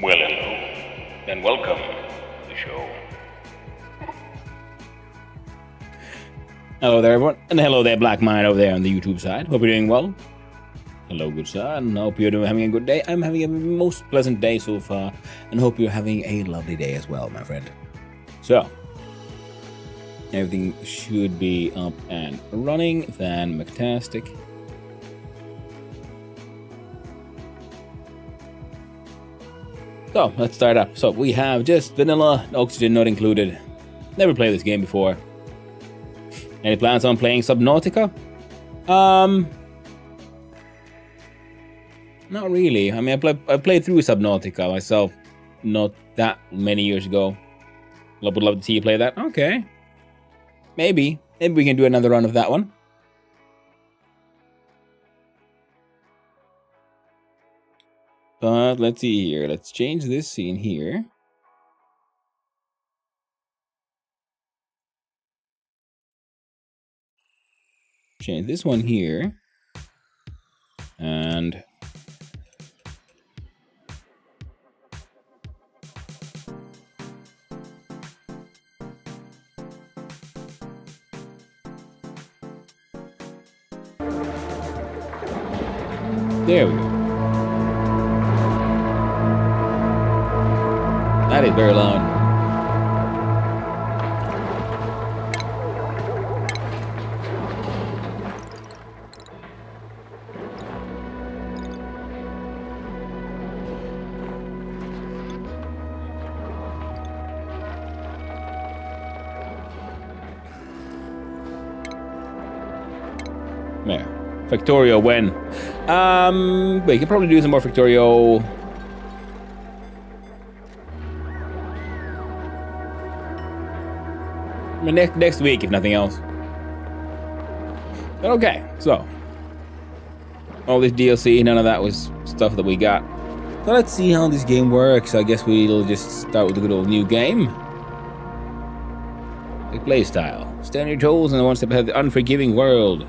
Well, hello, and welcome to the show. Hello there, everyone, and hello there, Black Mind over there on the YouTube side. Hope you're doing well. Hello, good sir, and hope you're having a good day. I'm having a most pleasant day so far, and hope you're having a lovely day as well, my friend. So, everything should be up and running. Fantastic. So, let's start up. So, we have just vanilla, oxygen not included. Never played this game before. Any plans on playing Subnautica? Not really. I mean, I played through Subnautica myself not that many years ago. Would love to see you play that. Okay. Maybe we can do another run of that one. But let's see here. Let's change this scene here. Change this one here. And there we go. That is very loud. There. Factorio when? We can probably do some more Factorio. I mean, next week, if nothing else. But okay, so all this DLC, none of that was stuff that we got. So let's see how this game works. I guess we'll just start with a good old new game. The play style. Stand on your toes and one step ahead of the unforgiving world.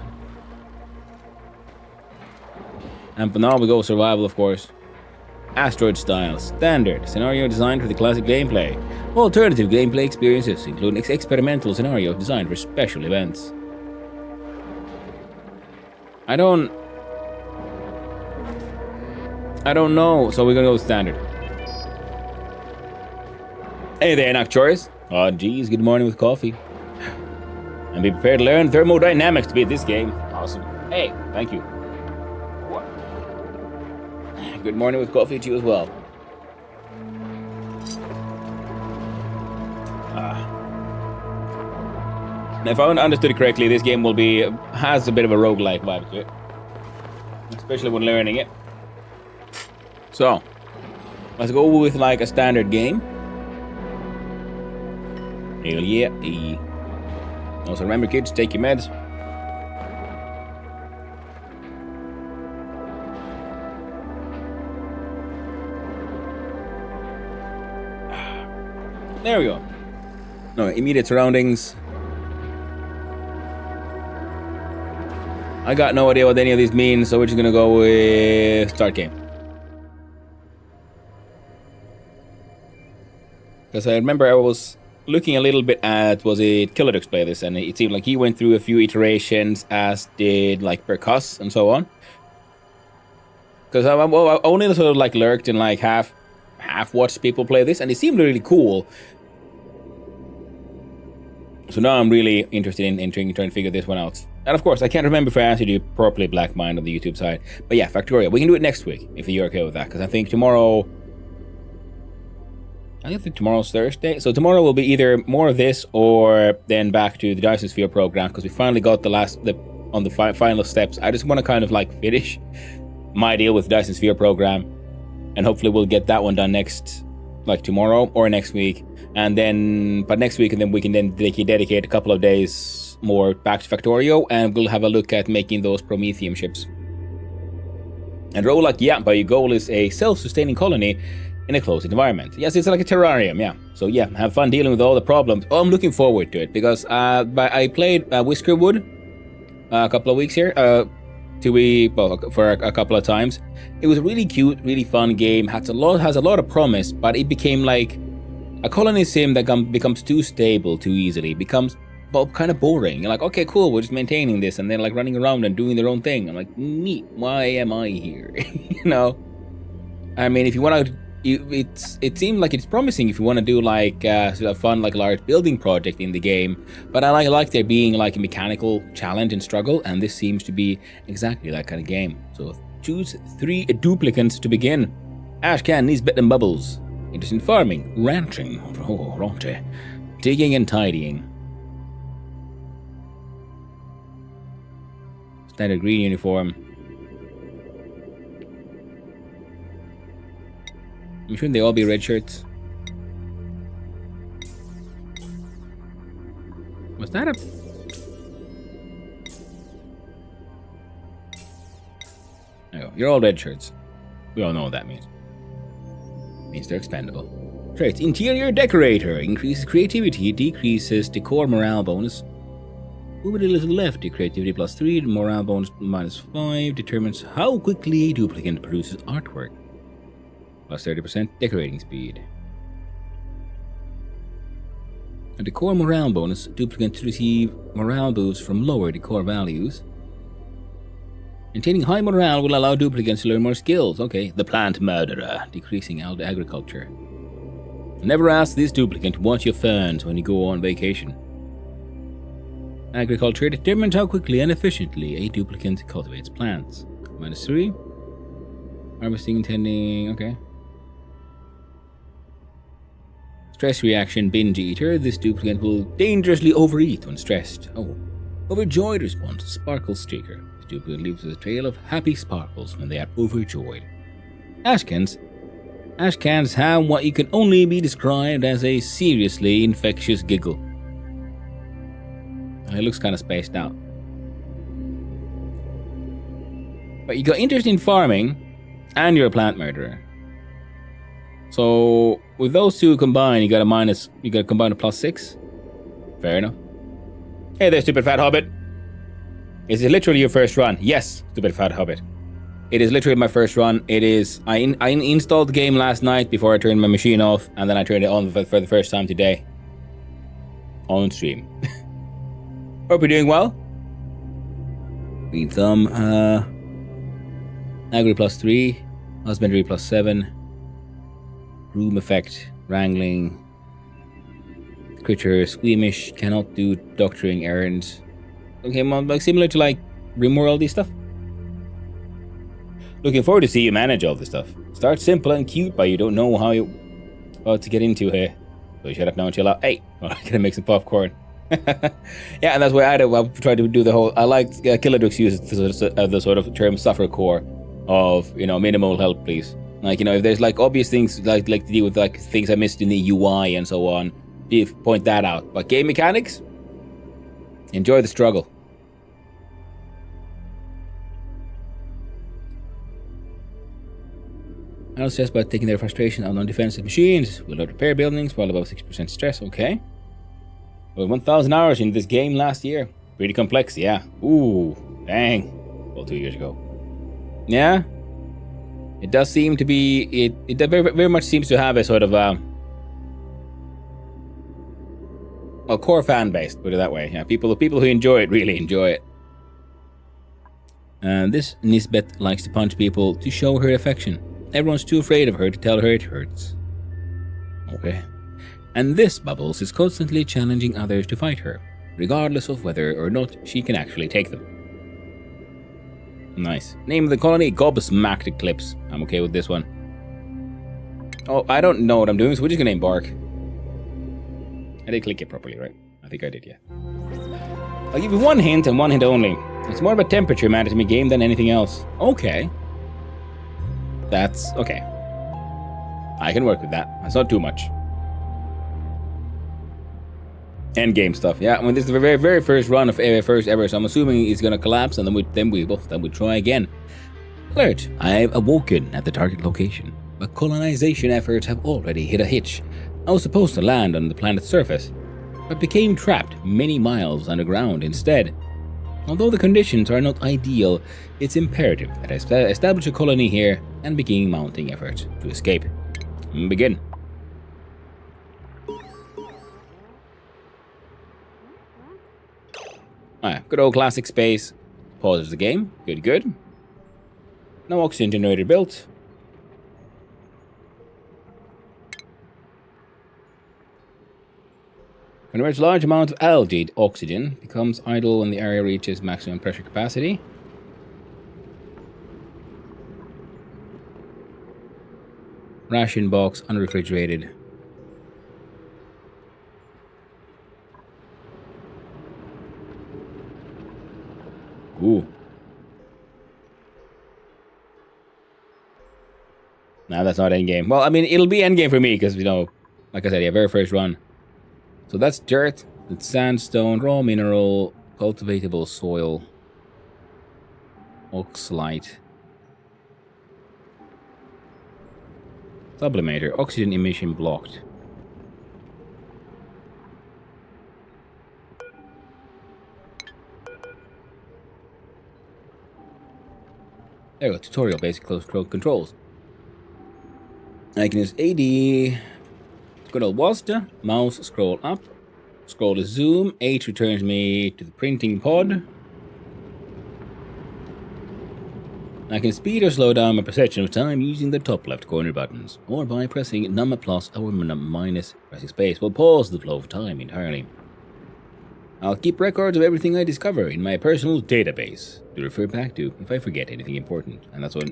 And for now we go survival, of course. Asteroid style, standard, scenario designed for the classic gameplay. Alternative gameplay experiences, including experimental scenario designed for special events. I don't know, so we're gonna go with standard. Hey there, Nocturus. Oh geez, good morning with coffee. And be prepared to learn thermodynamics to beat this game. Awesome. Hey, thank you. Good morning with coffee to you as well. Now, if I understood it correctly, this game has a bit of a roguelike vibe to it. Especially when learning it. So, let's go with like a standard game. Hell yeah. Also remember kids, take your meds. There we go. No, immediate surroundings. I got no idea what any of these mean, so we're just gonna go with start game. Because I remember I was looking a little bit at, was it Kilodux play this, and it seemed like he went through a few iterations, as did like Percuss and so on. Because I only sort of like lurked and like half watched people play this, and it seemed really cool. So now I'm really interested in trying to figure this one out. And of course, I can't remember if I answered you properly, Black Mind, on the YouTube side. But yeah, Factorio, we can do it next week, if you're okay with that. Because I think tomorrow... I think tomorrow's Thursday. So tomorrow will be either more of this, or then back to the Dyson Sphere program. Because we finally got on the final steps. I just want to kind of like finish my deal with the Dyson Sphere program. And hopefully we'll get that one done tomorrow or next week. And then, but next week, and then we can then dedicate a couple of days more back to Factorio, and we'll have a look at making those Prometheum ships. And Rolak, yeah, but your goal is a self-sustaining colony in a closed environment. Yes, it's like a terrarium, yeah. So yeah, have fun dealing with all the problems. Oh, I'm looking forward to it, because I played Whiskerwood a couple of weeks here, for a couple of times. It was a really cute, really fun game. Has a lot of promise, but it became like a colony sim that becomes too stable too easily. It becomes kind of boring. You're like, okay, cool, we're just maintaining this, and they're like running around and doing their own thing. I'm like, neat. Why am I here? You know. I mean, if you want to. It seemed like it's promising if you want to do like sort of fun, like large building project in the game. But I like there being like a mechanical challenge and struggle, and this seems to be exactly that kind of game. So choose 3 duplicants to begin. Ashcan needs bit and bubbles. Interest in farming, ranching, digging and tidying. Standard green uniform. Shouldn't they all be red shirts? Was that a... Oh, you're all red shirts. We all know what that means. It means they're expendable. Traits. Interior decorator. Increases creativity. Decreases decor morale bonus. Move it a little left. The creativity +3. The morale bonus -5. Determines how quickly a duplicant produces artwork. +30% decorating speed. A decor morale bonus. Duplicates receive morale boosts from lower decor values. Maintaining high morale will allow duplicants to learn more skills. Okay, the plant murderer. Decreasing agriculture. Never ask this duplicant what you found when you go on vacation. Agriculture determines how quickly and efficiently a duplicant cultivates plants. -3. Harvesting and tending. Okay. Stress reaction binge eater. This duplicant will dangerously overeat when stressed. Oh. Overjoyed response. Sparkle streaker. This duplicant leaves a trail of happy sparkles when they are overjoyed. Ashcans. Ashcans have what you can only be described as a seriously infectious giggle. It looks kind of spaced out. But you got interest in farming, and you're a plant murderer. So with those two combined, you got to combine a +6. Fair enough. Hey there, stupid fat hobbit. Is it literally your first run? Yes, stupid fat hobbit. It is literally my first run. It is. I installed the game last night before I turned my machine off, and then I turned it on for the first time today. On stream. Hope you're doing well. Green thumb. Agri +3. Husbandry +7. Room effect. Wrangling. Creature squeamish. Cannot do doctoring errands. Okay, well, like similar to like Rimworldy stuff. Looking forward to see you manage all this stuff. Start simple and cute, but you don't know how to get into here. So you shut up now and chill out. Hey, I'm gonna make some popcorn. Yeah, and that's why I try to do the whole. I like Killadux uses the sort of term suffer core of minimal help, please. Like if there's like obvious things like to deal with like things I missed in the UI and so on, point that out. But game mechanics, enjoy the struggle. I don't stress about taking their frustration out on defensive machines. We'll repair buildings while above 6% stress. Okay. Well, 1,000 hours in this game last year. Pretty complex, yeah. Ooh, dang. Well, 2 years ago. Yeah. It does seem to be. It very, very much seems to have a sort of a core fan base. Put it that way. Yeah, people who enjoy it really enjoy it. This Nisbet likes to punch people to show her affection. Everyone's too afraid of her to tell her it hurts. Okay. And this Bubbles is constantly challenging others to fight her, regardless of whether or not she can actually take them. Nice. Name of the colony, Gobsmacked Eclipse. I'm okay with this one. Oh, I don't know what I'm doing, so we're just gonna name Bark. I did click it properly, right? I think I did, yeah. I'll give you one hint and one hint only. It's more of a temperature management game than anything else. Okay. That's okay. I can work with that. That's not too much. End game stuff. Yeah, I mean, this is the very, very first run of first ever, so I'm assuming it's gonna collapse, and then we try again. Alert! I've awoken at the target location, but colonization efforts have already hit a hitch. I was supposed to land on the planet's surface, but became trapped many miles underground instead. Although the conditions are not ideal, it's imperative that I establish a colony here and begin mounting efforts to escape. Begin. Alright, good old classic space. Pauses the game. Good. No oxygen generator built. Converts large amount of algae to oxygen. Becomes idle when the area reaches maximum pressure capacity. Ration box, unrefrigerated. Ooh. Nah, that's not endgame. Well, I mean, it'll be endgame for me because, like I said, yeah, very first run. So that's dirt, that's sandstone, raw mineral, cultivatable soil, oxalite. Sublimator, oxygen emission blocked. There we go, tutorial, basic close controls. I can use AD, good old WASD, mouse, scroll up, scroll to zoom, H returns me to the printing pod. I can speed or slow down my perception of time using the top left corner buttons, or by pressing num plus or num minus, pressing space will pause the flow of time entirely. I'll keep records of everything I discover in my personal database to refer back to if I forget anything important, and that's what...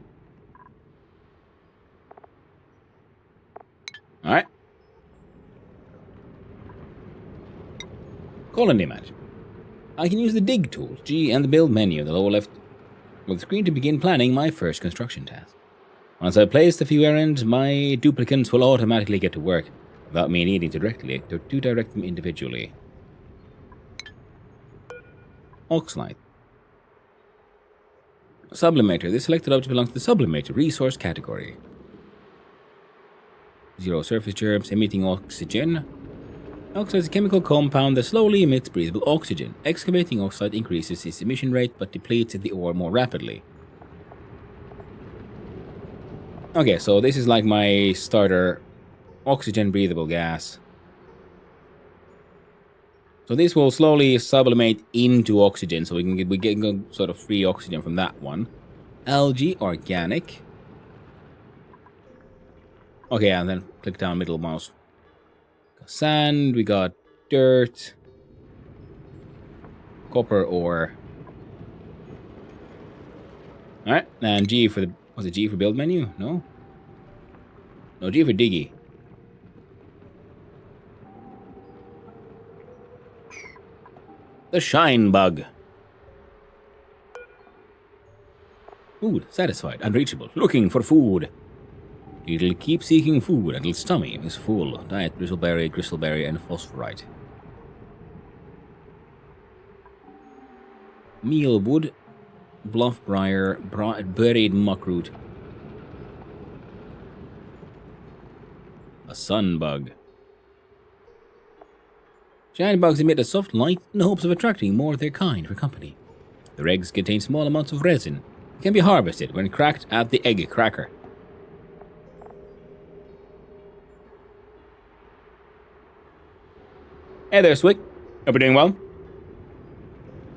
Alright. Colony management. I can use the dig tool, G, and the build menu in the lower left of the screen to begin planning my first construction task. Once I've placed a few errands, my duplicants will automatically get to work, without me needing to direct them individually. Oxalite. Sublimator. This selected object belongs to the Sublimator resource category. Zero surface germs, emitting oxygen. Oxide is a chemical compound that slowly emits breathable oxygen. Excavating oxide increases its emission rate but depletes the ore more rapidly. Okay, so this is like my starter oxygen breathable gas. So this will slowly sublimate into oxygen, so we get sort of free oxygen from that one. Algae, organic. Okay, and then click down middle mouse. Sand, we got dirt, copper ore. Alright, and G for the... Was it G for build menu? No? No, G for diggy. The shine bug. Food, satisfied, unreachable, looking for food. It'll keep seeking food until its tummy is full. Diet, gristleberry, and phosphorite. Mealwood, bluffbriar, buried muckroot. A sunbug. Giant bugs emit a soft light in the hopes of attracting more of their kind for company. Their eggs contain small amounts of resin. It can be harvested when cracked at the egg cracker. Hey there, Swick. Hope you're doing well.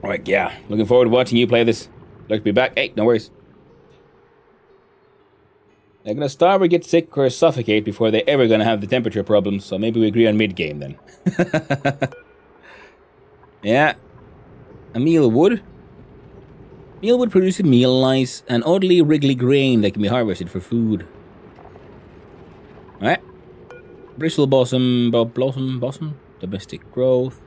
Alright, yeah. Looking forward to watching you play this. Like to be back. Hey, no worries. They're gonna starve or get sick or suffocate before they're ever gonna have the temperature problems, so maybe we agree on mid-game then. Yeah. A mealwood. Mealwood produces meal lice, an oddly wriggly grain that can be harvested for food. Alright. Bristle blossom, domestic growth.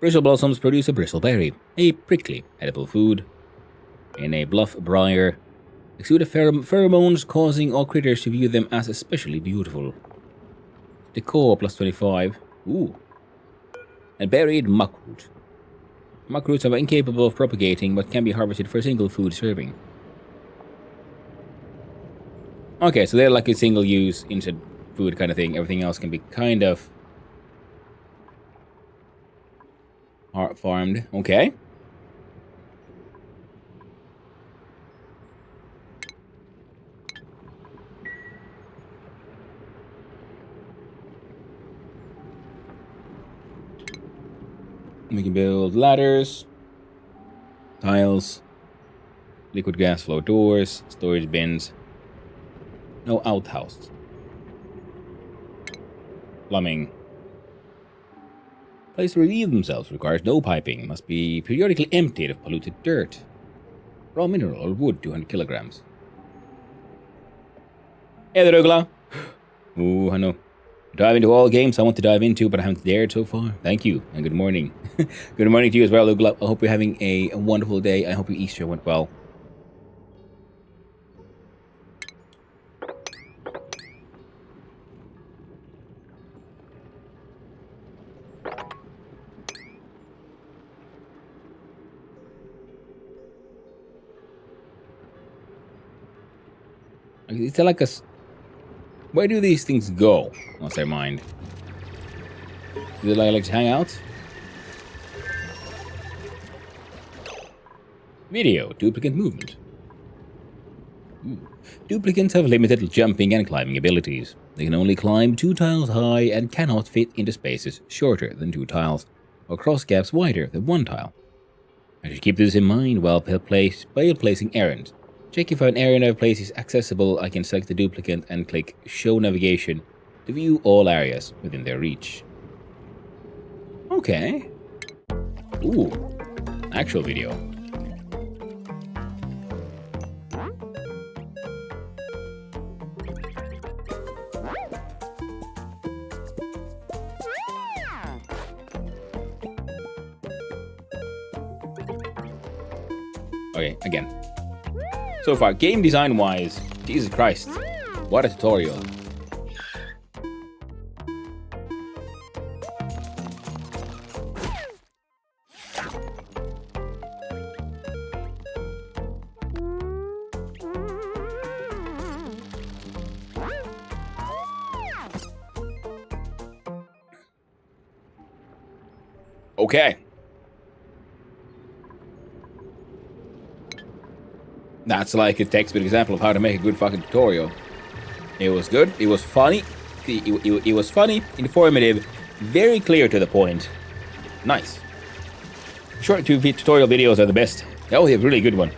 Bristle blossoms produce a bristleberry, a prickly, edible food. In a bluff briar, exude pheromones causing all critters to view them as especially beautiful. Decor plus 25. Ooh. And buried muckroot. Muckroots are incapable of propagating but can be harvested for a single food serving. Okay, so they're like a single use instant food kind of thing. Everything else can be kind of farmed. Okay. We can build ladders, tiles, liquid gas flow doors, storage bins. No outhouse. Plumbing. Place to relieve themselves requires no piping. Must be periodically emptied of polluted dirt. Raw mineral or wood, 200 kilograms. Hey there, Douglas. Ooh, I know. Dive into all games I want to dive into, but I haven't dared so far. Thank you, and good morning. Good morning to you as well, Douglas. I hope you're having a wonderful day. I hope your Easter went well. Is there like a... Where do these things go once they're mined? Do they like to hang out? Video. Duplicate movement. Ooh. Duplicants have limited jumping and climbing abilities. They can only climb 2 tiles high and cannot fit into spaces shorter than 2 tiles, or cross gaps wider than 1 tile. I should keep this in mind while placing errands. Check if an area of place is accessible. I can select the duplicate and click Show Navigation to view all areas within their reach. Okay. Ooh. Actual video. Okay, again. So far, game design wise, Jesus Christ, what a tutorial. Okay. That's like a textbook example of how to make a good fucking tutorial. It was good, it was funny, it was funny, informative, very clear to the point. Nice. Short tutorial videos are the best. Oh, they have a really good one.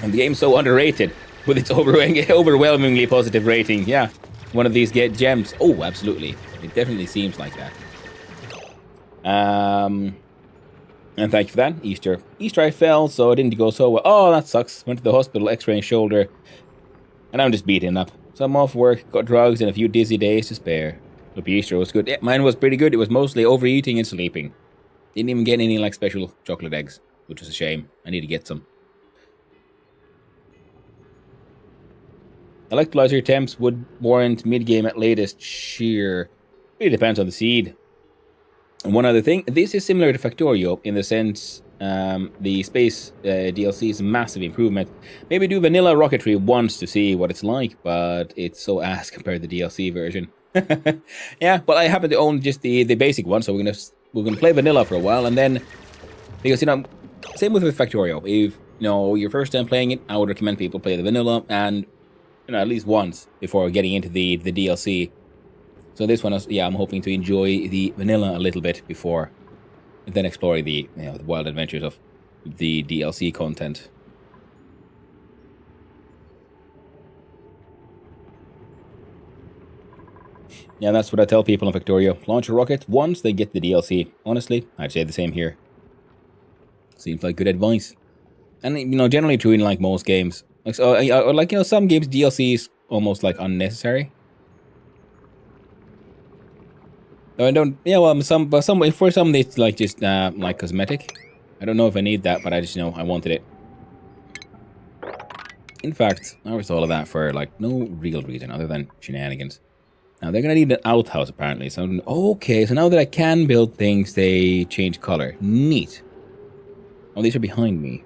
And the game's so underrated with its overwhelmingly positive rating. Yeah, one of these get gems. Oh, absolutely. It definitely seems like that. And thank you for that. Easter I fell, so it didn't go so well. Oh, that sucks. Went to the hospital, x-raying shoulder. And I'm just beaten up. So I'm off work, got drugs, and a few dizzy days to spare. Hope Easter was good. Yeah, mine was pretty good. It was mostly overeating and sleeping. Didn't even get any, like, special chocolate eggs, which was a shame. I need to get some. Electrolyzer attempts would warrant mid-game at latest sheer. Really depends on the seed. And one other thing, this is similar to Factorio in the sense the space DLC is a massive improvement. Maybe do vanilla rocketry once to see what it's like, but it's so ass compared to the DLC version. Yeah, well, I happen to own just the basic one, so we're gonna play vanilla for a while, and then because same with Factorio. If your first time playing it, I would recommend people play the vanilla and at least once before getting into the DLC. So this one, I'm hoping to enjoy the vanilla a little bit before, and then explore the wild adventures of the DLC content. Yeah, that's what I tell people in Factorio. Launch a rocket once they get the DLC. Honestly, I'd say the same here. Seems like good advice. And generally true in like most games. Some games DLC is almost like unnecessary. I don't. Yeah, well, for some it's like just like cosmetic. I don't know if I need that, but I just I wanted it. In fact, I was all of that for like no real reason other than shenanigans. Now they're gonna need an outhouse apparently. So okay, so now that I can build things, they change color. Neat. Oh, these are behind me.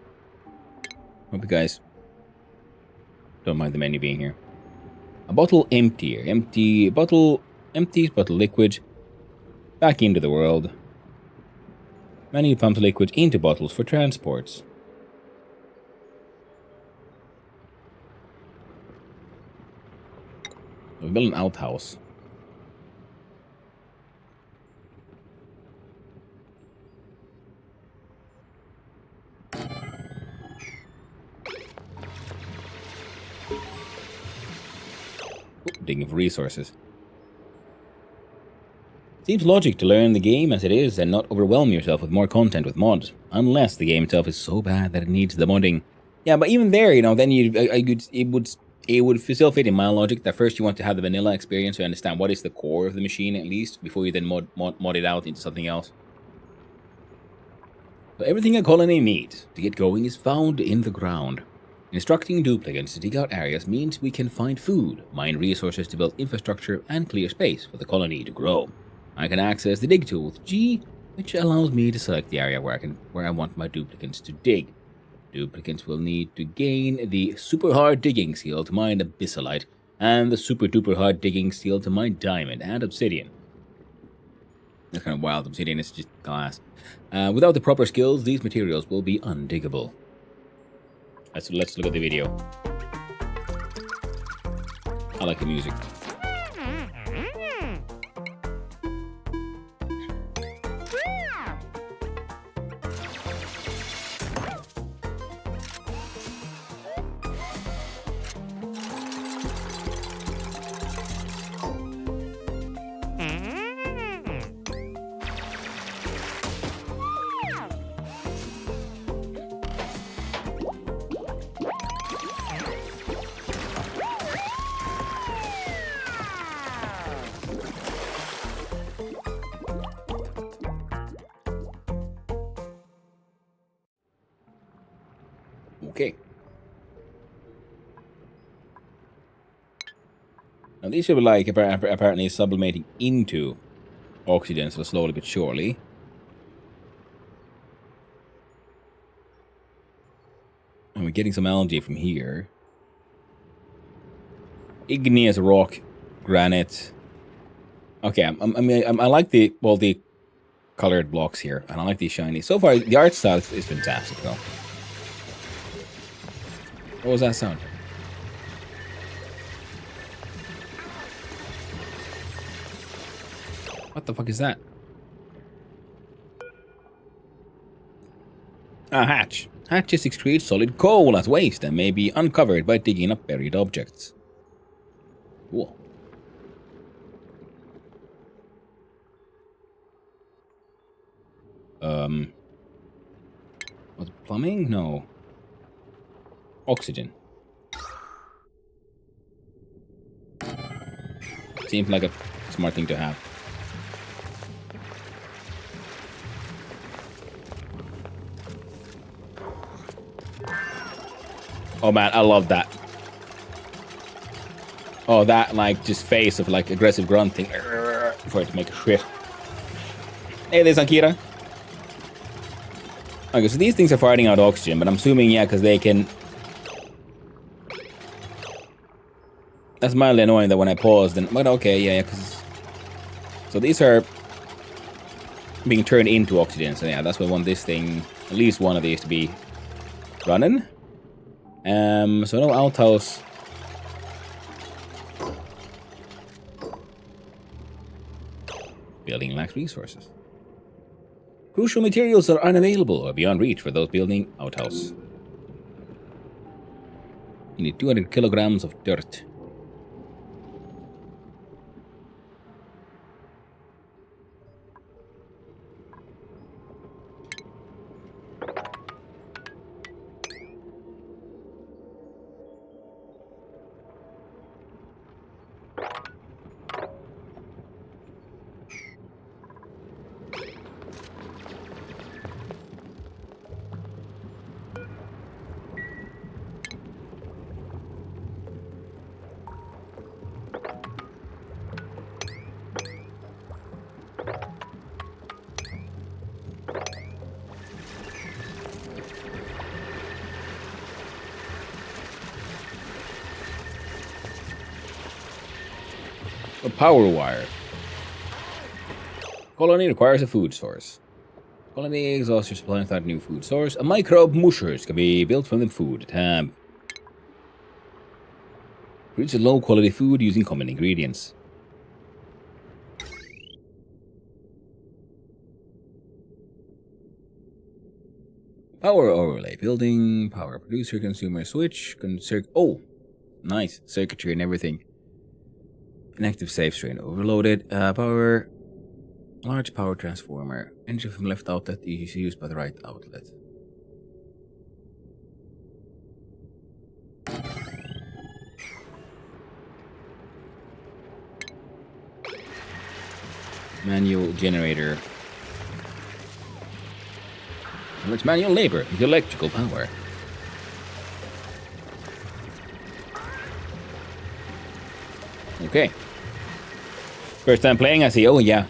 Hope you guys don't mind the menu being here. A bottle emptier. Empty bottle. Empties bottle liquid. Back into the world. Many pump liquids into bottles for transports. We built an outhouse. Digging for resources. Seems logic to learn the game as it is and not overwhelm yourself with more content with mods, unless the game itself is so bad that it needs the modding. Yeah, but even there, you know, then it would still fit in my logic that first you want to have the vanilla experience to understand what is the core of the machine at least before you then mod it out into something else. So everything a colony needs to get going is found in the ground. Instructing duplicants to dig out areas means we can find food, mine resources to build infrastructure, and clear space for the colony to grow. I can access the dig tool with G, which allows me to select the area where I want my duplicants to dig. Duplicants will need to gain the super hard digging skill to mine abyssalite, and the super duper hard digging skill to mine diamond and obsidian. That's kind of wild. Obsidian is just glass. Without the proper skills, these materials will be undiggable. Let's look at the video. I like the music. Okay. Now these should be like apparently sublimating into oxygen, so slowly but surely. And we're getting some algae from here. Igneous rock, granite. Okay, I like the colored blocks here, and I like these shiny. So far, the art style is fantastic, though. What was that sound? What the fuck is that? A hatch. Hatches excrete solid coal as waste and may be uncovered by digging up buried objects. Cool. Was it plumbing? No. Oxygen. Seems like a smart thing to have. Oh man, I love that. Oh, that like just face of like aggressive grunting for it to make a shit. Hey, there's Akira. Okay, so these things are firing out oxygen, but I'm assuming, yeah, because they can... That's mildly annoying that when I paused, and... But okay, yeah, because... So these are being turned into oxygen, so yeah, that's why I want this thing, at least one of these to be running. So no outhouse. Building lacks resources. Crucial materials are unavailable or beyond reach for those building outhouse. You need 200 kilograms of dirt. A power wire. Colony requires a food source. Colony exhaust your supply without new food source. A microbe mushers can be built from the food tab. Produce a low quality food using common ingredients. Power overlay. Building, power producer, consumer switch, oh, nice. Circuitry and everything. Inactive save strain overloaded. Power, large power transformer. Energy from left outlet is used by the right outlet. Manual generator. It's manual labor with electrical power. Okay. First time playing, I see, oh yeah.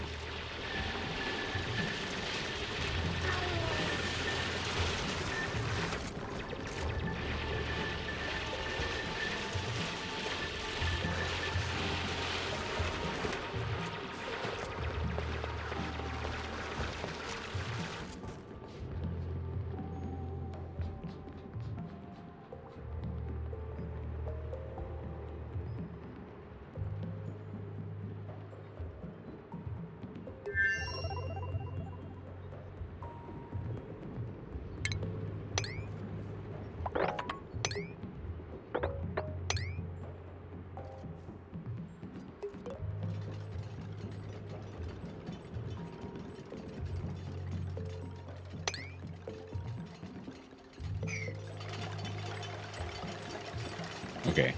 Okay.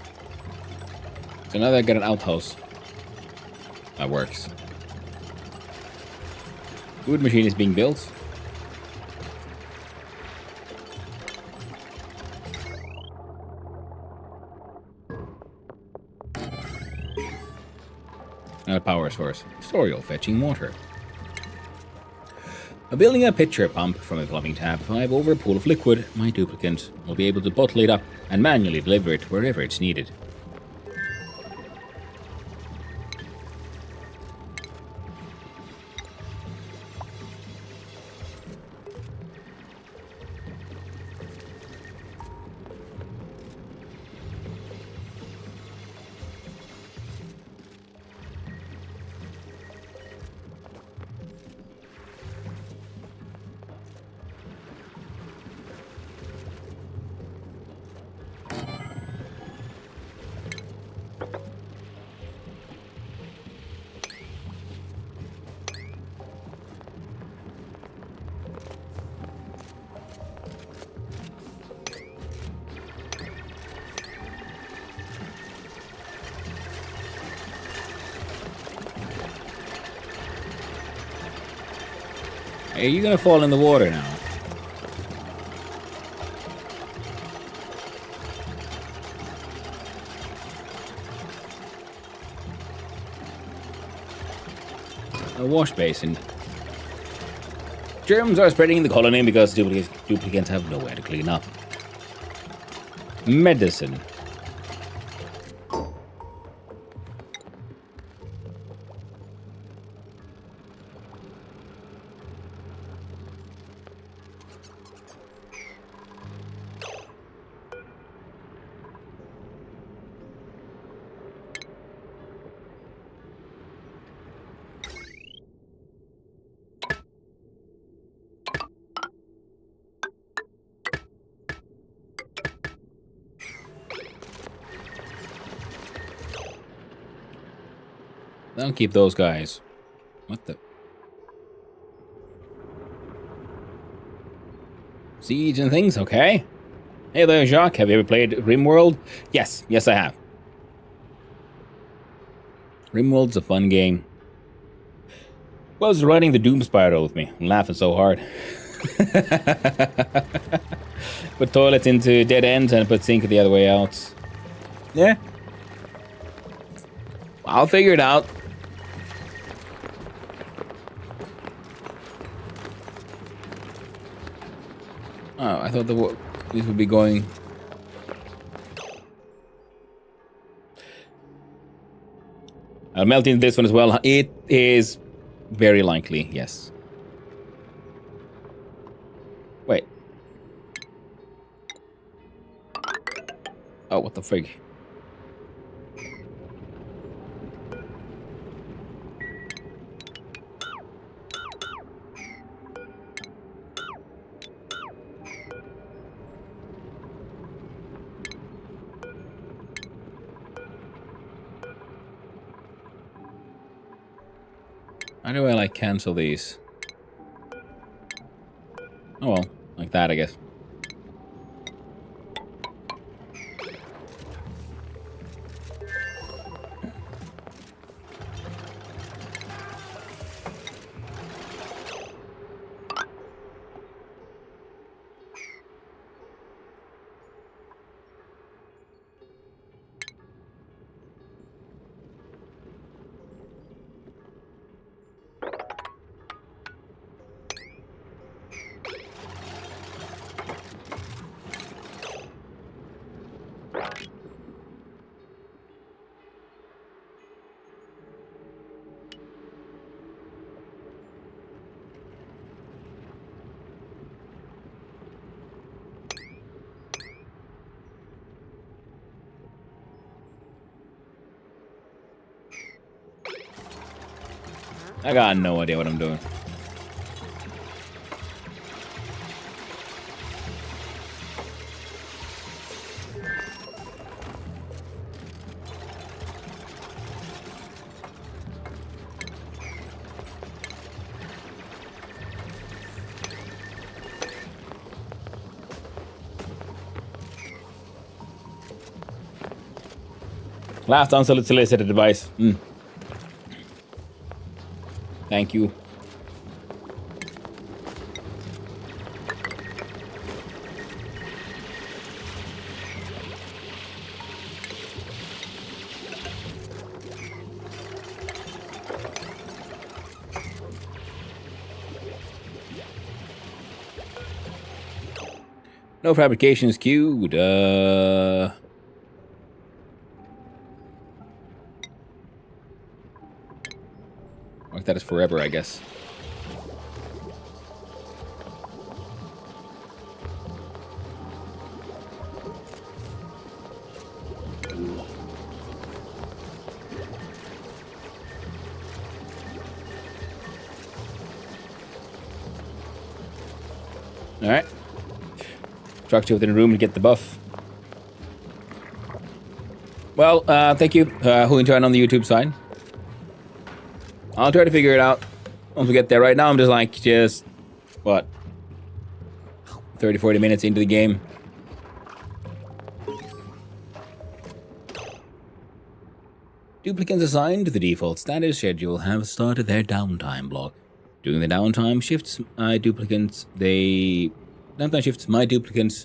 So now that I got an outhouse. That works. Food machine is being built. Now a power source. Storial fetching water. By building a pitcher pump from a plumbing tab 5 over a pool of liquid, my duplicant will be able to bottle it up and manually deliver it wherever it's needed. Are you gonna fall in the water now? A wash basin. Germs are spreading in the colony because duplicants have nowhere to clean up. Medicine. I'll keep those guys. What the? Siege and things, okay. Hey there, Jacques. Have you ever played RimWorld? Yes, I have. RimWorld's a fun game. Well, I was riding the Doom Spiral with me. I'm laughing so hard. Put toilets into dead ends and put sink the other way out. Yeah. I'll figure it out. Oh, I thought these would be going. I'll melt into this one as well. It is very likely, yes. Wait. Oh, what the frig? How do I, like, cancel these? Oh, well. Like that, I guess. I got no idea what I'm doing. Last unsolicited advice. Thank you. No fabrications queued. Like that is forever, I guess. Alright. Structure within a room to get the buff. Well, thank you who joined on the YouTube side. I'll try to figure it out once we get there. Right now, I'm just what? 30, 40 minutes into the game. Duplicants assigned to the default status schedule have started their downtime block. During the downtime shifts my duplicants,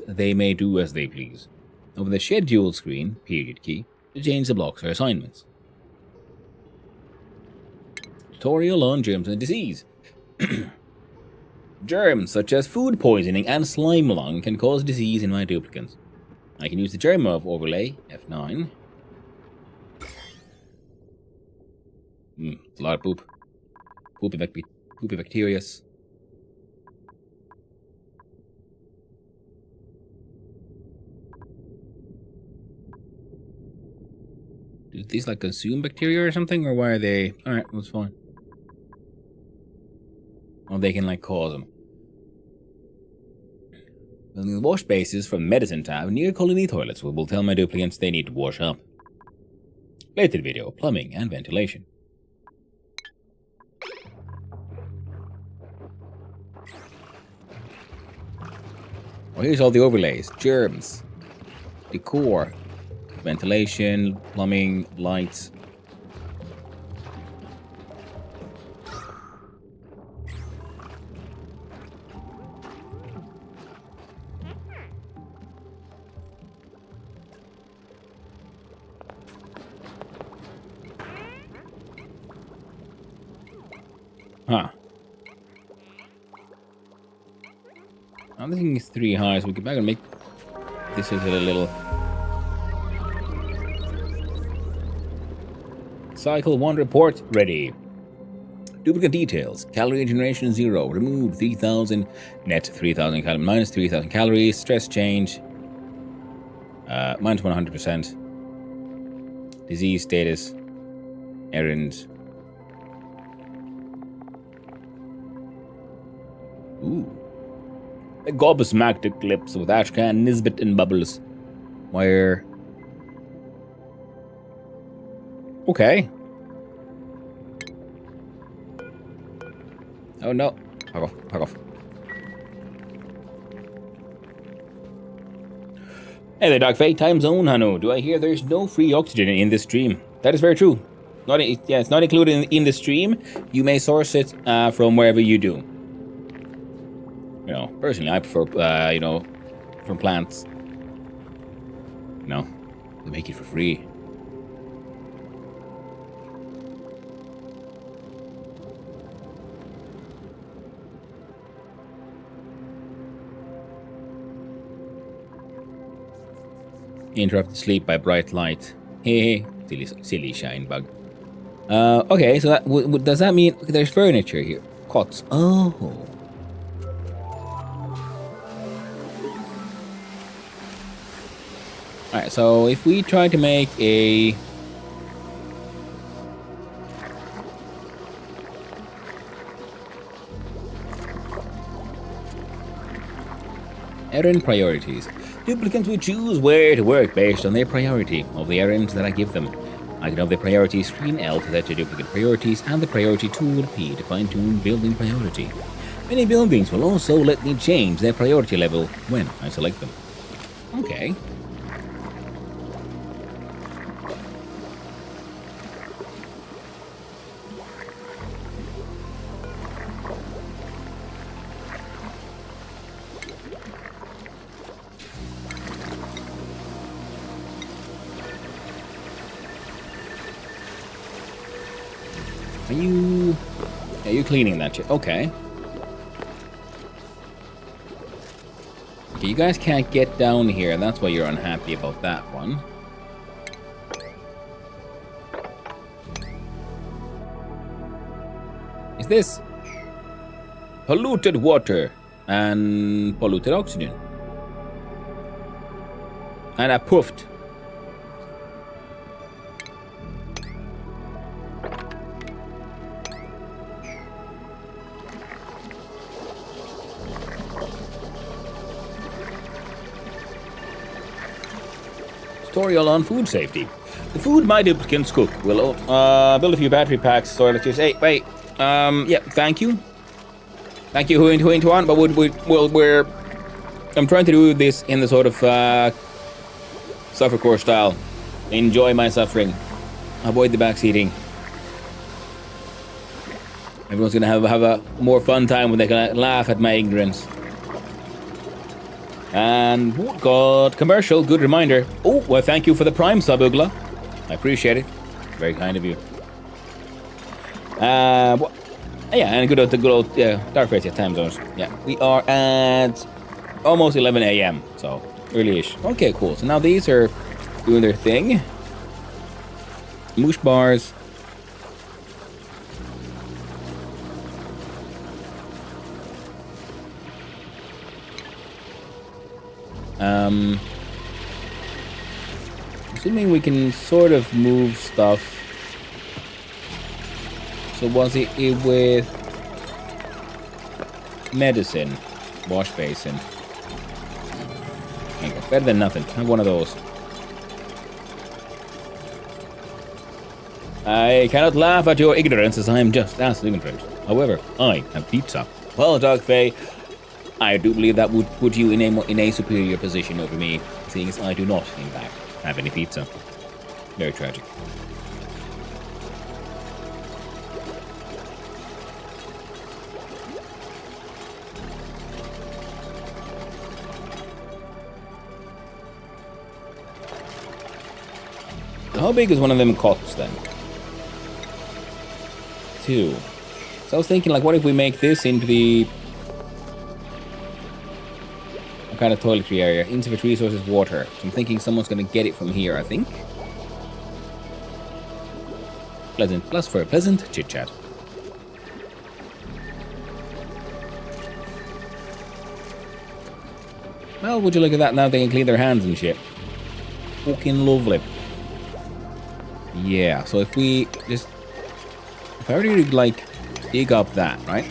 they may do as they please. Over the schedule screen, period key, to change the blocks or assignments. Tutorial on germs and disease. Germs such as food poisoning and slime lung can cause disease in my duplicants. I can use the germ of overlay, F9. It's a lot of poop. Poopy bacterias. Do these like consume bacteria or something, or why are they? All right, that's fine. Or they can like cause them. Building the wash bases from the medicine tab near colony toilets will tell my duplicants they need to wash up. Related video: plumbing and ventilation. Oh, here's all the overlays: germs, decor, ventilation, plumbing, lights. Huh. I'm thinking it's 3 high, so we can back and make this is a little. Cycle 1 report ready. Duplicate details. Calorie generation 0. Remove 3,000. Net 3,000 calories. Minus 3,000 calories. Stress change. Minus 100%. Disease status. Errand. Ooh. A gobsmacked eclipse with Ashcan, Nisbet, and Bubbles. Where... Okay. Oh no. Fuck off, fuck off. Hey there, Doc Faye. Time zone, Hano. Do I hear there's no free oxygen in this stream? That is very true. It's not included in the stream. You may source it from wherever you do. You know, personally, I prefer, from plants. No, they make it for free. Interrupted sleep by bright light. Hey, silly shine bug. Okay, so that, does that mean there's furniture here? Cots. Oh. Alright, so if we try to make a... Errand priorities. Duplicants will choose where to work based on their priority of the errands that I give them. I can have the priority screen L to set your duplicate priorities and the priority tool P to fine-tune building priority. Many buildings will also let me change their priority level when I select them. Okay. Are you cleaning that shit? Okay. Okay, you guys can't get down here, and that's why you're unhappy about that one. Is this polluted water and polluted oxygen? And I poofed. Tutorial on food safety. The food my duplicants cook will build a few battery packs so let's just... Hey, wait. Yeah, thank you. Thank you, who into on, but we're... I'm trying to do this in the sort of suffercore style. Enjoy my suffering. Avoid the backseating. Everyone's gonna have a more fun time when they can laugh at my ignorance. And, oh god, commercial, good reminder. Oh, well, thank you for the Prime sub, Ugla. I appreciate it. Very kind of you. Well, yeah, and good old Dark Faith time zones. Yeah, we are at almost 11 a.m., so early-ish. Okay, cool. So now these are doing their thing. Moosh bars. Assuming we can sort of move stuff. So was it with medicine? Wash basin. There you go. Better than nothing. Have one of those. I cannot laugh at your ignorance as I am just as ignorant. However, I have pizza. Well, Dog Faye, I do believe that would put you in a superior position over me, seeing as I do not, in fact, have any pizza. Very tragic. How big is one of them cots then? 2. So I was thinking, like, what if we make this into the kind of toiletry area? Insufficient resources, water. So I'm thinking someone's going to get it from here, I think. Pleasant. Plus for a pleasant chit-chat. Well, would you look at that? Now they can clean their hands and shit. Fucking lovely. Yeah, so if we just... If I already, like, dig up that, right?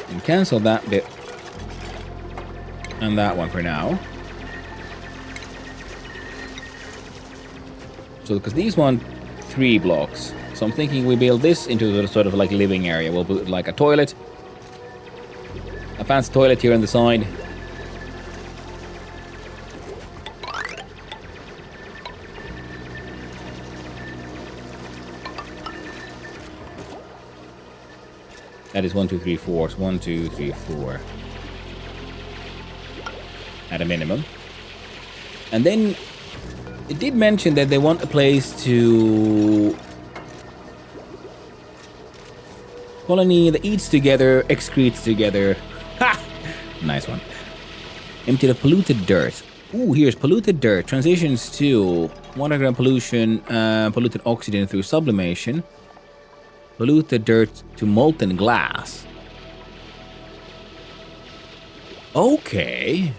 And cancel that bit. And that one for now. So, because these want 3 blocks. So I'm thinking we build this into a sort of like living area. We'll put like a toilet. A fancy toilet here on the side. That is 1, 2, 3, 4. So 1, 2, 3, 4. At a minimum. And then it did mention that they want a place to... Colony that eats together, excretes together. Ha! Nice one. Emptied of polluted dirt. Ooh, here's polluted dirt. Transitions to waterground pollution, polluted oxygen through sublimation. Polluted dirt to molten glass. Okay.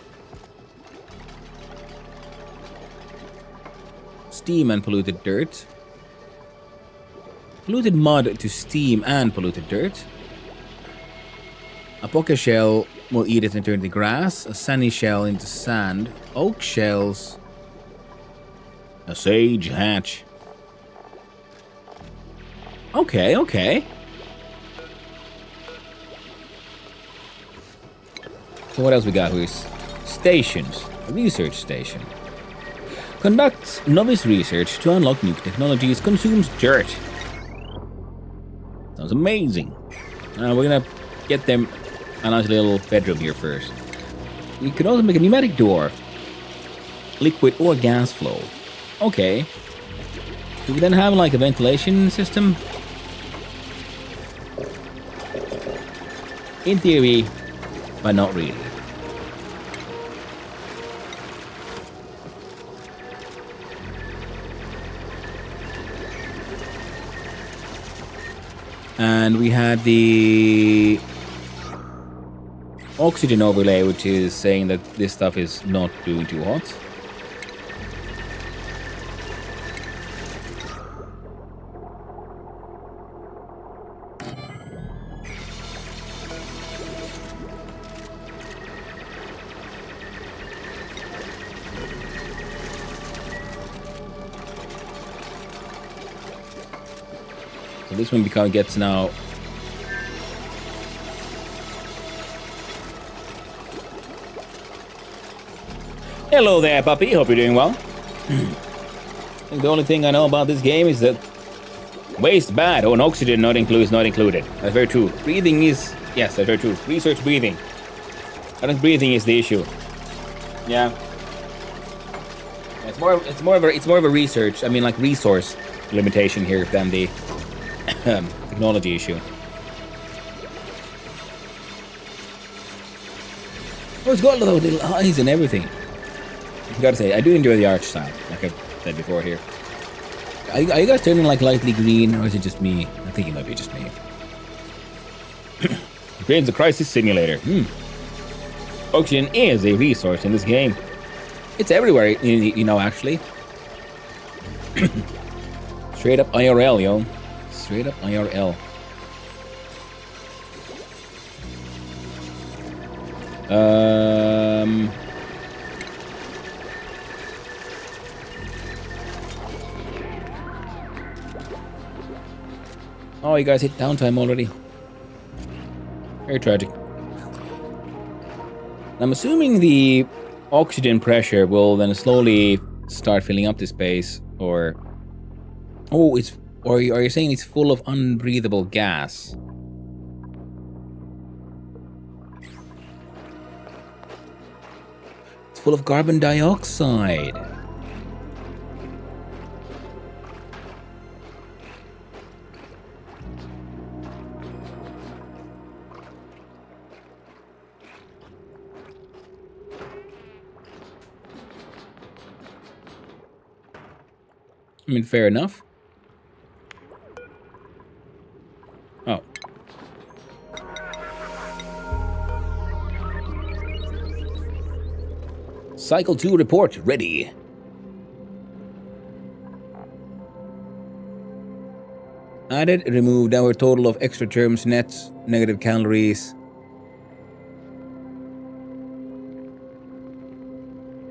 Steam and polluted dirt. Polluted mud to steam and polluted dirt. A pocket shell will eat it and turn to grass. A sunny shell into sand. Oak shells. A sage hatch. Okay, okay. So what else we got here? Stations. A research station. Conducts novice research to unlock new technologies. Consumes dirt. Sounds amazing. We're gonna get them a nice little bedroom here first. We could also make a pneumatic door. Liquid or gas flow. Okay. Do we then have like a ventilation system? In theory, but not really. And we had the oxygen overlay, which is saying that this stuff is not doing too hot. So this one kind of gets now. Hello there, puppy. Hope you're doing well. I think the only thing I know about this game is that waste bad. Oh, and oxygen not included. That's very true. Breathing is yes, that's very true. Research breathing. I think breathing is the issue. Yeah. It's more of a research. I mean, like resource limitation here than the technology issue. Oh, it's got those little eyes and everything. I gotta say, I do enjoy the art style, like I've said before here. Are you guys turning like lightly green, or is it just me? I think it might be just me. Creates a crisis simulator. Oxygen is a resource in this game. It's everywhere, you know, actually. Straight up IRL, yo. Straight up IRL. Oh, you guys hit downtime already. Very tragic. I'm assuming the oxygen pressure will then slowly start filling up the space, or... Oh, it's... Or are you saying it's full of unbreathable gas? It's full of carbon dioxide. I mean, fair enough. Oh. Cycle 2 report ready. Added, removed our total of extra terms, nets, negative calories.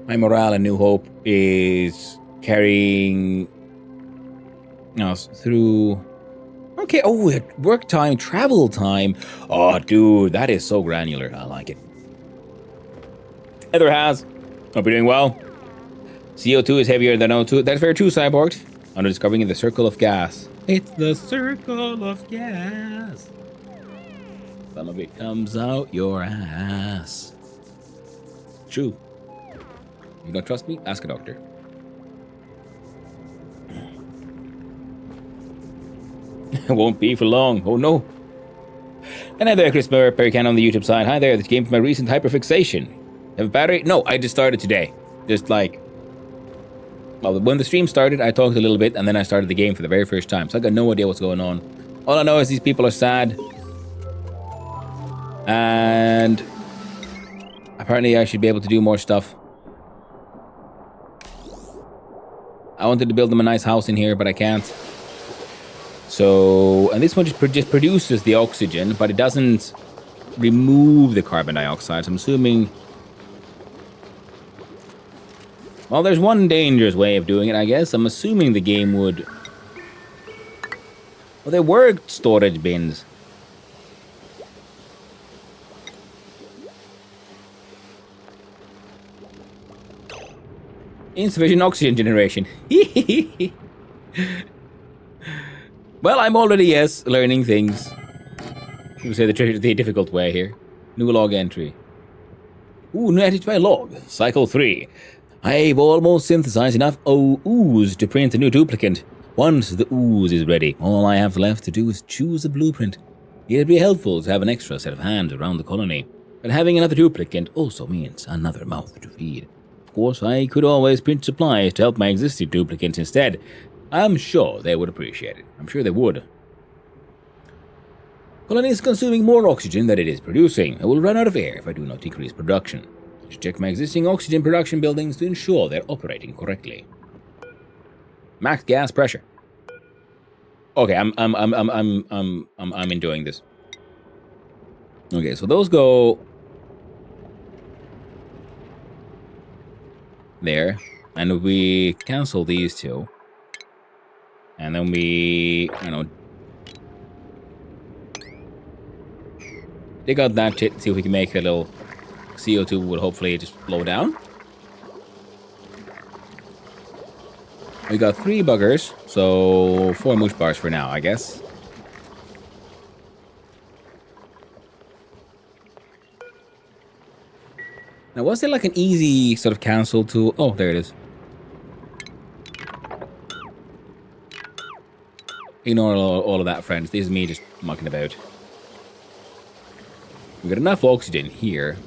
My morale and New Hope is carrying us through. Okay, oh, work time, travel time. Oh, dude, that is so granular. I like it. Heather has. Hope you're doing well. CO2 is heavier than O2. That's very true, Cyborg. Under discovering the circle of gas. It's the circle of gas. Some of it comes out your ass. True. You don't trust me? Ask a doctor. Won't be for long. Oh no. And hi there, Chris Perrycan on the YouTube side. Hi there, this game from my recent hyperfixation. Have a battery? No, I just started today. Just like... Well, when the stream started, I talked a little bit, and then I started the game for the very first time. So I got no idea what's going on. All I know is these people are sad. And... apparently I should be able to do more stuff. I wanted to build them a nice house in here, but I can't. So, and this one just produces the oxygen, but it doesn't remove the carbon dioxide. So I'm assuming... Well, there's one dangerous way of doing it, I guess. I'm assuming the game would... Well, there were storage bins. Insufficient oxygen generation. Well, I'm already, yes, learning things. You say the difficult way here. New log entry. Ooh, new entry to my log. Cycle 3. I've almost synthesized enough ooze to print a new duplicate. Once the ooze is ready, all I have left to do is choose a blueprint. It'd be helpful to have an extra set of hands around the colony. But having another duplicate also means another mouth to feed. Of course, I could always print supplies to help my existing duplicates instead. I'm sure they would appreciate it. I'm sure they would. Colony is consuming more oxygen than it is producing. I will run out of air if I do not increase production. I should check my existing oxygen production buildings to ensure they're operating correctly. Max gas pressure. Okay, I'm enjoying this. Okay, so those go there, and we cancel these two. And then we, dig out that shit, see if we can make a little CO2 would hopefully just blow down. We got 3 buggers, so 4 moosh bars for now, I guess. Now, was there like an easy sort of cancel tool? Oh, there it is. Ignore all of that, friends. This is me just mucking about. We've got enough oxygen here.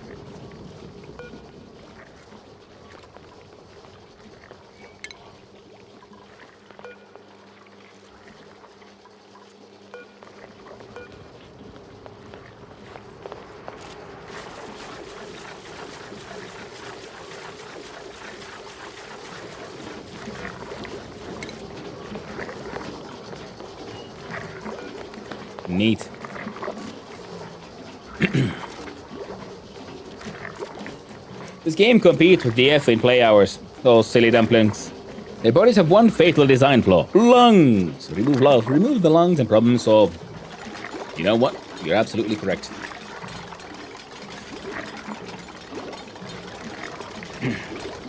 Neat. This game competes with DF in play hours. Those silly dumplings. Their bodies have one fatal design flaw. Lungs! Remove the lungs and problem solved. You know what? You're absolutely correct.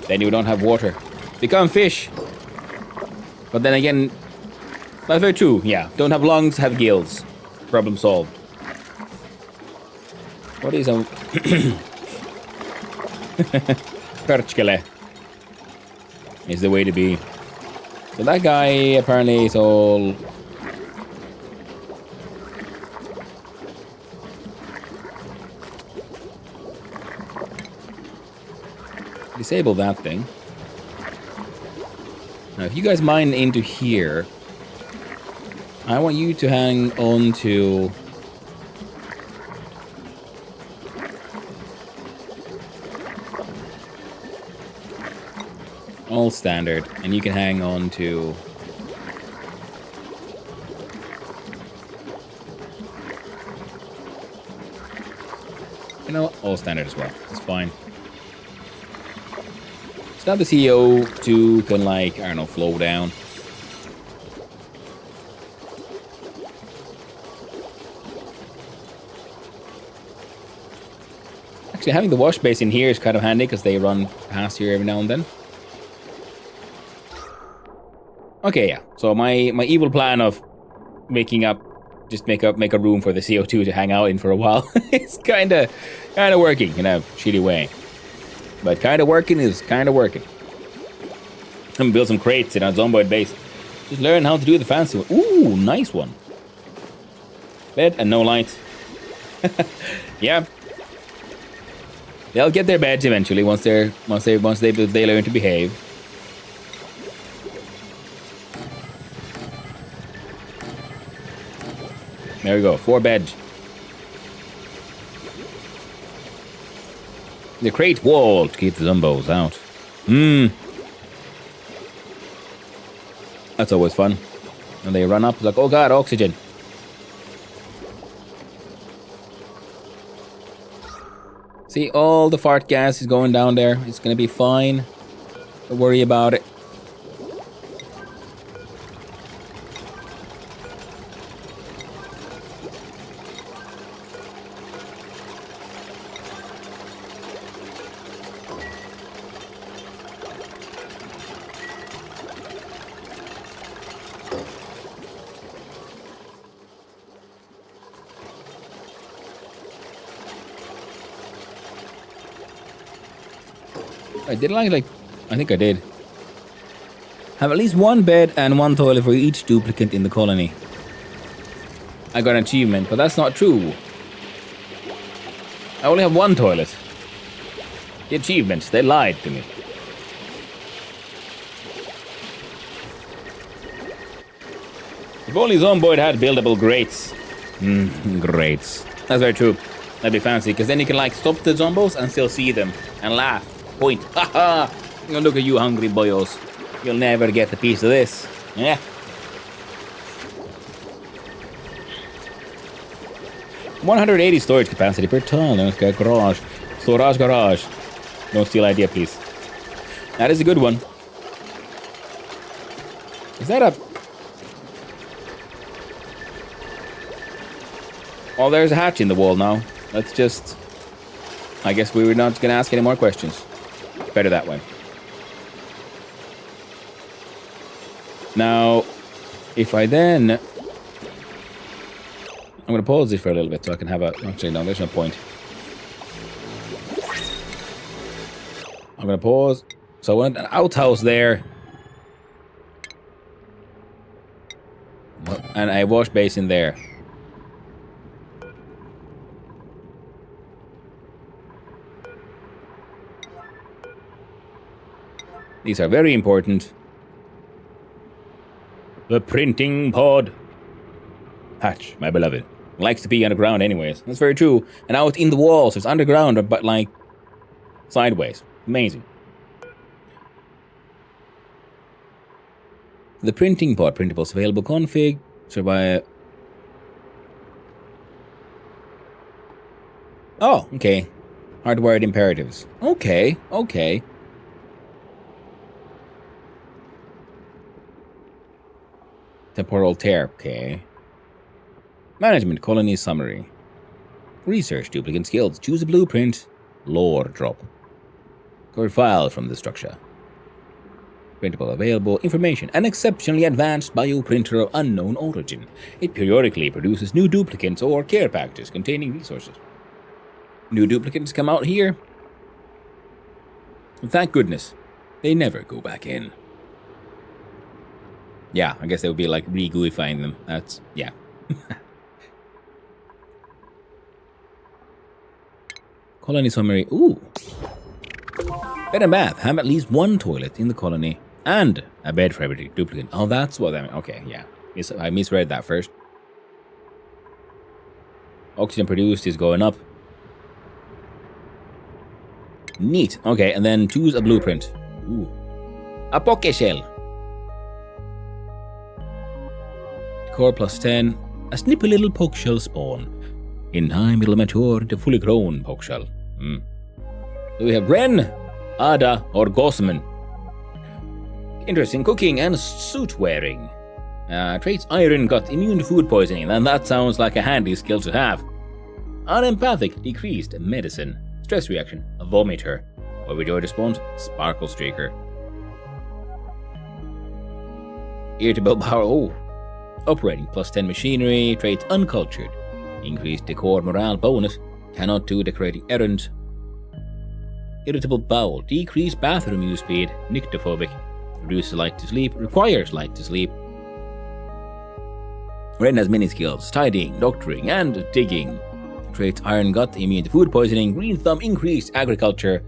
Then you don't have water. Become fish. But then again, that's very true, yeah. Don't have lungs, have gills. Problem solved. What is a... Perchkele is the way to be. So that guy apparently is all... Disable that thing. Now if you guys mine into here, I want you to hang on to... All standard. And you can hang on to... You know, all standard as well. It's fine. So now the CO2 can, like, I don't know, flow down. Actually, having the wash basin here is kind of handy because they run past here every now and then. Okay, yeah. So my evil plan of making up, just make a room for the CO2 to hang out in for a while, it's kind of working in a shitty way. But kind of working is kind of working. I'm gonna build some crates in our zomboid base. Just learn how to do the fancy one. Ooh, nice one. Bed and no light. Yeah. They'll get their beds eventually once they learn to behave. There we go, 4 beds. The crate wall to keep the zombos out. That's always fun. And they run up like, oh god, oxygen. See, all the fart gas is going down there. It's gonna be fine. Don't worry about it. I think I did. Have at least 1 bed and 1 toilet for each duplicate in the colony. I got an achievement, but that's not true. I only have 1 toilet. The achievements, they lied to me. If only Zomboid had buildable grates. Grates. That's very true. That'd be fancy, because then you can like stop the zombos and still see them and laugh. Point. Haha! Look at you hungry boyos. You'll never get a piece of this. Yeah. $180 storage capacity per ton. Okay, garage. Garage. Don't steal idea, please. That is a good one. Is that a... Oh, there's a hatch in the wall now. Let's just... I guess we were not going to ask any more questions. Better that way. Now, if I then... I'm going to pause it for a little bit so I can have a... Actually, no, there's no point. I'm going to pause. So I want an outhouse there. And a wash basin there. These are very important. The printing pod. Hatch, my beloved. Likes to be underground anyways. That's very true. And out in the walls, it's underground, but like sideways. Amazing. The printing pod. Printables available config. Survive. Oh, okay. Hardwired imperatives. Okay. Temporal tear, okay. Management colony summary. Research duplicate skills. Choose a blueprint. Lore drop. Cover file from the structure. Printable available information. An exceptionally advanced bioprinter of unknown origin. It periodically produces new duplicates or care packages containing resources. New duplicates come out here. Thank goodness. They never go back in. Yeah, I guess they would be like re-gooifying them. That's, yeah. Colony summary. Ooh. Bed and bath. Have at least 1 toilet in the colony. And a bed for every duplicate. Oh, that's what I mean. Okay, yeah. I misread that first. Oxygen produced is going up. Neat. Okay, and then choose a blueprint. Ooh. A poke shell. Core plus 10. A snippy little poke shell spawn. In time it'll mature into fully grown poke shell. So we have Ren, Ada, or Gosman. Interesting cooking and suit wearing. Traits Iron Gut, immune to food poisoning, and that sounds like a handy skill to have. Unempathic, decreased medicine. Stress reaction, a vomiter. Overjoyed response, Sparkle Streaker. Irritable power, operating plus 10 machinery, traits Uncultured. Increased decor morale bonus, cannot do decorating errands. Irritable bowel, decreased bathroom use speed, nyctophobic. Reduces light to sleep, requires light to sleep. Ren has many skills, tidying, doctoring, and digging. Traits Iron Gut, immune to food poisoning, Green Thumb, increased agriculture.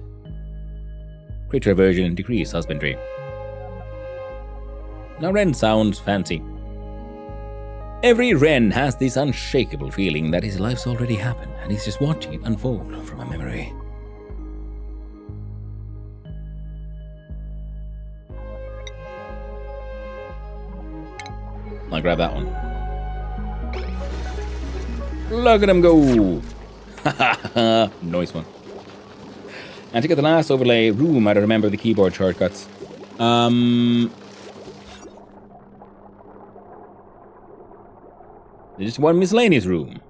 Creature aversion, decreased husbandry. Now Ren sounds fancy. Every Ren has this unshakable feeling that his life's already happened and he's just watching it unfold from a memory. I'll grab that one. Look at him go! Nice one. And to get the last overlay room, I don't remember the keyboard shortcuts. There's just one miscellaneous room.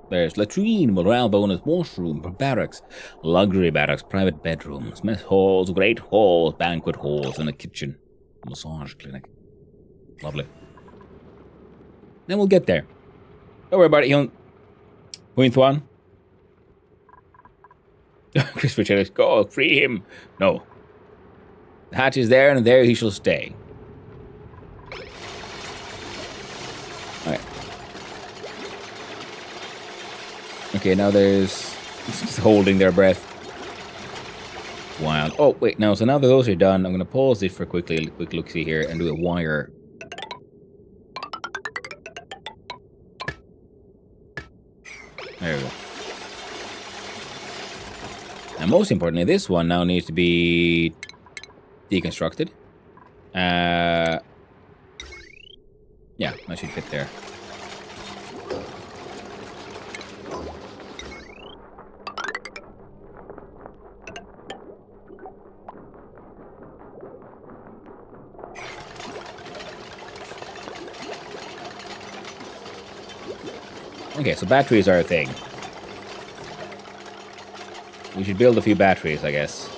There's latrine, morale bonus, washroom, barracks, luxury barracks, private bedrooms, mess halls, great halls, banquet halls, and a kitchen. Massage clinic. Lovely. Then we'll get there. Don't worry about it, young. Point one. Christopher Chellis, go, free him. No. The hatch is there, and there he shall stay. Alright. Okay, now there's... just holding their breath. Wild. Oh, wait, now, so now that those are done, I'm going to pause this for a quick look-see here and do a wire. There we go. And most importantly, this one now needs to be deconstructed. Yeah, that should fit there. Okay, so batteries are a thing. We should build a few batteries, I guess.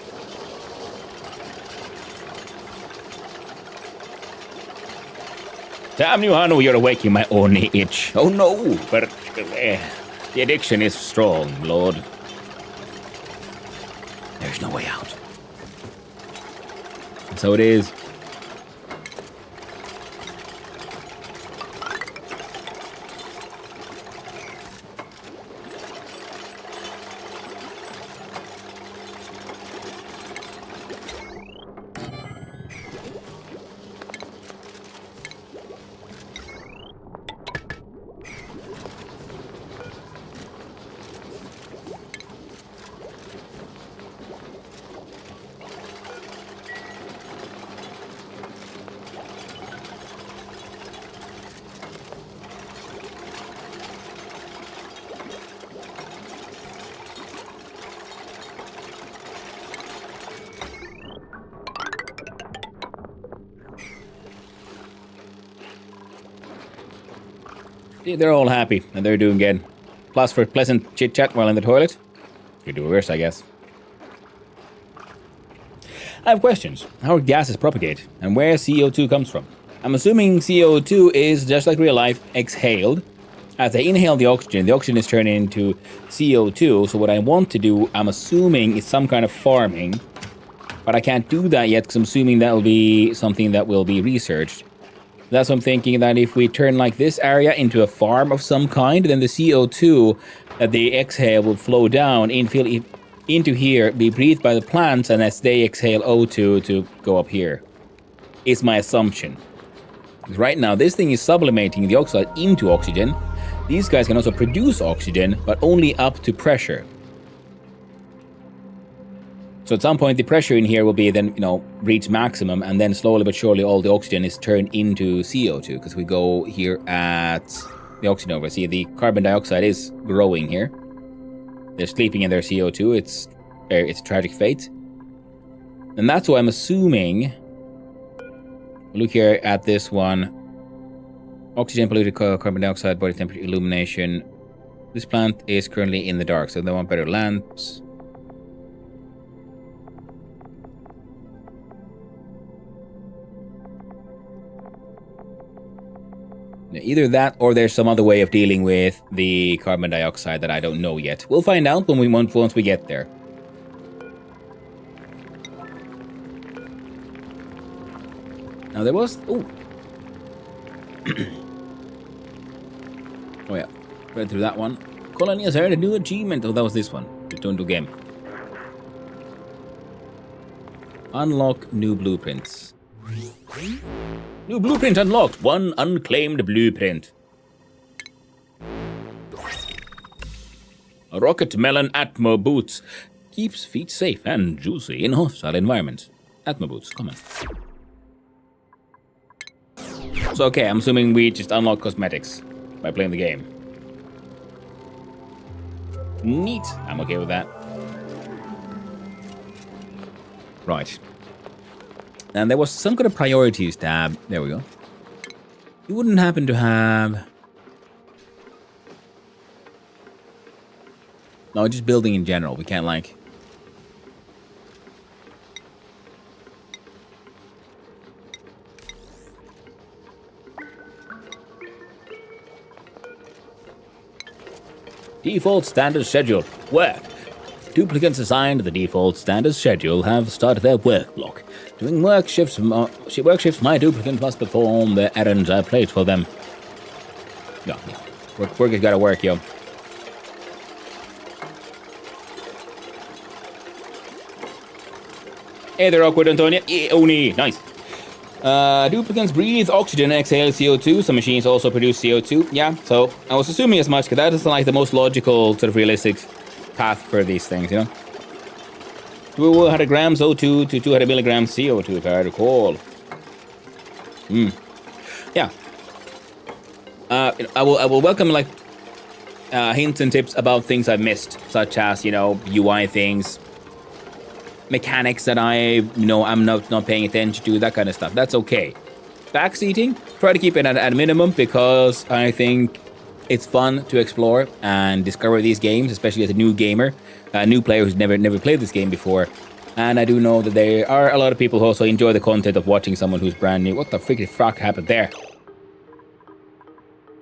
Damn you, Hanu, you're awaking my ONI itch. Oh no, but the addiction is strong, Lord. There's no way out. So it is. They're all happy, and they're doing good. Plus for pleasant chit-chat while in the toilet. Could do worse, I guess. I have questions. How gases propagate, and where CO2 comes from? I'm assuming CO2 is, just like real life, exhaled. As they inhale the oxygen is turned into CO2, so what I want to do, I'm assuming, is some kind of farming. But I can't do that yet, because I'm assuming that will be something that will be researched. That's what I'm thinking, that if we turn like this area into a farm of some kind, then the CO2 that they exhale will flow down into here, be breathed by the plants, and as they exhale O2 to go up here. Is my assumption. Because right now, this thing is sublimating the oxide into oxygen. These guys can also produce oxygen, but only up to pressure. So at some point, the pressure in here will be then, reach maximum, and then slowly but surely all the oxygen is turned into CO2, because we go here at the oxygen over. See, the carbon dioxide is growing here. They're sleeping in their CO2. It's a tragic fate. And that's why I'm assuming... Look here at this one. Oxygen, polluted carbon dioxide, body temperature, illumination. This plant is currently in the dark, so they want better lamps. Either that, or there's some other way of dealing with the carbon dioxide that I don't know yet. We'll find out once we get there. Now there was... Oh. Oh yeah. Read through that one. Colony has earned a new achievement. Oh, that was this one. Return to game. Unlock new blueprints. New blueprint unlocked. One unclaimed blueprint. A rocket melon Atmo boots. Keeps feet safe and juicy in hostile environments. Atmo boots, come on. So okay, I'm assuming we just unlock cosmetics by playing the game. Neat. I'm okay with that. Right. And there was some kind of priorities tab. There we go. You wouldn't happen to have... No, just building in general. We can't like... Default standard schedule. Work. Duplicates assigned to the default standard schedule have started their work block. During work shifts, my duplicant must perform the errands I placed for them. Yeah. Work has gotta work, yo. Hey there, awkward Antonia. ONI. Nice. Duplicants breathe oxygen and exhale CO2. Some machines also produce CO2. Yeah, so I was assuming as much, because that is like the most logical, sort of realistic path for these things, 200 grams O2 to 200 milligrams CO2, if I recall. Yeah. I will welcome like hints and tips about things I've missed, such as UI things, mechanics that I'm not paying attention to, that kind of stuff. That's okay. Backseating, try to keep it at a minimum, because I think it's fun to explore and discover these games, especially as a new gamer, a new player who's never played this game before. And I do know that there are a lot of people who also enjoy the content of watching someone who's brand new. What the freaking fuck happened there?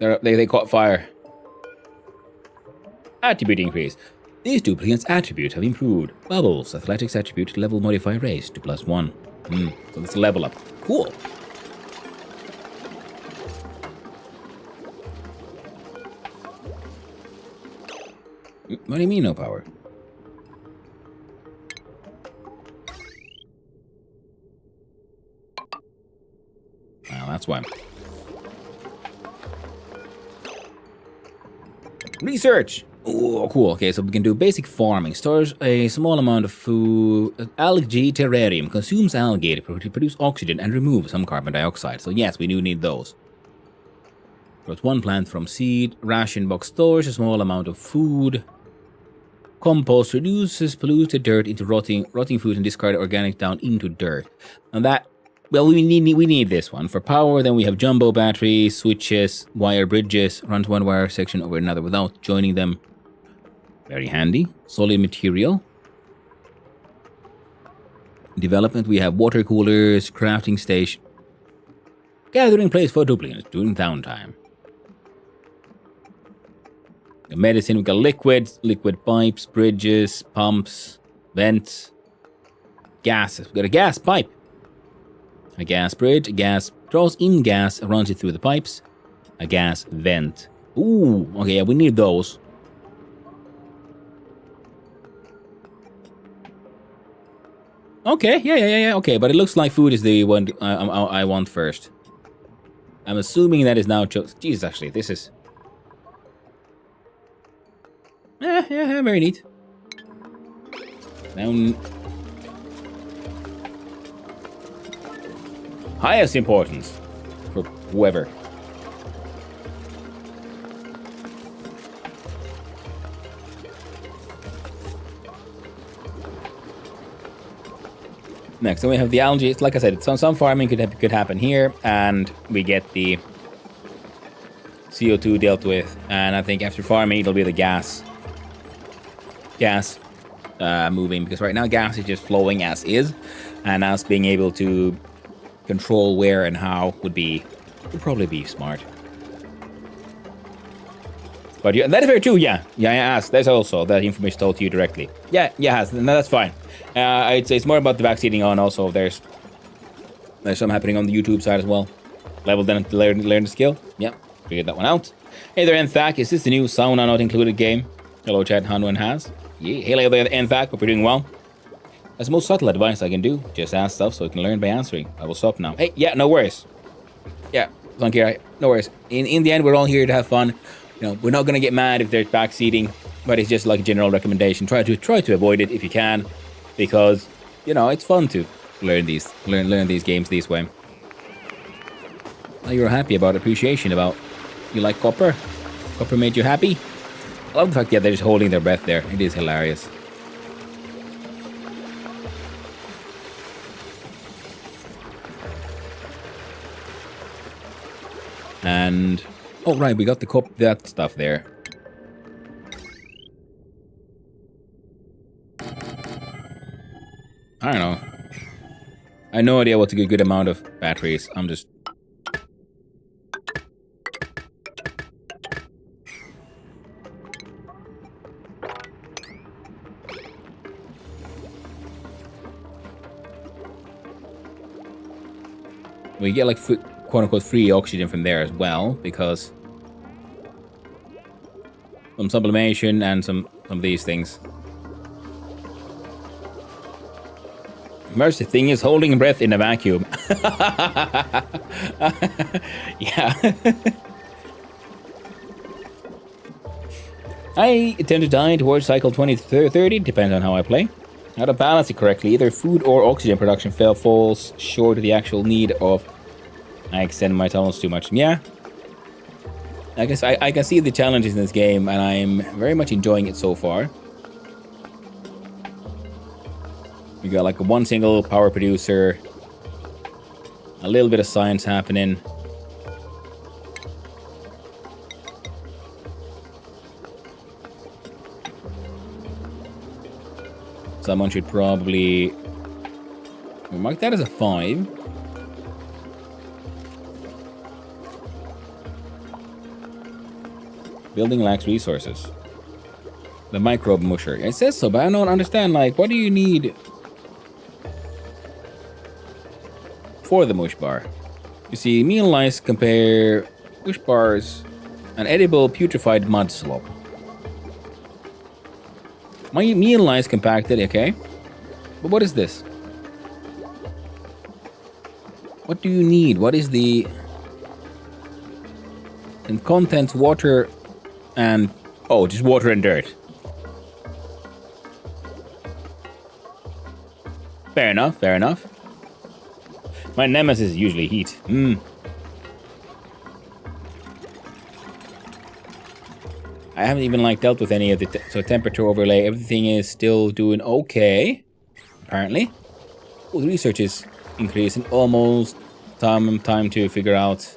They caught fire. Attribute increase. These duplicates' attributes have improved. Bubbles, athletics attribute, level modifier raised to +1. So let's level up. Cool. What do you mean no power? Well, that's why. Research! Oh, cool. Okay, so we can do basic farming. Stores a small amount of food. Algae terrarium consumes algae to produce oxygen and remove some carbon dioxide. So yes, we do need those. Grows one plant from seed. Ration box stores a small amount of food. Compost reduces polluted dirt into rotting food and discarded organic down into dirt. And that, well, we need this one. For power, then we have jumbo batteries, switches, wire bridges, runs one wire section over another without joining them. Very handy. Solid material. Development, we have water coolers, crafting station. Gathering place for duplicates during downtime. The medicine, we got liquid pipes, bridges, pumps, vents, gases. We got a gas pipe. A gas bridge, a gas draws in gas, runs it through the pipes. A gas vent. Ooh, okay, yeah, we need those. Okay, yeah, okay, but it looks like food is the one I want first. I'm assuming that is now chosen. Jesus, actually, this is... Yeah, very neat. Down highest importance for whoever. Next, then we have the algae. It's like I said, some farming could happen here, and we get the CO2 dealt with. And I think after farming, it'll be the gas moving, because right now gas is just flowing as is, and us being able to control where and how would probably be smart. But yeah, that is very true. Yeah, I asked. There's also that information told to you directly. Yeah, no, that's fine. It's more about the vaccinating on. Also, there's some happening on the YouTube side as well. Level then to learn the skill. Yeah, figured that one out. Hey there, Nthak. Is this the new sauna not included game? Hello, Chad, Hanu, and Has. Yeah, hello there, Nthak. Hope you're doing well. That's the most subtle advice I can do. Just ask stuff so you can learn by answering. I will stop now. Hey, yeah, no worries. Yeah, Zonkira, no worries. In the end, we're all here to have fun. You know, we're not gonna get mad if there's backseating, but it's just like a general recommendation. Try to avoid it if you can, because you know it's fun to learn these games this way. Now you're happy about appreciation about you like copper. Copper made you happy. I love the fact that they're just holding their breath there. It is hilarious. And oh right, we got that stuff there. I don't know. I have no idea what's a good amount of batteries. I'm just... We get like quote-unquote free oxygen from there as well, because some sublimation and some of these things. Mercy thing is holding breath in a vacuum. Yeah. I tend to die towards cycle 20-30, depends on how I play. How to balance it correctly, either food or oxygen production falls short of the actual need of... I extend my tunnels too much. Yeah. I guess I can see the challenges in this game, and I'm very much enjoying it so far. We got like one single power producer, a little bit of science happening. Someone should probably mark that as a 5. Building lacks resources. The microbe musher. It says so, but I don't understand, like, what do you need for the mush bar? You see, meal lice compare mush bars an edible putrefied mud slop. My meal lice compacted, okay. But what is this? What do you need? What is the... And contents water and... Oh, just water and dirt. Fair enough, fair enough. My nemesis is usually heat. I haven't even like dealt with any of the so temperature overlay. Everything is still doing okay, apparently. Oh, the research is increasing. Almost time to figure out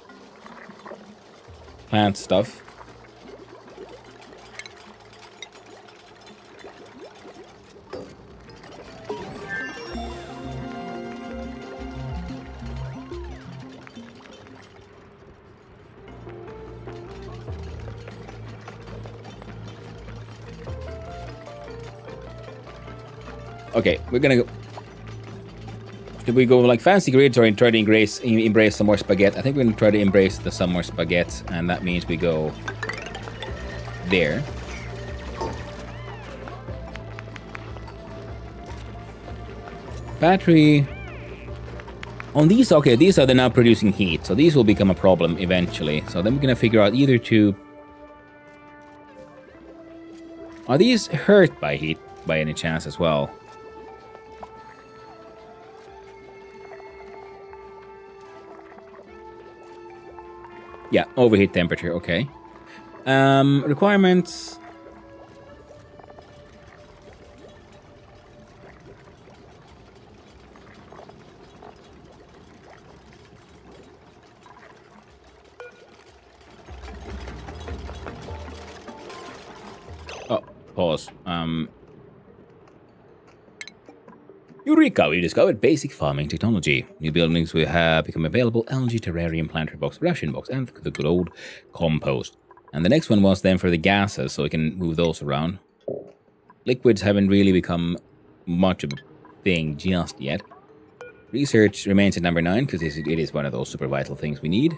plant stuff. Okay, we're gonna go. Did we go like fancy grids or try to embrace some more spaghetti? I think we're gonna try to embrace some more spaghetti, and that means we go there. Battery on these. Okay, these are now producing heat, so these will become a problem eventually. So then we're gonna figure out either to. Are these hurt by heat by any chance as well? Yeah, overheat temperature, okay. Requirements. Oh, pause. Eureka! We discovered basic farming technology. New buildings will have become available: algae, terrarium, planter box, ration box, and the good old compost. And the next one was then for the gases, so we can move those around. Liquids haven't really become much of a thing just yet. Research remains at number 9 because it is one of those super vital things we need.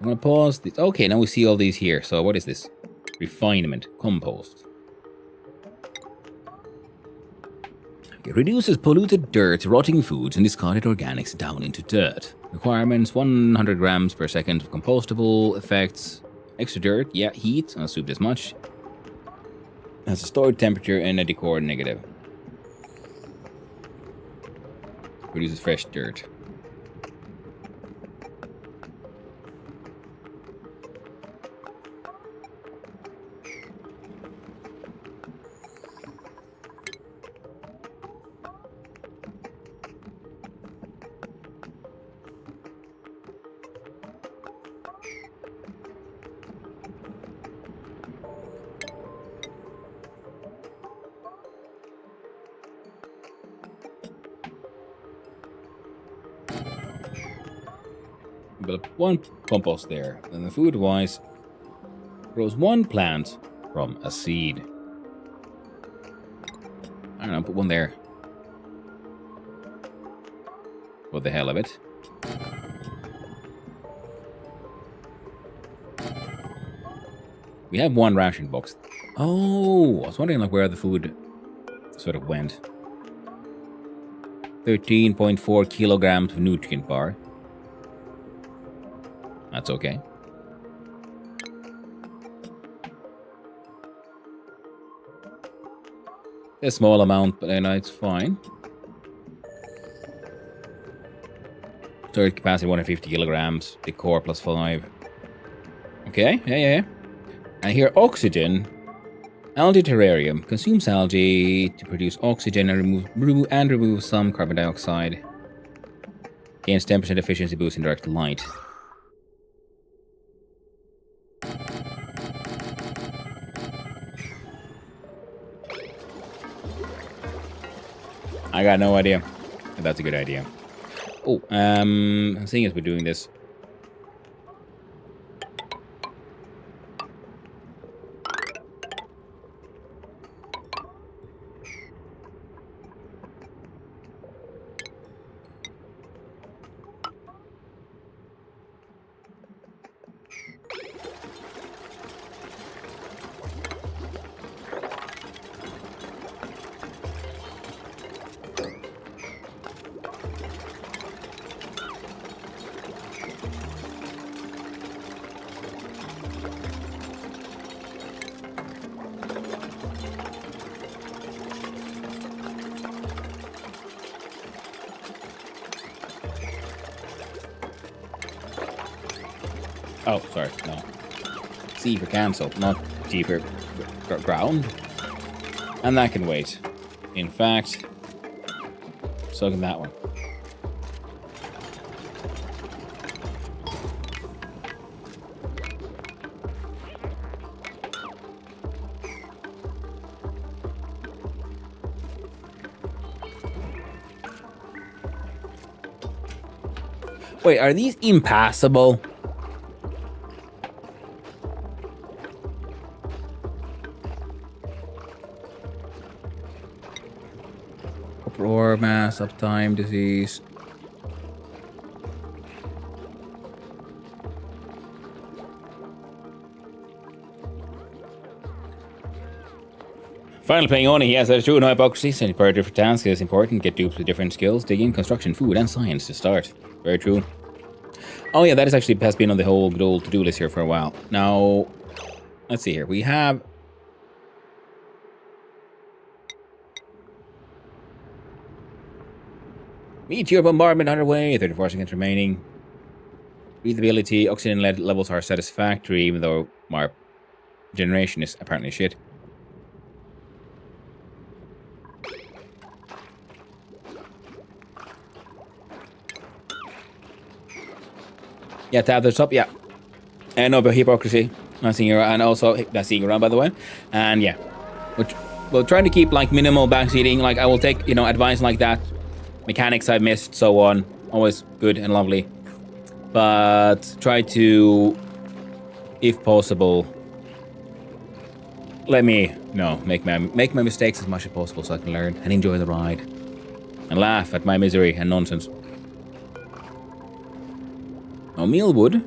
I'm gonna pause this. Okay, now we see all these here. So what is this? Refinement, compost. It reduces polluted dirt, rotting foods, and discarded organics down into dirt. Requirements: 100 grams per second of compostable. Effects: extra dirt, yeah, heat, I'll assume this much. Has a stored temperature and a decor negative. Produces fresh dirt. Build one compost there. And the food wise grows one plant from a seed. I don't know, put one there. For the hell of it. We have one ration box. Oh, I was wondering like where the food sort of went. 13.4 kilograms of nutrient bar. That's okay. A small amount, but it's fine. Storage capacity 150 kilograms. Decor plus 5. Okay, yeah. And here, oxygen. Algae terrarium consumes algae to produce oxygen and remove some carbon dioxide. Gains 10% efficiency boost in direct light. I got no idea if that's a good idea. Oh, seeing as we're doing this. Oh, sorry, no. C for cancel, not G for ground. And that can wait. In fact, so can that one. Wait, are these impassable? Uproar, mass, uptime, disease. Finally playing ONI, yes, that's true. No hypocrisy. Sending per different tasks is important. Get dupes with different skills. Digging, construction, food, and science to start. Very true. Oh yeah, that is actually has been on the whole good old to-do list here for a while. Now, let's see here. We have... Meteor bombardment underway. 34 seconds remaining. Breathability, oxygen levels are satisfactory, even though our generation is apparently shit. Yeah, tab the top, yeah. And no hypocrisy. Not seeing around, and also that's seeing around, by the way. And yeah, we're trying to keep like minimal backseating. Like I will take advice like that. Mechanics I've missed, so on. Always good and lovely. But try to, if possible, let me make my mistakes as much as possible so I can learn and enjoy the ride and laugh at my misery and nonsense. Oh, Mealwood.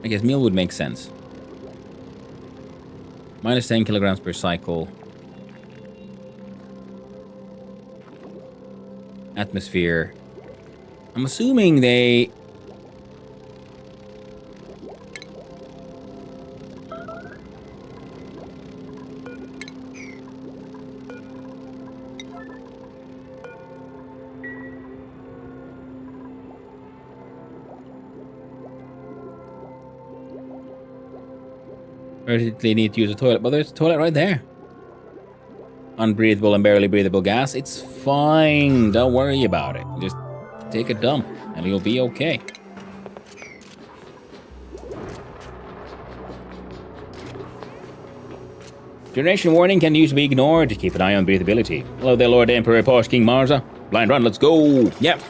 I guess meal would make sense. Minus 10 kilograms per cycle. Atmosphere. I'm assuming they... urgently need to use a toilet, but there's a toilet right there. Unbreathable and barely breathable gas. It's fine. Don't worry about it. Just take a dump and you'll be okay. Generation warning can usually be ignored. Keep an eye on breathability. Hello there, Lord Emperor Posh King Marza. Blind run, let's go. Yep.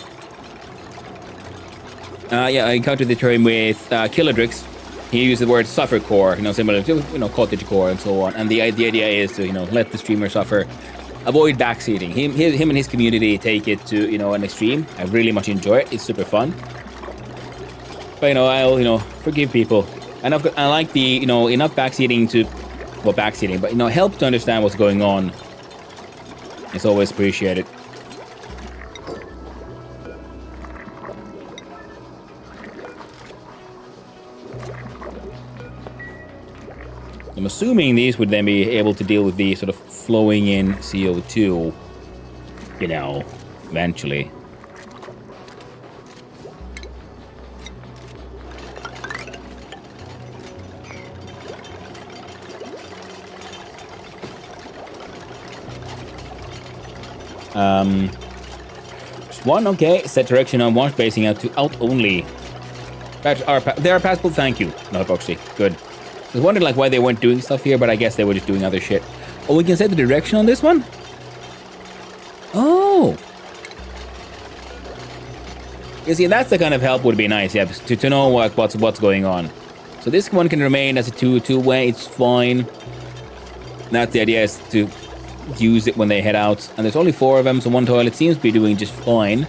Yeah, I encountered the term with Killadrix. He used the word suffer core, similar to cottage core and so on. And the idea is to let the streamer suffer, avoid backseating. Him and his community take it to an extreme. I really much enjoy it. It's super fun. But I'll forgive people. And I like the enough backseating to backseating, but help to understand what's going on. It's always appreciated. I'm assuming these would then be able to deal with the sort of flowing in CO2, eventually. Just one, okay. Set direction on one, spacing out to out only. They are passable, thank you. No hypocrisy, good. I was wondering why they weren't doing stuff here, but I guess they were just doing other shit. Oh, we can set the direction on this one? Oh. You see, that's the kind of help would be nice, yeah, to know what's going on. So this one can remain as a two-way, it's fine. That's the idea, is to use it when they head out. And there's only 4 of them, so one toilet seems to be doing just fine.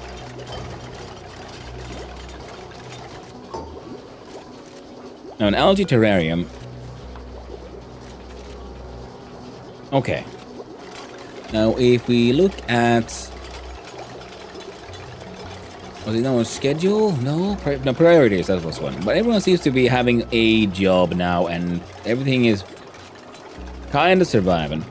Now, an algae terrarium. Okay. Now, if we look at... Was it no schedule? No, priorities, that was one. But everyone seems to be having a job now, and everything is kind of surviving.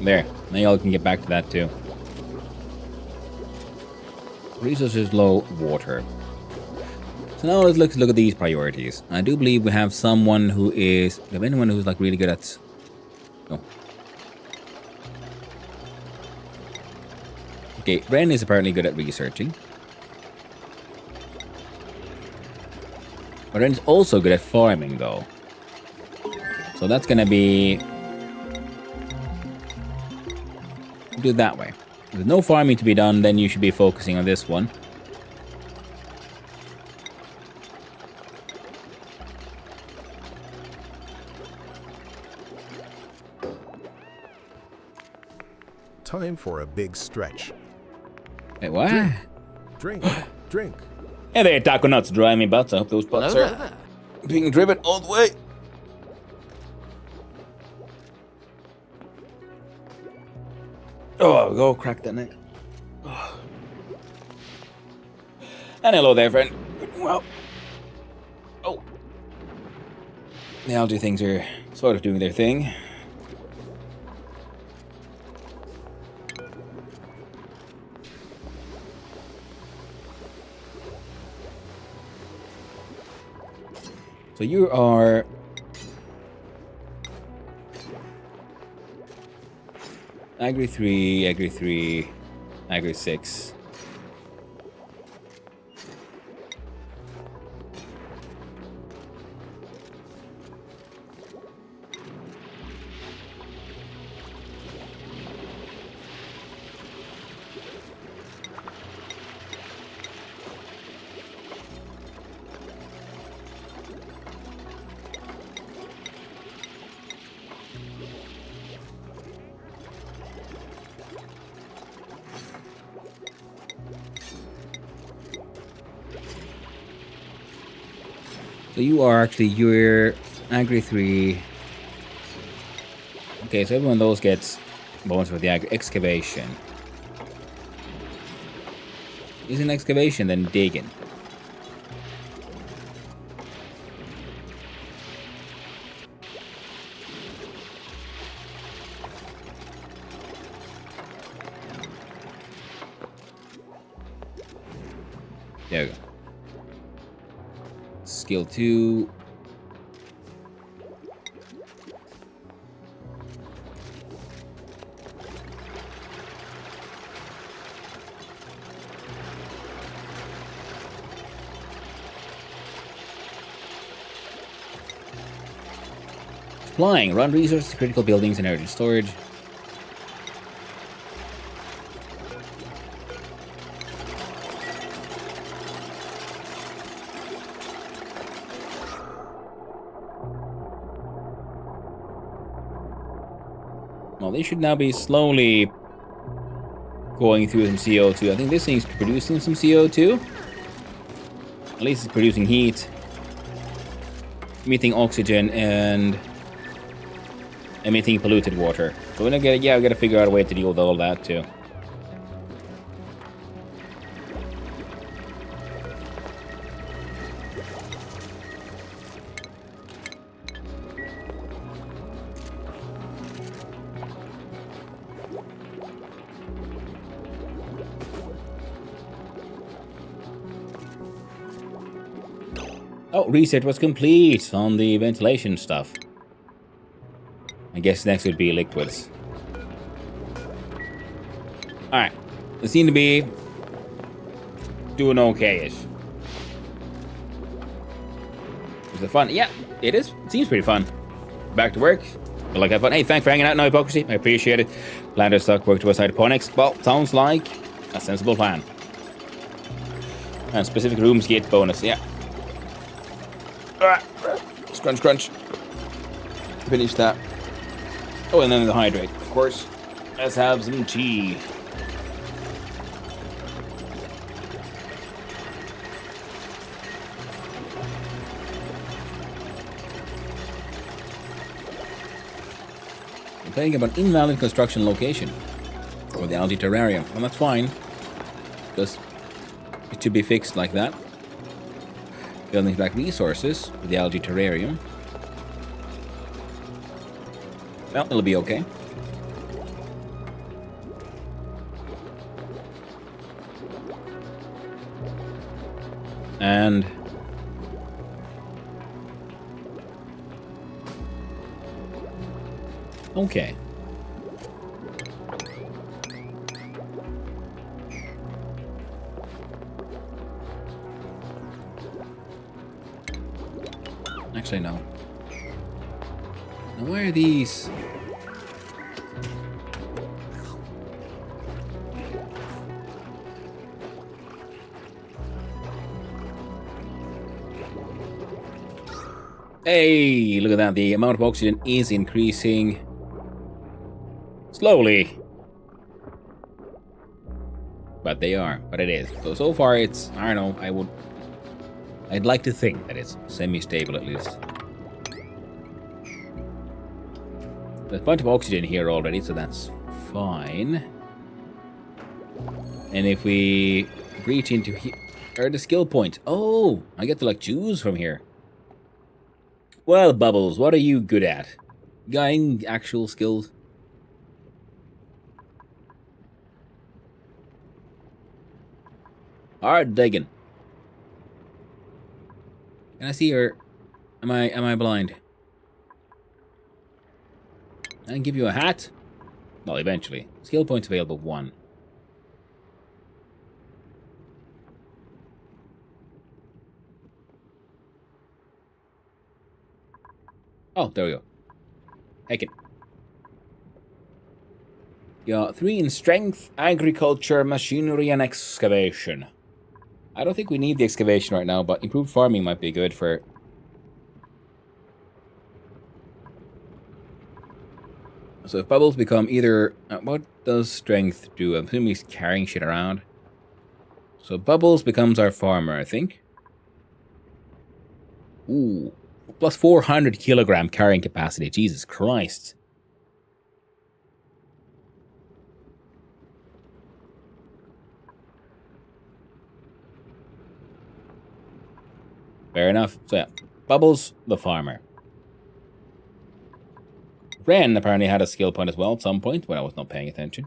There, now y'all can get back to that too. Resources low, water. So now let's look at these priorities. I do believe we have someone who is... Do we have anyone who's really good at... No. Okay, Ren is apparently good at researching. But Ren's also good at farming though. So that's gonna be... Do it that way. If there's no farming to be done, then you should be focusing on this one. Time for a big stretch. Wait, what? Drink, drink. Hey there, taco nuts, driving me butts. I hope those butts are being driven all the way. Oh, I'll go crack that neck. Oh. And hello there, friend. Well, oh, the algae things are sort of doing their thing. So you are Agri 3, Agri 3, Agri 6. So you are actually, you're Agri 3. Okay, so everyone of those gets bonus for the excavation. Isn't excavation then digging? There we go. Skill 2. Flying. Run resources to critical buildings and energy storage. Well, they should now be slowly going through some CO2. I think this thing's producing some CO2. At least it's producing heat, emitting oxygen, and emitting polluted water. So we're gonna we gotta figure out a way to deal with all that too. Oh, reset was complete on the ventilation stuff. I guess next would be liquids. Alright. They seem to be doing okay-ish. Is it fun? Yeah, it is. It seems pretty fun. Back to work. But like have fun. Hey, thanks for hanging out, no hypocrisy. I appreciate it. Plan to stock work towards hydroponics. Well, sounds like a sensible plan. And specific rooms get bonus, yeah. Scrunch, crunch. Finish that. Oh, and then the hydrate, of course. Let's have some tea. I'm playing about invalid construction location for the algae terrarium. Well, that's fine, because it should be fixed like that. Building back resources for the algae terrarium. Well, it'll be okay. And okay. Actually, no. Now, why are these? Hey, look at that. The amount of oxygen is increasing slowly. But they are. But it is. So far it's, I don't know, I would I'd like to think that it's semi-stable at least. There's a bunch of oxygen here already, so that's fine. And if we reach into here, or the skill point. Oh, I get to like choose from here. Well, Bubbles, what are you good at? You got any actual skills? Hard digging. Can I see her? Am I blind? I can give you a hat. Well, eventually. Skill points available 1. Oh, there we go. Take it. You got 3 in strength, agriculture, machinery, and excavation. I don't think we need the excavation right now, but improved farming might be good for... So if Bubbles become either... what does strength do? I'm assuming he's carrying shit around. So Bubbles becomes our farmer, I think. Ooh. Plus 400 kilogram carrying capacity. Jesus Christ. Fair enough. So yeah, Bubbles, the farmer. Ren apparently had a skill point as well at some point when I was not paying attention.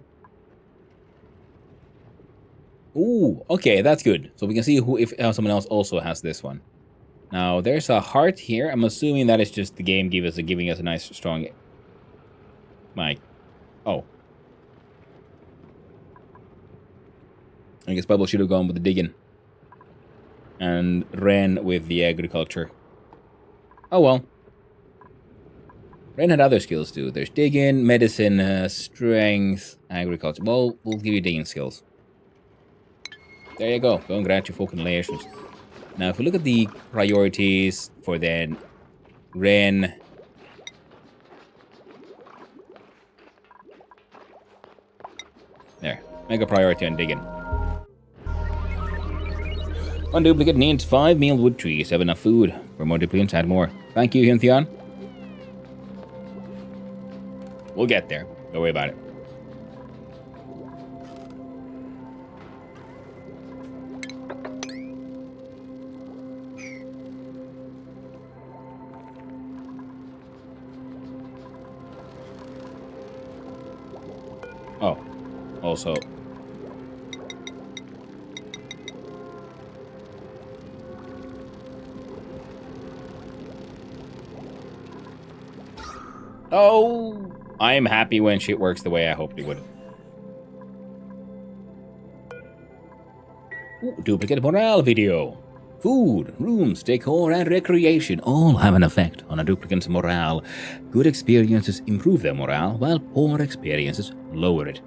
Ooh, okay, that's good. So we can see who if someone else also has this one. Now there's a heart here. I'm assuming that is just the game giving us a nice strong. My, oh. I guess Bubble should have gone with the digging. And Ren with the agriculture. Oh well. Ren had other skills too. There's digging, medicine, strength, agriculture. Well, we'll give you digging skills. There you go. Congratulations. Now, if we look at the priorities for then Ren. There. Make a priority on digging. 1 duplicate needs 5 meal wood trees. Have enough food. For more duplicates, add more. Thank you, Hyuntheon. We'll get there. Don't worry about it. Oh. Also. Oh, I'm happy when shit works the way I hoped it would. Ooh, duplicate morale video. Food, rooms, decor, and recreation all have an effect on a duplicant's morale. Good experiences improve their morale, while poor experiences lower it.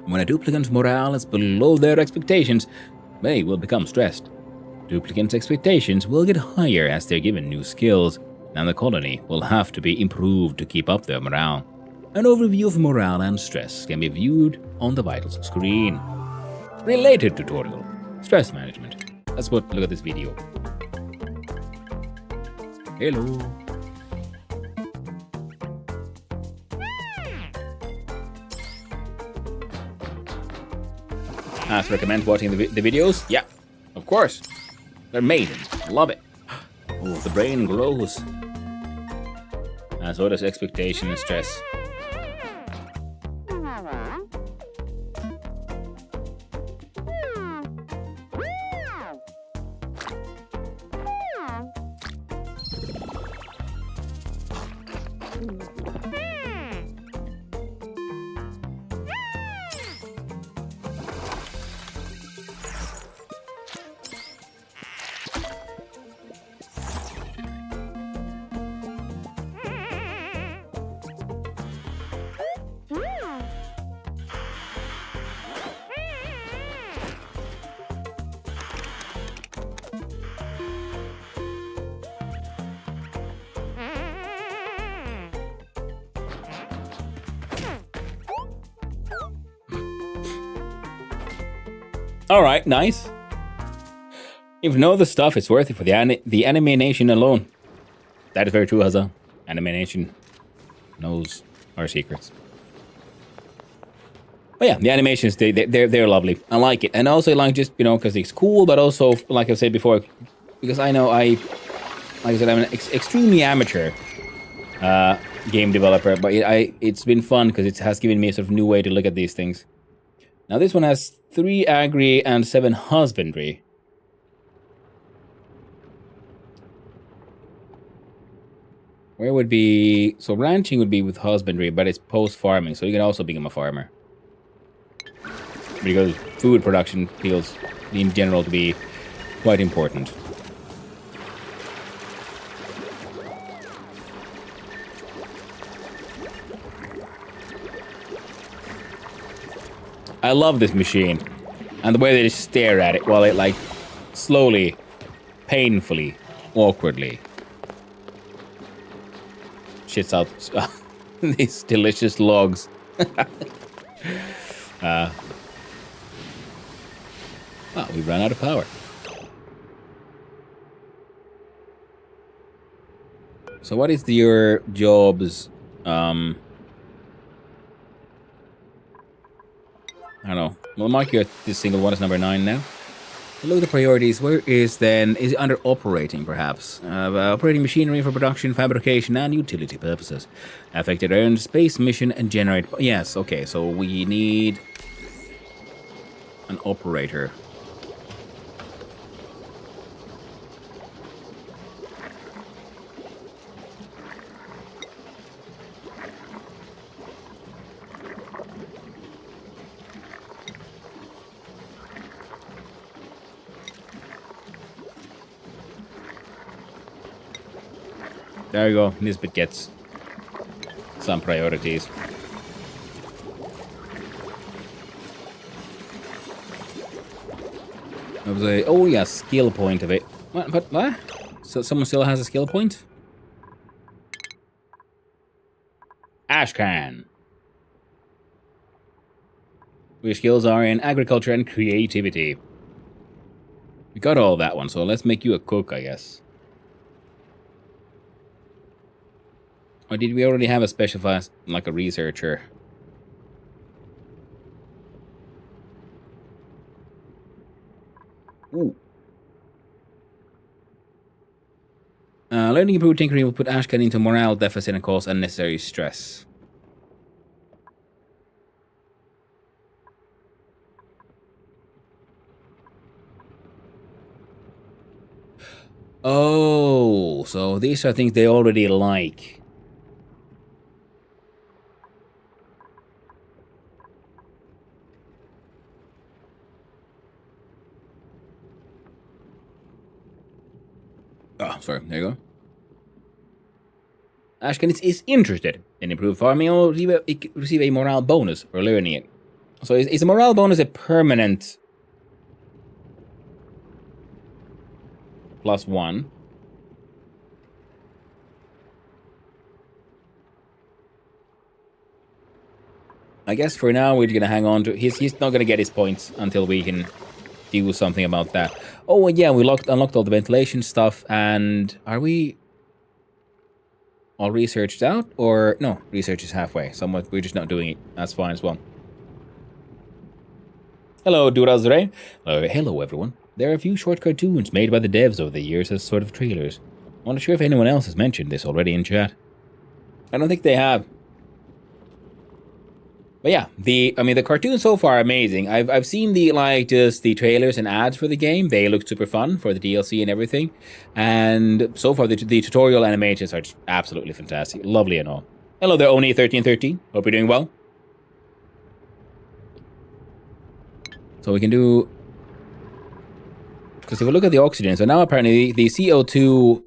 When a duplicant's morale is below their expectations, they will become stressed. Duplicants' expectations will get higher as they're given new skills, and the colony will have to be improved to keep up their morale. An overview of morale and stress can be viewed on the vitals screen. Related tutorial, stress management. Look at this video. Hello. Recommend watching the videos? Yeah, of course. They're amazing. Love it. Oh, the brain grows. So does expectation and stress. All right, nice. If you know the stuff, it's worth it for the animation alone. That is very true, Hazza. Animation knows our secrets. But yeah, the animations, they're lovely. I like it. And also like just, because it's cool, but also, like I said before, because I know like I said, I'm an extremely amateur game developer, but it's been fun because it has given me a sort of new way to look at these things. Now this one has 3 agri and 7 husbandry. Where would be... So ranching would be with husbandry, but it's post-farming, so you can also become a farmer. Because food production feels, in general, to be quite important. I love this machine. And the way they just stare at it while it, like, slowly, painfully, awkwardly shits out these delicious logs. Well, we ran out of power. So what is your jobs, I don't know. We'll mark you this single one as number 9 now. Look at the priorities. Where is then... Is it under operating, perhaps? Operating machinery for production, fabrication, and utility purposes. Affected earned space mission and generate... Yes, okay, so we need... an operator. There you go. This bit gets some priorities. There was a... Oh, yeah, skill point of it. What? So someone still has a skill point? Ashcan. Your skills are in agriculture and creativity. We got all that one, so let's make you a cook, I guess. Or did we already have a specialized, like a researcher? Ooh. Learning improved tinkering will put Ashcan into morale deficit and cause unnecessary stress. Oh, so these are things they already like. Oh, sorry. There you go. Ashcan is interested in improved farming or receive a morale bonus for learning it. So is a morale bonus a permanent +1? I guess for now we're gonna hang on to... He's not gonna get his points until we can do something about that. Oh, yeah, we unlocked all the ventilation stuff, and are we all researched out? Or no, research is halfway. Somewhat, we're just not doing it. That's fine as well. Hello, Durazre. Hello, everyone. There are a few short cartoons made by the devs over the years as sort of trailers. I'm not sure if anyone else has mentioned this already in chat. I don't think they have. But yeah, the cartoons so far are amazing. I've seen just the trailers and ads for the game. They look super fun for the DLC and everything. And so far the tutorial animations are just absolutely fantastic. Lovely and all. Hello there, ONI 1313. Hope you're doing well. So we can do... Because if we look at the oxygen, so now apparently the CO2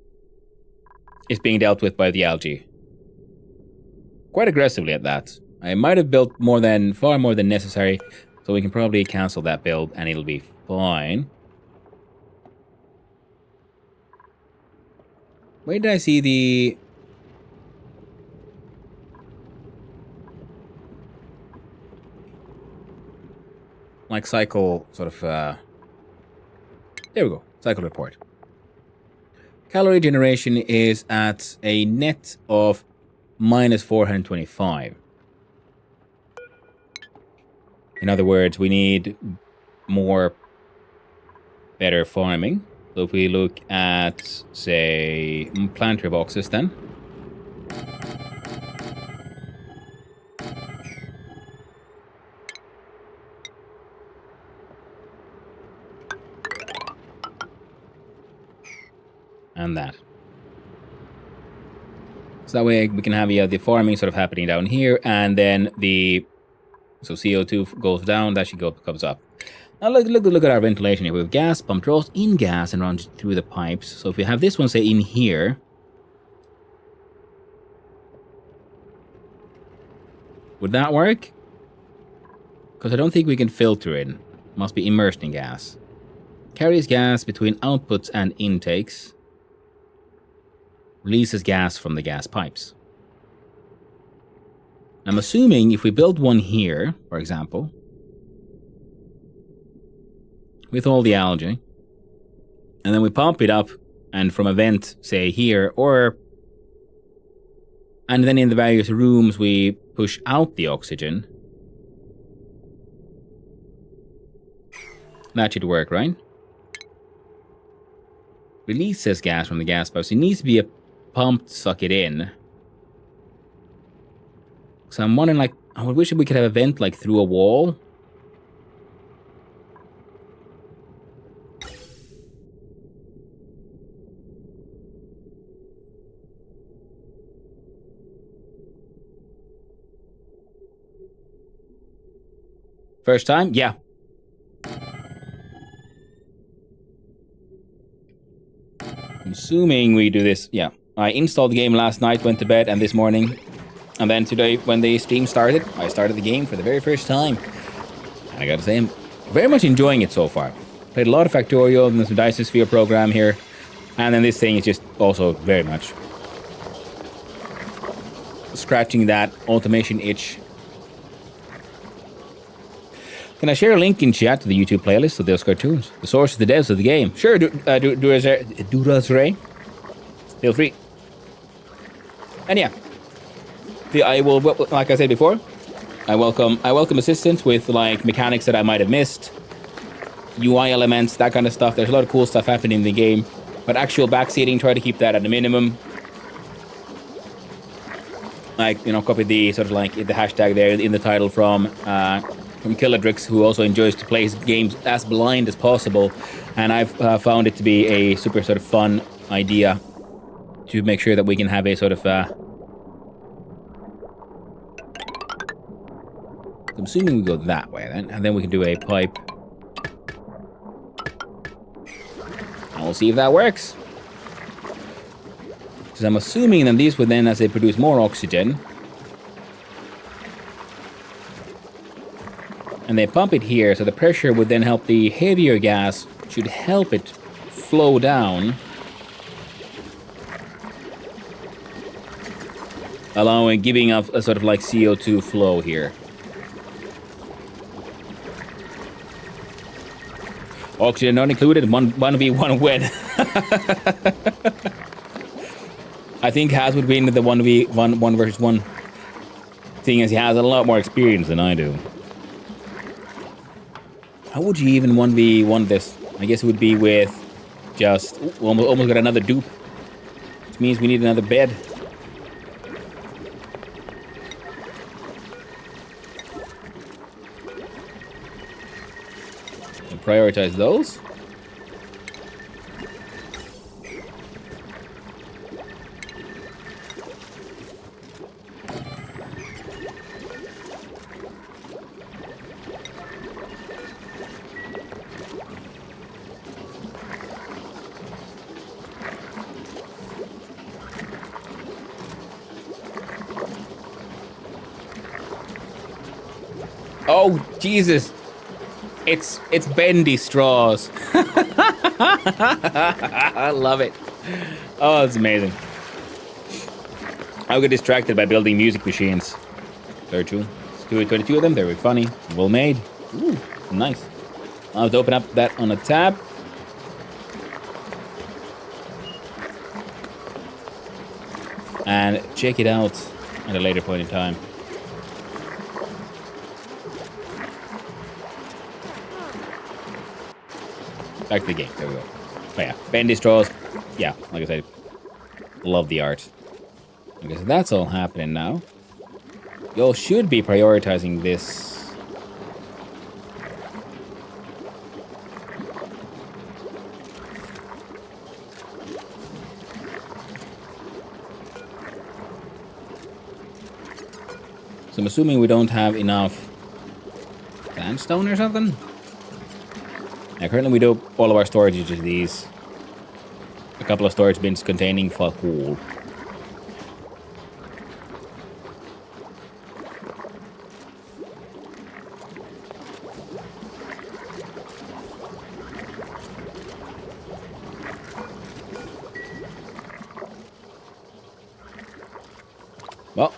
is being dealt with by the algae. Quite aggressively at that. I might have built far more than necessary, so we can probably cancel that build and it'll be fine. Where did I see the... like cycle sort of... There we go. Cycle report. Calorie generation is at a net of minus 425. In other words, we need more better farming. So if we look at, say, planter boxes then. And that. So that way we can have the farming sort of happening down here, and then so CO2 goes down, that should comes up. Now look at our ventilation here. We have gas pumped draws in gas and runs through the pipes. So if we have this one, say, in here, would that work? Because I don't think we can filter it. Must be immersed in gas. Carries gas between outputs and intakes. Releases gas from the gas pipes. I'm assuming if we build one here, for example, with all the algae, and then we pump it up, and from a vent, say here, and then in the various rooms we push out the oxygen, that should work, right? Releases gas from the gas pipes. It needs to be a pump to suck it in. So I'm wondering, like, I wish we could have a vent, like, through a wall. First time? Yeah. I'm assuming we do this. Yeah. I installed the game last night, went to bed, and this morning. And then today, when the stream started, I started the game for the very first time. And I gotta say, I'm very much enjoying it so far. Played a lot of Factorio and some Dyson Sphere program here. And then this thing is just also very much scratching that automation itch. Can I share a link in chat to the YouTube playlist of those cartoons? The source of the devs of the game. Sure, Durazre. Feel free. And yeah, I will, like I said before, I welcome assistance with like mechanics that I might have missed, UI elements, that kind of stuff. There's a lot of cool stuff happening in the game, but actual backseating, try to keep that at a minimum. Like, you know, copy the sort of like the hashtag there in the title from Killadrix, who also enjoys to play his games as blind as possible, and I've found it to be a super sort of fun idea to make sure that we can have a sort of I'm assuming we go that way then, and then we can do a pipe. And we'll see if that works. Because I'm assuming that these would then, as they produce more oxygen, and they pump it here, so the pressure would then help the heavier gas, should help it flow down, giving up a sort of like CO2 flow here. Oxygen not included, 1v1 win. I think Haz would win the 1 versus 1, seeing as he has a lot more experience than I do. How would you even 1v1 this? I guess it would be with just... Ooh, almost got another dupe. Which means we need another bed. And prioritize those. Oh, Jesus. It's bendy straws. I love it. Oh, it's amazing. I get distracted by building music machines. There are 22 of them. They're very funny. Well made. Ooh, nice. I'll have to open up that on a tab. and check it out at a later point in time. Back to the game. There we go. Oh yeah, bendy straws. Yeah, like I said, love the art. Okay, so that's all happening now. Y'all should be prioritizing this. So I'm assuming we don't have enough sandstone or something. Now currently we do all of our storage uses these. A couple of storage bins containing fuck all. Well,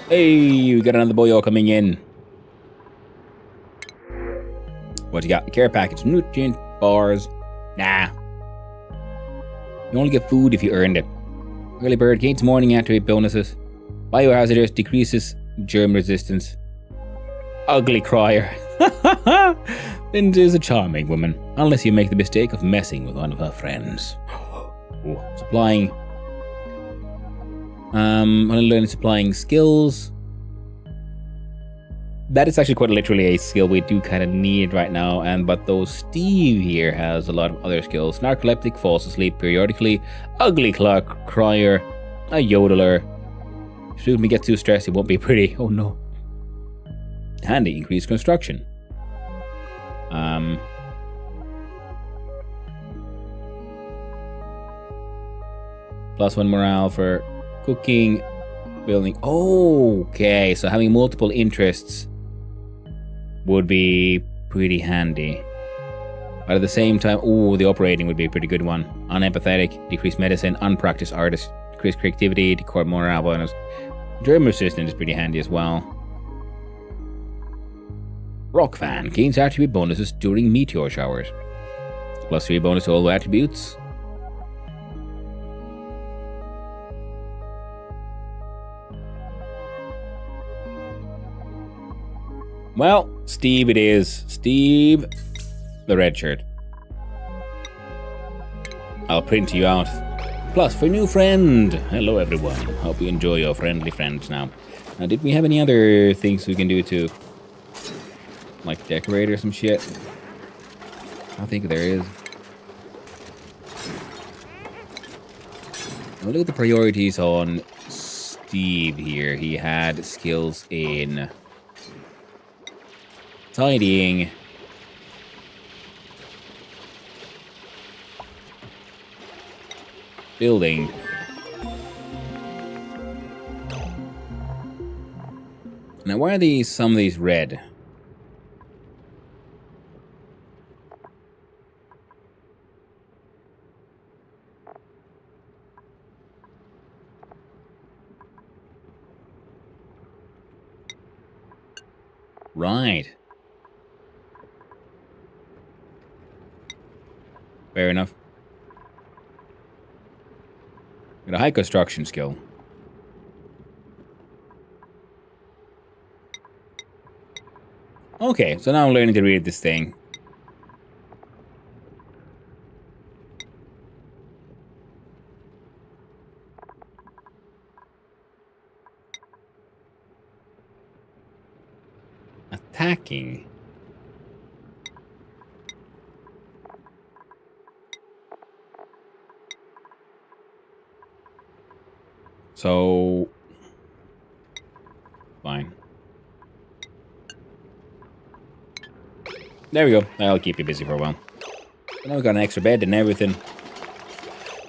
hey, we got another boyo coming in. What you got? Care package, nutrient bars. Nah. You only get food if you earned it. Early bird gains morning activate bonuses. Biohazardous decreases germ resistance. Ugly crier. Linda is a charming woman, unless you make the mistake of messing with one of her friends. Ooh, supplying. I'm learning supplying skills. That is actually quite literally a skill we do kind of need right now, but though Steve here has a lot of other skills. Narcoleptic, falls asleep periodically, ugly clock, crier, a yodeler. Should we get too stressed, it won't be pretty. Oh no. Handy, increased construction. +1 morale for cooking, building. Okay, so having multiple interests would be pretty handy. But at the same time, the operating would be a pretty good one. Unempathetic, decreased medicine, unpracticed artist, decreased creativity, decor morale bonus. Germ resistant is pretty handy as well. Rock fan gains attribute bonuses during meteor showers. +3 bonus to all attributes. Well, Steve it is. Steve, the red shirt. I'll print you out. Plus, for new friend. Hello, everyone. Hope you enjoy your friendly friends now. Now, did we have any other things we can do to, like, decorate or some shit? I don't think there is. Now, look at the priorities on Steve here. He had skills in tidying, building, now why are some of these red? Right. Fair enough. Got a high construction skill. Okay, so now I'm learning to read this thing. Attacking. So, fine. There we go. That'll keep you busy for a while. So now we got an extra bed and everything.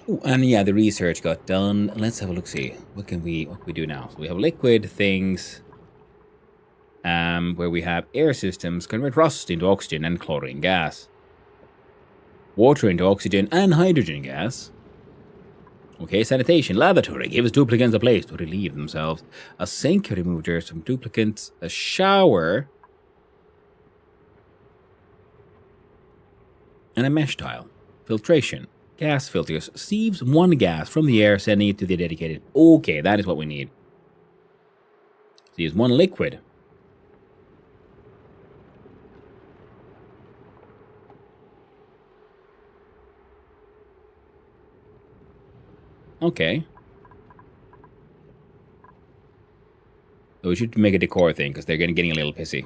Ooh, and yeah, the research got done. Let's have a look. See what can we do now. So we have liquid things, where we have air systems convert rust into oxygen and chlorine gas, water into oxygen and hydrogen gas. Okay, sanitation, lavatory gives duplicants a place to relieve themselves. A sink removes dirt from duplicants. A shower. And a mesh tile. Filtration. Gas filters. Sieves one gas from the air, sending it to the dedicated. Okay, that is what we need. Sieves one liquid. Okay. So we should make a decor thing, because they're getting a little pissy.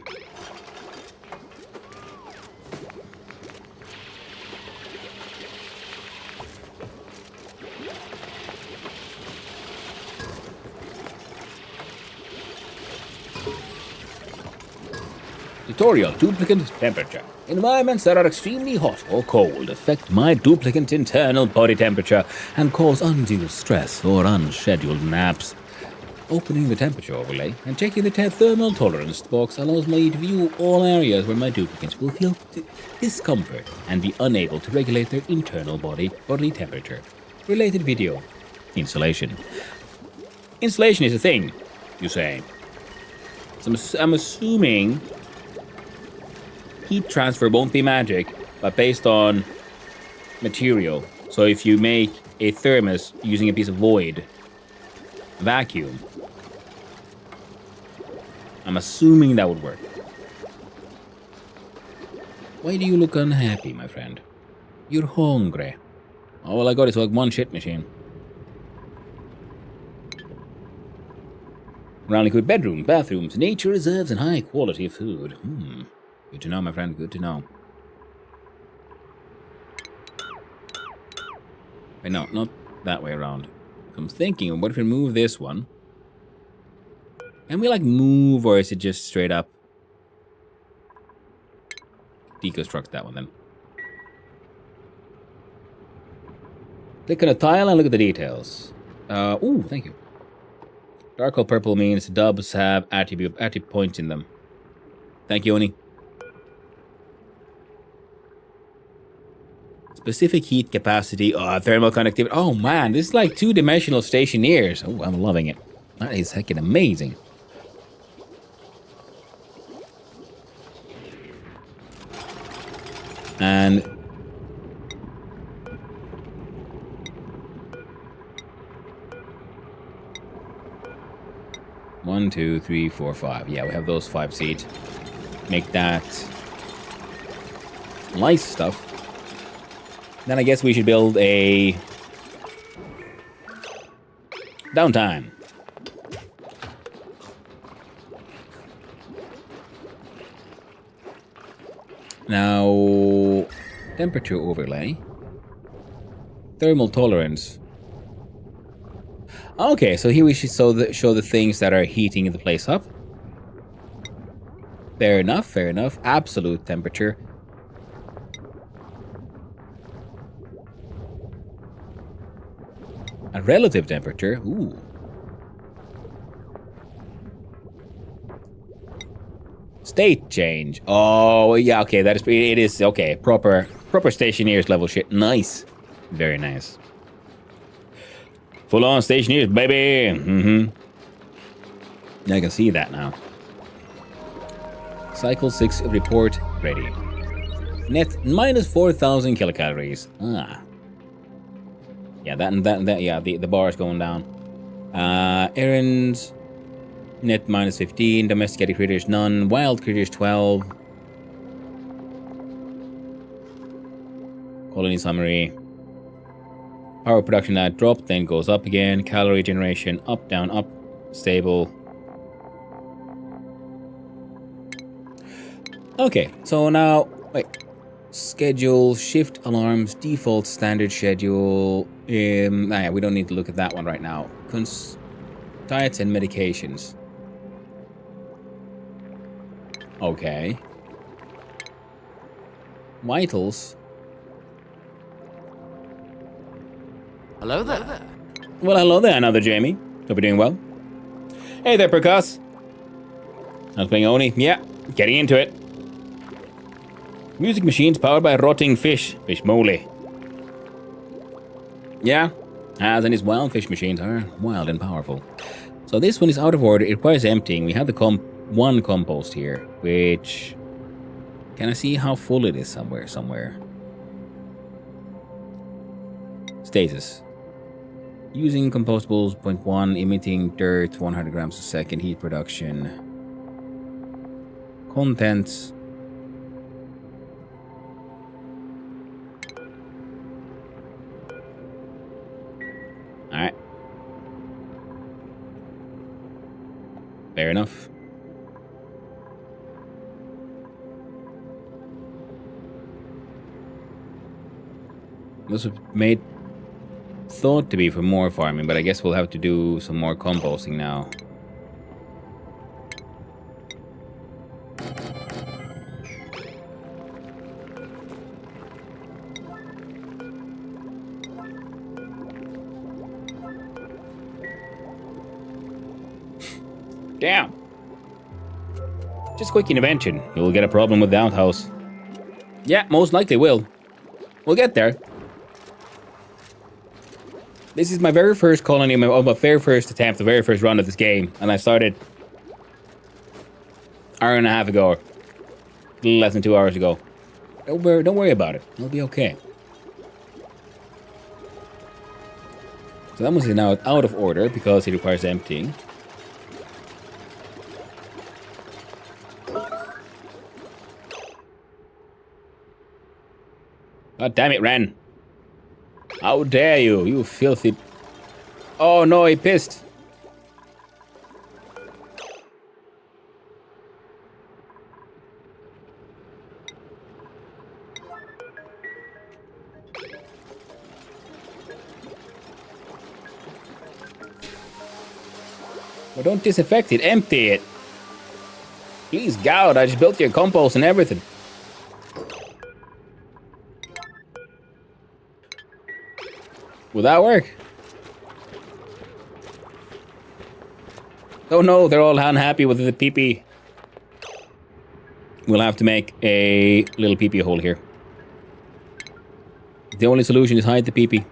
Tutorial, duplicant temperature. Environments that are extremely hot or cold affect my duplicant's internal body temperature and cause undue stress or unscheduled naps. Opening the temperature overlay and checking the thermal tolerance box allows me to view all areas where my duplicants will feel discomfort and be unable to regulate their internal bodily temperature. Related video. Installation. Installation is a thing, you say. So I'm assuming heat transfer won't be magic, but based on material. So if you make a thermos using a piece of void vacuum, I'm assuming that would work. Why do you look unhappy, my friend? You're hungry. All I got is like one shit machine. Round liquid bedroom, bathrooms, nature reserves, and high quality food. Good to know, my friend. Good to know. Wait, no, not that way around. I'm thinking, what if we move this one? Can we like move, or is it just straight up deconstruct that one then? Click on a tile and look at the details. Ooh, thank you. Dark or purple means dubs have attribute points in them. Thank you, ONI. Specific heat capacity. Thermal conductivity. Oh man, this is like two-dimensional stationeers. Oh, I'm loving it. That is heckin' amazing. And 1, 2, 3, 4, 5. Yeah, we have those 5 seats. Make that nice stuff. Then I guess we should build a downtime. Now, temperature overlay. Thermal tolerance. Okay, so here we should show the things that are heating the place up. Fair enough, fair enough. Absolute temperature. A relative temperature. Ooh. State change. Oh, yeah, okay, it is okay. Proper stationeers level shit. Nice. Very nice. Full on stationeers, baby. I can see that now. Cycle 6 report ready. Net minus 4,000 kilocalories. Yeah, that yeah, the bar is going down. Errands. Net minus 15. Domesticated critters, none. Wild critters, 12. Colony summary. Power production that dropped, then goes up again. Calorie generation, up, down, up. Stable. Okay, so now, wait. Schedule, shift alarms, default standard schedule. Yeah, we don't need to look at that one right now. Diets and medications. Okay. Vitals. Hello there. Well, hello there, another Jamie. Hope you're doing well. Hey there, Percus. I was playing ONI. Yeah, getting into it. Music machines powered by rotting fish. Fish moly. Yeah, as and his wild fish machines are wild and powerful. So this one is out of order. It requires emptying. We have the one compost here, which... Can I see how full it is somewhere? Status. Using compostables, 0.1, emitting dirt, 100 grams a second, heat production. Contents. Alright. Fair enough. This was made thought to be for more farming, but I guess we'll have to do some more composting now. Damn. Just quick intervention. You'll get a problem with the outhouse. Yeah, most likely will. We'll get there. This is my very first colony, my very first attempt, the very first run of this game. And I started an hour and a half ago. A little less than 2 hours ago. Don't worry about it. It'll be okay. So that one is now out of order because it requires emptying. God damn it, Ren. How dare you, you filthy... Oh no, he pissed. Well, don't disinfect it, empty it. Please, God, I just built your compost and everything. Will that work? Oh no, they're all unhappy with the pee-pee. We'll have to make a little pee-pee hole here. The only solution is hide the pee-pee.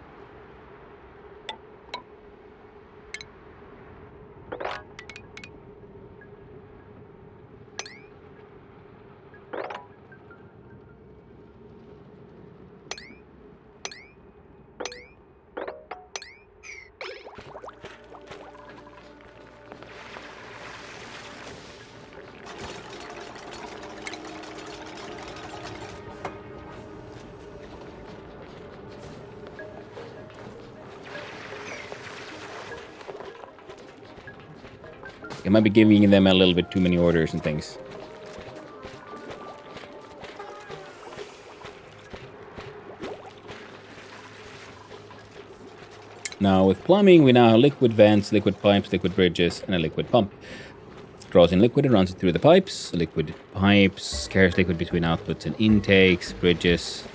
I might be giving them a little bit too many orders and things. Now with plumbing, we now have liquid vents, liquid pipes, liquid bridges, and a liquid pump. It draws in liquid and runs it through the pipes. Liquid pipes, carries liquid between outputs and intakes, bridges.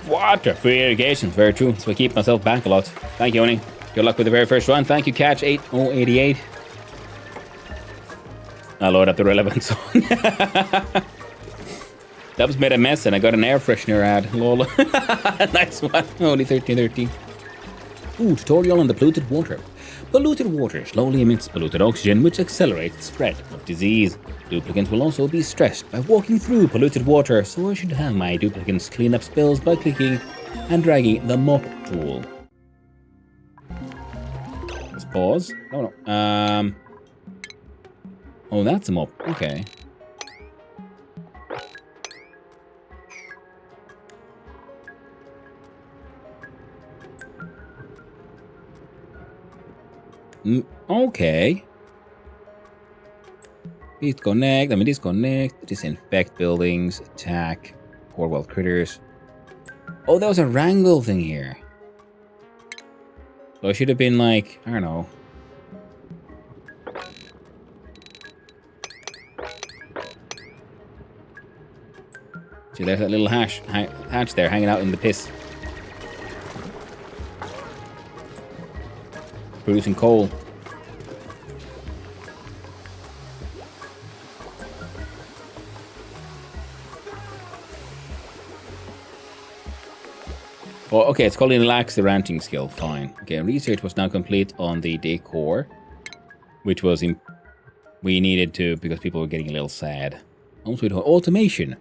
Water for irrigation, very true. So I keep myself back a lot. Thank you, ONI. Good luck with the very first run. Thank you, Catch8088. I'll load up the relevant song. That was made a mess and I got an air freshener ad. Lol. Nice one. Only 1313. Ooh, tutorial on the polluted water. Polluted water slowly emits polluted oxygen, which accelerates the spread of disease. Duplicants will also be stressed by walking through polluted water, so I should have my duplicants clean up spills by clicking and dragging the mop tool. Let's pause. Oh no. Oh, that's a mop. Okay. Okay. Disconnect, disconnect, disinfect buildings, attack, core wild critters. Oh, there was a wrangle thing here. So it should have been like, I don't know. See, there's that little hatch there hanging out in the piss. producing coal. Oh, okay, it's called Relax the Ranting skill. Fine. Okay, research was now complete on the decor, which was we needed to because people were getting a little sad. Also, automation.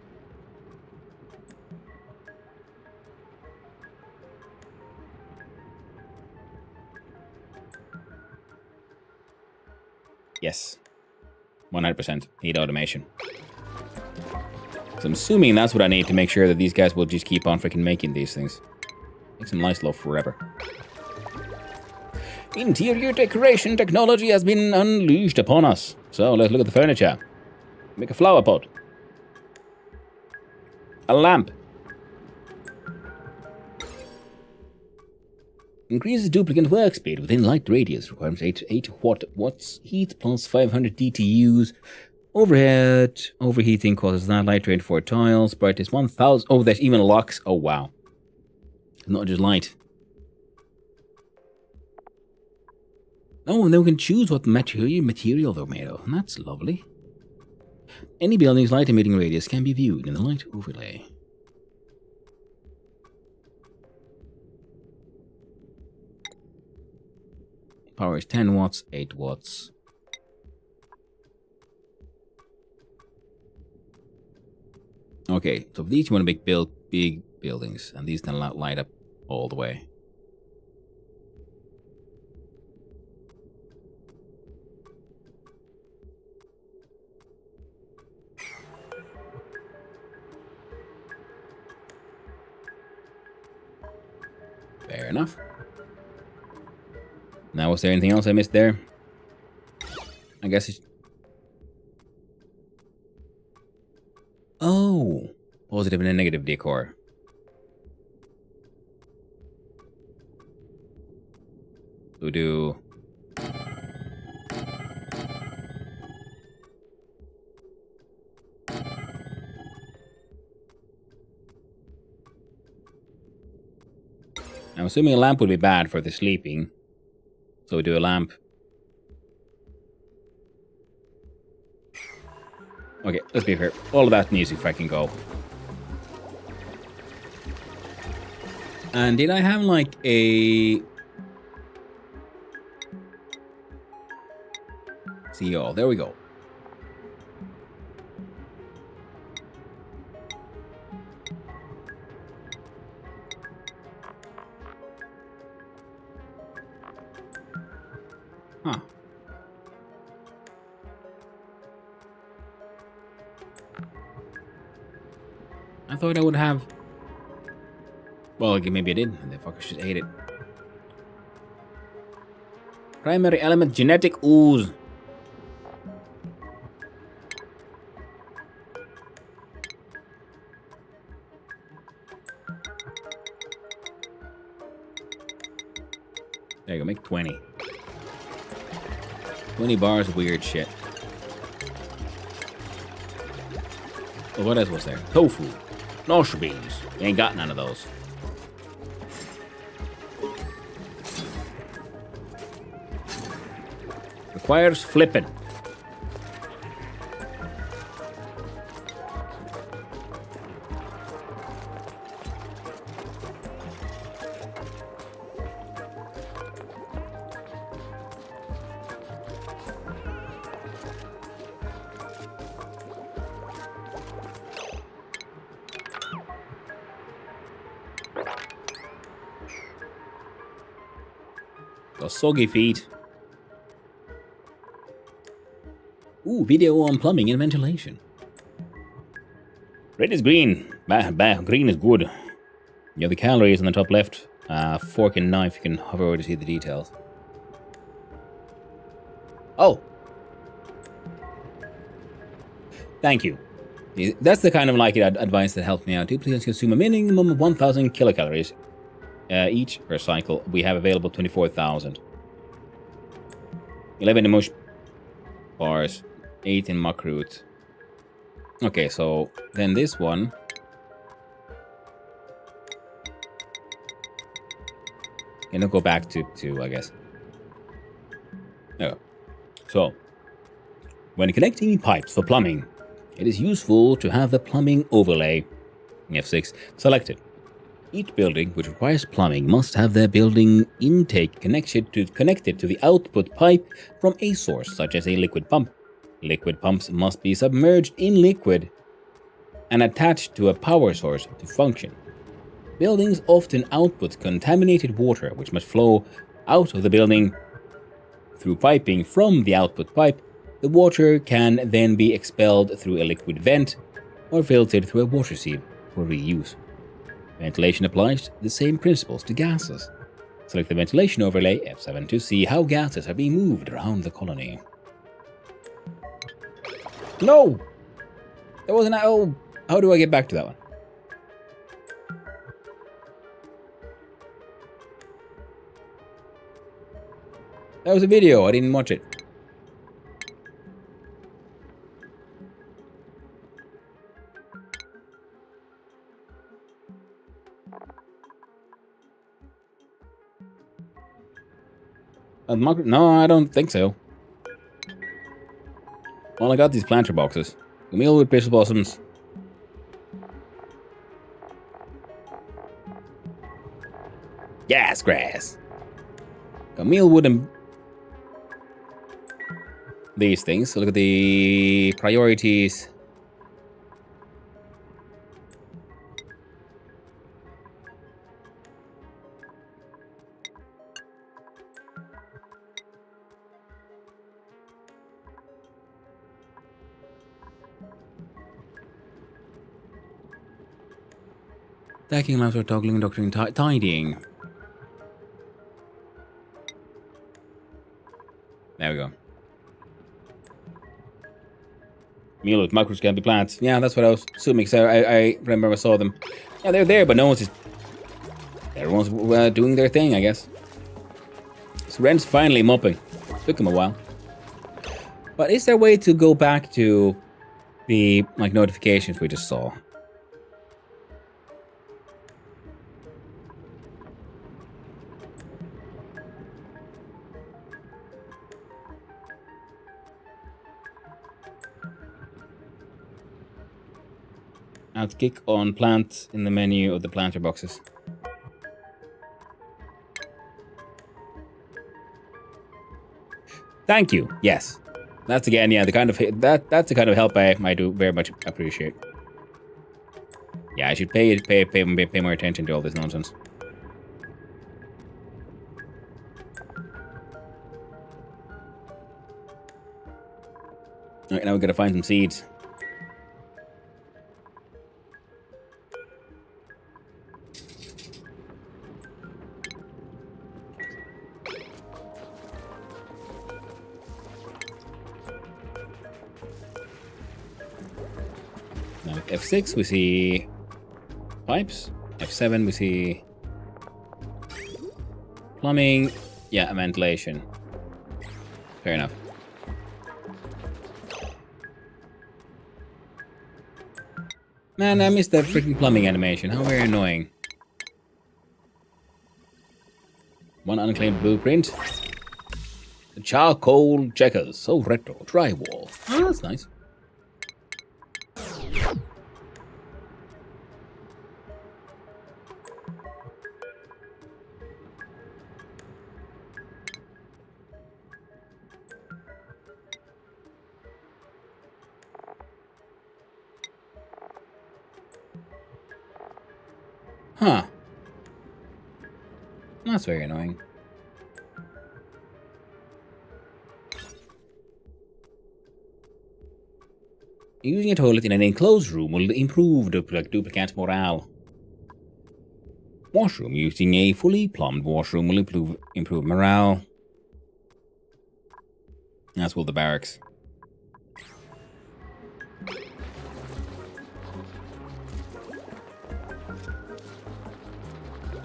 Yes. 100% need automation. So I'm assuming that's what I need to make sure that these guys will just keep on freaking making these things. Makes them nice love forever. Interior decoration technology has been unleashed upon us. So let's look at the furniture. Make a flower pot. A lamp. Increases duplicate work speed within light radius. Requires 8 watts heat plus 500 DTUs. Overheating causes that. Light rate 4 tiles. Brightness 1000. Oh, there's even locks. Oh, wow. Not just light. Oh, and then we can choose what material they're made of. That's lovely. Any building's light emitting radius can be viewed in the light overlay. Power is 10 watts, 8 watts. Okay, so these you want to make big buildings, and these can light up all the way. Fair enough. Now, was there anything else I missed there? I guess it's... Oh! Positive and a negative decor. We'll do... I'm assuming a lamp would be bad for the sleeping. So we do a lamp. Okay, let's be fair. All of that needs to freaking go. And did I have like a... See y'all. There we go. Huh. I thought I would have... Well, maybe I did, and the fuckers just ate it. Primary element, genetic ooze. There you go, make 20. 20 bars of weird shit. Well, what else was there? Tofu. Nosh beans. You ain't got none of those. Requires flipping. Those soggy feet. Ooh, video on plumbing and ventilation. Red is green. Green is good. You have the calories on the top left. Fork and knife, you can hover over to see the details. Oh. Thank you. That's the kind of like advice that helped me out. Do please consume a minimum of 1,000 kilocalories each per cycle. We have available 24,000. 11 in mush bars, 8 in muck root. Okay, so then this one. And I'll go back to 2, I guess. Oh. So, when connecting pipes for plumbing, it is useful to have the plumbing overlay F6 selected. Each building which requires plumbing must have their building intake connected to the output pipe from a source, such as a liquid pump. Liquid pumps must be submerged in liquid and attached to a power source to function. Buildings often output contaminated water which must flow out of the building through piping from the output pipe. The water can then be expelled through a liquid vent or filtered through a water sieve for reuse. Ventilation applies the same principles to gases. Select the ventilation overlay F7 to see how gases are being moved around the colony. No! That wasn't... Oh, how do I get back to that one? That was a video, I didn't watch it. No, I don't think so. Well, I got these planter boxes. Camille with pistol blossoms. Gas grass. Camille wood and these things. So look at the priorities. Stacking lamps or toggling, doctoring, tidying. There we go. Meal with microscopic plants. Yeah, that's what I was assuming. So I remember I saw them. Yeah, they're there, but no one's just... Everyone's doing their thing, I guess. So Ren's finally mopping. Took him a while. But is there a way to go back to the notifications we just saw? Click on plant in the menu of the planter boxes. Thank you. Yes, that's again, yeah, the kind of that's the kind of help I do very much appreciate. Yeah, I should pay more attention to all this nonsense. All right, now we gotta find some seeds. F6 we see pipes. F7 we see plumbing. Yeah, ventilation. Fair enough. Man, I missed that freaking plumbing animation. How very annoying. One unclaimed blueprint. The charcoal checkers. So retro. Drywall. Oh, that's nice. Huh. That's very annoying. Using a toilet in an enclosed room will improve duplicate morale. Washroom. Using a fully plumbed washroom will improve morale. As will the barracks.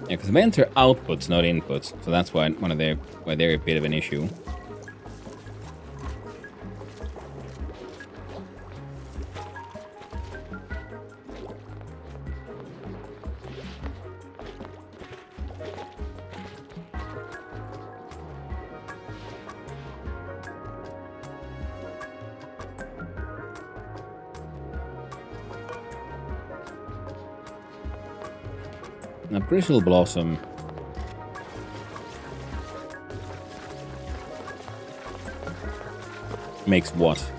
Yeah, because vents are outputs, not inputs, so that's why why they're a bit of an issue. A bristle blossom. Makes what?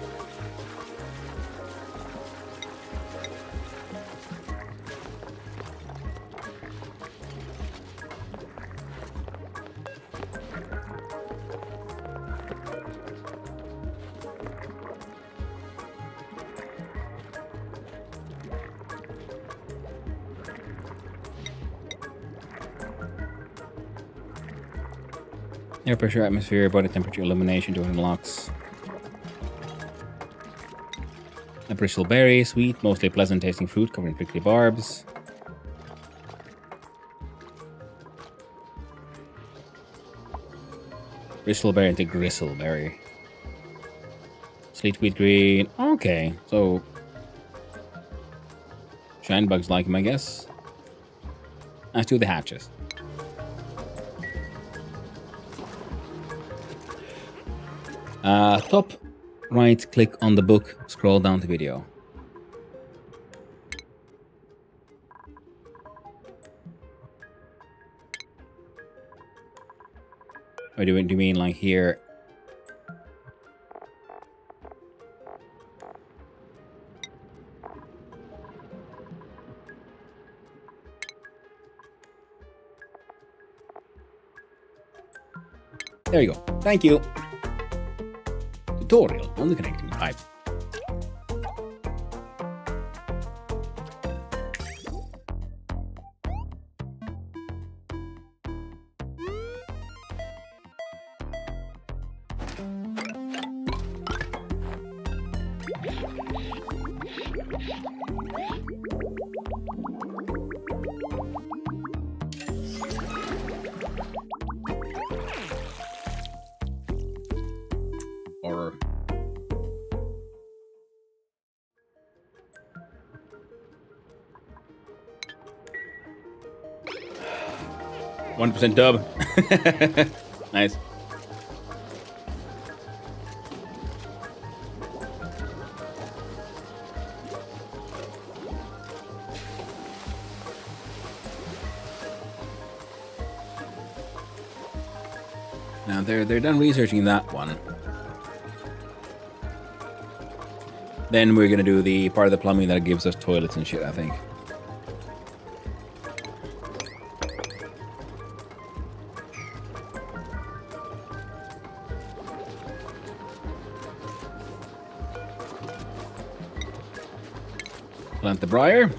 Air pressure, atmosphere, body temperature, illumination to unlocks. A bristle berry, sweet, mostly pleasant tasting fruit covered in prickly barbs. Bristleberry into gristleberry. Sleet wheat green. Okay, so shine bugs like him, I guess. Let's do the hatches. Top right, click on the book, scroll down to video. Or do you mean like here? There you go. Thank you. Tutorial on the connecting pipe. Or 1% dub. Nice. Now they're done researching that one. Then we're gonna do the part of the plumbing that gives us toilets and shit, I think. Plant the briar.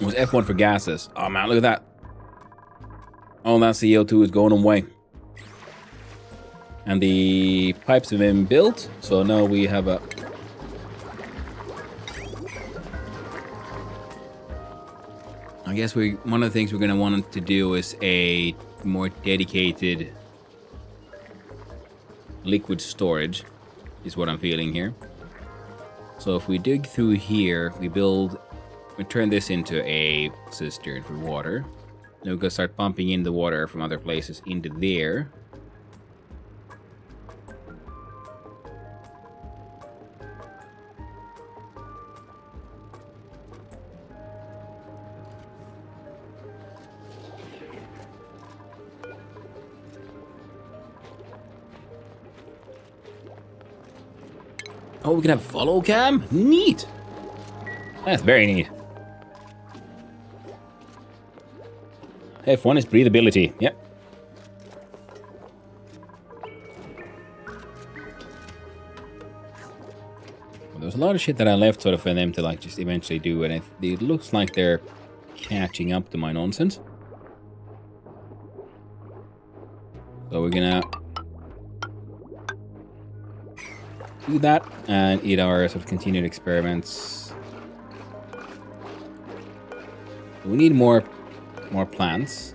It was F1 for gases. Oh man, look at that. All that CO2 is going away. And the pipes have been built, so now we have a... I guess one of the things we're going to want to do is a more dedicated liquid storage, is what I'm feeling here. So if we dig through here, we turn this into a cistern for water. Then we're going to start pumping in the water from other places into there. Oh, we can have follow cam? Neat! That's very neat. F1 is breathability. Yep. Well, there's a lot of shit that I left sort of for them to like just eventually do, and it looks like they're catching up to my nonsense. So we're gonna do that and eat our sort of continued experiments. We need more plants.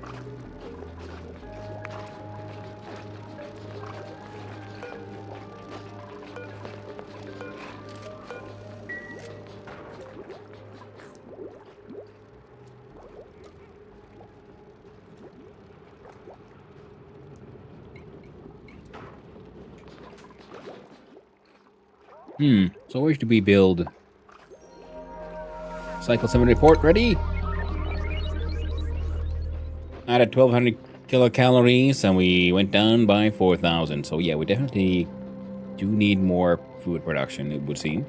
So where should we build Cycle 7 report ready. Added 1200 kilocalories and we went down by 4,000. So yeah, we definitely do need more food production, it would seem.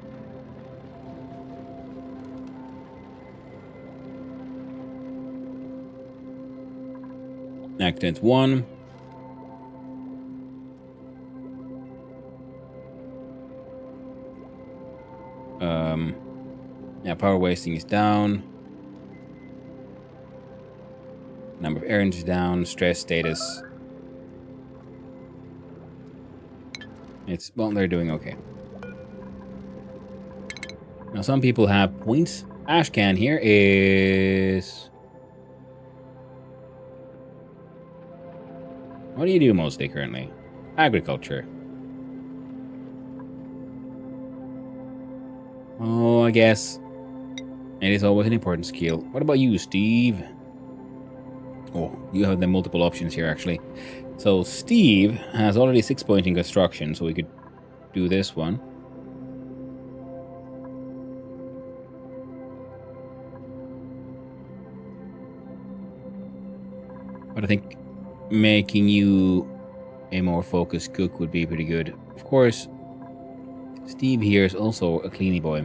Accidents 1. Yeah, power wasting is down. Number of errands is down. Stress status. Well, they're doing okay. Now, some people have points. Ashcan here is... What do you do mostly currently? Agriculture. Oh, I guess it is always an important skill. What about you, Steve? Oh, you have the multiple options here, actually. So Steve has already 6 points in construction, so we could do this one. But I think making you a more focused cook would be pretty good. Of course, Steve here is also a cleanie boy.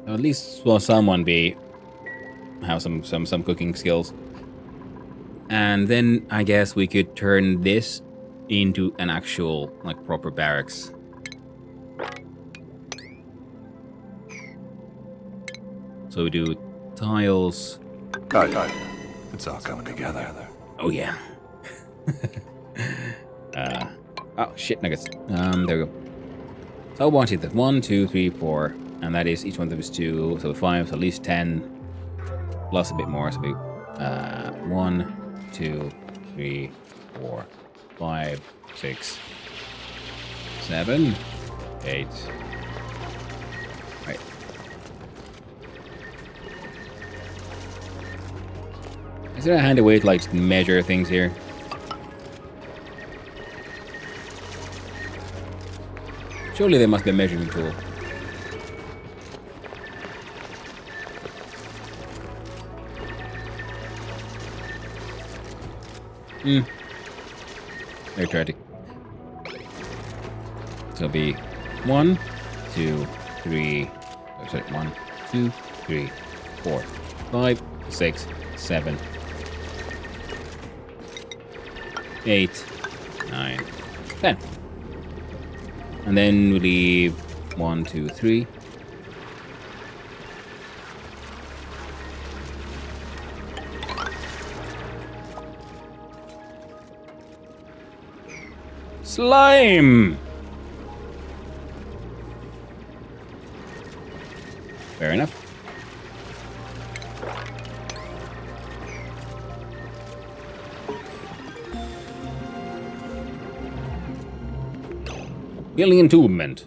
So at least will someone have some cooking skills. And then I guess we could turn this into an actual like proper barracks. So we do tiles. It's all coming together. Oh yeah. Oh shit nuggets. There we go. So I wanted that 1, 2, 3, 4, and that is each one of them is 2, so 5, so at least 10, plus a bit more. So we 1, 2, 3, 4, 5, 6, 7, 8. Right. Is there a handy way to like measure things here? Surely there must be a measuring tool. Very tragic. So it'll be 1, 2, 3. Oh, sorry, 1, 2, 3, 4, 5, 6, 7, 8, 9, 10. And then we leave 1, 2, 3. Slime! Fair enough. Building entombment.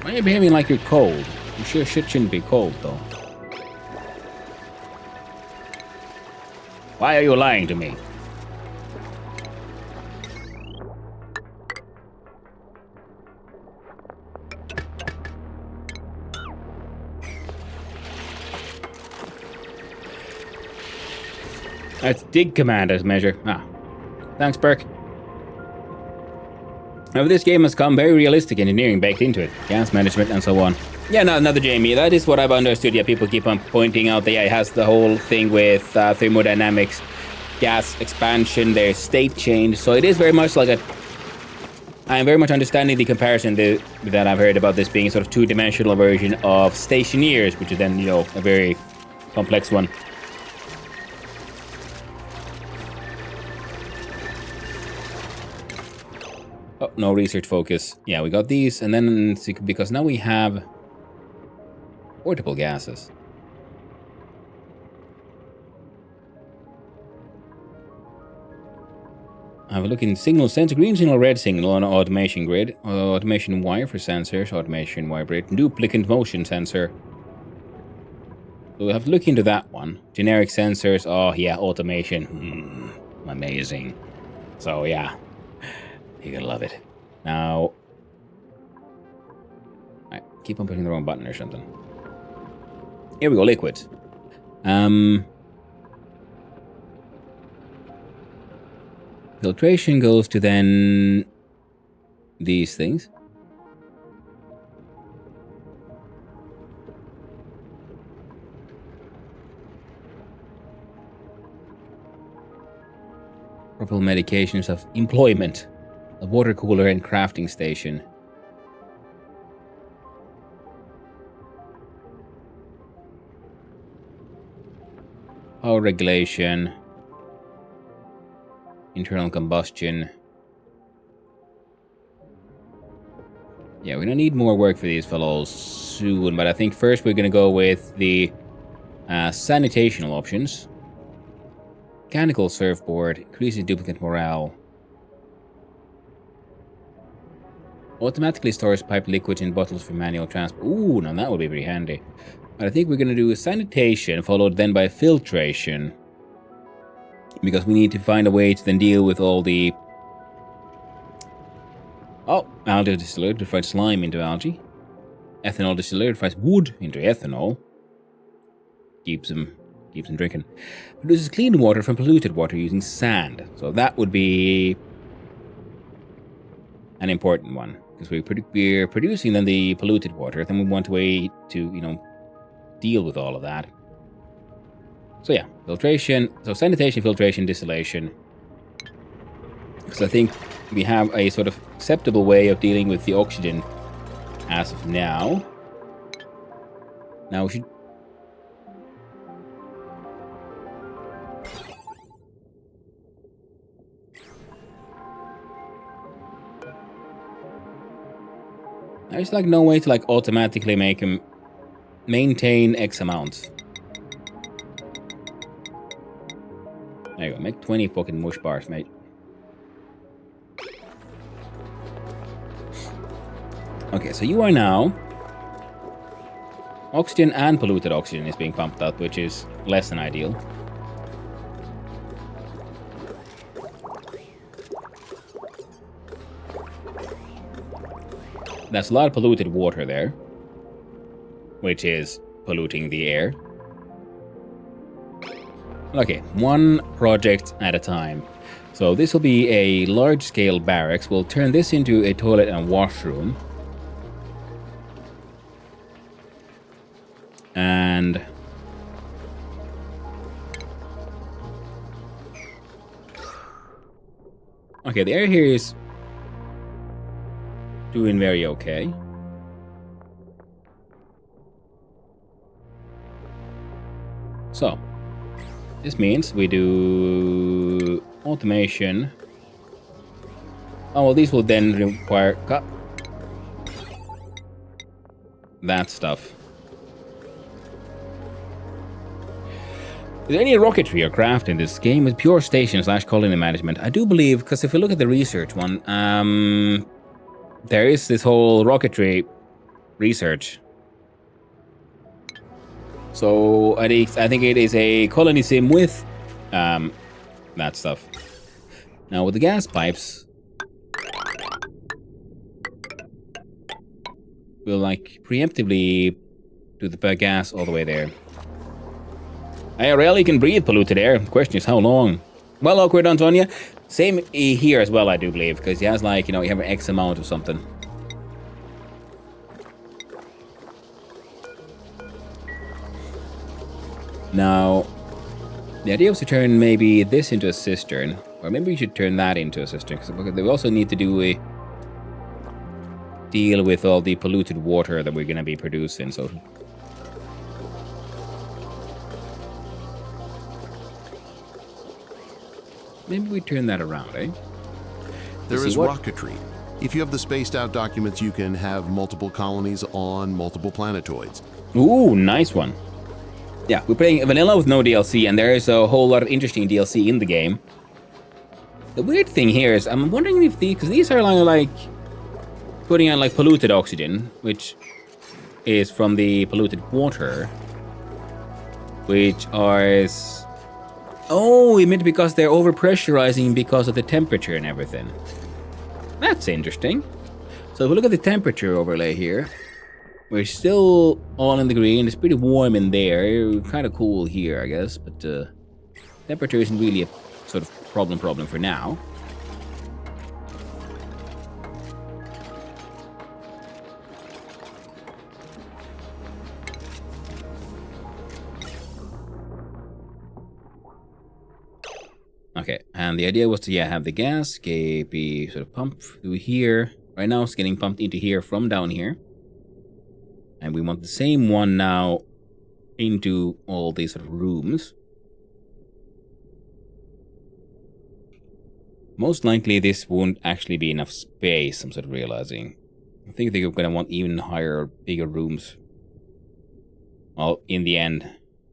Why are you behaving like you're cold? You sure shit shouldn't be cold, though. Why are you lying to me? That's dig command as measure. Ah. Thanks, Burke. Now, this game has come very realistic engineering baked into it. Gas management and so on. Yeah, no, another Jamie. That is what I've understood. Yeah, people keep on pointing out that yeah, it has the whole thing with thermodynamics, gas expansion, their state change. So it is very much like I am very much understanding the comparison that I've heard about this being a sort of two-dimensional version of Stationeers, which is then, you know, a very complex one. Oh, no research focus. Yeah, we got these, and then because now we have portable gases. have a look in signal sensor, green signal, red signal on automation grid, automation wire for sensors, automation wire grid, duplicate motion sensor. So we'll have to look into that one. Generic sensors, oh yeah, automation, amazing. So yeah, you're gonna love it. Now, I keep on pushing the wrong button or something. Here we go, liquids. Filtration goes to then these things. Purple medications of employment. A water cooler and crafting station. Power regulation. Internal combustion. Yeah, we're gonna need more work for these fellows soon, but I think first we're gonna go with the sanitational options. Mechanical surfboard, increases duplicate morale. Automatically stores piped liquids in bottles for manual transport. Ooh, now that would be pretty handy. But I think we're gonna do sanitation, followed then by filtration. Because we need to find a way to then deal with all the... Oh, algae distillate to fight slime into algae. Ethanol distillate fights wood into ethanol. Keeps them drinking. Produces clean water from polluted water using sand. So that would be an important one. Because we're producing then the polluted water. Then we want a way to, deal with all of that. So yeah, filtration, so sanitation, filtration, distillation. Because I think we have a sort of acceptable way of dealing with the oxygen as of now. Now we should... There's like no way to like automatically make him maintain X amount. There you go, make 20 fucking mush bars, mate. Okay, so you are now... Oxygen and polluted oxygen is being pumped out, which is less than ideal. That's a lot of polluted water there, which is polluting the air. Okay, one project at a time. So this will be a large-scale barracks. We'll turn this into a toilet and washroom. And... okay, the air here is doing very okay. So, this means we do automation. Oh, well, these will then require that stuff. Is there any rocketry or craft in this game with pure station / colony management? I do believe, because if we look at the research one, there is this whole rocketry research. So I think it is a colony sim with that stuff. Now with the gas pipes, we'll like preemptively do the gas all the way there. I rarely can breathe polluted air. The question is how long? Well, awkward, Antonia. Same here as well, I do believe, because he has like, you have an X amount of something. Now, the idea was to turn maybe this into a cistern, or maybe we should turn that into a cistern, because we also need to do a deal with all the polluted water that we're going to be producing, so... maybe we turn that around, eh? There is rocketry. If you have the spaced out documents, you can have multiple colonies on multiple planetoids. Ooh, nice one. Yeah, we're playing vanilla with no DLC, and there is a whole lot of interesting DLC in the game. The weird thing here is I'm wondering if because these are like putting out like polluted oxygen, which is from the polluted water, which is it meant because they're overpressurizing because of the temperature and everything. That's interesting. So if we look at the temperature overlay here, we're still all in the green. It's pretty warm in there. Kind of cool here, I guess, but temperature isn't really a sort of problem for now. Okay, and the idea was to have the gas be sort of pumped through here. Right now it's getting pumped into here from down here. And we want the same one now into all these sort of rooms. Most likely this won't actually be enough space, I'm sort of realizing. I think they're going to want even higher, bigger rooms. Well, in the end.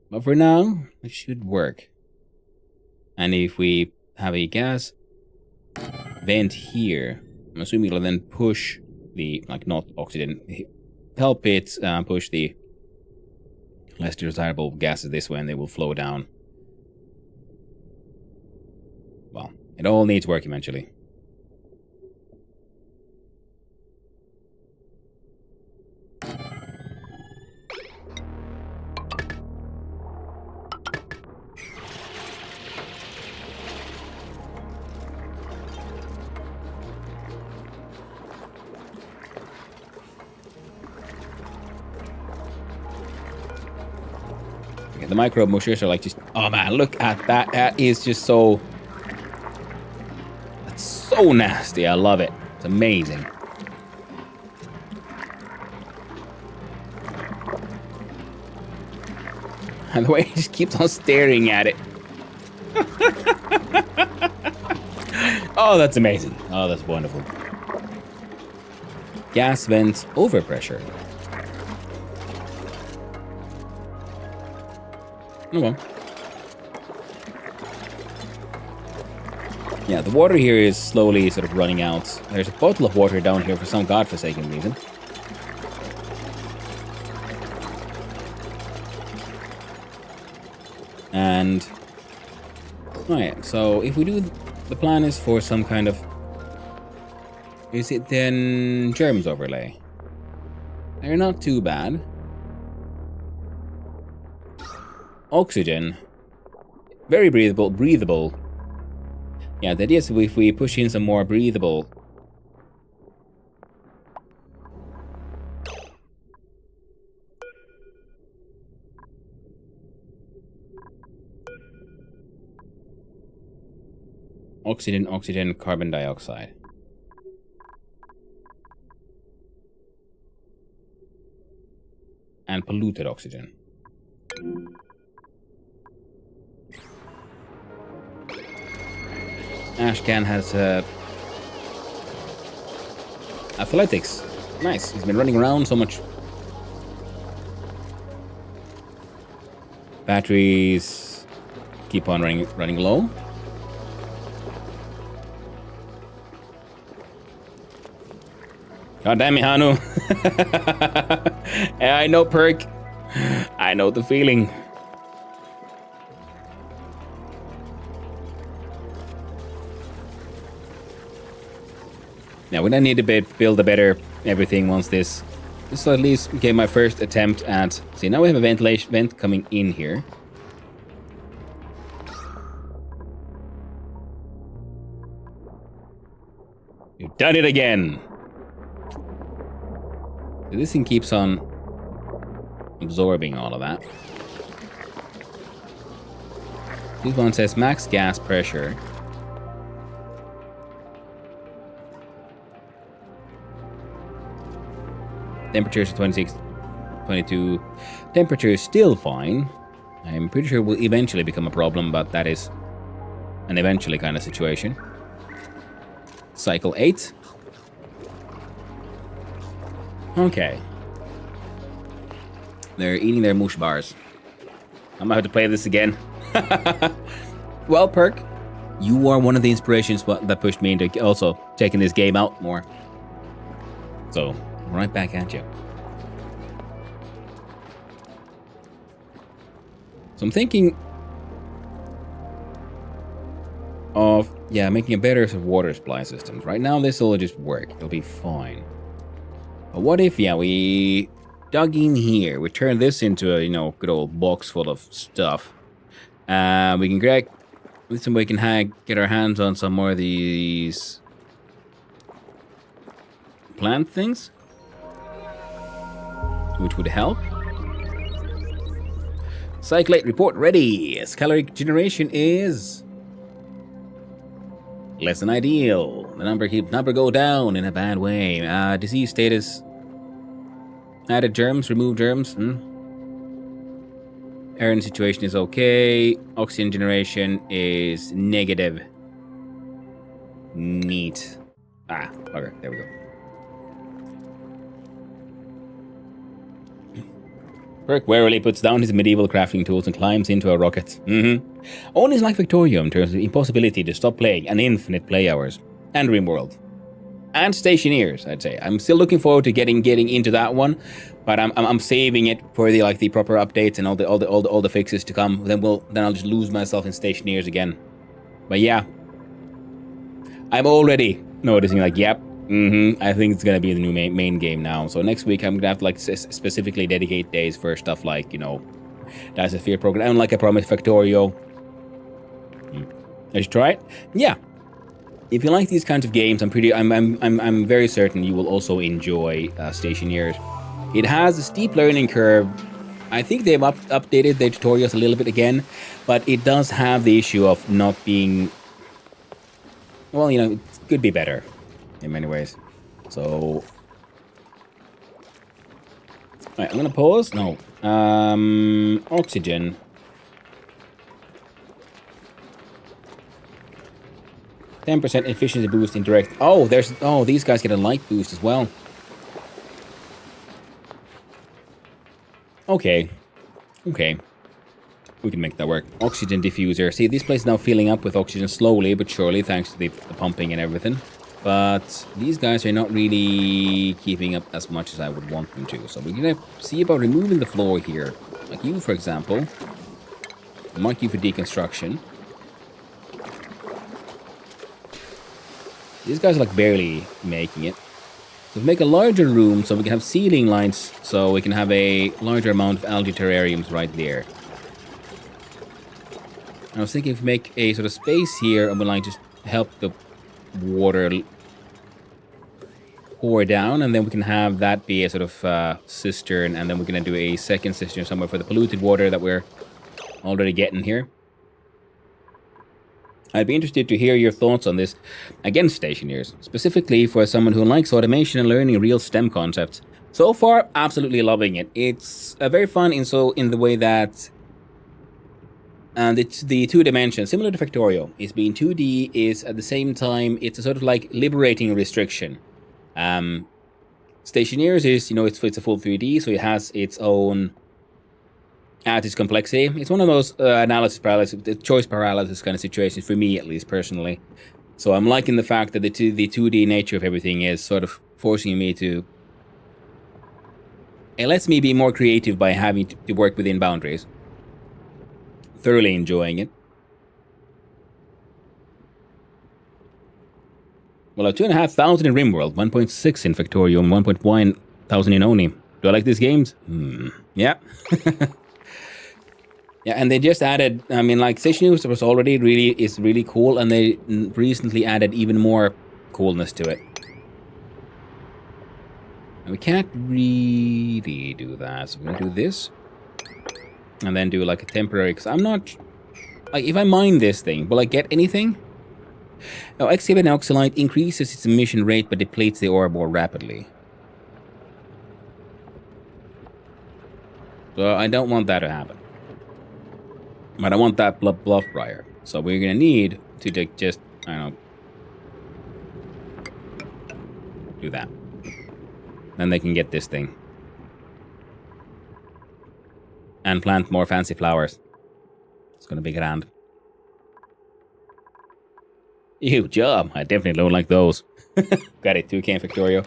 But for now, it should work. And if we have a gas vent here, I'm assuming it'll then push the, like, not oxygen, help it push the less desirable gases this way and they will flow down. Well, it all needs work eventually. The microbe mushers are like just, oh man, look at that. That is just so, that's so nasty. I love it. It's amazing. And the way he just keeps on staring at it. Oh, that's amazing. Oh, that's wonderful. Gas vents overpressure. Oh well. Yeah, the water here is slowly sort of running out. There's a bottle of water down here for some godforsaken reason. And... alright, so if we do... the plan is for some kind of... is it then germs overlay? They're not too bad. Oxygen. Very breathable. Yeah, the idea is if we push in some more breathable... oxygen, carbon dioxide. And polluted oxygen. Ashcan has athletics. Nice. He's been running around so much. Batteries keep on running low. God damn it, Hanu. I know, Perk. I know the feeling. Now, we don't need to build a better everything once this will at least became my first attempt at... see, now we have a ventilation vent coming in here. You've done it again! So this thing keeps on absorbing all of that. This one says max gas pressure. Temperature is 26, 22. Temperature is still fine. I'm pretty sure it will eventually become a problem, but that is an eventually kind of situation. Cycle 8. Okay. They're eating their mush bars. I'm gonna have to play this again. Well, Perk, You are one of the inspirations that pushed me into also checking this game out more. So, right back at you. So I'm thinking of, making a better sort of water supply system. Right now, this will just work. It'll be fine. But what if, we dug in here. We turned this into a, good old box full of stuff. We can get our hands on some more of these plant things, which would help. Cyclate report ready. Calorie generation is less than ideal. The number go down in a bad way. Disease status. Added germs, removed germs. Iron situation is okay. Oxygen generation is negative. Neat. Okay, there we go. Perk warily puts down his medieval crafting tools and climbs into a rocket. ONI is like Victoria in terms of the impossibility to stop playing and infinite play hours. And RimWorld. And Stationeers, I'd say. I'm still looking forward to getting into that one, but I'm saving it for the proper updates and all the fixes to come. Then I'll just lose myself in Stationeers again. But yeah, I'm already noticing I think it's gonna be the new main game now. So next week I'm gonna have to specifically dedicate days for stuff like Dice of Fear program, and like I promised, Factorio. I should try it. Yeah. If you like these kinds of games, I'm very certain you will also enjoy Stationeers. It has a steep learning curve. I think they've updated their tutorials a little bit again, but it does have the issue of not being. Well, it could be better in many ways. So, right, I'm gonna pause. No, oxygen. 10% efficiency boost in direct. These guys get a light boost as well. Okay. We can make that work. Oxygen diffuser. See, this place is now filling up with oxygen slowly but surely, thanks to the pumping and everything. But these guys are not really keeping up as much as I would want them to. So we're gonna see about removing the floor here. Like you, for example. Mark you for deconstruction. These guys are barely making it. So make a larger room so we can have ceiling lights, so we can have a larger amount of algae terrariums right there. I was thinking if we make a sort of space here and we'll just help the water pour down, and then we can have that be a sort of cistern, and then we're going to do a second cistern somewhere for the polluted water that we're already getting here. I'd be interested to hear your thoughts on this against Stationeers, specifically for someone who likes automation and learning real STEM concepts. So far, absolutely loving it. It's very fun in the way that, and it's the 2 dimensions, similar to Factorio. It's being 2D is at the same time it's a sort of liberating restriction. Stationeers is it's a full 3D, so it has its own. At its complexity. It's one of those analysis paralysis, choice paralysis kind of situations for me, at least personally. So I'm liking the fact that the 2D nature of everything is sort of forcing me to. It lets me be more creative by having to work within boundaries. Thoroughly enjoying it. Well, 2,500 in RimWorld, 1.6 in Factorium, 1.1 thousand in ONI. Do I like these games? Yeah. Yeah, and they just added, Stationeers was already really cool, and they recently added even more coolness to it. And we can't really do that, so we're gonna do this. And then do a temporary, because I'm not, if I mine this thing, will I get anything? Now, excavated oxalite increases its emission rate, but depletes the ore more rapidly. So I don't want that to happen. But I want that bluff briar. So we're gonna need to just, do that. Then they can get this thing. And plant more fancy flowers. It's gonna be grand. Ew, job. I definitely don't like those. Got it, 2K Factorio.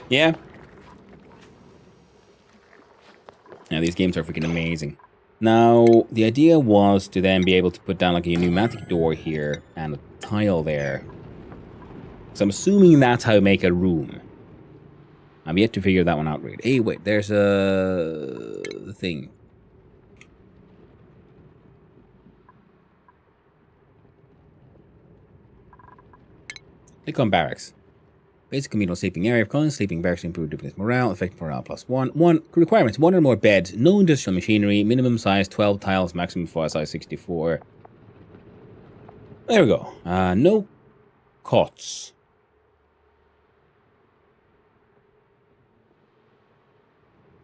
Yeah. Now, these games are freaking amazing. Now, the idea was to then be able to put down like a pneumatic door here and a tile there. So I'm assuming that's how you make a room. I'm yet to figure that one out, really. Hey, wait, there's a thing. Click on barracks. Basic communal sleeping area of common sleeping barracks to improve duplicate morale, effective morale +1. Requirements: 1 or more beds, no industrial machinery, minimum size 12 tiles, maximum floor size 64. There we go. No cots.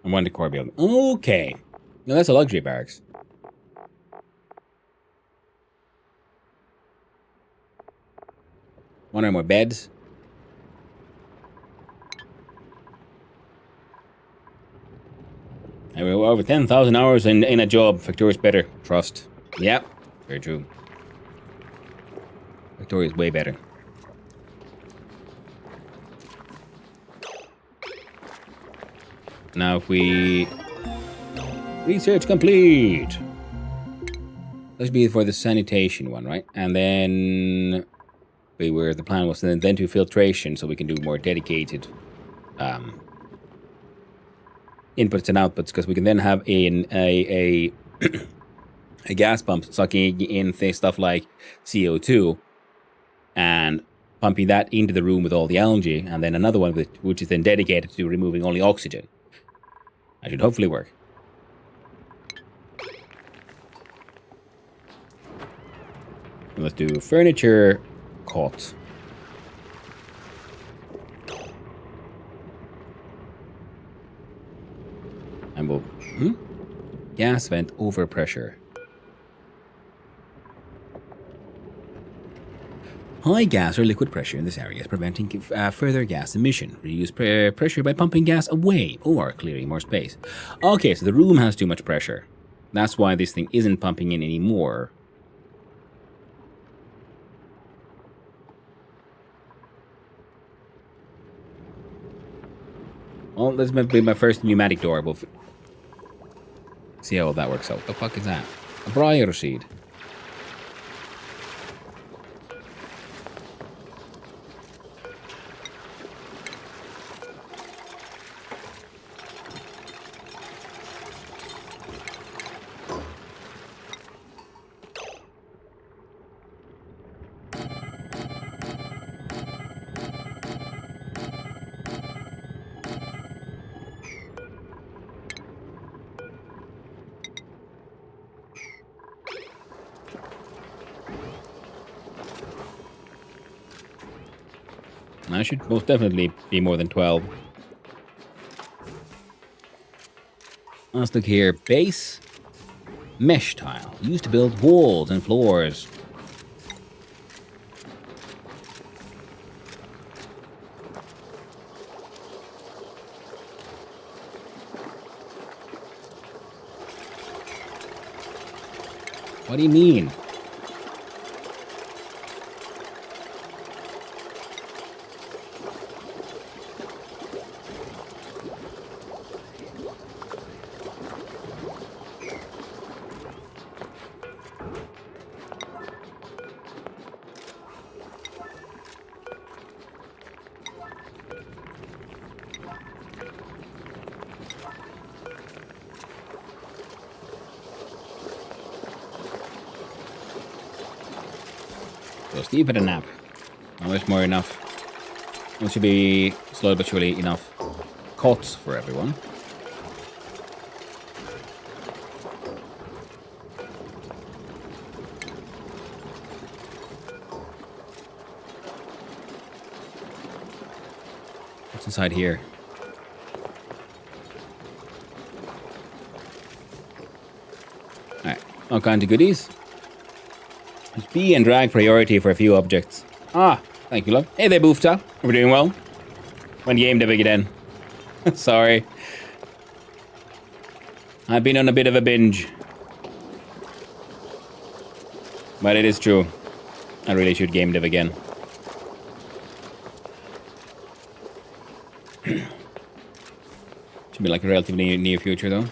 And 1 decor building. Okay. Now that's a luxury barracks. One or more beds. And we're over 10,000 hours in a job. Victoria's better. Trust. Yep. Very true. Victoria's way better. Now if we... Research complete! Let's be for the sanitation one, right? And then... where the plan was then to filtration, so we can do more dedicated... inputs and outputs, because we can then have a gas pump sucking in stuff like CO2 and pumping that into the room with all the algae, and then another one which is then dedicated to removing only oxygen. That should hopefully work. Let's do furniture cot. And we'll... Gas vent overpressure. High gas or liquid pressure in this area is preventing further gas emission. Reduce pressure by pumping gas away or clearing more space. Okay, so the room has too much pressure. That's why this thing isn't pumping in anymore. Well, this might be my first pneumatic door. We'll see how that works out. What the fuck is that? A briar seed. I should most definitely be more than 12. Let's look here. Base. Mesh tile. Used to build walls and floors. What do you mean? So Steve had a nap. How much more enough? It should be slowly but surely enough cots for everyone. What's inside here? Alright, all kinds of goodies. B and drag priority for a few objects. Ah, thank you, love. Hey there, Boofta. We're doing well. When game dev again. Sorry. I've been on a bit of a binge. But it is true. I really should game dev again. Should be like a relatively near future, though.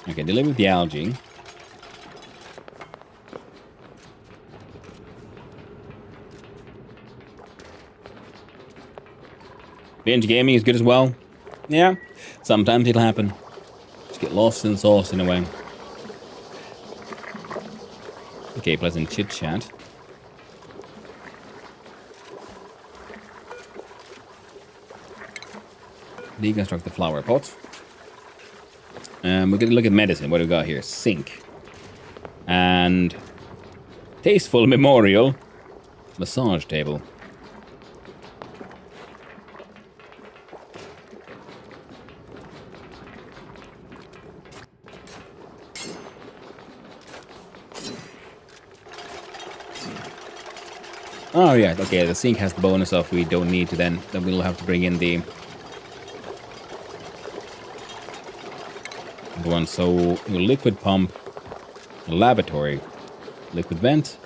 Okay, deliver the algae. Binge gaming is good as well. Yeah, sometimes it'll happen. Just get lost in the sauce in a way. Okay, pleasant chit chat. Deconstruct the flower pot. We're gonna look at medicine. What do we got here? Sink. And tasteful memorial. Massage table. Oh yeah, okay, the sink has the bonus of we don't need to then we'll have to bring in the one. So your liquid pump, lavatory, liquid vent,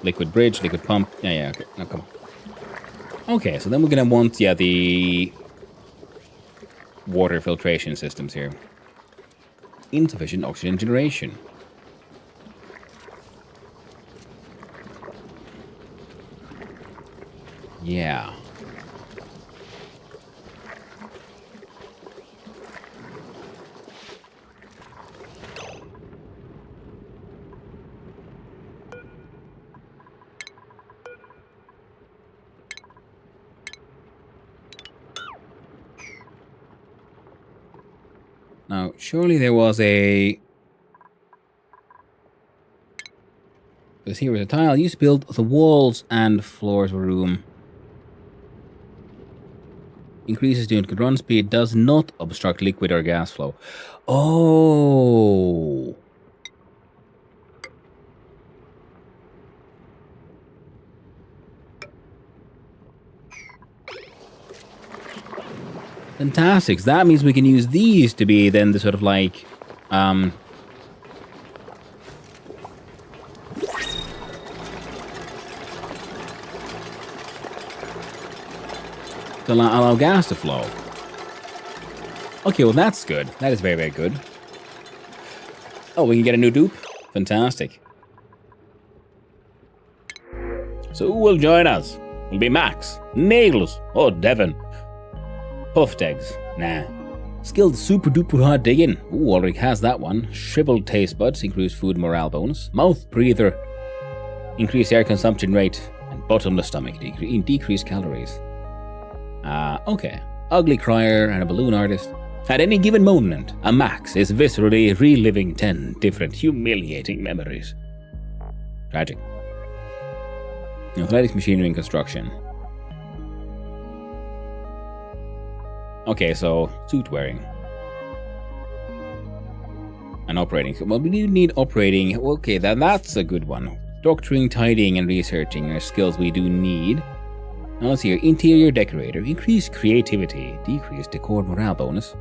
liquid bridge, liquid pump. Yeah, okay. Now come on. Okay, so then we're gonna want the water filtration systems here. Insufficient oxygen generation. Yeah. Now, surely there was a... Because here was a tile. Used to build the walls and floors of a room. Increases unit could run speed. Does not obstruct liquid or gas flow. Oh. Fantastic. So that means we can use these to be then the sort of like... to allow gas to flow. Okay, well that's good. That is very, very good. Oh, we can get a new dupe? Fantastic. So who will join us? It'll be Max, Nails, or Devon. Puffed eggs? Nah. Skilled super duper hard digging. Ooh, already has that one. Shriveled taste buds, increased food morale bonus. Mouth breather, increased air consumption rate. And bottomless stomach, decreased calories. Okay. Ugly crier and a balloon artist. At any given moment, a Max is viscerally reliving 10 different humiliating memories. Tragic. Athletics, machinery, and construction. Okay, so suit wearing. And operating. Well, we do need operating. Okay, that's a good one. Doctoring, tidying, and researching are skills we do need. Now let's see here. Interior decorator. Increased creativity. Decreased decor morale bonus.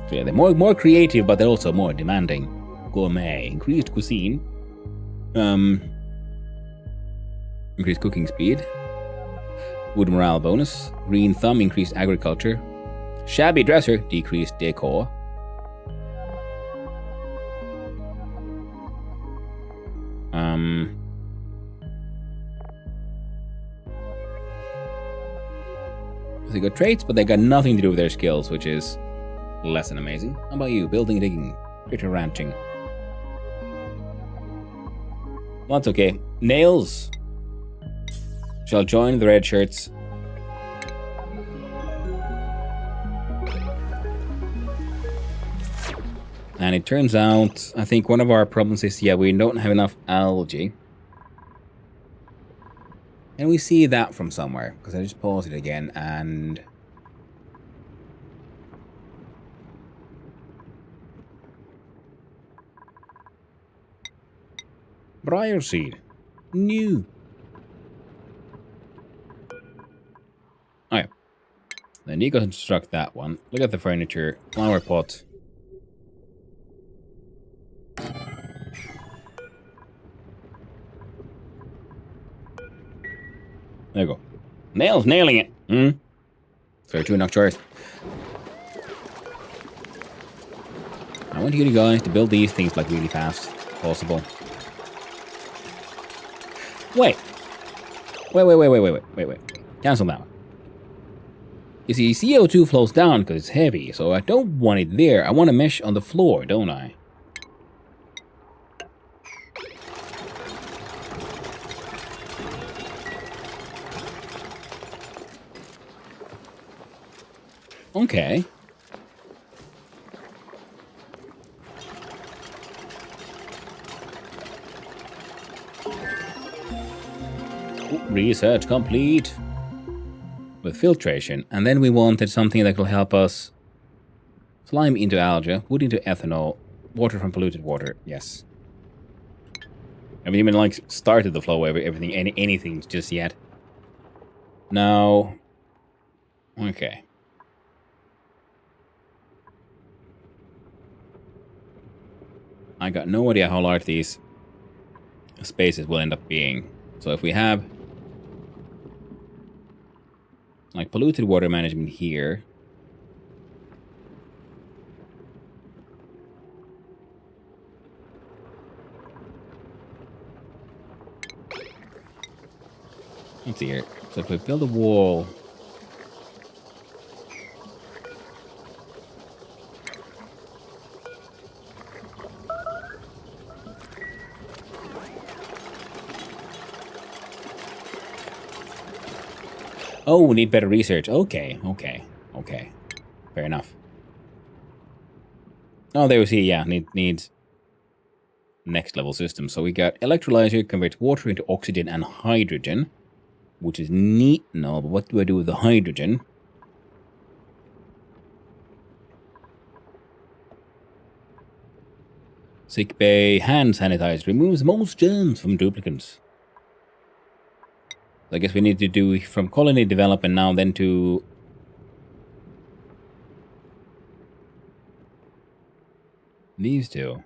So yeah, they're more creative, but they're also more demanding. Gourmet. Increased cuisine. Increased cooking speed. Wood morale bonus. Green thumb. Increased agriculture. Shabby dresser. Decreased decor. They got traits, but they got nothing to do with their skills, which is less than amazing. How about you? Building, digging, critter ranching. Well, that's okay. Nails shall join the red shirts. And it turns out, I think one of our problems is, yeah, we don't have enough algae. And we see that from somewhere, because I just paused it again, and... Briar seed. New. Oh yeah. Then you go construct that one. Look at the furniture. Flower pot. There you go. Nailing it. Hmm? Fair to enough choice. I want you guys to build these things like really fast as possible. Wait. Cancel that one. You see, CO2 flows down because it's heavy, so I don't want it there. I want a mesh on the floor, don't I? Okay. Research complete. With filtration. And then we wanted something that will help us slime into algae, wood into ethanol, water from polluted water. Yes. I haven't even like started the flow of everything, anything just yet. Now. Okay. I got no idea how large these spaces will end up being. So if we have like polluted water management here. Let's see here. So if we build a wall. Oh, we need better research. Okay. Fair enough. Oh, there we see. Yeah, needs next level system. So we got electrolyzer converts water into oxygen and hydrogen, which is neat. No, but what do I do with the hydrogen? Sick bay hand sanitizer removes most germs from duplicates. I guess we need to do from colony development now, then to these two.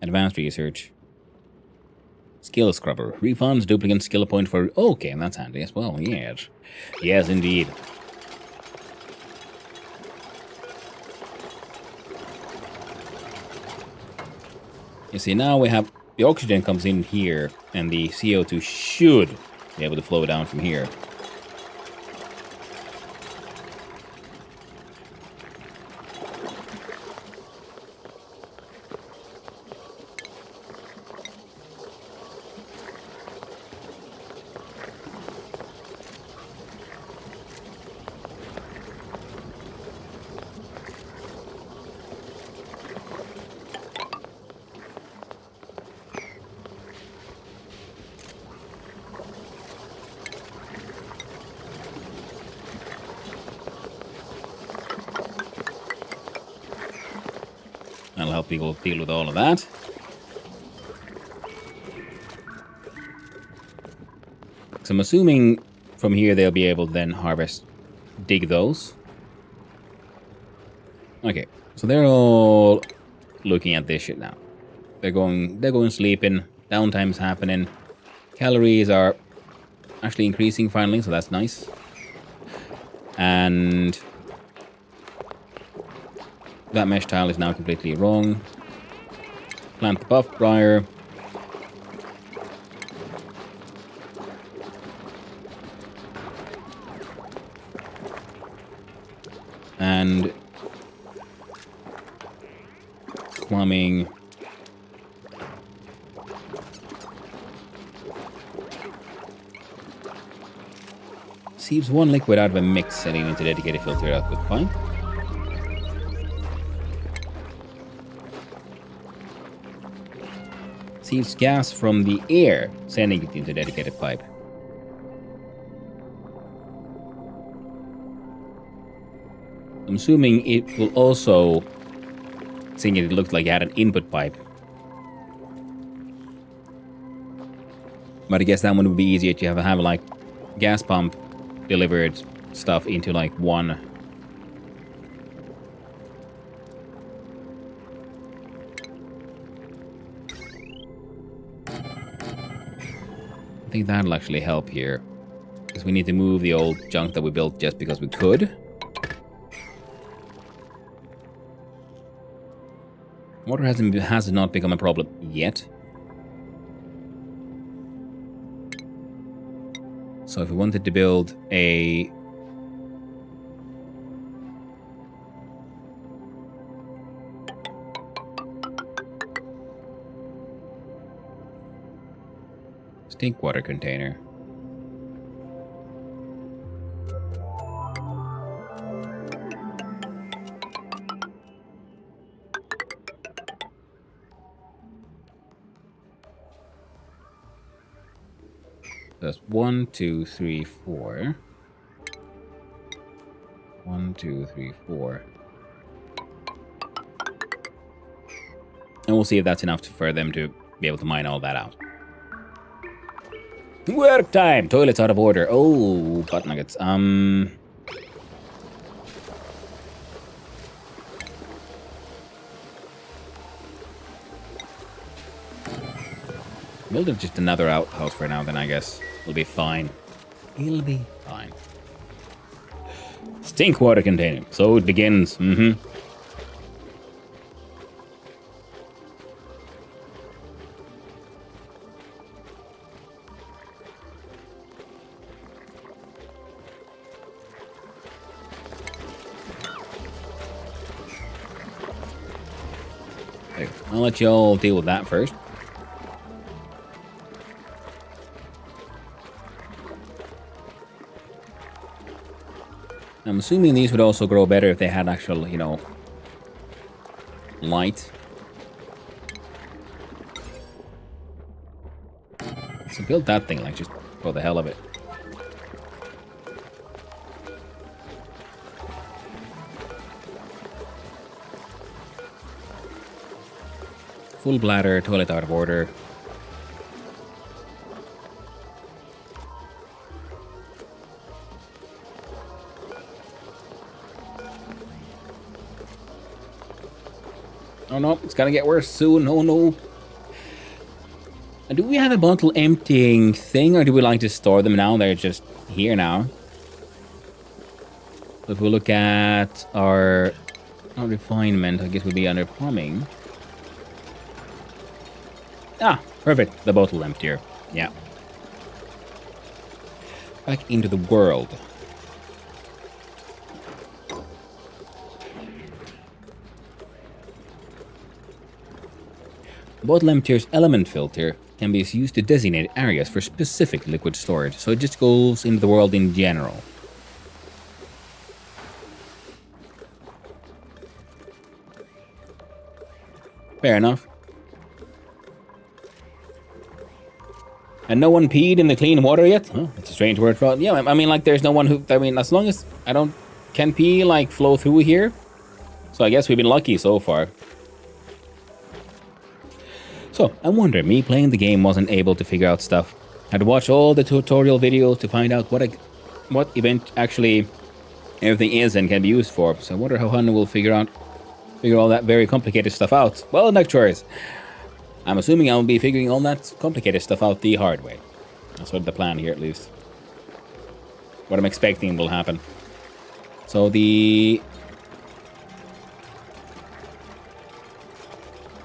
Advanced research. Skill scrubber. Refunds duplicate skill point for... Okay, that's handy as well. Yes. Yes, indeed. You see, now we have... The oxygen comes in here, and the CO2 should be able to flow down from here. That'll help people deal with all of that. So I'm assuming from here they'll be able to then dig those. Okay, so they're all looking at this shit now. They're going sleeping, downtime's happening. Calories are actually increasing finally, so that's nice. And that mesh tile is now completely wrong. Plant the buff briar. And plumbing. Sieves one liquid out of a mix, sending into dedicated filter output pipe. Sieves gas from the air, sending it into dedicated pipe. I'm assuming it will also, seeing it looked like it had an input pipe. But I guess that one would be easier to have like gas pump delivered stuff into like one. think that'll actually help here. Because we need to move the old junk that we built just because we could. Water has not become a problem yet. So if we wanted to build a... stink water container. That's 1, 2, 3, 4. 1, 2, 3, 4. And we'll see if that's enough for them to be able to mine all that out. Work time! Toilet's out of order. Oh, butt nuggets. We'll do just another outhouse for now, then I guess. It'll be fine. It'll be fine. Stink water container. So it begins. Mm-hmm. Okay, I'll let you all deal with that first. I'm assuming these would also grow better if they had actual, you know, light. So build that thing, like, just for the hell of it. Full bladder, toilet out of order. Oh no, it's gonna get worse soon. Oh no. And do we have a bottle emptying thing, or do we like to store them now? They're just here now. So if we look at our refinement, I guess we'd be under plumbing. Ah, perfect. The bottle emptier. Yeah. Back into the world. The bottle emptier's element filter can be used to designate areas for specific liquid storage, so it just goes into the world in general. Fair enough. And no one peed in the clean water yet? Oh, that's a strange word for it. Yeah, I mean, like, there's no one who... I mean, as long as I don't... Can pee, like, flow through here? So I guess we've been lucky so far. So, I wonder, me playing the game wasn't able to figure out stuff. Had to watch all the tutorial videos to find out what event actually everything is and can be used for. So I wonder how Hanna will figure all that very complicated stuff out. Well, not choice. I'm assuming I'll be figuring all that complicated stuff out the hard way. That's sort of the plan here, at least. What I'm expecting will happen. So the...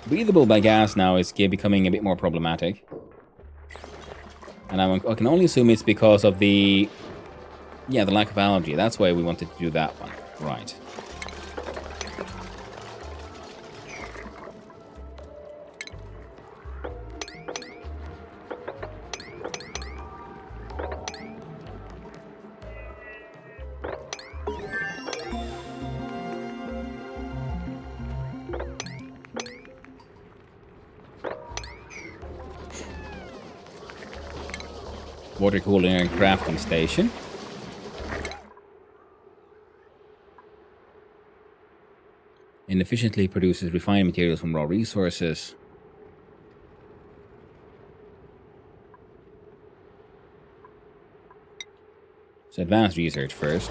breathable by gas now is becoming a bit more problematic. And I can only assume it's because of the... yeah, the lack of algae. That's why we wanted to do that one. Right. Water cooling and crafting station. Inefficiently produces refined materials from raw resources. So advanced research first.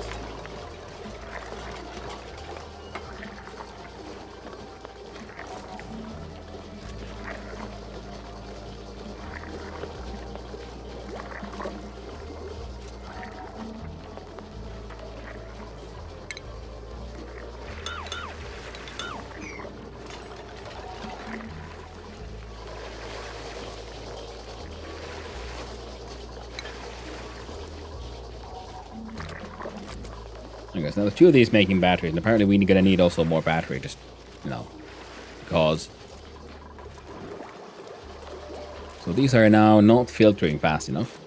Okay, so now there's 2 of these making batteries, and apparently we're gonna need also more battery, just, you know, because. So these are now not filtering fast enough.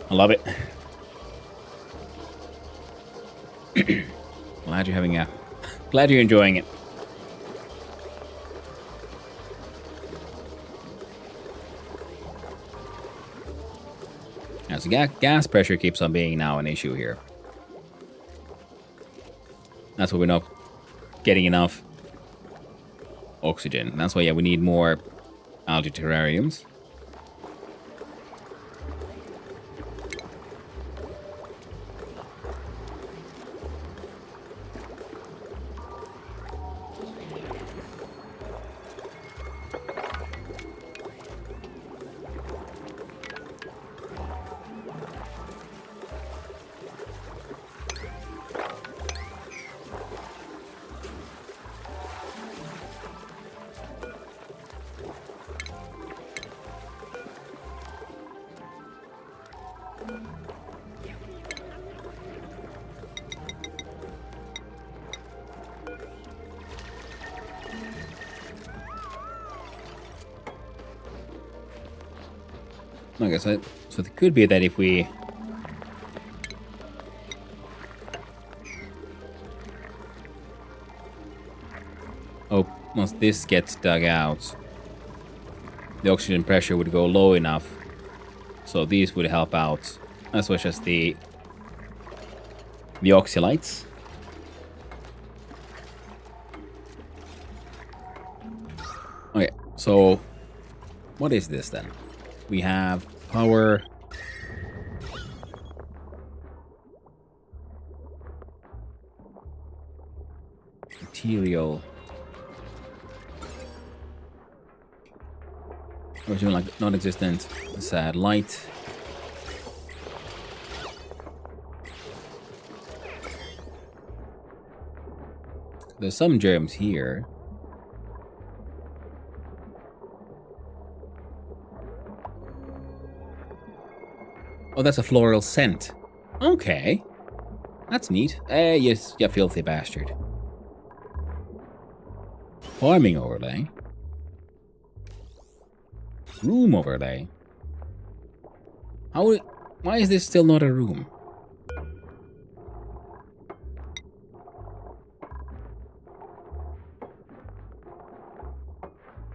I love it. Glad you're having a... Glad you're enjoying it. Yeah, so gas pressure keeps on being now an issue here. That's why we're not getting enough oxygen. That's why, yeah, we need more algae terrariums. Okay, so it could be that if we... Oh, once this gets dug out, the oxygen pressure would go low enough, so these would help out, as well as the oxylites. Okay, so what is this then? We have power. Material. We're doing like non-existent sad light. There's some germs here. Oh, that's a floral scent. Okay. That's neat. Yes, you filthy bastard. Farming overlay. Room overlay. Why is this still not a room?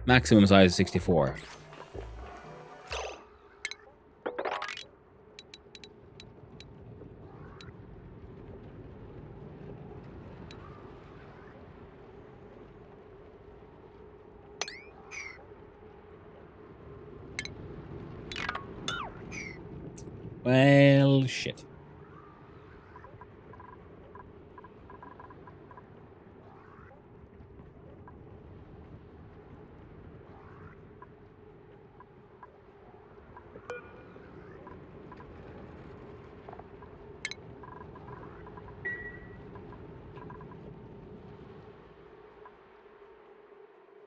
Maximum size is 64. Well, shit.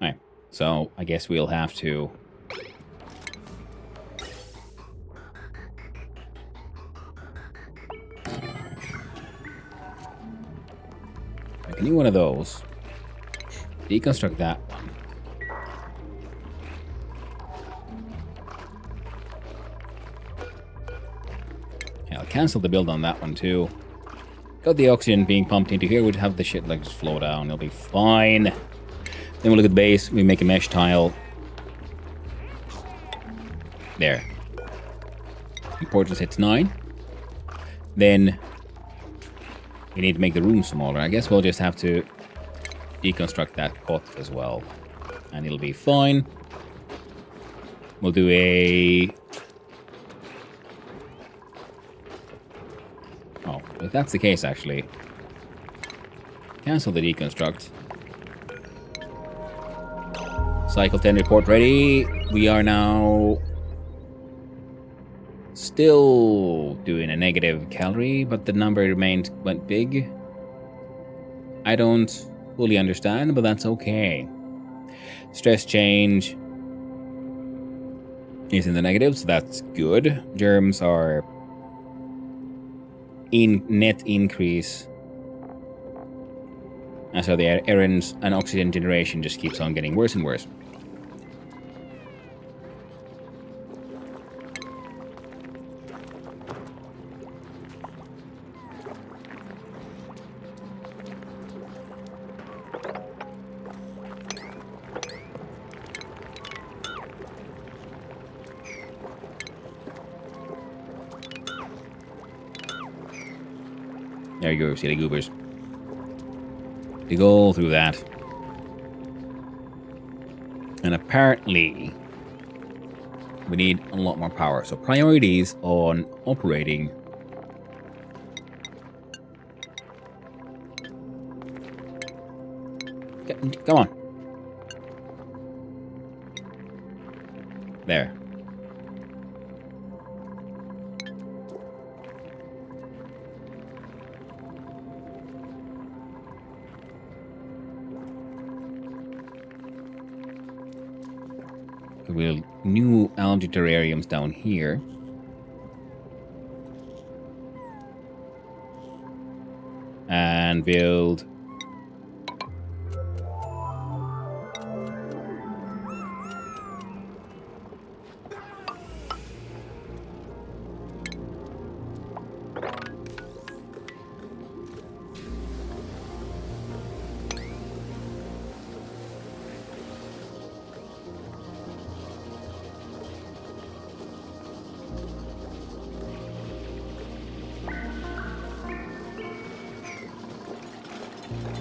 Alright, so I guess we'll have to... I need one of those. Deconstruct that one. Yeah, I'll cancel the build on that one too. Got the oxygen being pumped into here. We'd have the shit like just flow down. It'll be fine. Then we'll look at the base. We make a mesh tile. There. Importance hits 9. Then we need to make the room smaller. I guess we'll just have to deconstruct that pot as well. And it'll be fine. We'll do a... Oh, if that's the case, actually. Cancel the deconstruct. Cycle 10 report ready. We are now still doing a negative calorie, but the number went big. I don't fully understand, but that's okay. Stress change is in the negative, so that's good. Germs are in net increase. And so the errands and oxygen generation just keeps on getting worse and worse. There you go, silly goobers. We go through that. And apparently, we need a lot more power. So priorities on operating. Come on. There. We'll new algae terrariums down here. And build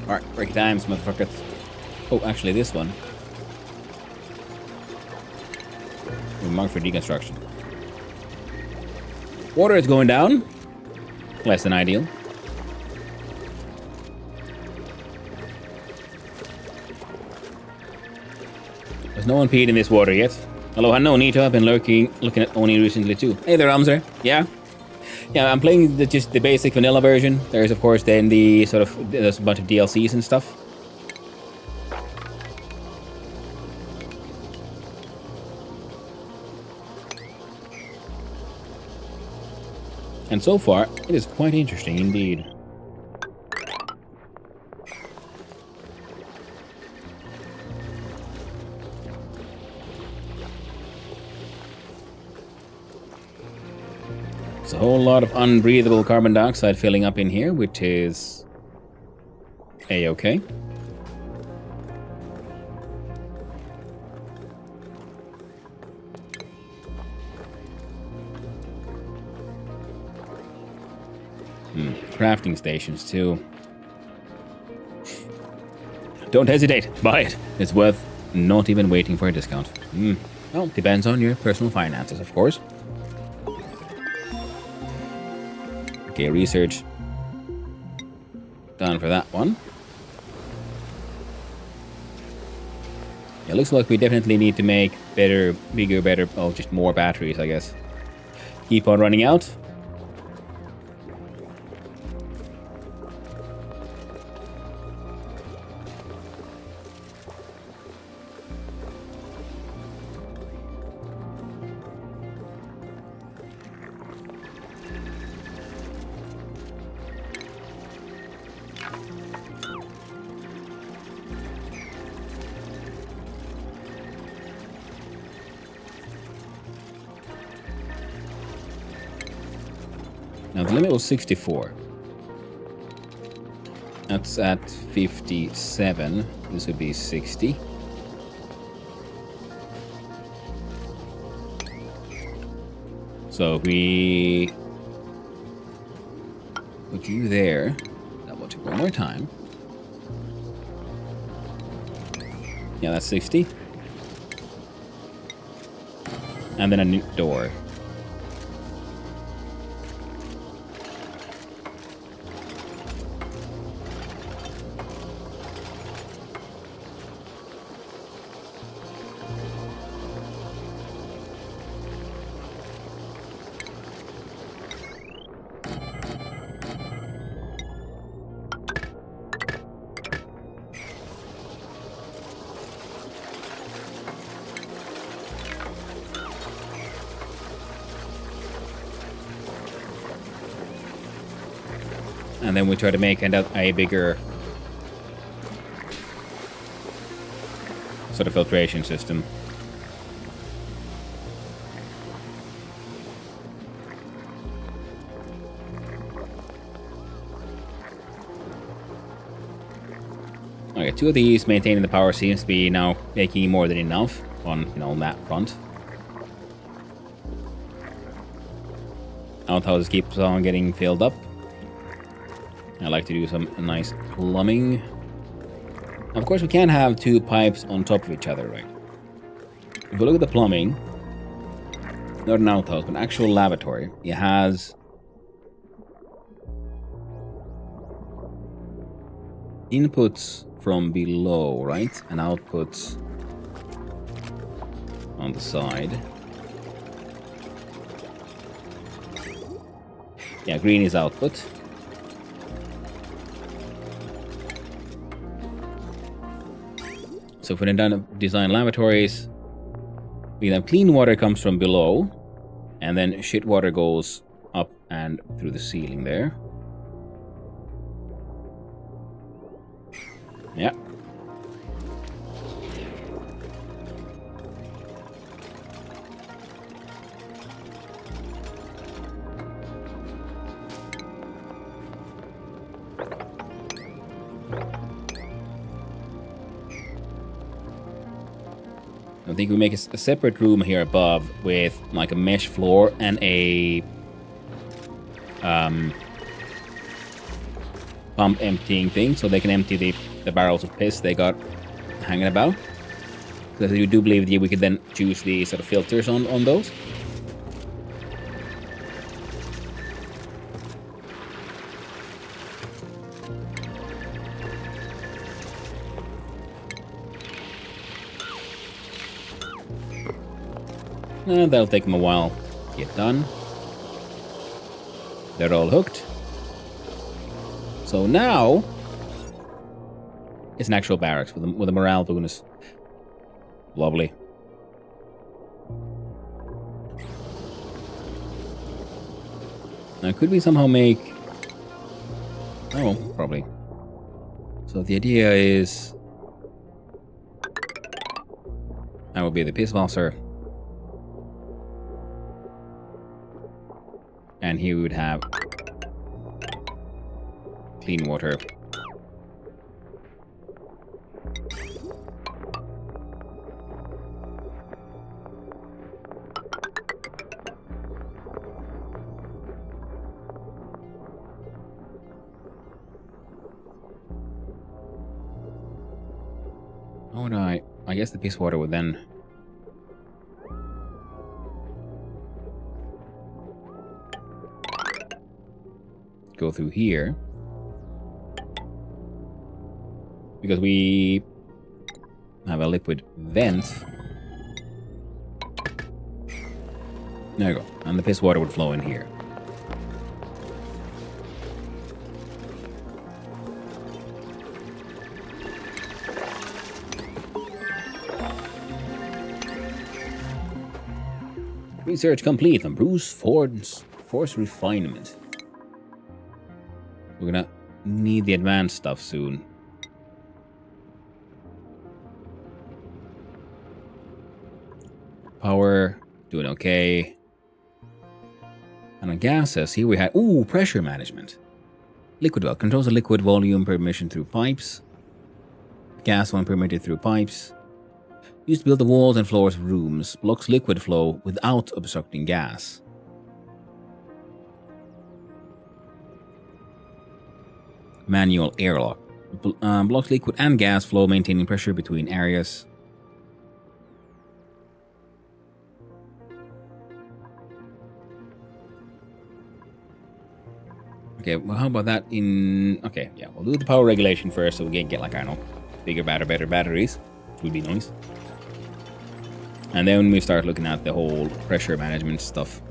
Alright, break times, motherfuckers. Oh, actually, this one. We're marked for deconstruction. Water is going down. Less than ideal. There's no one peed in this water yet. Hello, Nito. I've been looking at ONI recently too. Hey there, Amzer. Yeah? Yeah, I'm playing just the basic vanilla version. There's, of course, then the sort of, there's a bunch of DLCs and stuff. And so far, it is quite interesting indeed. There's a whole lot of unbreathable carbon dioxide filling up in here, which is a-okay. Crafting stations too. Don't hesitate, buy it. It's worth not even waiting for a discount. Well, depends on your personal finances, of course. Okay, research done for that one. It looks like we definitely need to make better, bigger, better, oh, just more batteries, I guess. Keep on running out. Now the limit was 64. That's at 57. This would be 60. So if we put you there, double check one more time. Yeah, that's 60. And then a new door. And then we try to make a bigger sort of filtration system. Okay, 2 of these maintaining the power seems to be now making more than enough on, on that front. Outhouses keeps on getting filled up. I like to do some nice plumbing. Of course, we can't have 2 pipes on top of each other, right? If we look at the plumbing, not an outhouse, but an actual lavatory, it has inputs from below, right? And outputs on the side. Yeah, green is output. So if we then design lavatories, we have clean water comes from below, and then shit water goes up and through the ceiling there. Yeah. I think we make a separate room here above with like a mesh floor and a pump emptying thing, so they can empty the barrels of piss they got hanging about. Because I do believe that we could then choose the sort of filters on those. That'll take them a while to get done. They're all hooked. So now it's an actual barracks with a morale bonus. Lovely. Now could we somehow make... Oh, probably. So the idea is... That would be the Pisswasser. And he would have clean water. Oh no, I guess the piss water would then go through here, because we have a liquid vent. There you go, and the piss water would flow in here. Research complete on Bruce Ford's force refinement. We're gonna need the advanced stuff soon. Power, doing okay. And on gases, here we had, ooh, pressure management. Liquid well, controls the liquid volume per emission through pipes. Gas one permitted through pipes. Used to build the walls and floors of rooms. Blocks liquid flow without obstructing gas. Manual airlock. Blocks liquid and gas flow, maintaining pressure between areas. Okay, well, how about that in... Okay, yeah, we'll do the power regulation first, so we can get, like, I don't know, bigger, better batteries, which would be nice. And then we start looking at the whole pressure management stuff.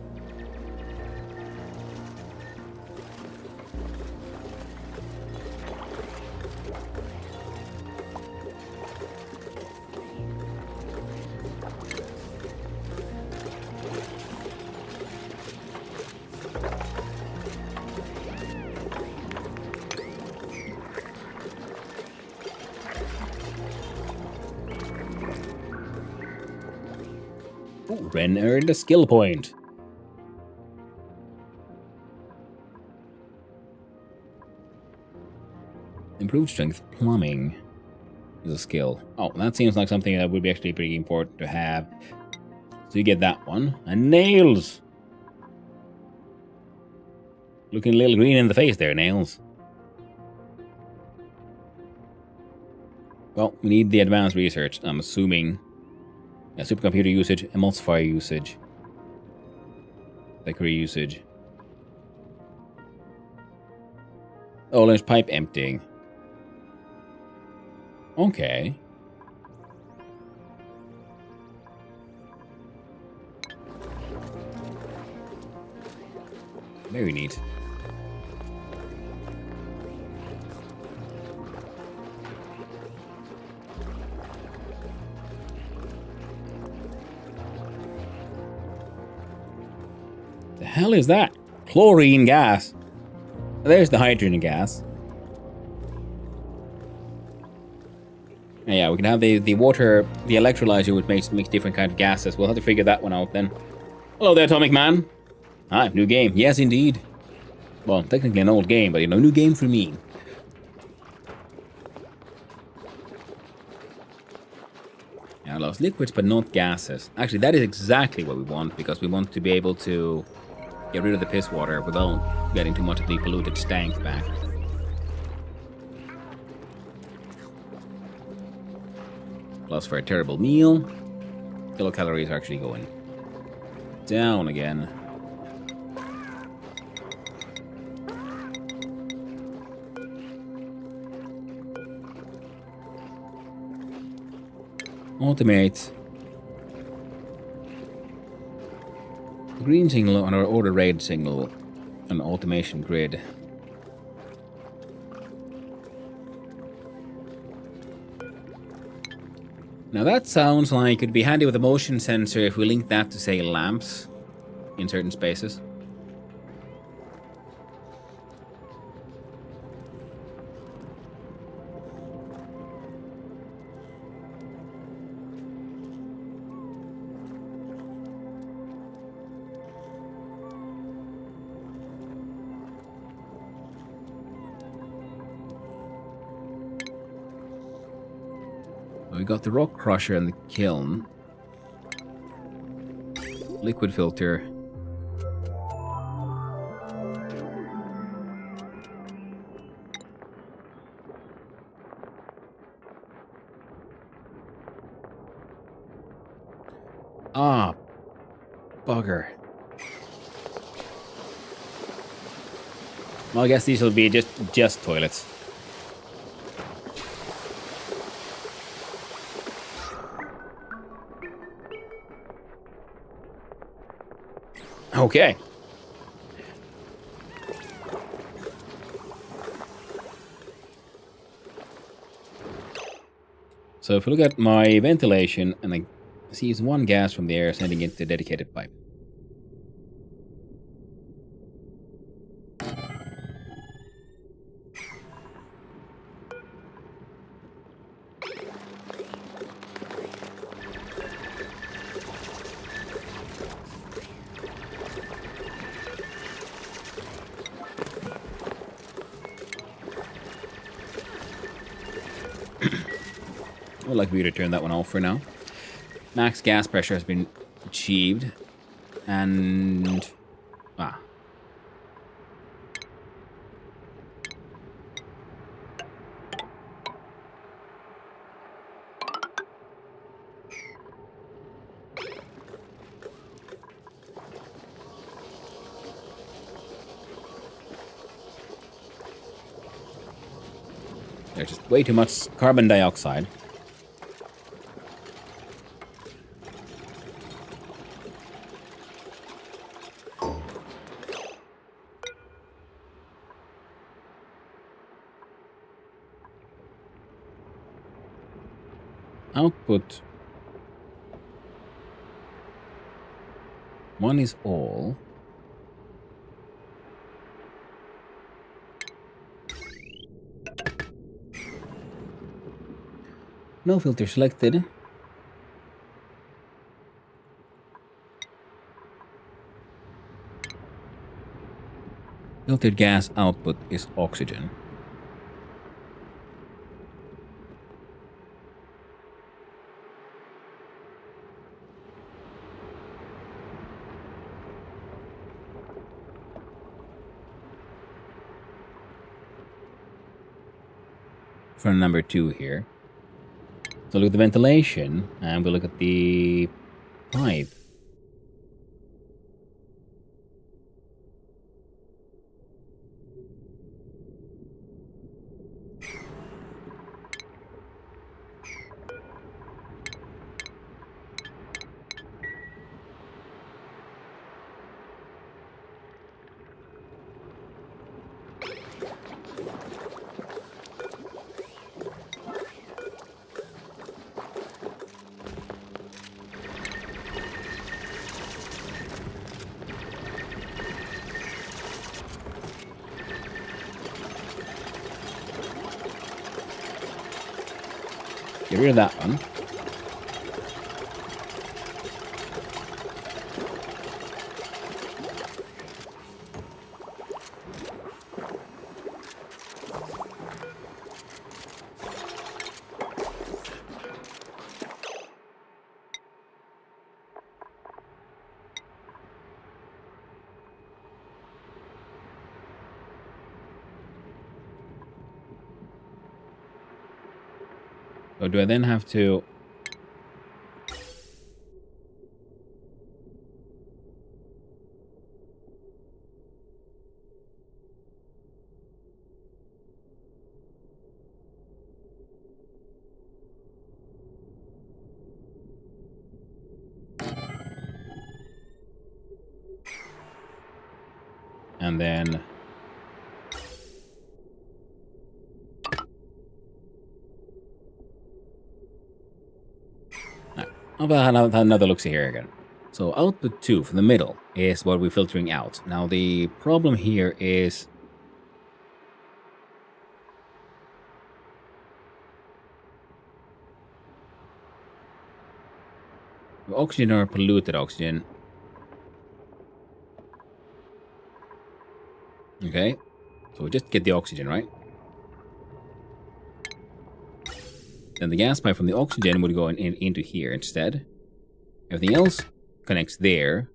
Ren earned a skill point. Improved strength plumbing is a skill. Oh, that seems like something that would be actually pretty important to have. So you get that one. And nails! Looking a little green in the face there, nails. Well, we need the advanced research, I'm assuming. Yeah, supercomputer usage, emulsifier usage. Bakery usage. Oh, there's pipe emptying. Okay. Very neat. The hell is that? Chlorine gas. There's the hydrogen gas. Yeah, we can have the water, the electrolyzer, which makes different kind of gases. We'll have to figure that one out then. Hello there, Atomic Man. Hi, new game. Yes, indeed. Well, technically an old game, but you know, new game for me. Yeah, lost liquids, but not gases. Actually, that is exactly what we want, because we want to be able to get rid of the piss water without getting too much of the polluted stank back. Plus for a terrible meal. Kilocalories are actually going down again. Automate. Green signal on our order raid signal. An automation grid. Now that sounds like it'd be handy with a motion sensor if we link that to, say, lamps in certain spaces. We got the rock crusher and the kiln. Liquid filter. Ah, bugger. Well, I guess these will be just toilets. Okay. So if we look at my ventilation, and I see one gas from the air sending it to a dedicated pipe. I would like me to turn that one off for now. Max gas pressure has been achieved. And... there's just way too much carbon dioxide. Output. One is all. No filter selected. Filtered gas output is oxygen. For number 2 here. So look at the ventilation, and we'll look at the pipe. Get rid of that one. So do I then have to... And then... How about another look-see here again? So output 2 from the middle is what we're filtering out. Now the problem here is... oxygen or polluted oxygen. Okay, so we just get the oxygen, right? Then the gas pipe from the oxygen would go into here instead. Everything else connects there.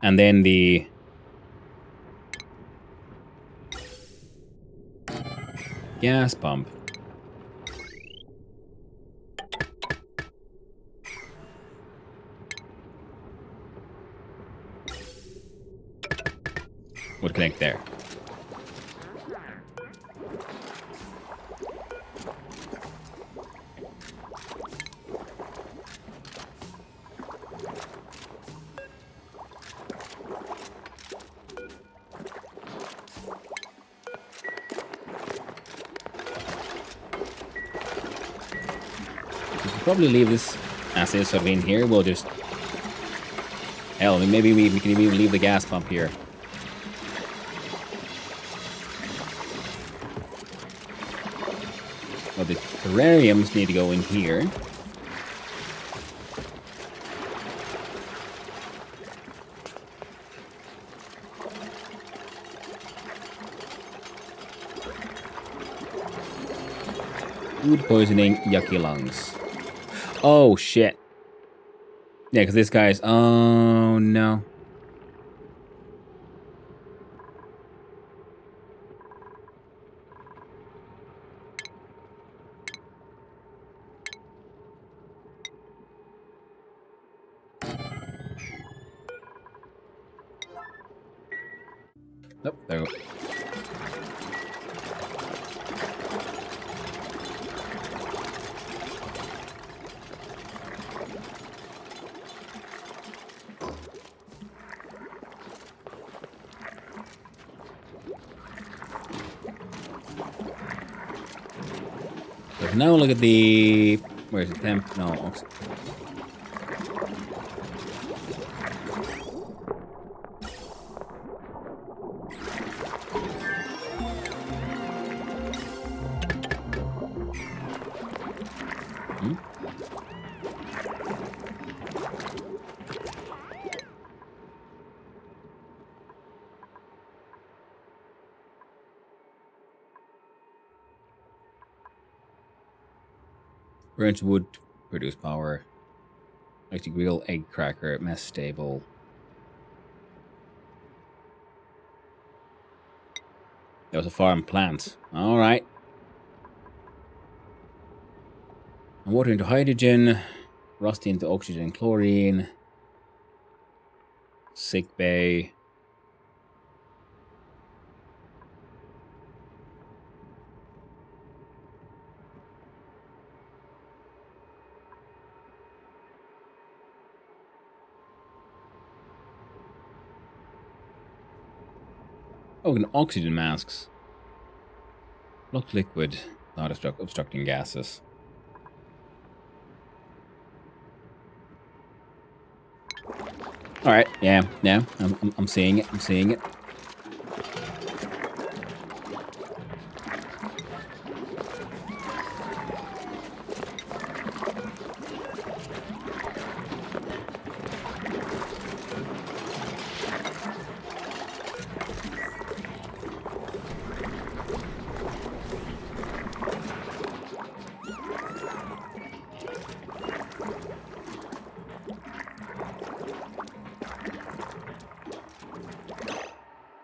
And then the... gas pump. Would connect there. Probably leave this as is sort of in here. We'll just... hell, maybe we can even leave the gas pump here. Well, the terrariums need to go in here. Food poisoning, yucky lungs. Oh, shit. Yeah, because this guy's... oh, no. Nope, there we go. So now look at the... where is it? Temp? No, oxygen. Burns wood, produce power. Like to grill, egg cracker, mess stable. There was a farm plant. Alright. Water into hydrogen. Rusty into oxygen and chlorine. Sick bay. Oh, and oxygen masks. Block liquid, not obstructing gases. All right, yeah, I'm seeing it. I'm seeing it.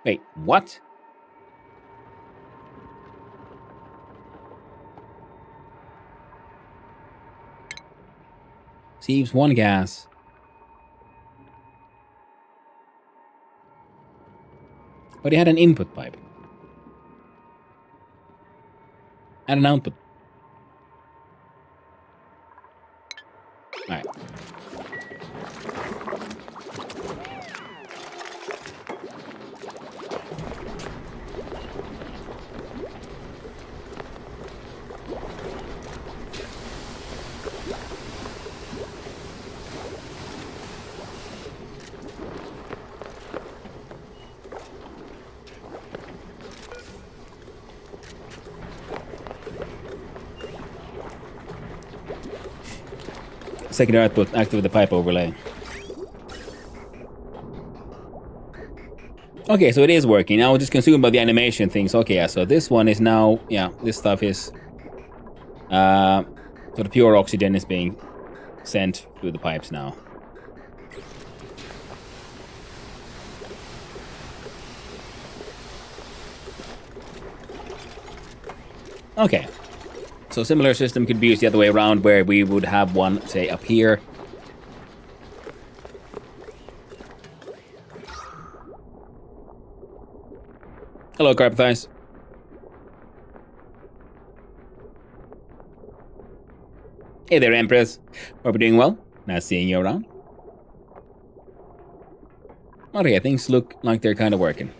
Wait, what? Sieves one gas. But he had an input pipe. And an output. Alright. Secondary output, activate the pipe overlay. Okay, so it is working. Now we're just consumed by the animation things. Okay, yeah, so this one is now, yeah, this stuff is, so the pure oxygen is being sent through the pipes now. Okay. So similar system could be used the other way around, where we would have one, say, up here. Hello, Carpathize. Hey there, Empress. Hope you're doing well. Nice seeing you around. Okay, things look like they're kind of working.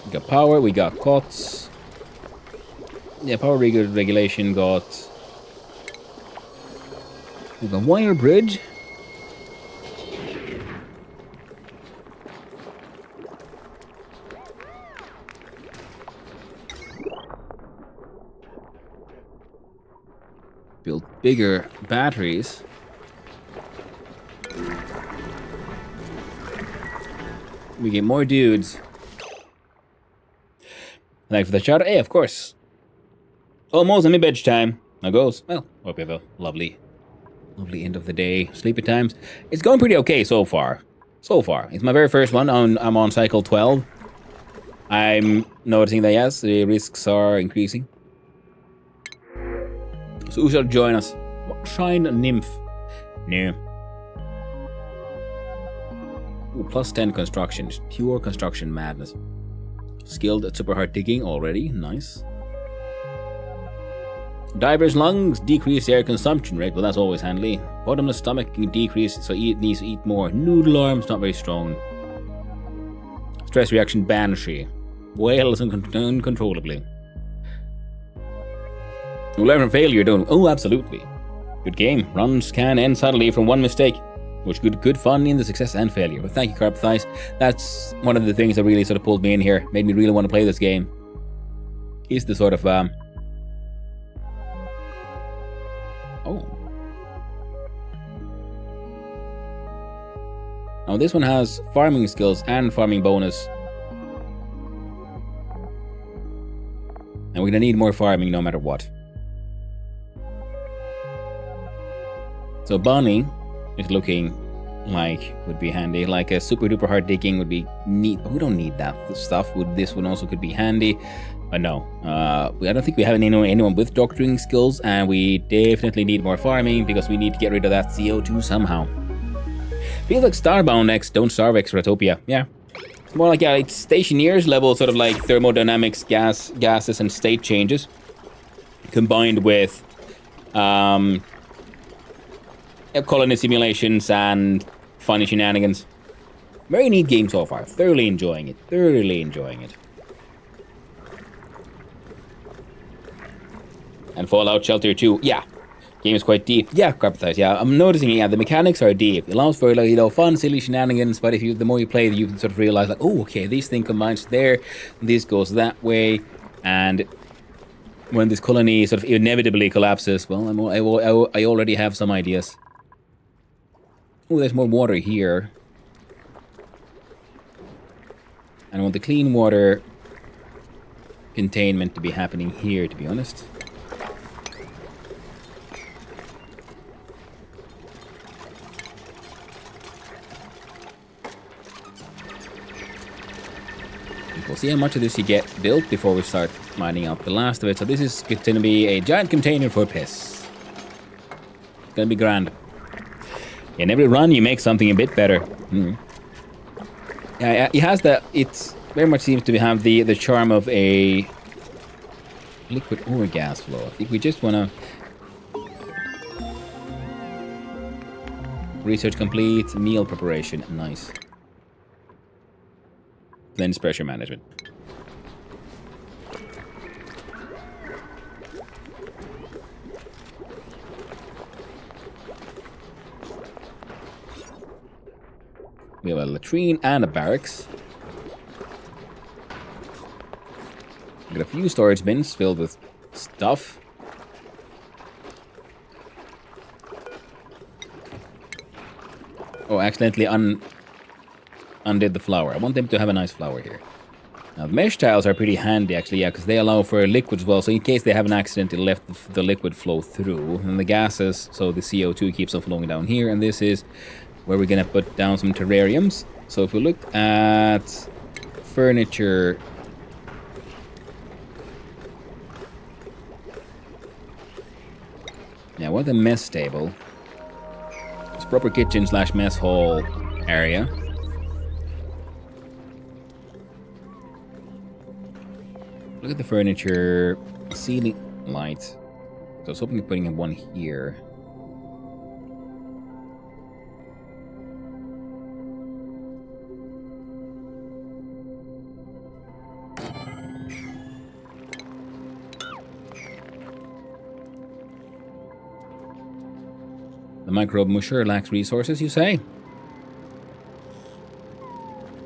We got power, we got COTS. Yeah, power regulation got... We got wire bridge. Build bigger batteries. We get more dudes. Thanks for the shout. Hey, of course. Almost my bedtime. Now goes. Well, hope you have a lovely end of the day. Sleepy times. It's going pretty okay so far. So far. It's my very first one. I'm on cycle 12. I'm noticing that, yes, the risks are increasing. So who shall join us? Shine Nymph. No. Ooh, plus 10 construction. Just pure construction madness. Skilled at super hard digging already. Nice. Diver's lungs decrease air consumption rate. Well, that's always handy. Bottomless stomach can decrease, so it needs to eat more. Noodle arms, not very strong. Stress reaction banshee. Wails uncontrollably. You learn from failure, don't you? Oh, absolutely. Good game. Runs can end suddenly from one mistake, which good fun in the success and failure. But thank you, Carp Thighs. That's one of the things that really sort of pulled me in here, made me really want to play this game. Is the sort of oh. Now this one has farming skills and farming bonus. And we're gonna need more farming no matter what. So Bonnie is looking like would be handy. Like a super duper hard digging would be neat, but we don't need that stuff. This one also could be handy. But no, I don't think we have anyone with doctoring skills, and we definitely need more farming because we need to get rid of that CO2 somehow. Feels like Starbound X Don't Starve X Rotopia. Yeah. It's more like, yeah, it's Stationeers level, sort of like thermodynamics, gases, and state changes. Combined with colony simulations and funny shenanigans. Very neat game so far. Thoroughly enjoying it. And Fallout Shelter 2. Yeah. Game is quite deep. Yeah, Carp Thighs. Yeah, I'm noticing, yeah, the mechanics are deep. It allows for, like, fun, silly shenanigans, but the more you play, you can sort of realize, like, oh, okay, this thing combines there, this goes that way, and when this colony sort of inevitably collapses, well, I already have some ideas. Oh, there's more water here. And I want the clean water containment to be happening here, to be honest. We'll see how much of this you get built before we start mining out the last of it. So this is going to be a giant container for piss. It's going to be grand. In every run, you make something a bit better. Yeah, it has that. It very much seems to have the charm of a liquid or gas flow. I think we just want to research complete, meal preparation. Nice. Then it's pressure management. We have a latrine and a barracks. We got a few storage bins filled with stuff. Oh, accidentally undid the flower. I want them to have a nice flower here. Now, the mesh tiles are pretty handy, actually, yeah, because they allow for liquid as well. So in case they have an accident, it left the liquid flow through. And the gases, so the CO2 keeps on flowing down here. And this is where we're going to put down some terrariums. So if we look at furniture... Yeah, what a mess table. It's proper kitchen / mess hall area. Look at the furniture, ceiling lights. So I was hoping of putting in one here. The microbe musher lacks resources, you say?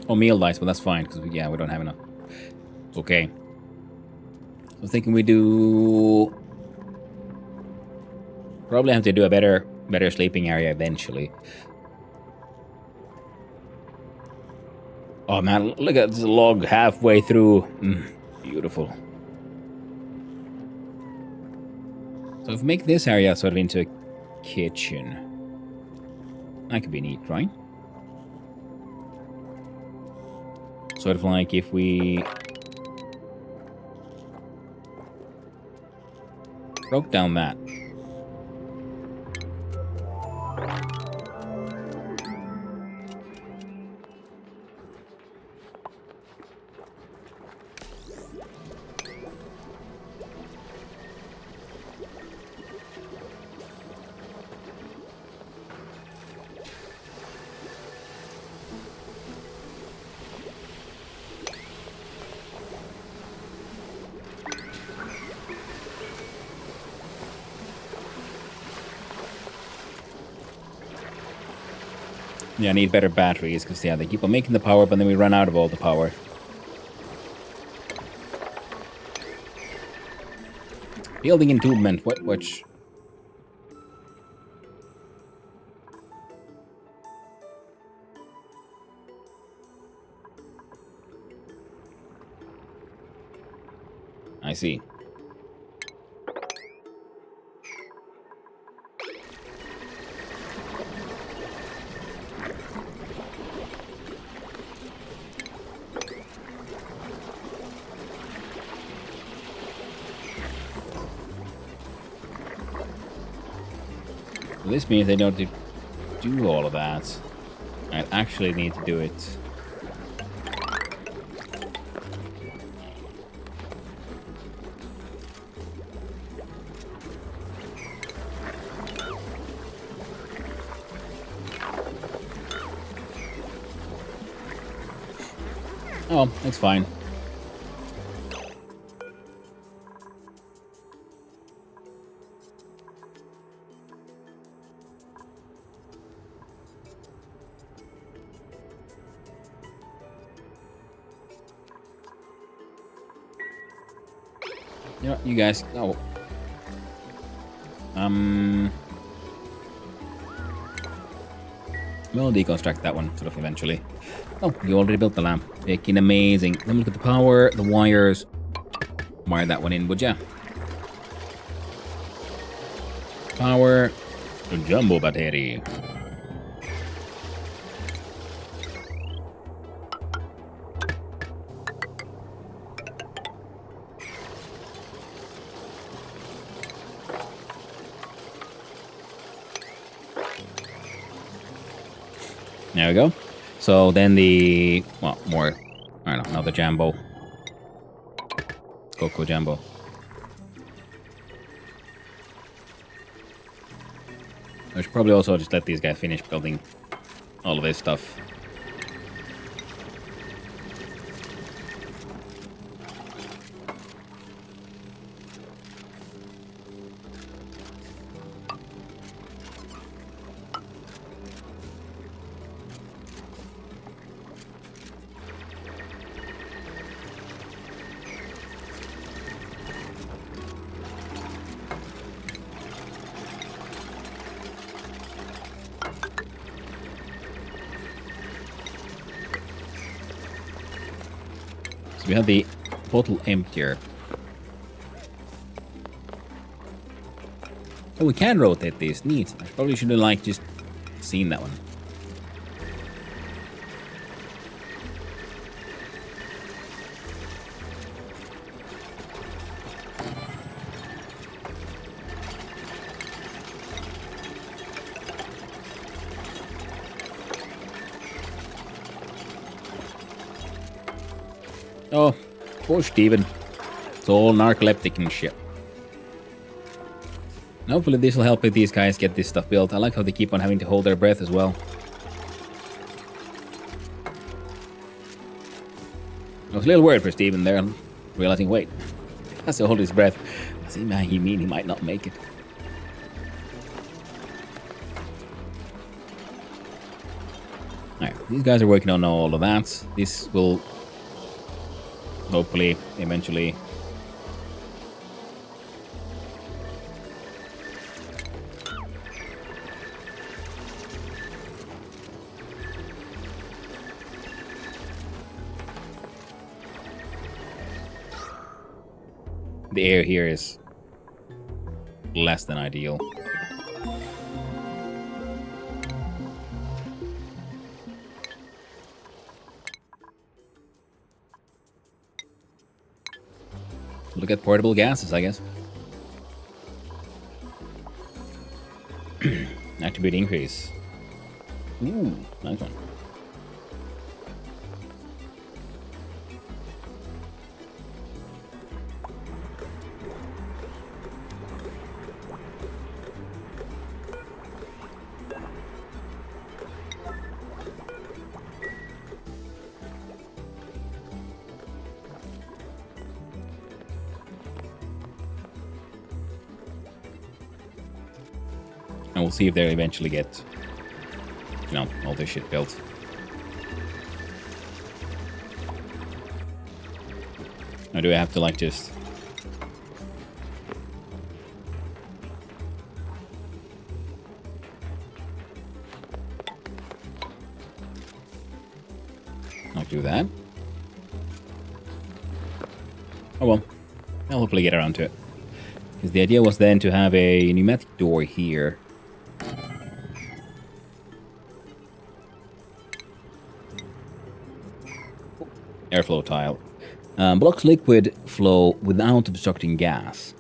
Oh, meal dice, but that's fine, because we don't have enough. Okay. I was thinking we do... Probably have to do a better sleeping area eventually. Oh man, look at this log halfway through. Beautiful. So if we make this area sort of into a kitchen, that could be neat, right? Sort of like if we broke down that. Yeah, I need better batteries because yeah, they keep on making the power, but then we run out of all the power. Building entombment. What? Which? I see. So this means they don't do all of that. I actually need to do it. Oh, that's fine. You know, you guys. Oh. We'll deconstruct that one sort of eventually. Oh, you already built the lamp. Freaking amazing. Then look at the power, the wires. Wire that one in, would ya? Power. The jumbo battery. There we go. So then the, well, more, I don't know, another Jambo. Coco Jambo. I should probably also just let these guys finish building all of this stuff. We have the bottle emptier. Oh, we can rotate these. Neat. I probably should have like just seen that one. Oh, poor Steven. It's all narcoleptic and shit. And hopefully this will help these guys get this stuff built. I like how they keep on having to hold their breath as well. I was a little worried for Steven there, realizing, wait, he has to hold his breath. See, man, he might not make it. Alright, these guys are working on all of that. This will hopefully, eventually. The air here is less than ideal. Look at portable gases, I guess. Attribute increase. Ooh, nice one. And we'll see if they eventually get all this shit built. Or do I have to like just... I'll do that. Oh well. I'll hopefully get around to it. Because the idea was then to have a pneumatic door here. Airflow tile. Blocks liquid flow without obstructing gas.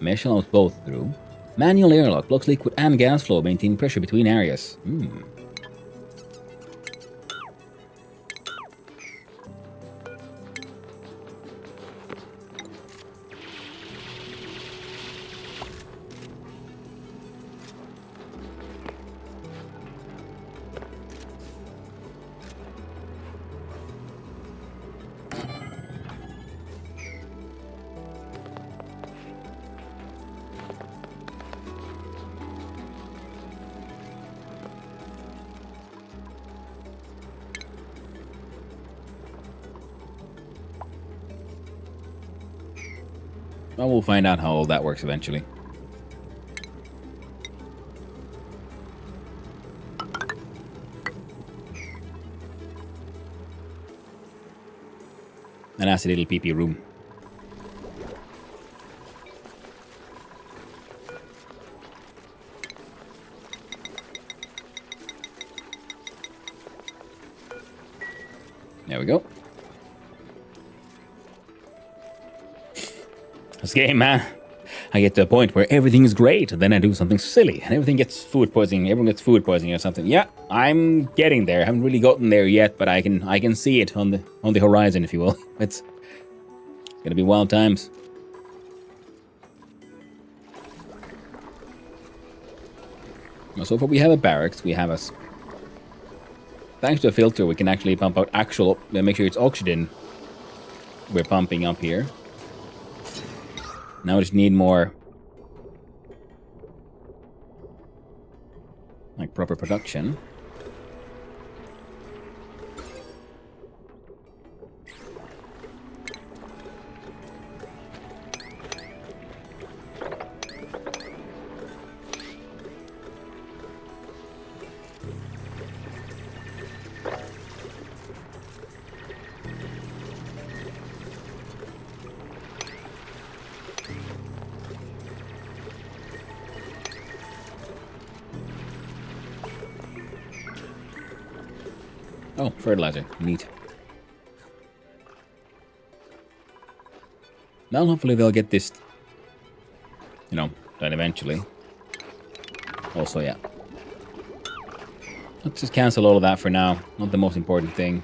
Mesh allows both through. Manual airlock blocks liquid and gas flow, maintaining pressure between areas. Well, we'll find out how all that works eventually. A nasty little pee-pee room. There we go. This game, man. I get to a point where everything is great, and then I do something silly, and everything gets food poisoning. Everyone gets food poisoning or something. Yeah, I'm getting there. I haven't really gotten there yet, but I can see it on the horizon, if you will. It's gonna be wild times. So far, we have a barracks. We have a. Thanks to a filter, we can actually pump out actual. Make sure it's oxygen. We're pumping up here. Now we just need more, like, proper production. Oh, fertilizer. Neat. Now hopefully they'll get this, done eventually. Also, yeah. Let's just cancel all of that for now. Not the most important thing.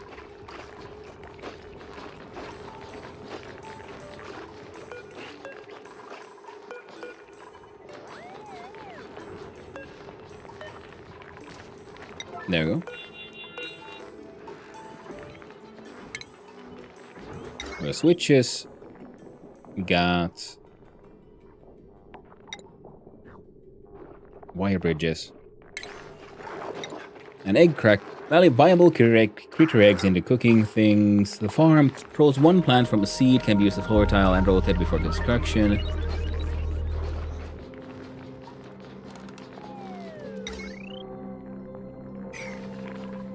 There we go. We got switches. We got wire bridges. An egg crack. Viable creature eggs into cooking things. The farm grows one plant from a seed, can be used as floor tile and rotate before construction.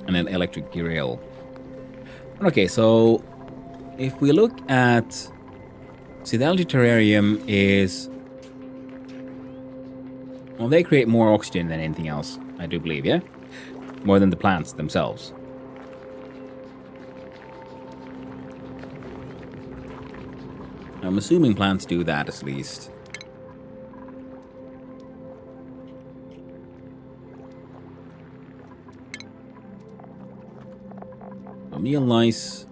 And an electric grill. Okay, so if we look at... See, the algae terrarium is... Well, they create more oxygen than anything else, I do believe, yeah? More than the plants themselves. I'm assuming plants do that, at least. Meal lice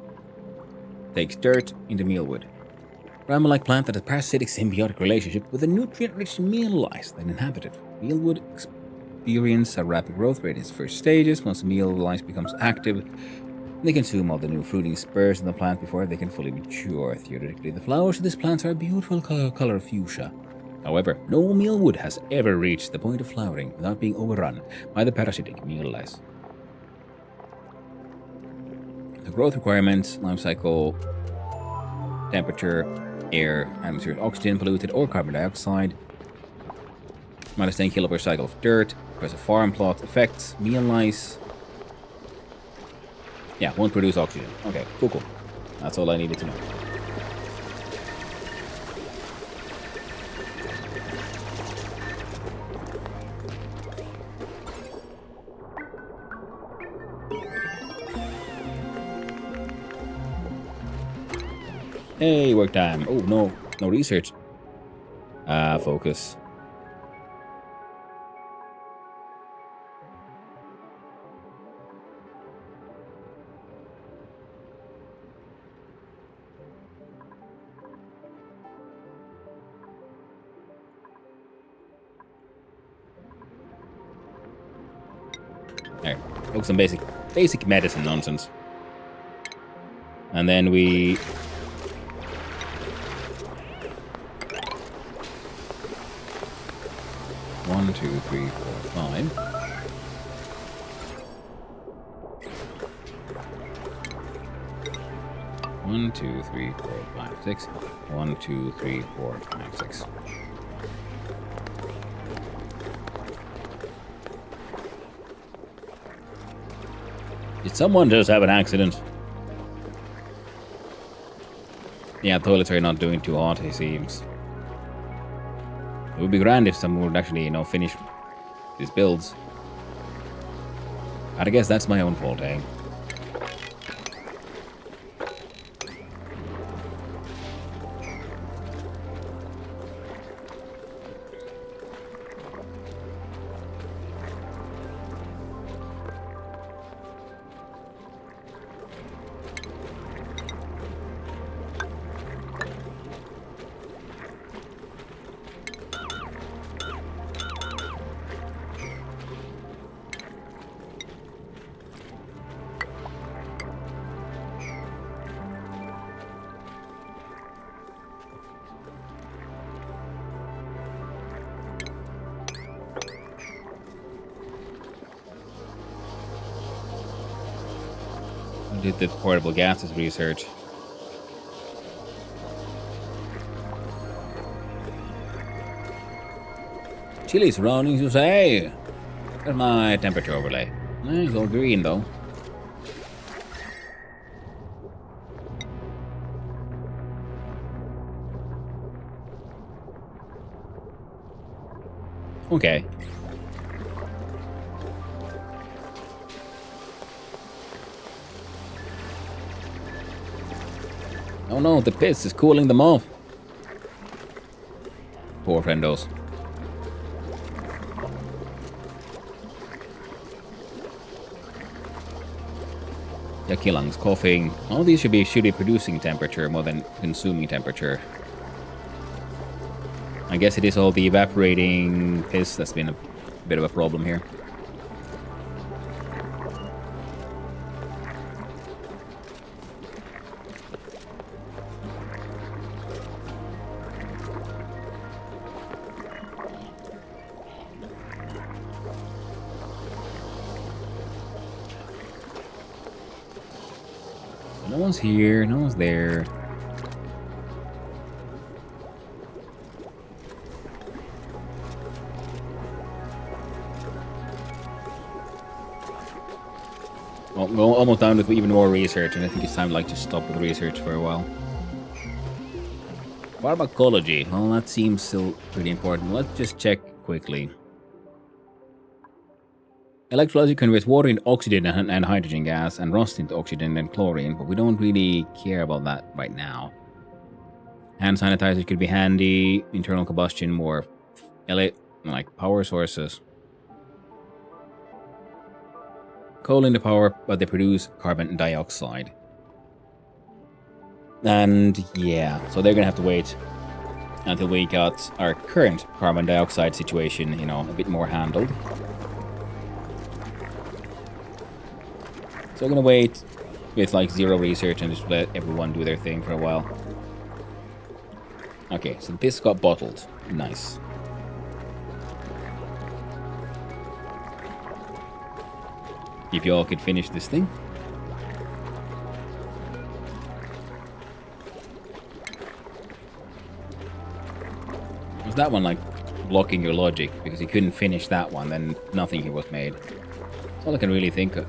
takes dirt into mealwood. Bramble-like plant that has a parasitic symbiotic relationship with the nutrient-rich meal lice that inhabit it. Mealwood experience a rapid growth rate in its first stages. Once meal lice becomes active, they consume all the new fruiting spurs in the plant before they can fully mature. Theoretically, the flowers of this plant are a beautiful color of fuchsia. However, no mealwood has ever reached the point of flowering without being overrun by the parasitic meal lice. The growth requirements, life cycle, temperature, air, atmospheric oxygen, polluted, or carbon dioxide, minus 10 kilo per cycle of dirt, requires a farm plot, effects, meal lice. Yeah, won't produce oxygen. Okay, cool. That's all I needed to know. Hey, work time. Oh, no research. Focus. There. Focus on basic medicine nonsense. And then we... One, two, three, four, five. One, two, three, four, five, six. 1, 2, 3, 4, 5, 6. Did someone just have an accident? Yeah, toilets are not doing too hot, it seems. It would be grand if someone would actually, finish these builds. But I guess that's my own fault, eh? Did the portable gases research. Chilly surroundings, you say? There's my temperature overlay. It's all green though. Okay. Oh no, the piss is cooling them off. Poor friendos. Yucky lungs, coughing. All these should be producing temperature more than consuming temperature. I guess it is all the evaporating piss that's been a bit of a problem here. No one's here, no one's there. Well, we're almost done with even more research, and I think it's time to stop with research for a while. Pharmacology. Well, that seems still pretty important. Let's just check quickly. Electrolysis converts water into oxygen and hydrogen gas, and rust into oxygen and chlorine, but we don't really care about that right now. Hand sanitizer could be handy. Internal combustion, more power sources. Coal into power, but they produce carbon dioxide. And yeah, so they're gonna have to wait until we got our current carbon dioxide situation, a bit more handled. So I'm gonna wait with zero research and just let everyone do their thing for a while. Okay, so this got bottled. Nice. If you all could finish this thing. Was that one like blocking your logic because you couldn't finish that one? Then nothing here was made. That's all I can really think of.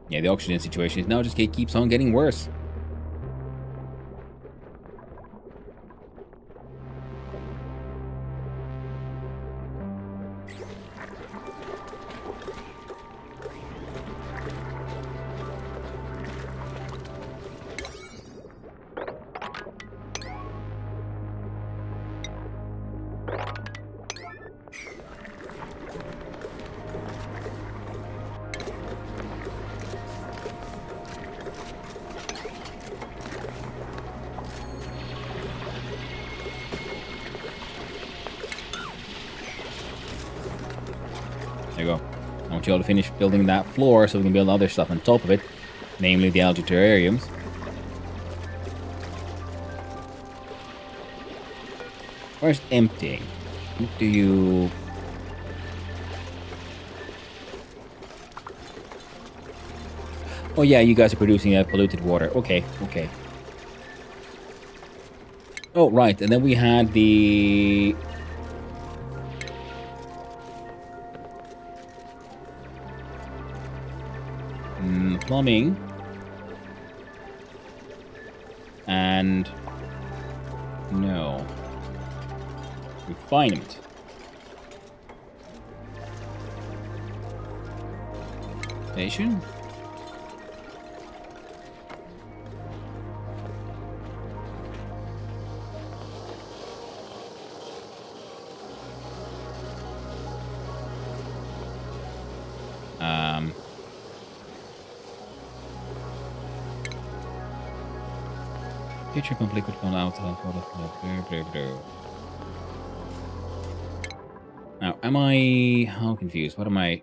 Yeah, the oxygen situation is now just keeps on getting worse. There you go. I want you all to finish building that floor so we can build other stuff on top of it, namely the algae terrariums. Where's emptying? What do you... Oh yeah, you guys are producing polluted water. Okay, okay. Oh, right, and then we had the... plumbing. And... no. Refinement. Station? Picture pump liquid going out. Now, am I... how confused? What am I...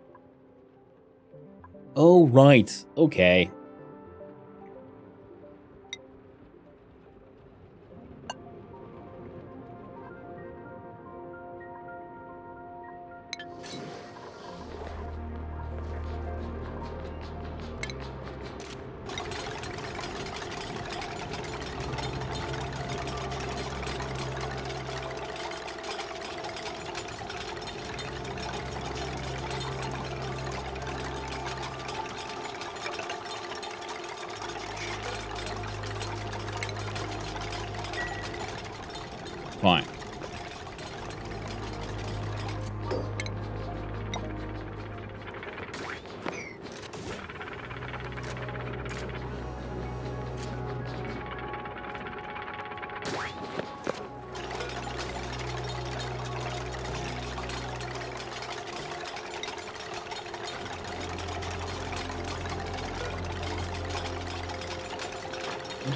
oh, right. Okay. Fine.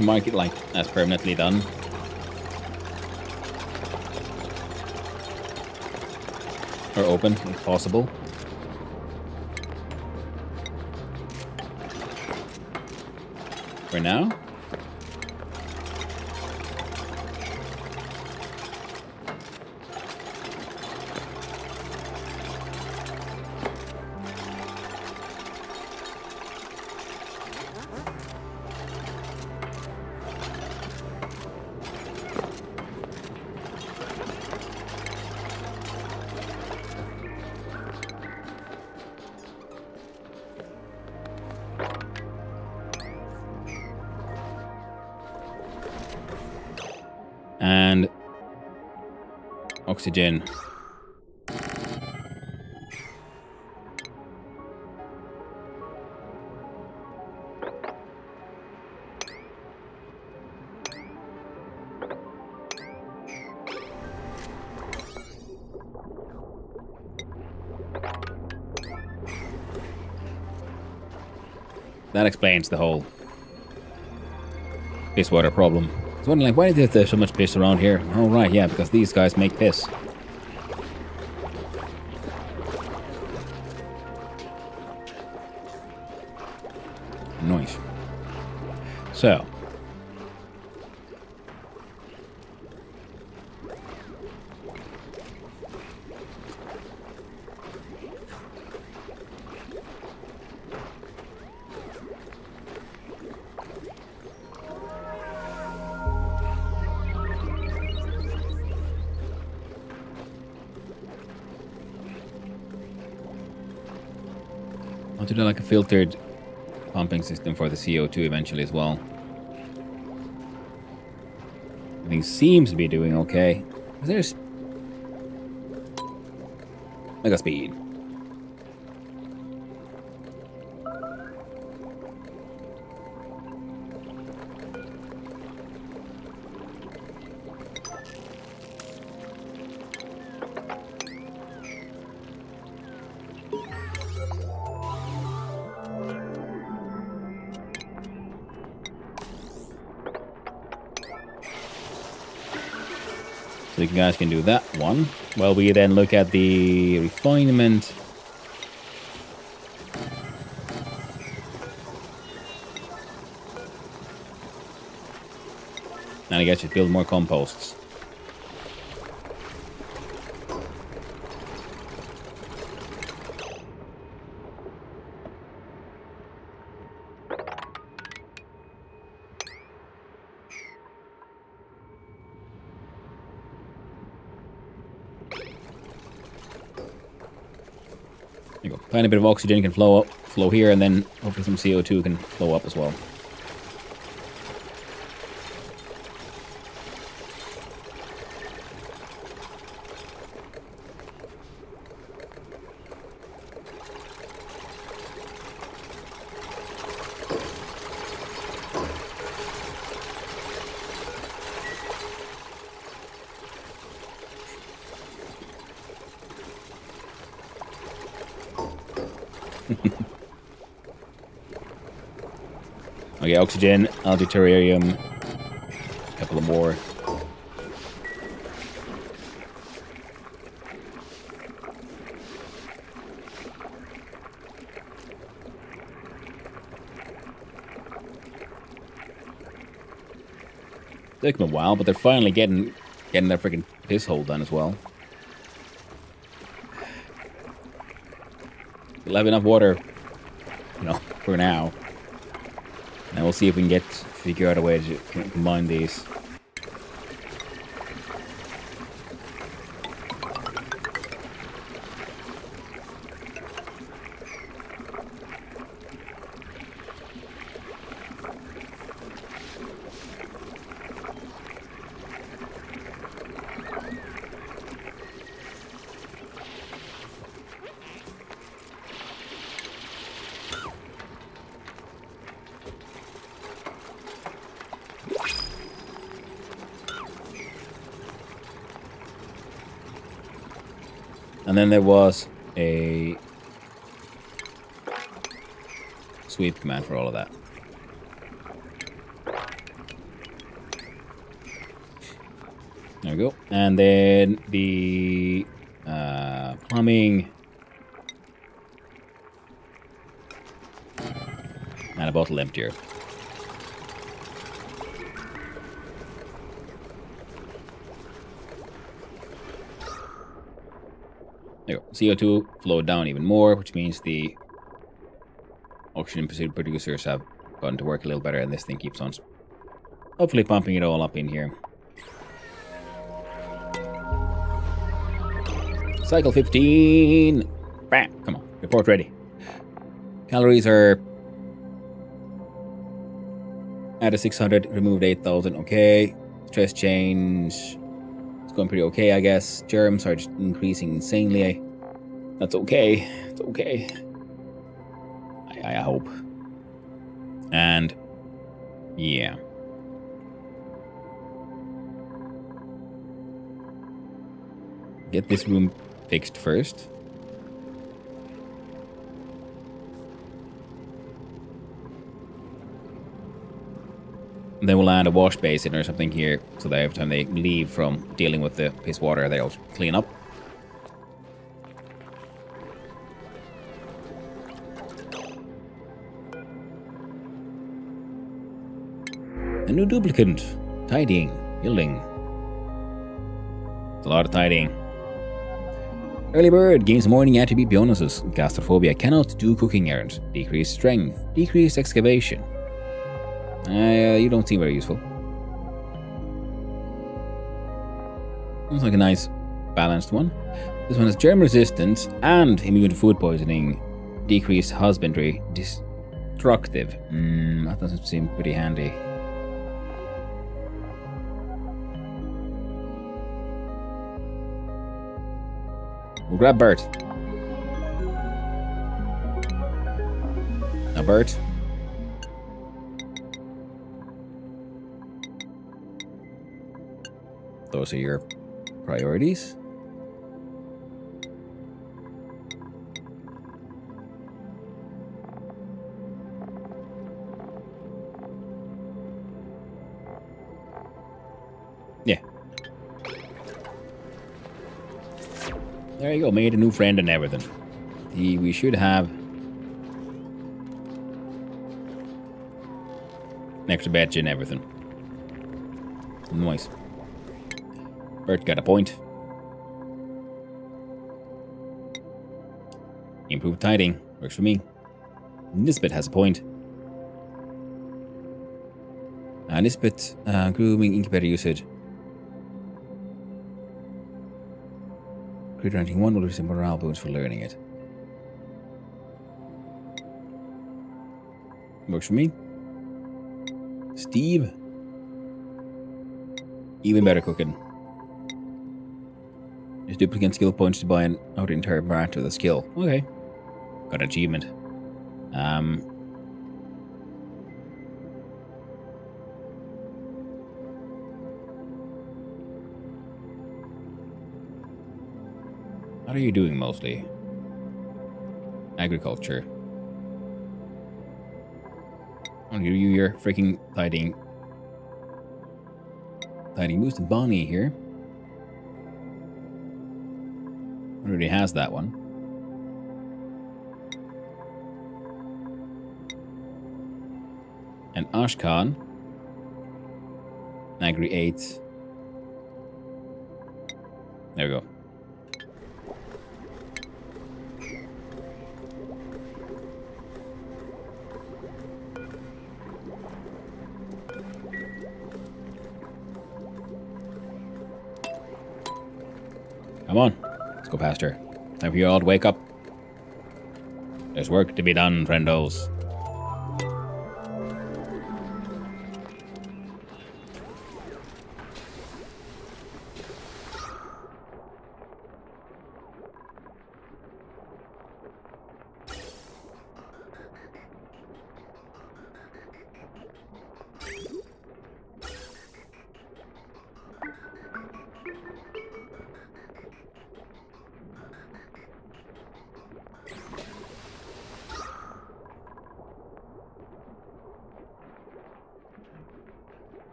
Mark it like as permanently done. Or open, if possible. For now. And oxygen. That explains the whole piss water problem. I was wondering, like, why is there so much piss around here? Oh, right, yeah, because these guys make piss. So. I'll do like a filtered pumping system for the CO2 eventually as well. Everything seems to be doing okay. There's mega speed. So you guys can do that one. Well, we then look at the refinement. And I guess you build more composts. There you go. Tiny bit of oxygen can flow here, and then hopefully some CO2 can flow up as well. Okay, oxygen, algae-terrarium, a couple of more. Took them a while, but they're finally getting their freaking piss hole done as well. We'll have enough water, you know, for now. And we'll see if we can figure out a way to combine these. And then there was a sweep command for all of that. There we go. And then the plumbing and a bottle emptier. There you go. CO2 flowed down even more, which means the oxygen producers have gotten to work a little better, and this thing keeps on hopefully pumping it all up in here. Cycle 15! Bam! Come on, report ready. Calories are added 600, removed 8,000, okay. Stress change, it's going pretty okay, I guess. Germs are just increasing insanely. That's okay, it's okay. I hope. And, yeah. Get this room fixed first. And then we'll add a wash basin or something here, so that every time they leave from dealing with the piss water, they'll clean up. new duplicant. Tidying. Building. It's a lot of tidying. Early bird gains morning attribute bonuses. Gastrophobia cannot do cooking errands. Decreased strength. Decreased excavation. You don't seem very useful. Sounds like a nice balanced one. This one has germ resistance and immune to food poisoning. Decreased husbandry. Destructive. That doesn't seem pretty handy. We'll grab Bert. Now Bert. Those are your priorities. Yeah. There you go, made a new friend and everything. We should have an extra badge and everything. Nice. Bert got a point. Improved tiding. Works for me. Nisbet has a point. Nisbet, grooming, incubator usage. Creator ranking 1 will receive morale boost for learning it. Works for me. Steve. Even better cooking. Use duplicate skill points to buy out the entire branch with a skill. Okay. Got an achievement. What are you doing mostly? Agriculture. Oh, you're freaking tidying. Tidying boost and Bonnie here. Already has that one. And Ashkan. Agri 8. There we go. Come on, let's go faster. Time for you all to wake up. There's work to be done, friendos.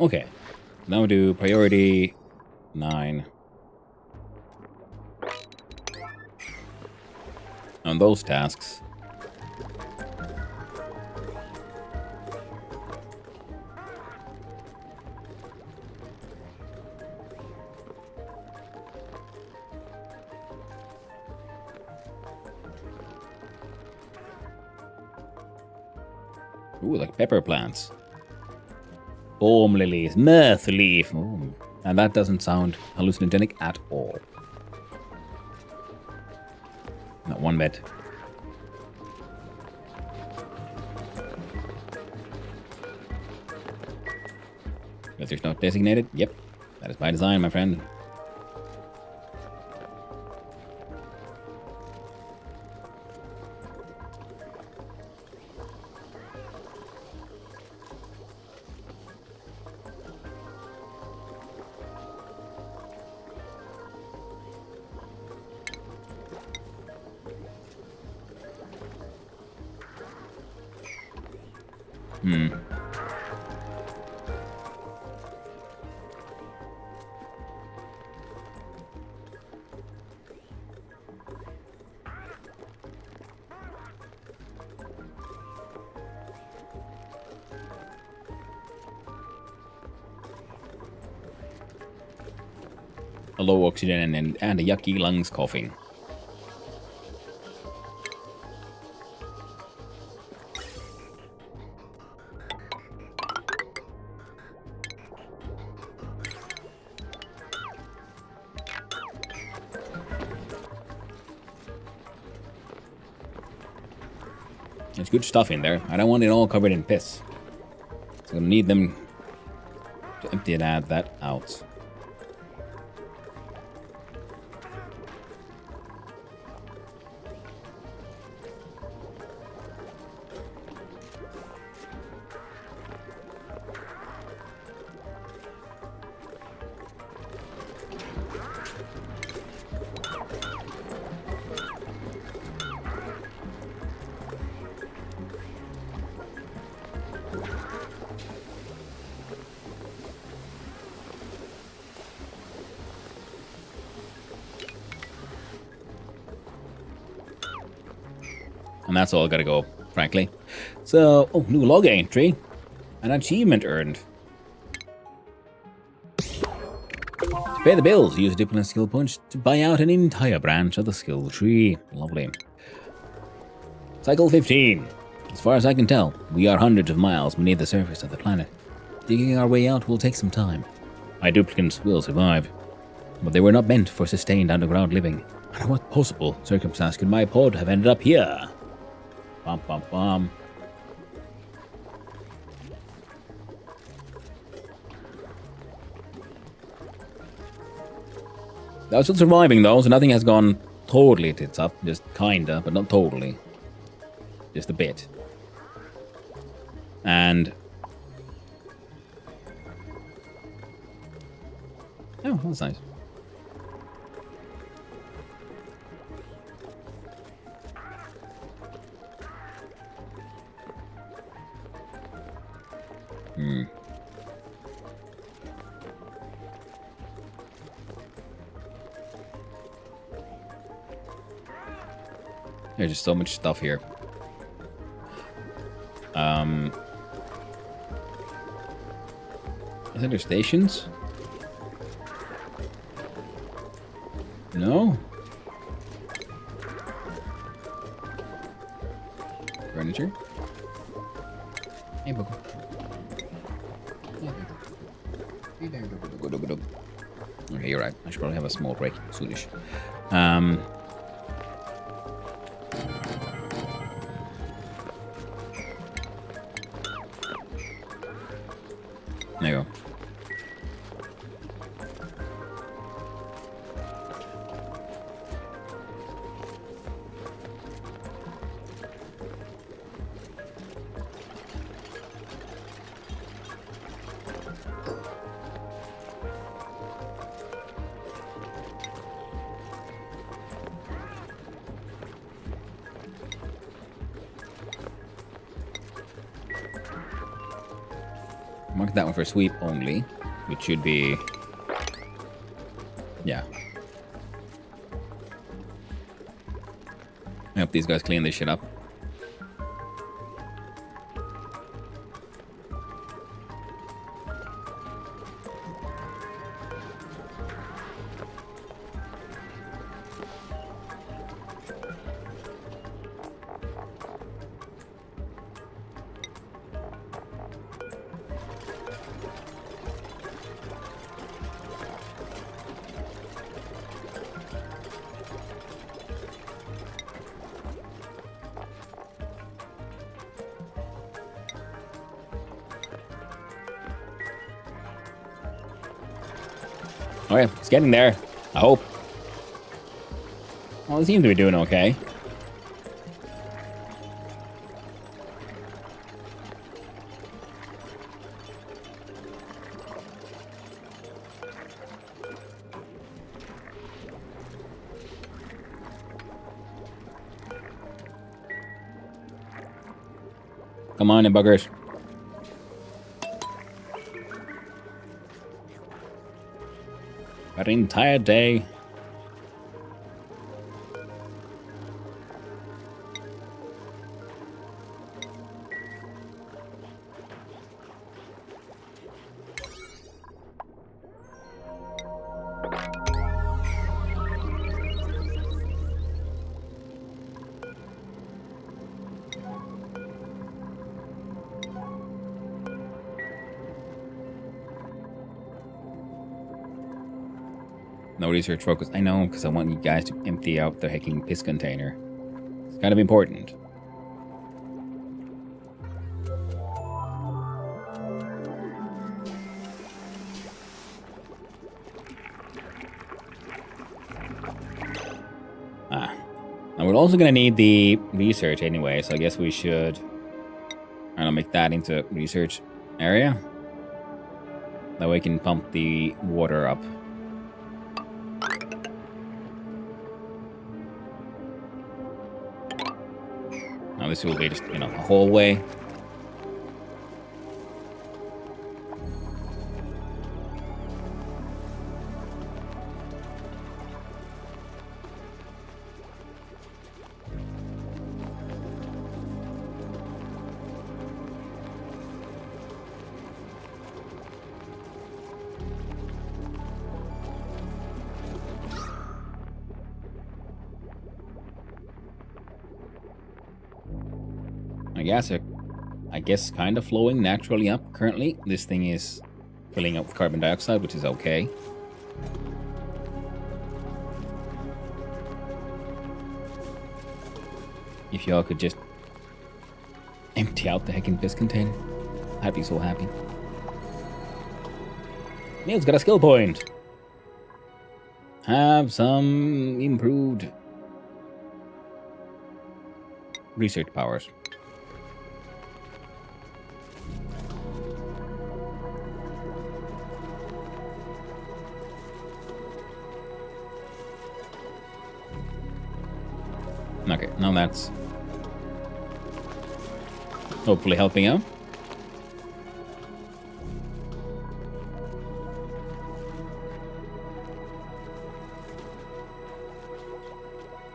Okay, now we do priority 9. On those tasks. Ooh, like pepper plants. Balm lilies, mirth leaf. Ooh. And that doesn't sound hallucinogenic at all. Not one bit. If there's not designated, yep. That is by design, my friend. A low oxygen and a yucky lungs coughing. There's good stuff in there. I don't want it all covered in piss. So I'm gonna need them to empty that out. And that's all gotta go, frankly. So, oh, new log entry. An achievement earned. To pay the bills, use Diplomat Skill Punch to buy out an entire branch of the skill tree. Lovely. Cycle 15. As far as I can tell, we are hundreds of miles beneath the surface of the planet. Digging our way out will take some time. My duplicants will survive, but they were not meant for sustained underground living. Under what possible circumstance could my pod have ended up here? Bum, bum, bum. They're still surviving though, so nothing has gone totally tits up. Just kinda, but not totally. Just a bit. And... oh, that's nice. There's just so much stuff here. I think there's stations? No? Furniture? Hey, Boko. Okay, you're right. I should probably have a small break soonish. There you go. Mark that one for sweep only, which should be... yeah. I hope these guys clean this shit up. Okay, it's getting there. I hope. Well, it seems to be doing okay. Come on, you buggers. Got an entire day. No research focus. I know, because I want you guys to empty out the hacking piss container. It's kind of important. Now we're also going to need the research anyway, so I guess we should make that into research area. That way we can pump the water up. Now this will be just, a hallway. I guess kind of flowing naturally up currently. This thing is filling up with carbon dioxide, which is okay. If y'all could just empty out the heckin' piss container, I'd be so happy. Neil's got a skill point. Have some improved research powers. Okay, now that's hopefully helping out.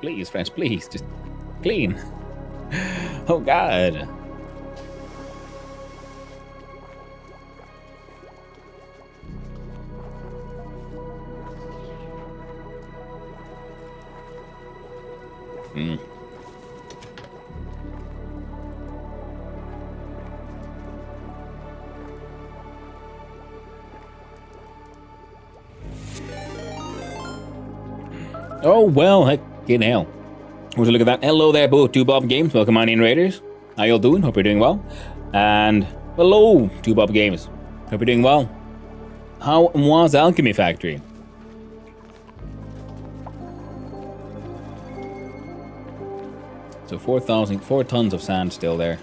Please, friends, please, just clean. Oh, God. Oh, well, heck, in hell. What's a look at that? Hello there, both Two Bob Games. Welcome on in, Raiders. How y'all doing? Hope you're doing well. And hello, Two Bob Games. Hope you're doing well. How was Alchemy Factory? So 4 tons of sand still there.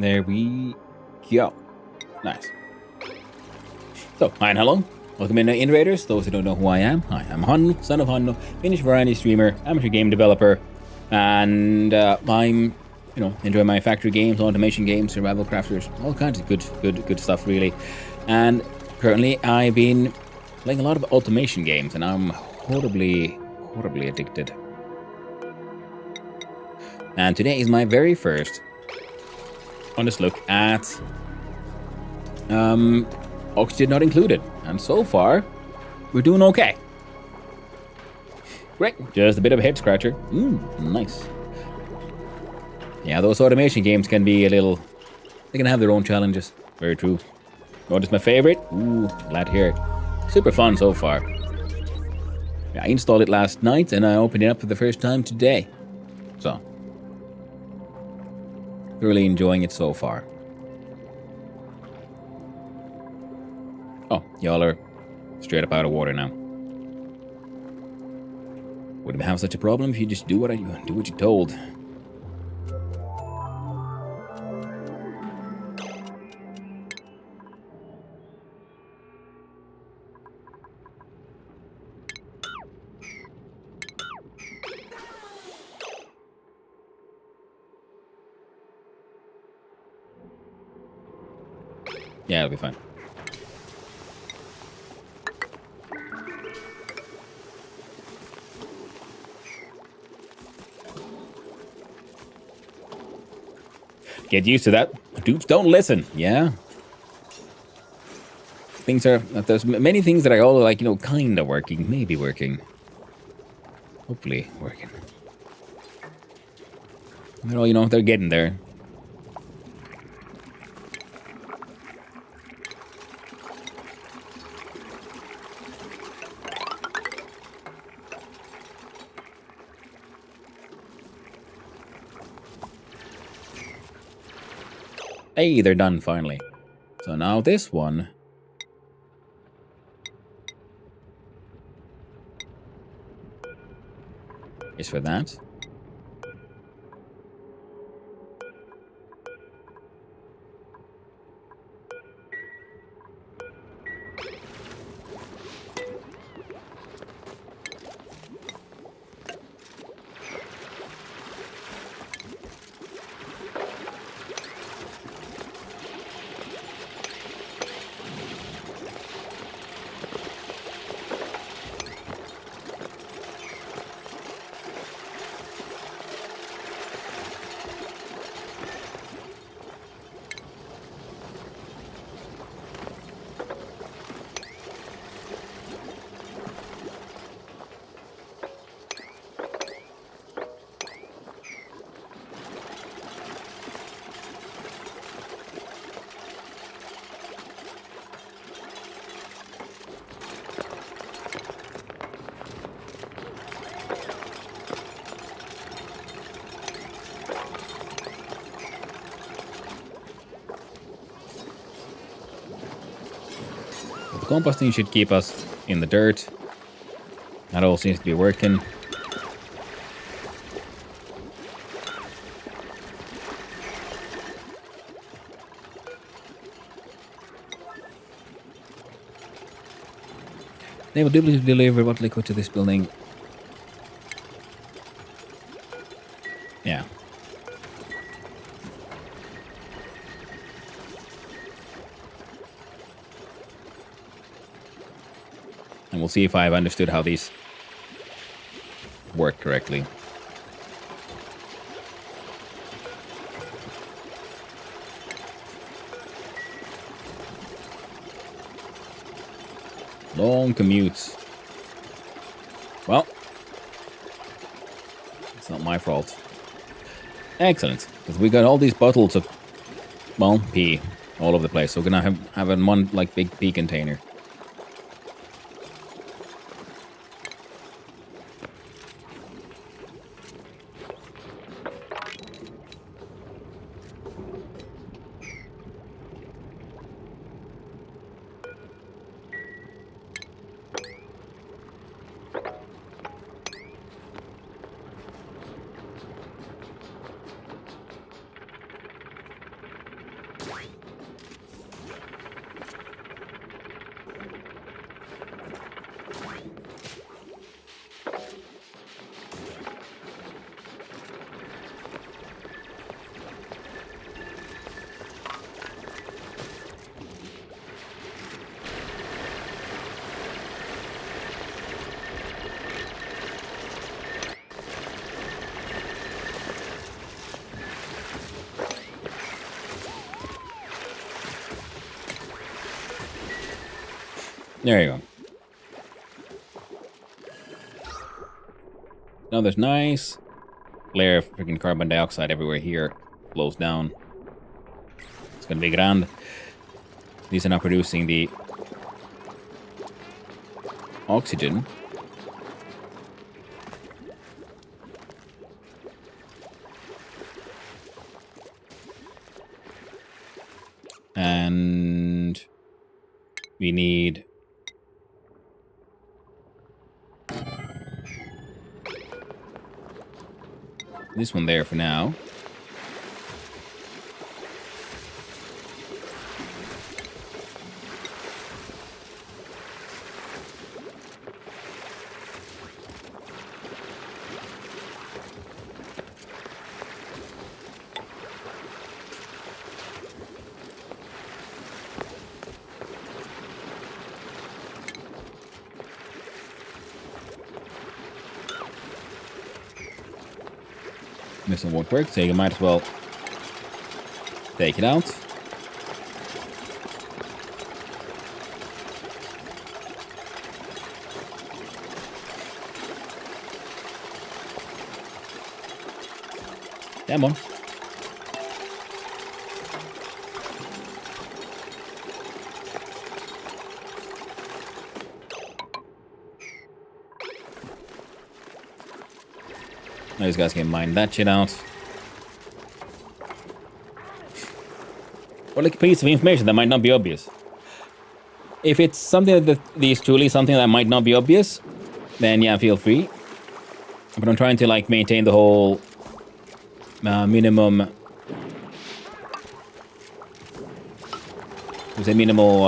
There we go. Nice. So, hi and hello. Welcome in, Invaders. Those who don't know who I am, hi, I'm Hun, son of Hunno, Finnish variety streamer, amateur game developer, and I'm, enjoying my factory games, automation games, survival crafters, all kinds of good stuff, really. And currently, I've been playing a lot of automation games, and I'm horribly addicted. And today is my very first honest look at oxygen not included, and so far we're doing okay. Great, just a bit of a head scratcher. Nice. Yeah, those automation games can be they can have their own challenges. Very true. What is my favorite? Ooh, glad to hear it. Super fun so far. Yeah, I installed it last night and I opened it up for the first time today. So really enjoying it so far. Oh, y'all are straight up out of water now. Wouldn't have such a problem if you just do what you're told. Yeah, it'll be fine. Get used to that. Dupes don't listen. Yeah. Things are... There's many things that are all like, you know, kind of working. Maybe working. Hopefully working. They're all, you know, they're getting there. Hey, they're done finally. So now this one is for that. Composting should keep us in the dirt. That all seems to be working. They will deliver what liquid to this building. Yeah. And we'll see if I've understood how these work correctly. Long commutes. Well, it's not my fault. Excellent, because we got all these bottles of, well, pee all over the place. So we're gonna have a one like big pee container. There you go. Now there's nice layer of freaking carbon dioxide everywhere here. Blows down. It's gonna be grand. These are not producing the oxygen. And we need this one there for now. This one won't work, so you might as well take it out. Come on. Those guys can mine that shit out. Or like a piece of information that might not be obvious. If it's something that is truly something that might not be obvious, then yeah, feel free. But I'm trying to like maintain the whole minimum. Was a minimal.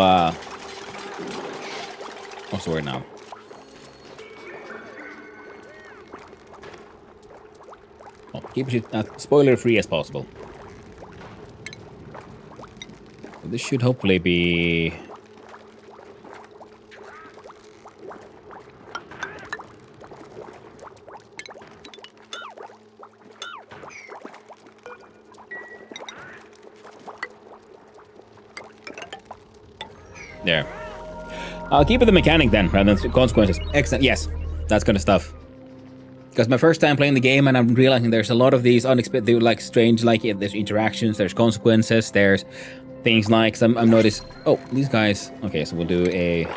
What's the word now? Well, keep it spoiler free as possible. So this should hopefully be. There. I'll keep it the mechanic then, rather than consequences. Excellent. Yes, that's kind of stuff. Because my first time playing the game, and I'm realizing there's a lot of these unexpected, like strange, like there's interactions, there's consequences, there's things like I'm noticed. Oh, these guys. Okay, so we'll do a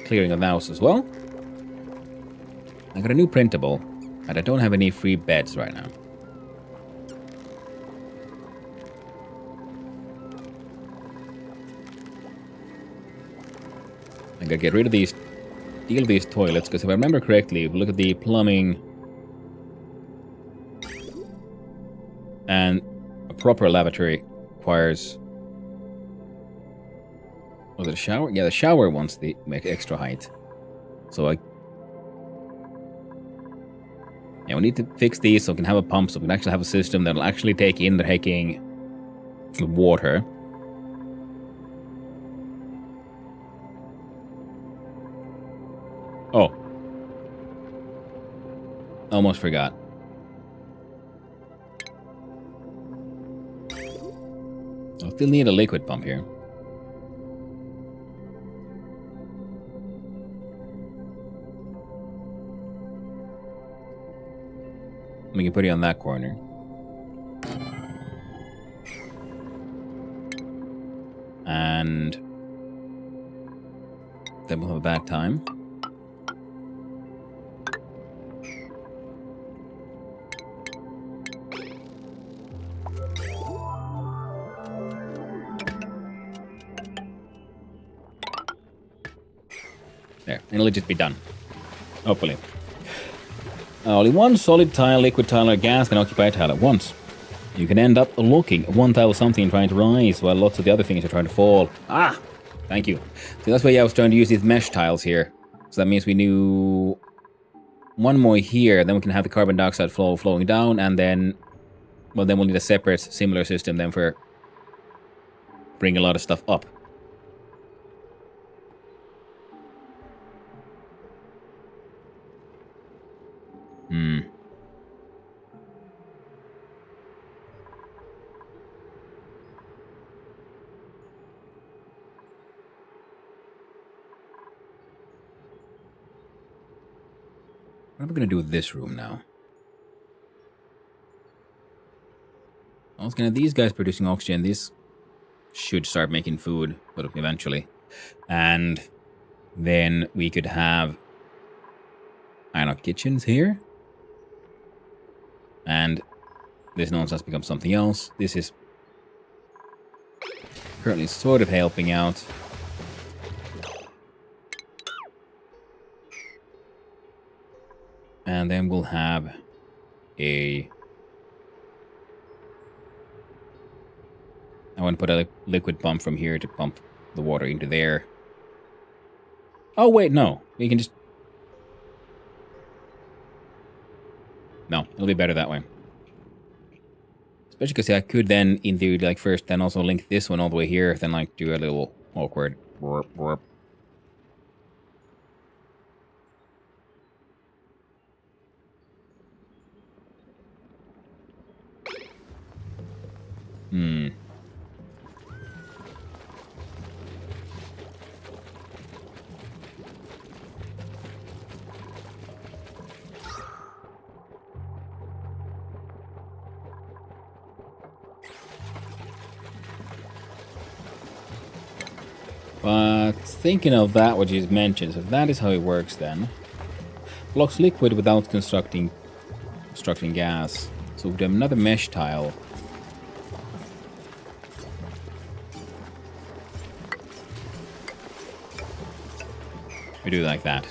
clearing of the house as well. I got a new printable, and I don't have any free beds right now. I gotta get rid of these, deal with these toilets, because if I remember correctly, if we look at the plumbing and a proper lavatory requires, was it a shower? Yeah, the shower wants the make extra height. So yeah, we need to fix these so we can have a pump, so we can actually have a system that'll actually take in the hecking water. Oh. Almost forgot. I'll still need a liquid pump here. We can put it on that corner. And then we'll have a bad time. There, and it'll just be done. Hopefully. Only one solid tile, liquid tile, or gas can occupy a tile at once. You can end up looking at one tile of something trying to rise, while lots of the other things are trying to fall. Ah! Thank you. So that's why I was trying to use these mesh tiles here. So that means we do one more here, then we can have the carbon dioxide flow flowing down, and then, well, then we'll need a separate, similar system then for bringing a lot of stuff up. What am I going to do with this room now? I was going to have these guys producing oxygen. These should start making food, but eventually. And then we could have, I don't know, kitchens here. And this nonsense becomes something else. This is currently sort of helping out. And then we'll have a... I want to put a liquid pump from here to pump the water into there. Oh, wait, no. We can just... No, it'll be better that way. Especially because I could then, in theory, like first, then also link this one all the way here, then like do a little awkward warp, warp. Hmm. But thinking of that, what you mentioned, so that is how it works then. Blocks liquid without constructing gas. So we have another mesh tile. We do it like that.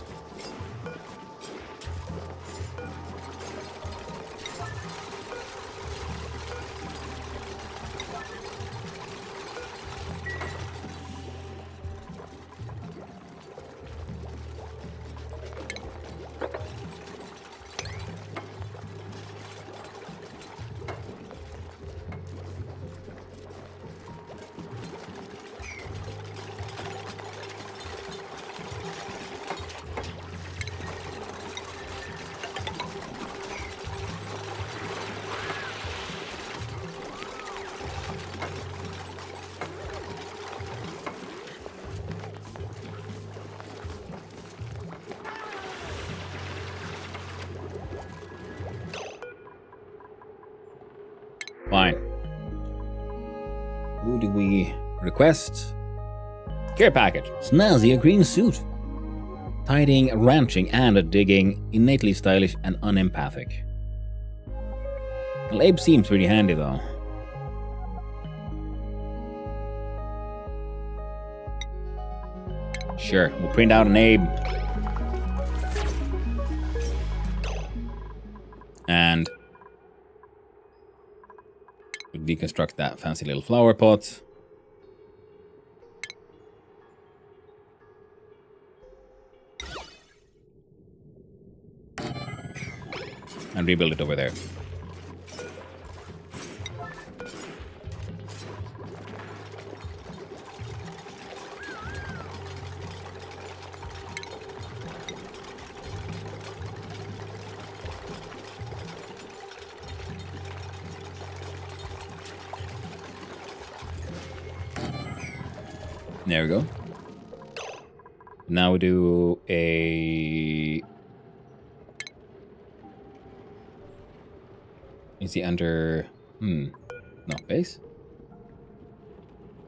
Fine. Who do we request? Care package. Snazzy, a green suit. Tidying, ranching, and digging. Innately stylish and unempathic. Well, Abe seems pretty handy, though. Sure, we'll print out an Abe. And deconstruct that fancy little flower pot. And rebuild it over there. There we go. Now we do a... Is he under... No, base?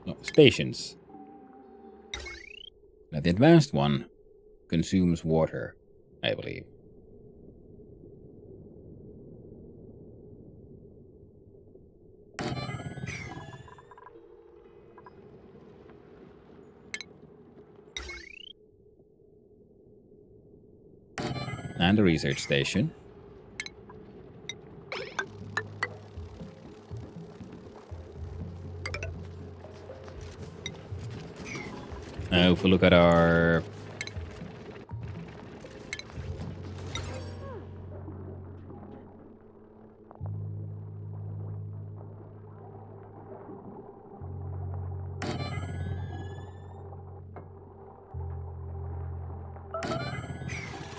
No, stations. Now the advanced one consumes water, I believe. And a research station. Now if we look at our...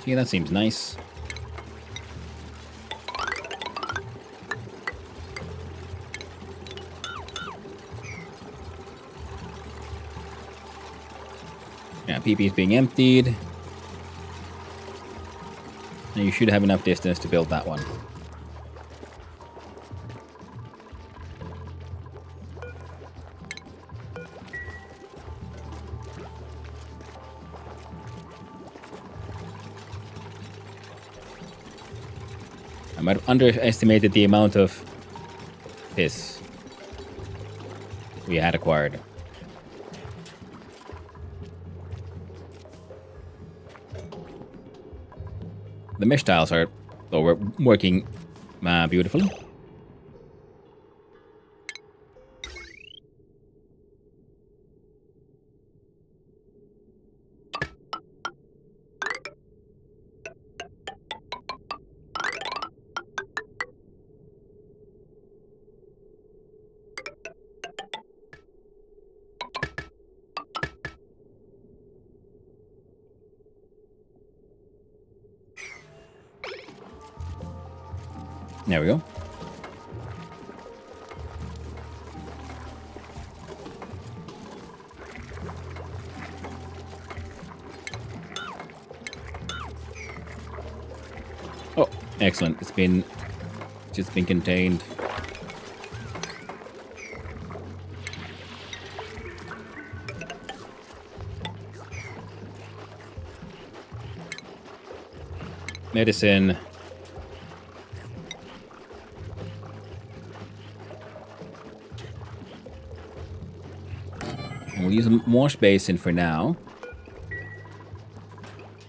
Yeah, that seems nice. Yeah, PP is being emptied. And you should have enough distance to build that one. I might have underestimated the amount of this we had acquired. The mesh tiles are working beautifully. There we go. Excellent. It's been just been contained. Medicine. And we'll use a wash basin for now.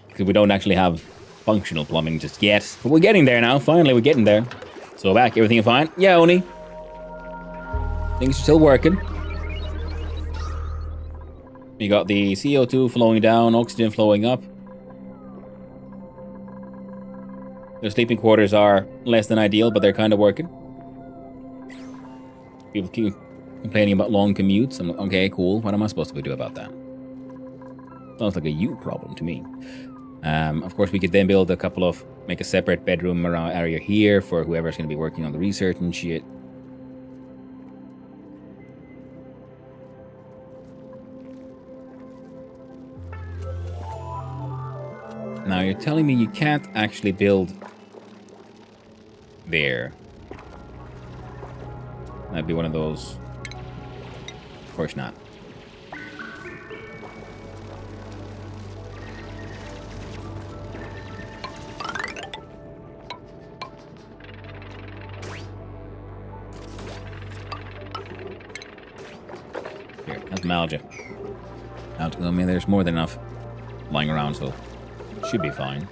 Because we don't actually have functional plumbing just yet. But we're getting there now. Finally, we're getting there. So back, everything fine? Yeah, Oni. Things are still working. You got the CO2 flowing down, oxygen flowing up. Their sleeping quarters are less than ideal, but they're kind of working. People keep complaining about long commutes. I'm like, okay, cool. What am I supposed to do about that? Sounds like a you problem to me. Of course, we could then build make a separate bedroom around area here for whoever's going to be working on the research and shit. Now, you're telling me you can't actually build there. That'd be one of those. Of course not. Here, that's Malja. I mean, there's more than enough lying around, so should be fine.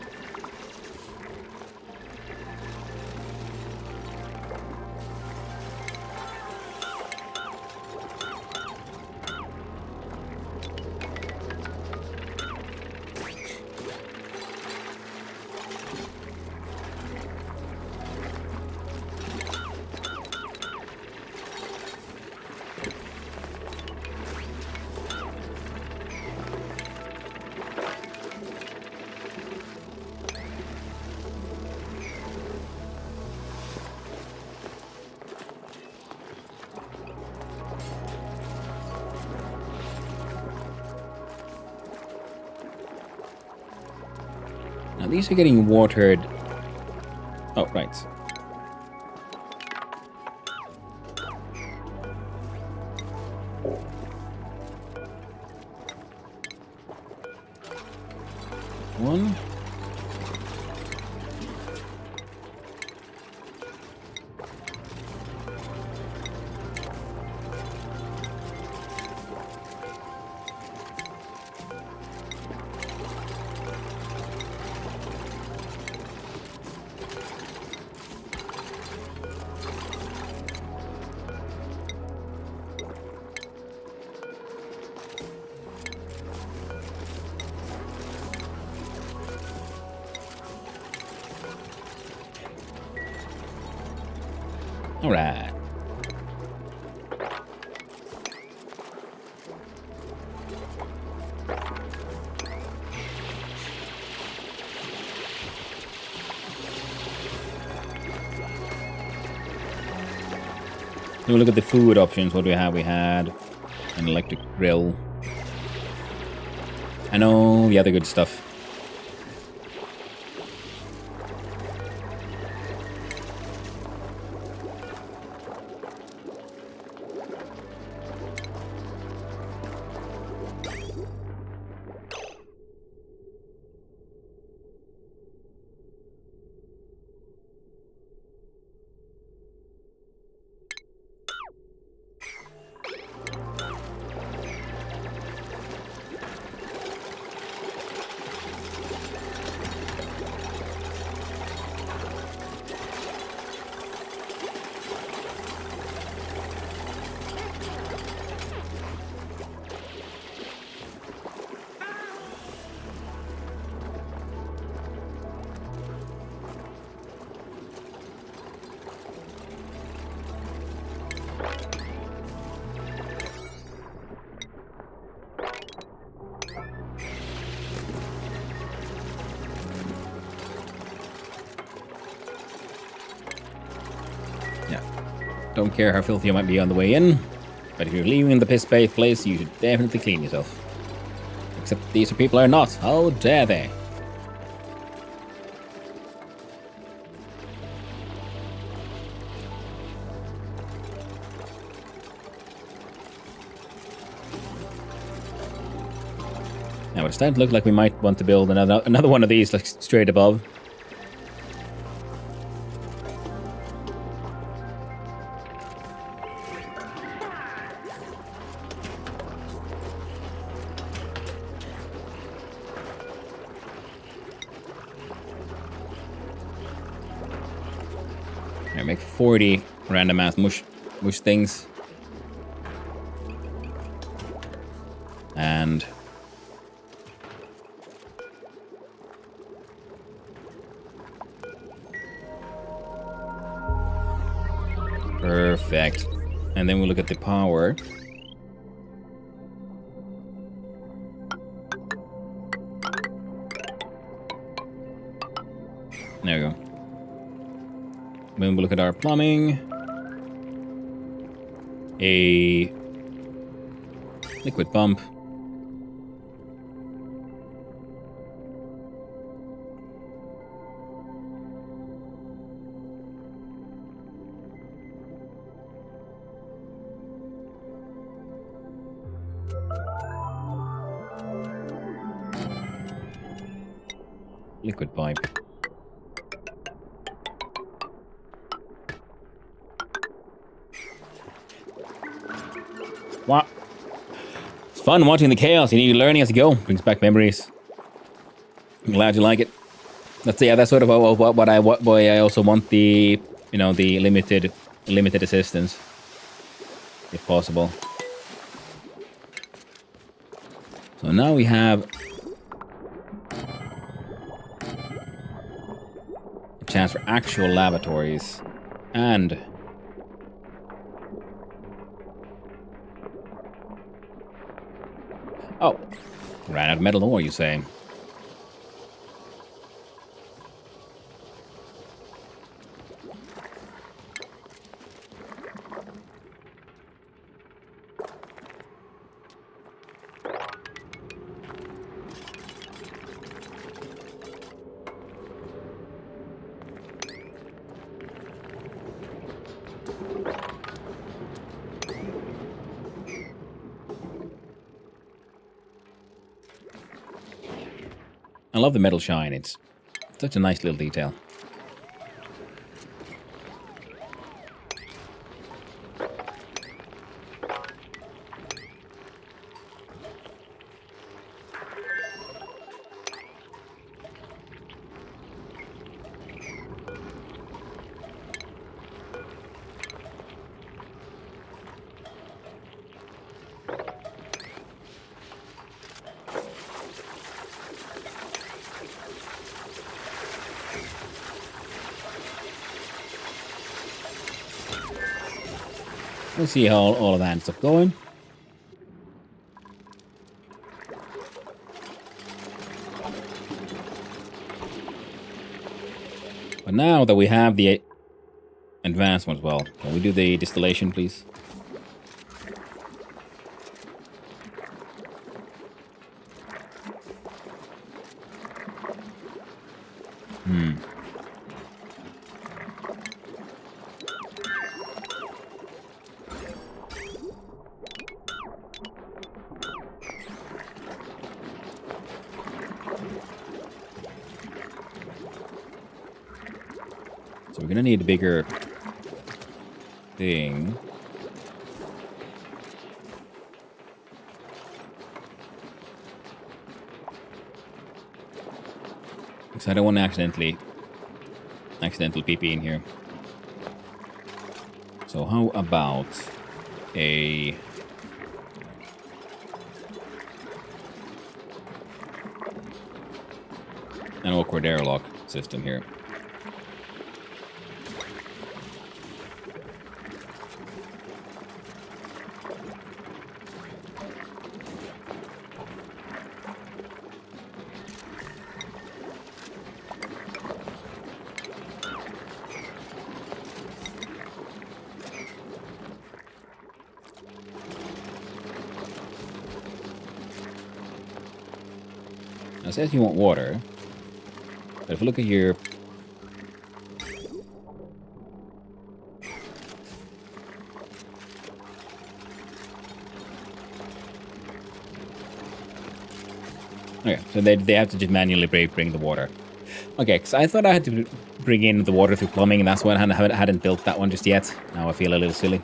Now these are getting watered. Oh, right. One. All right. So we look at the food options. What do we have? We had an electric grill. And all the other good stuff. Don't care how filthy you might be on the way in, but if you're leaving the piss-based place, you should definitely clean yourself. Except these people are not. How dare they? Now it's starting to look like we might want to build another one of these, like straight above. Alright, make 40 random ass mush things. And perfect. And then we look at the power. There we go. Then we look at our plumbing. A liquid pump. Liquid pipe. Wow. It's fun watching the chaos. You need learning as you go. Brings back memories. I'm glad you like it. That's sort of why I also want the, you know, the limited assistance, if possible. So now we have a chance for actual lavatories and oh, ran out of metal ore, you say? I love the metal shine. It's such a nice little detail. We'll see how all of that ends up going. But now that we have the advanced one as well, can we do the distillation, please? So we're gonna need a bigger thing. Because I don't want to accidental PP in here. So how about a an awkward airlock system here? Now it says you want water, but if you look at your Okay, so they have to just manually bring the water. Okay, because I thought I had to bring in the water through plumbing, and that's why I hadn't built that one just yet. Now I feel a little silly.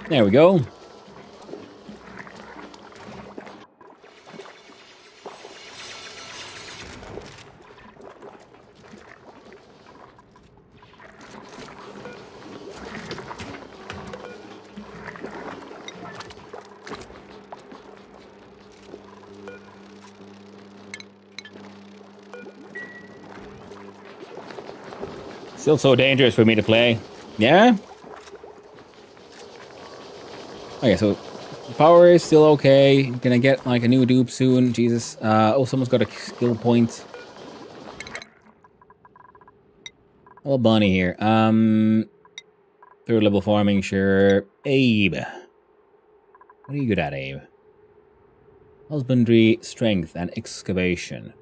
There we go. Still so dangerous for me to play. Yeah? Okay, so the power is still okay. Gonna get like a new dupe soon. Jesus. Oh, someone's got a skill point. Hello, Bonnie here. Third level farming, sure. Abe. What are you good at, Abe? Husbandry, strength, and excavation.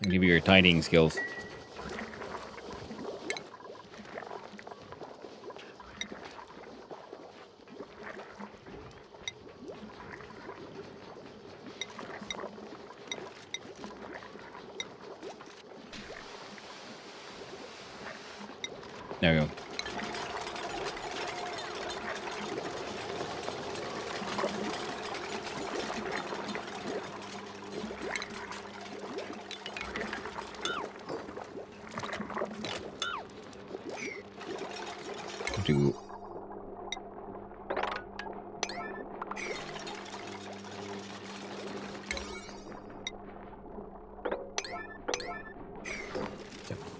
I'll give you your tidying skills. There we go. Do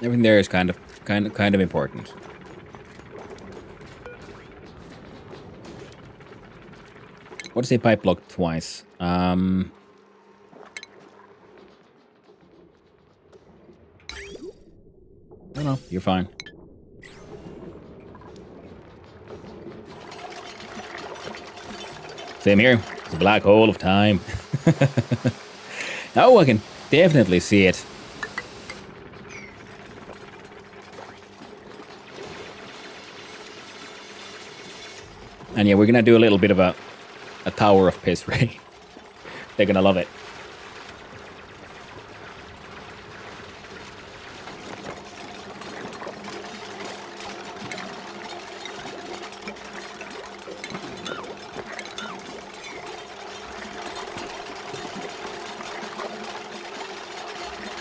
everything there is kind of important. What is a pipe block twice? No, you're fine. Same here. It's a black hole of time. Oh, I can definitely see it. And yeah, we're gonna do a little bit of a tower of piss, right? They're gonna love it.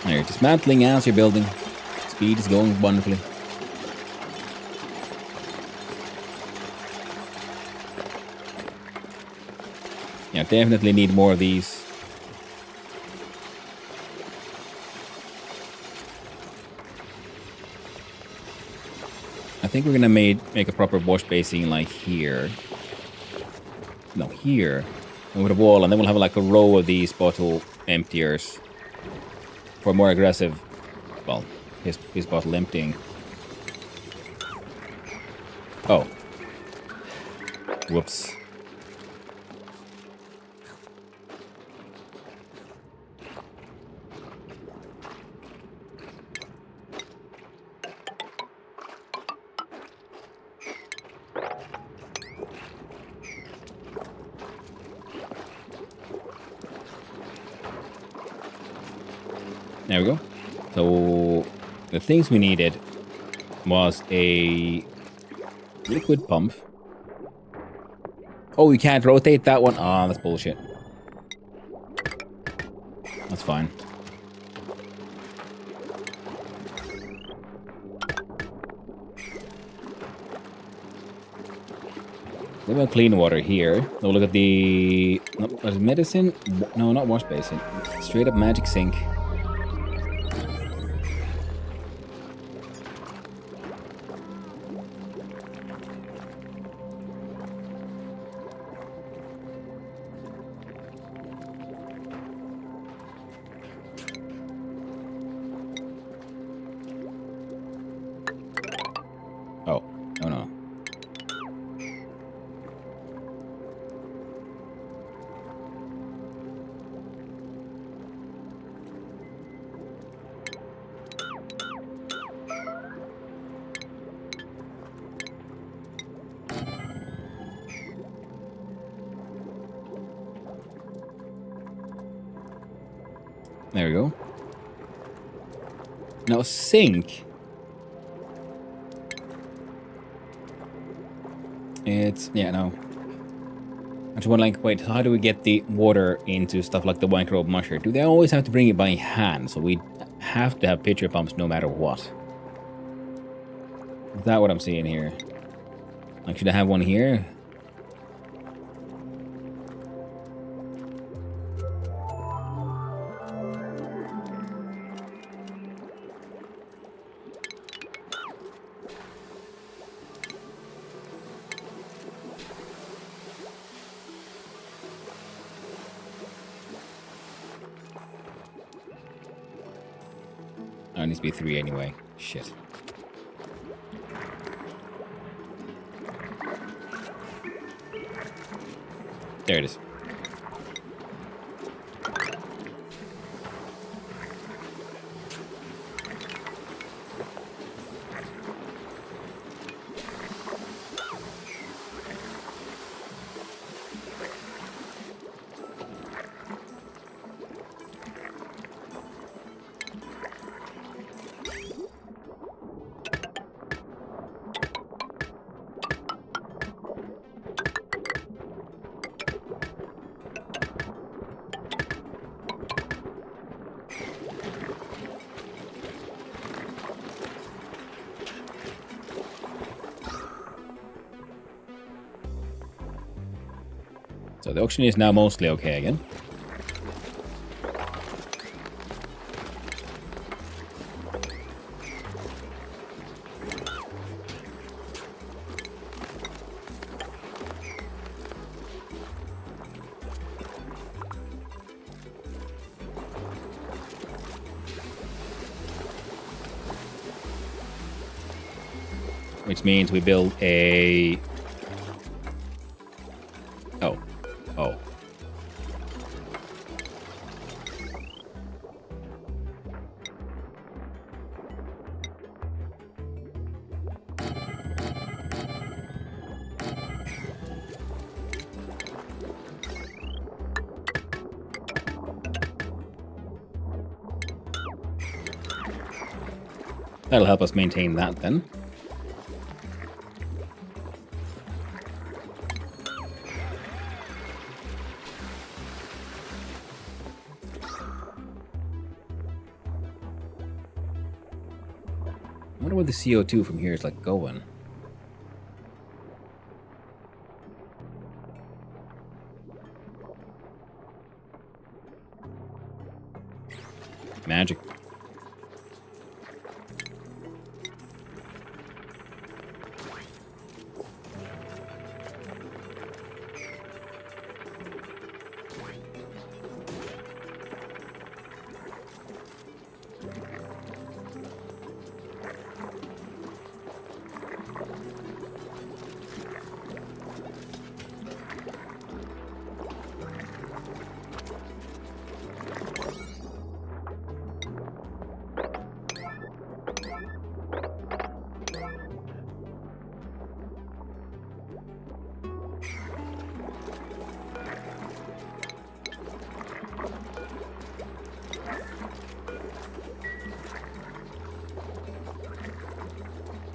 You're dismantling as you're building. Speed is going wonderfully. Yeah, definitely need more of these. I think we're gonna make a proper wash basin like here. No, here. And with a wall, and then we'll have like a row of these bottle emptiers. For more aggressive, well, his bottle emptying. Oh. Whoops. There we go. So the things we needed was a liquid pump. Oh, you can't rotate that one? Ah, that's bullshit. That's fine. What about clean water here? No, look at the... No, medicine? No, not wash basin. Straight up magic sink. Oh no. There we go. Now sink. It's yeah no. I just want like wait, how do we get the water into stuff like the microbe musher? Do they always have to bring it by hand? So we have to have pitcher pumps no matter what. Is that what I'm seeing here? Like should I have one here? Oh, it needs to be 3 anyway. Shit. There it is. So the oxygen is now mostly okay again. Which means we build a... Oh. That'll help us maintain that then. I wonder what the CO2 from here is like going. Magic.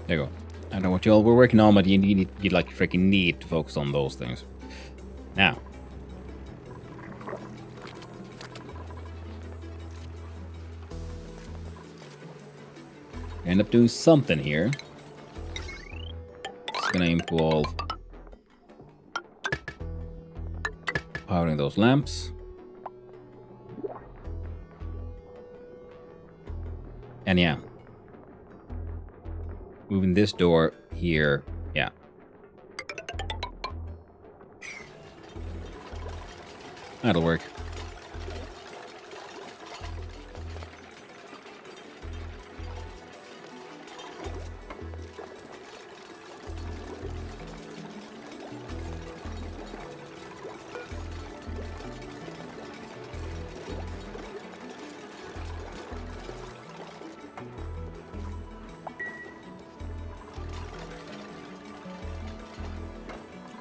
There you go. I don't know what y'all were working on, but you like freaking need to focus on those things. Now. End up doing something here. It's gonna involve powering those lamps. And yeah. Moving this door here. Yeah. That'll work.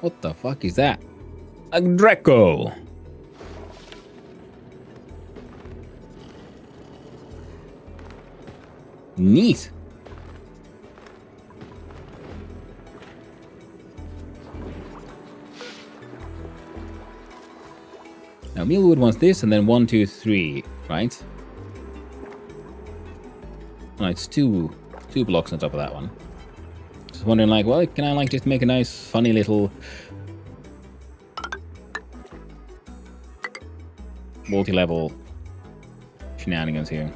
What the fuck is that? A Draco. Neat. Now Mealwood wants this, and then 1, 2, 3, right? Oh, it's two blocks on top of that one. Just wondering, like, well, can I like just make a nice, funny little multi-level shenanigans here?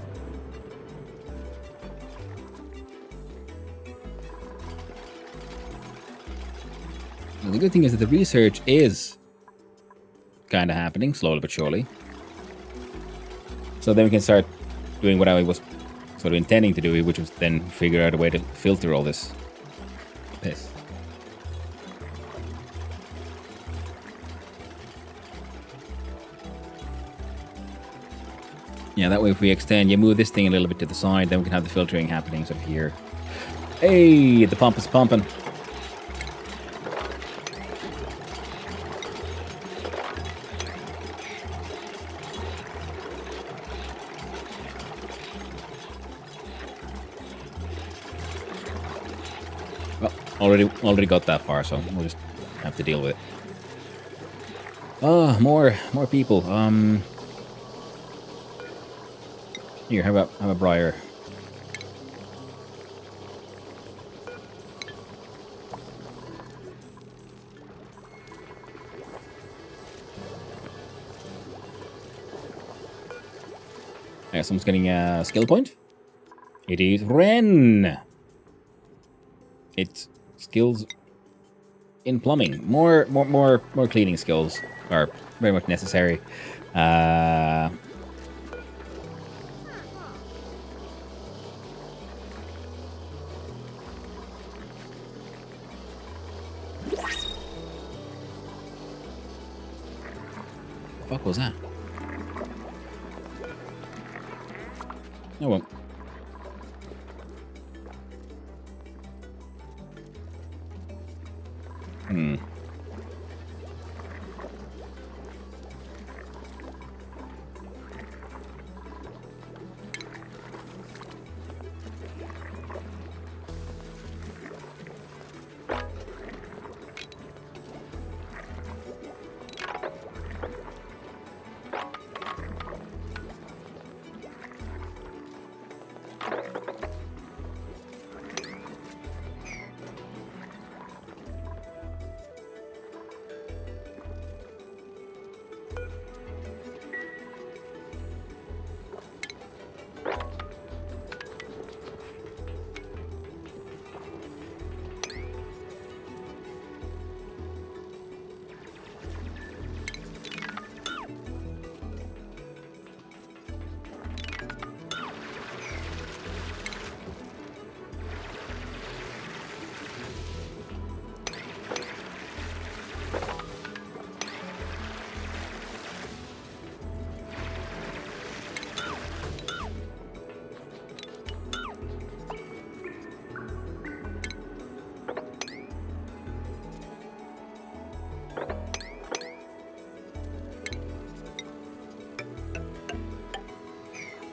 Now, the good thing is that the research is kind of happening, slowly but surely. So then we can start doing what I was sort of intending to do, which was then figure out a way to filter all this piss. Yeah, that way if we extend, you move this thing a little bit to the side, then we can have the filtering happening sort of here. Hey, the pump is pumping. Already got that far, so we'll just have to deal with it. Oh, more people. Here, have a briar. Yeah, someone's getting a skill point. It is Ren. It's skills in plumbing. More cleaning skills are very much necessary. What was that? Oh well.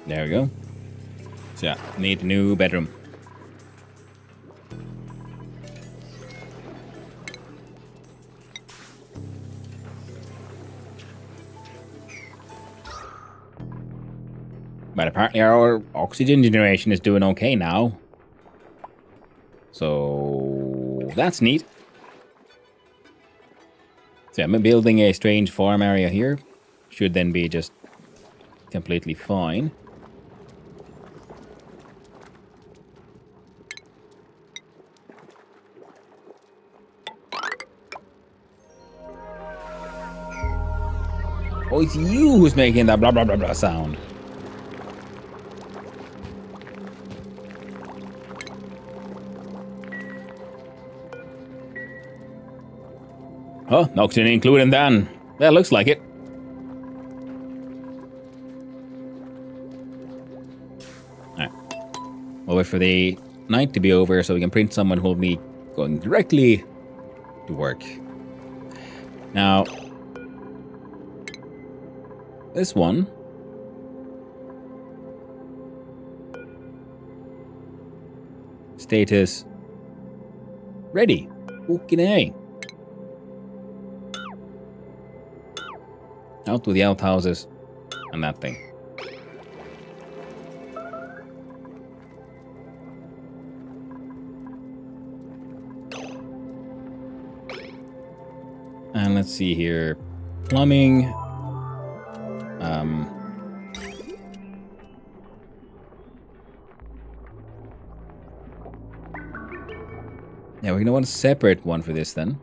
There we go. So yeah, need a new bedroom. But apparently our oxygen generation is doing okay now. So that's neat. So I'm building a strange farm area here. Should then be just completely fine. Oh, it's you who's making that blah blah blah blah sound. Oh, oxygen included then. Well, looks like it. Alright. We'll wait for the night to be over so we can print someone who will be going directly to work. Now, this one. Status. Ready. Fucking A. Out with the outhouses and that thing. And let's see here. Plumbing. Yeah, we're gonna want a separate one for this then.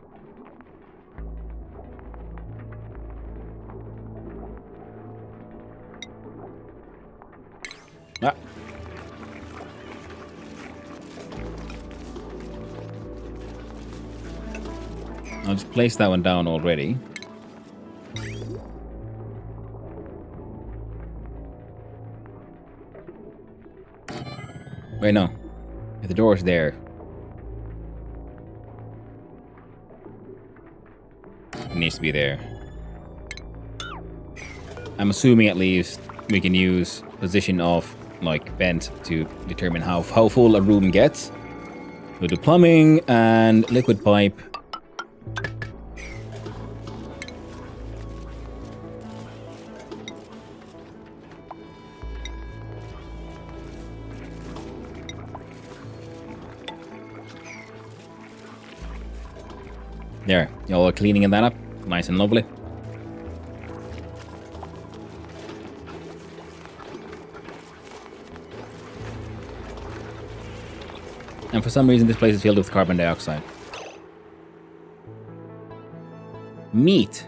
Ah. I'll just place that one down already. Wait, no. If the door's there. It needs to be there. I'm assuming at least we can use position of like vent to determine how full a room gets. We'll do plumbing and liquid pipe. There, y'all are cleaning that up. Nice and lovely. And for some reason this place is filled with carbon dioxide. Meat.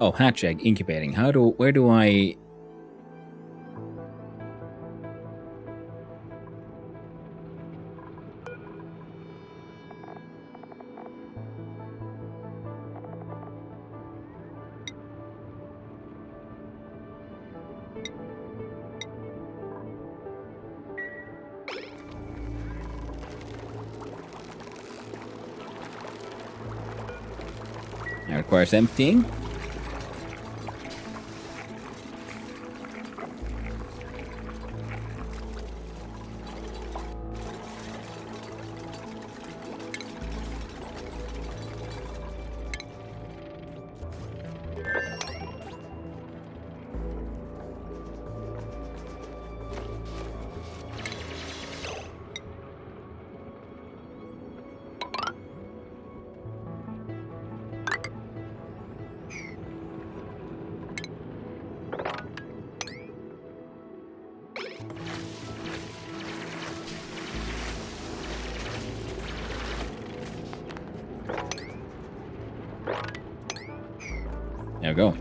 Oh, hatch egg incubating. Where do I... That requires emptying. There we go.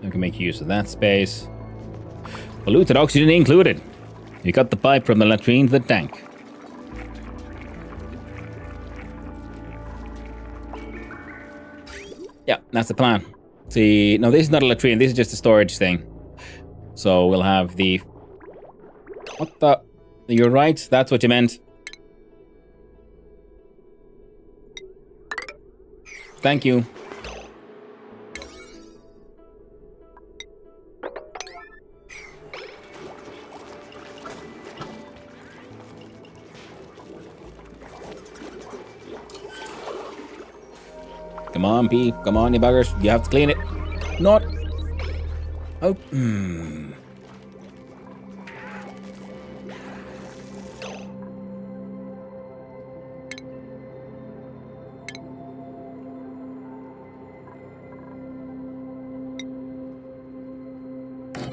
I can make use of that space. Polluted oxygen included. You cut the pipe from the latrine to the tank. Yeah, that's the plan. See, no, this is not a latrine. This is just a storage thing. So we'll have the... What the... You're right. That's what you meant. Thank you. Come on, Pete. Come on, you buggers. You have to clean it. Not. Oh.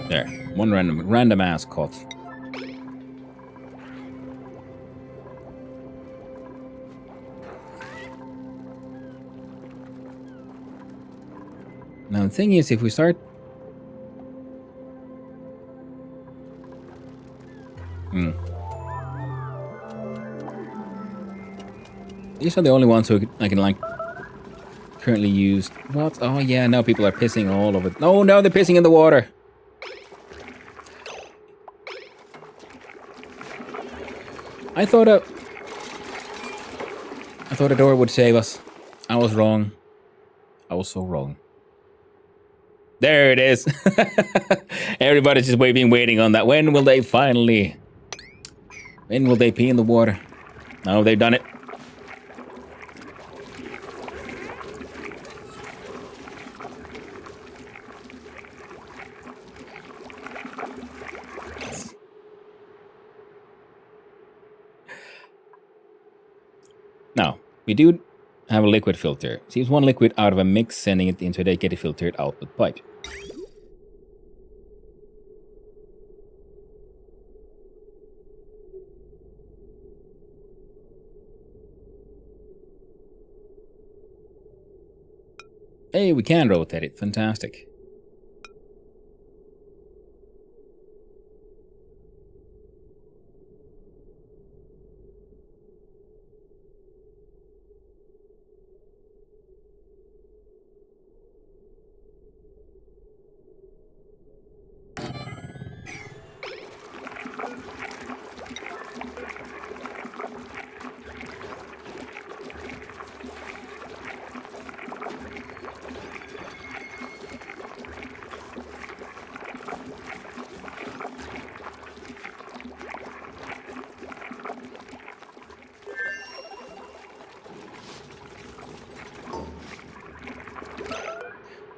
There. One random ass cut. Now the thing is, if we start... Hmm. These are the only ones who I can like currently use. What? Oh yeah, now people are pissing all over. No, now they're pissing in the water. I thought a door would save us. I was wrong. I was so wrong. There it is. Everybody's just waiting on that. When will they finally? When will they pee in the water? No, they've done it. Now, we do have a liquid filter. Seems one liquid out of a mix, sending it into a dedicated filtered output pipe. Hey, we can rotate it. Fantastic.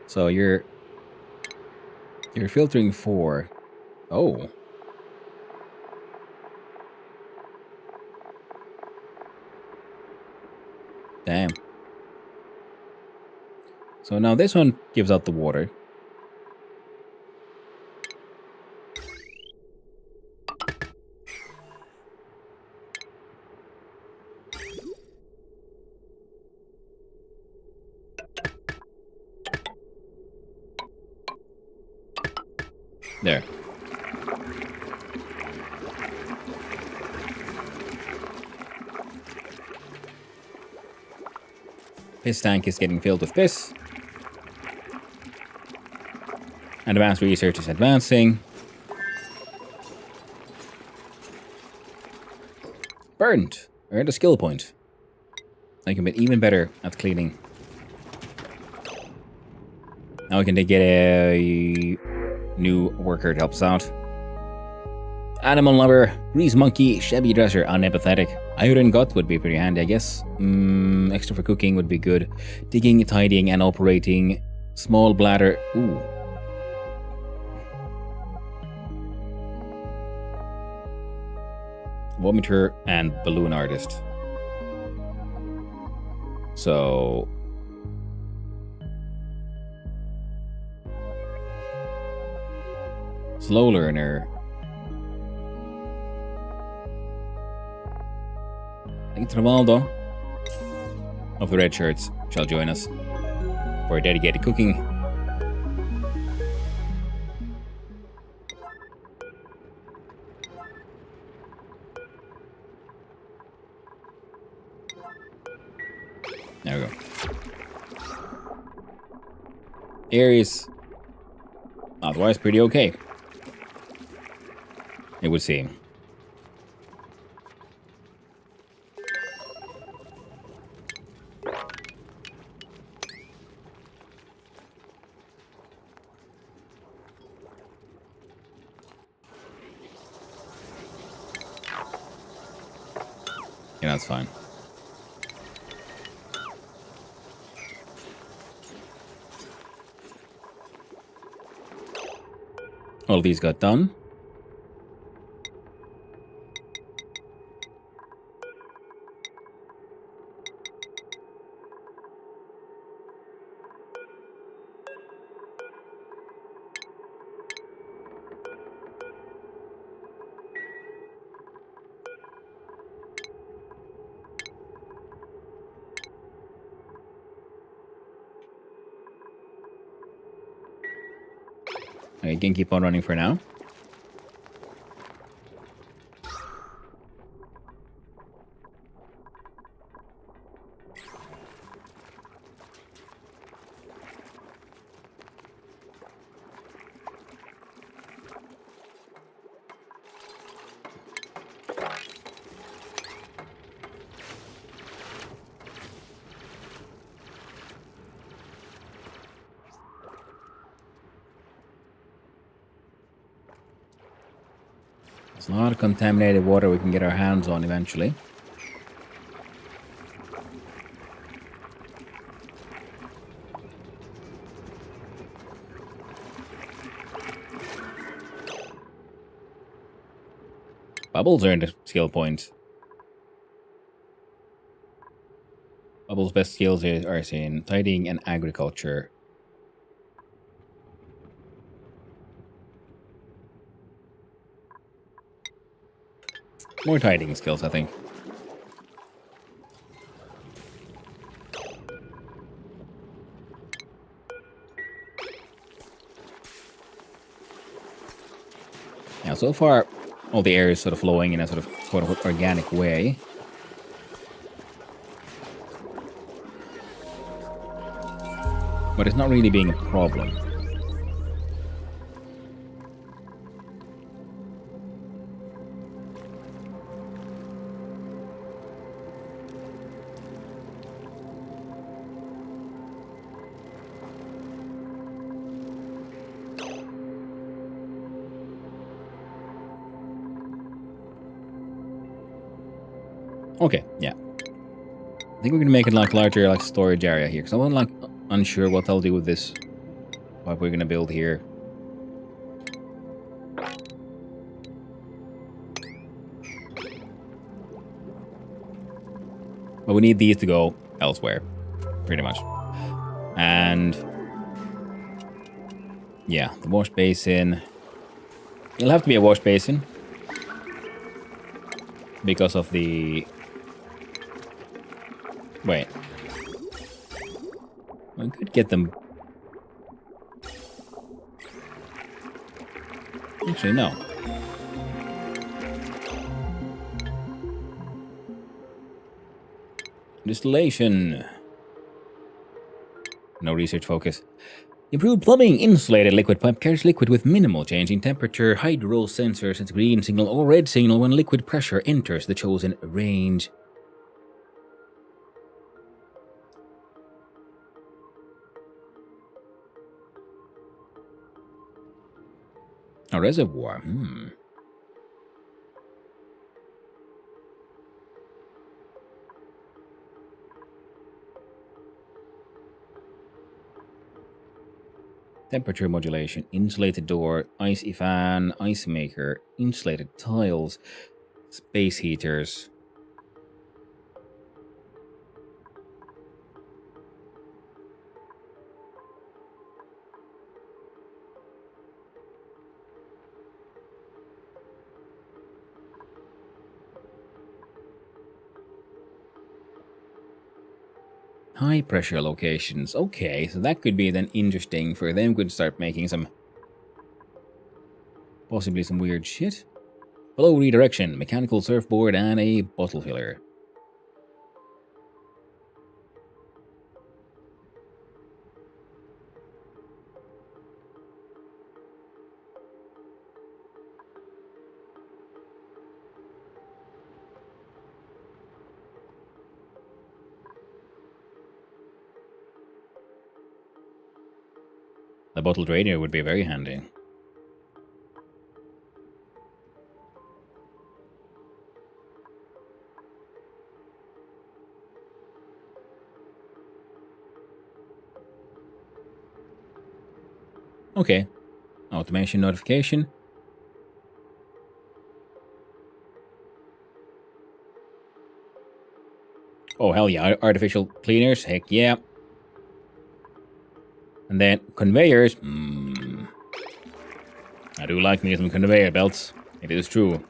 So you're filtering for. Oh. Damn. So now this one gives out the water. There. Piss tank is getting filled with piss. Advanced research is advancing. Burned. Earned a skill point. I can be even better at cleaning. Now we can get a new worker to help us out. Animal lover, grease monkey, shabby dresser, unempathetic. Iron gut would be pretty handy, I guess. Extra for cooking would be good. Digging, tidying, and operating. Small bladder. Ooh. Vomiter and balloon artist. So slow learner. I think Travaldo of the red shirts shall join us for dedicated cooking. There we go. Area's otherwise pretty okay, it would seem. Yeah, that's fine. All these got done. You can keep on running for now. There's a lot of contaminated water we can get our hands on eventually. Bubbles earned a skill point. Bubbles' best skills are in tidying and agriculture. More tidying skills, I think. Now, so far, all the air is sort of flowing in a sort of quote-unquote organic way. But it's not really being a problem. Okay, yeah. I think we're gonna make it like larger, like storage area here, because I'm like unsure what I'll do with this. What we're gonna build here. But we need these to go elsewhere, pretty much. And yeah, the wash basin. It'll have to be a wash basin because of the. Wait. I could get them. Actually, no. Distillation. No research focus. Improved plumbing. Insulated liquid pipe carries liquid with minimal change in temperature. Hydro sensor sends green signal or red signal when liquid pressure enters the chosen range. A reservoir. Temperature modulation, insulated door, icy fan, ice maker, insulated tiles, space heaters. High pressure locations. Okay, so that could be then interesting for them. Could start making some, possibly some weird shit. Flow redirection, mechanical surfboard, and a bottle filler. The bottle drainer would be very handy. Okay. Automation notification. Oh, hell yeah. Artificial cleaners. Heck yeah. And then conveyors. I do like me some conveyor belts. It is true.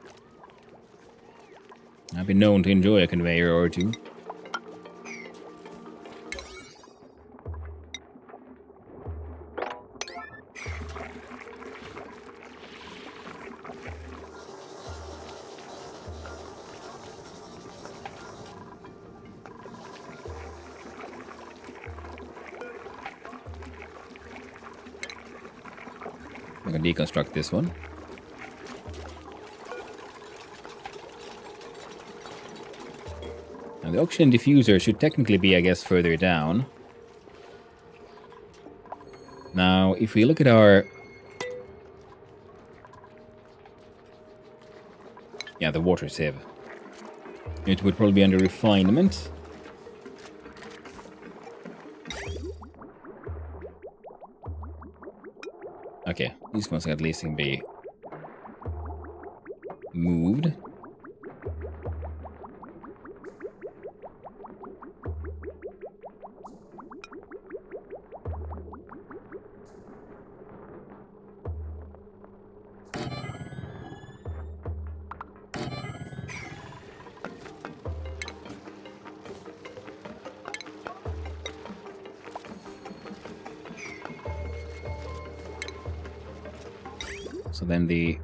I've been known to enjoy a conveyor or two. I'm gonna deconstruct this one. Now the oxygen diffuser should technically be, I guess, further down. Now, if we look at our... Yeah, the water sieve. It would probably be under refinement. Okay, these ones at least can be moved. So then the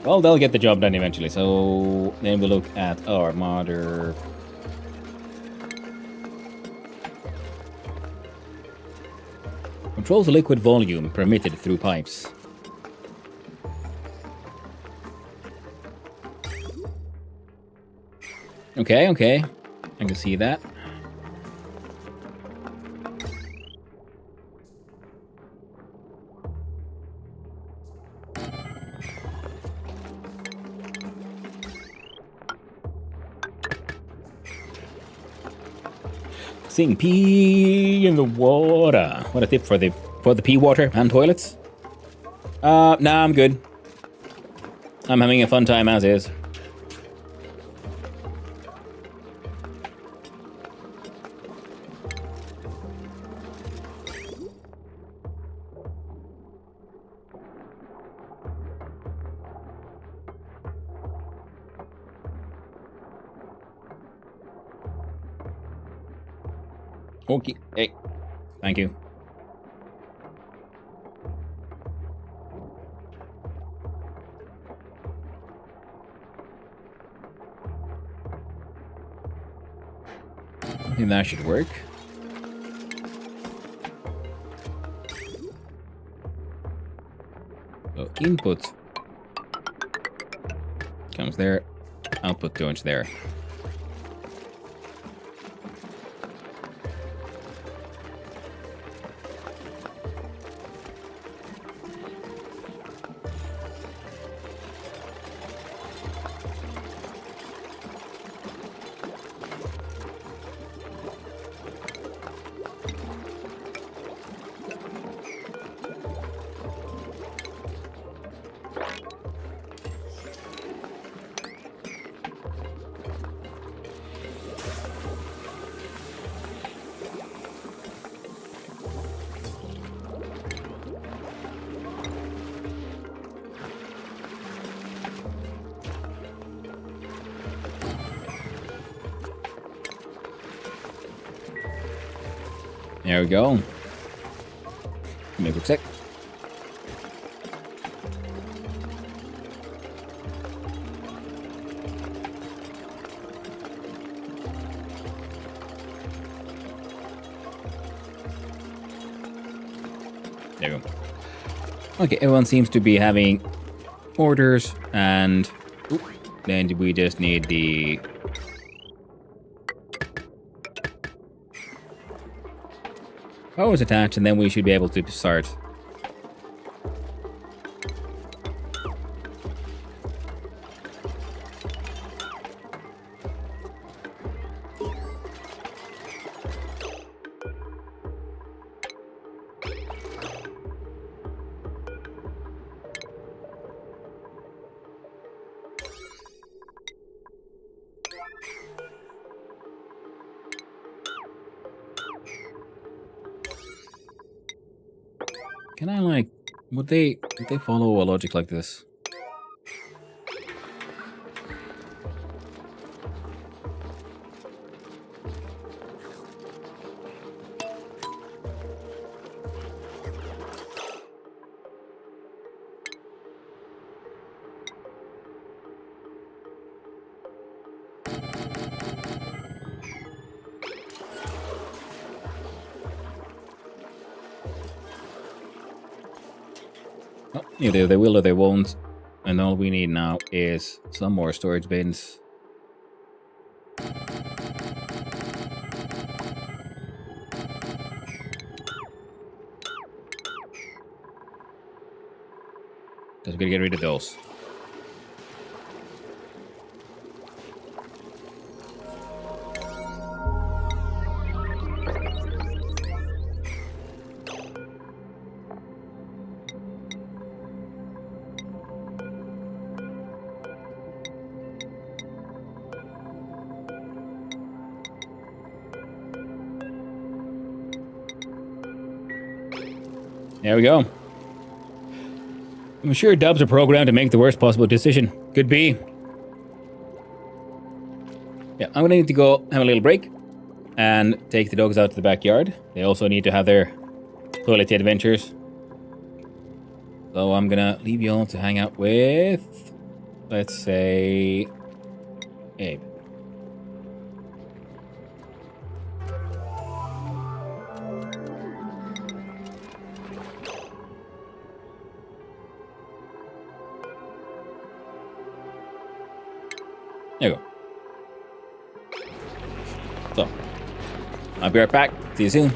well, they'll get the job done eventually. So then we look at our mother. Controls the liquid volume permitted through pipes. Okay, okay. I can see that. Seeing pee in the water. What a tip for the pee water and toilets. Nah, I'm good. I'm having a fun time as is. Okay. Hey. Thank you. I think that should work. So input comes there, output goes there. There we go. Give me a quick sec. There we go. Okay, everyone seems to be having orders, and then we just need the power's attached, and then we should be able to start. Can I, like, would they follow a logic like this? Oh, either they will or they won't. And all we need now is some more storage bins. Because we're going to get rid of those. There we go. I'm sure dubs are programmed to make the worst possible decision. Could be. Yeah, I'm gonna need to go have a little break and take the dogs out to the backyard. They also need to have their toilet adventures. So I'm gonna leave you all to hang out with, let's say, Abe. There you go. So, I'll be right back. See you soon.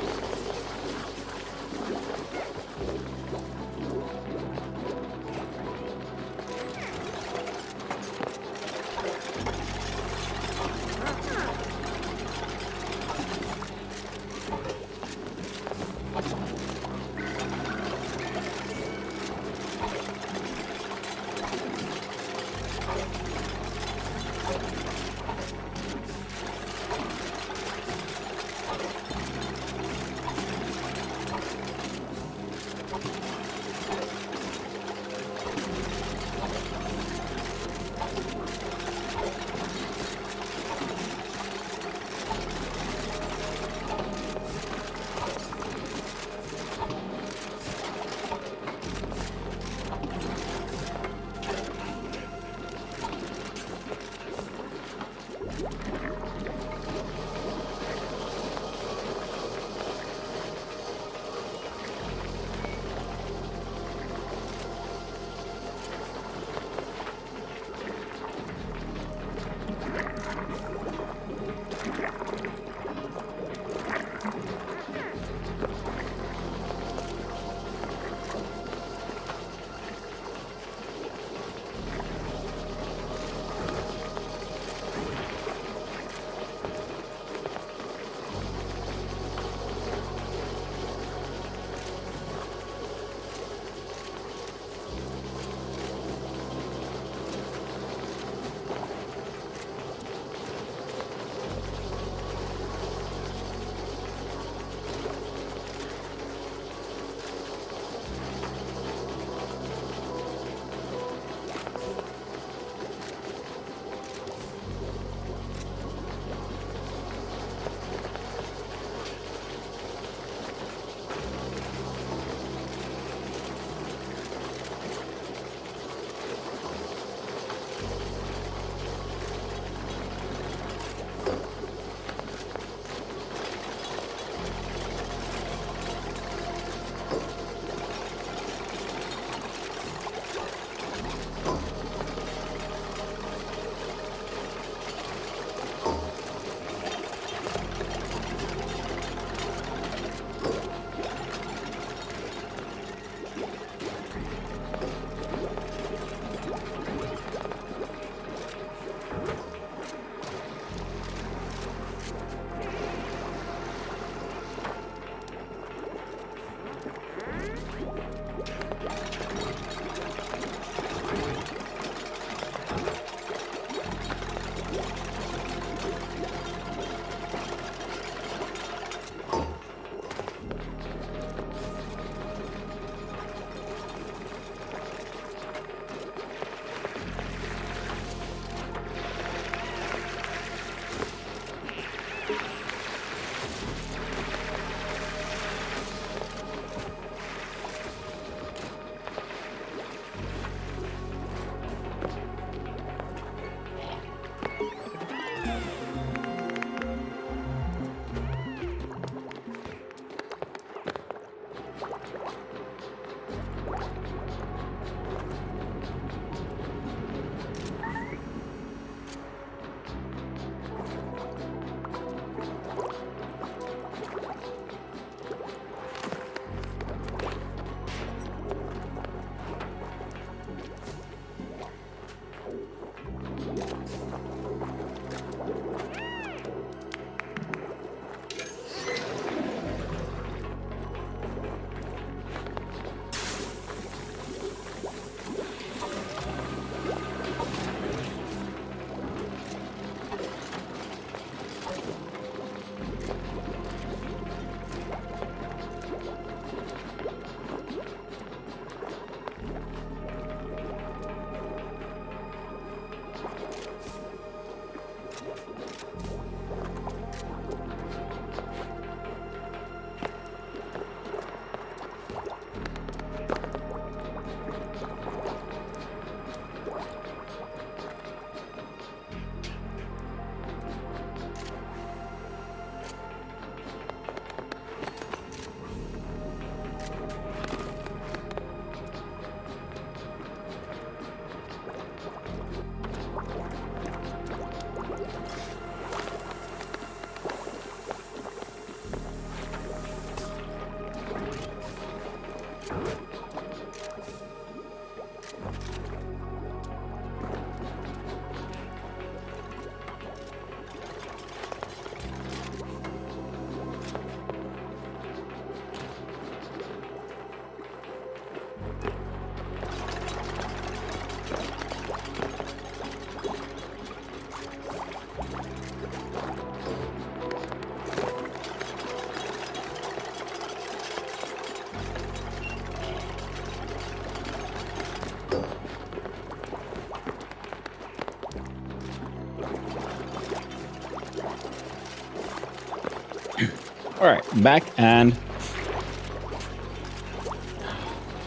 Alright, back and...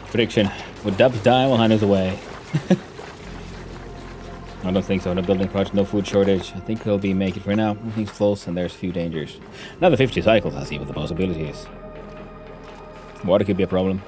Prediction. Would Dubs die while Hannah's away? I don't think so. No building project, no food shortage. I think we'll be making for now. Everything's close and there's few dangers. Another 50 cycles, I see what the possibility is. Water could be a problem.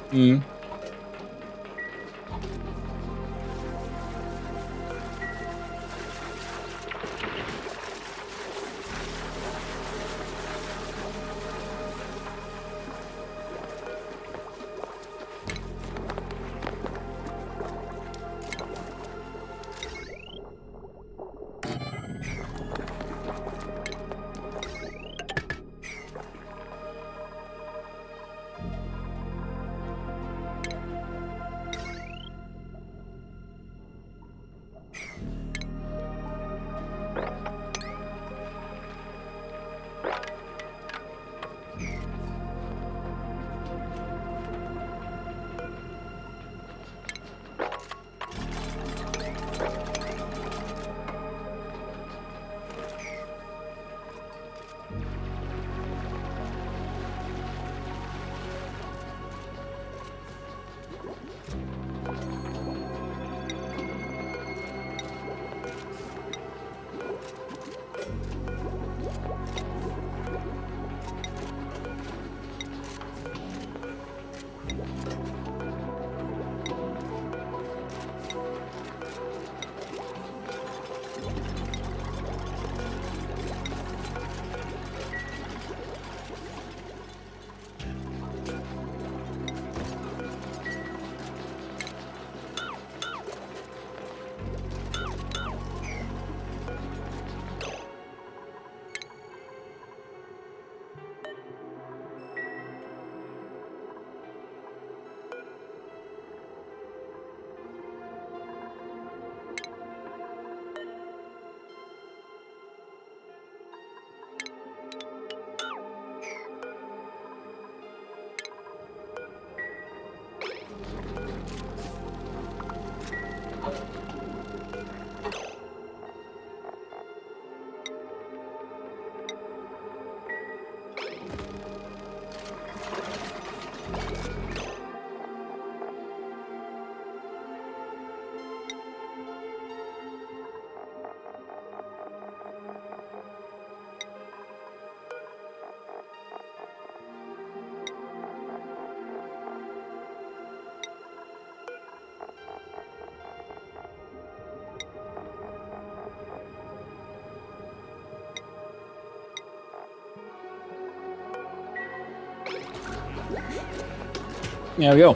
There we go.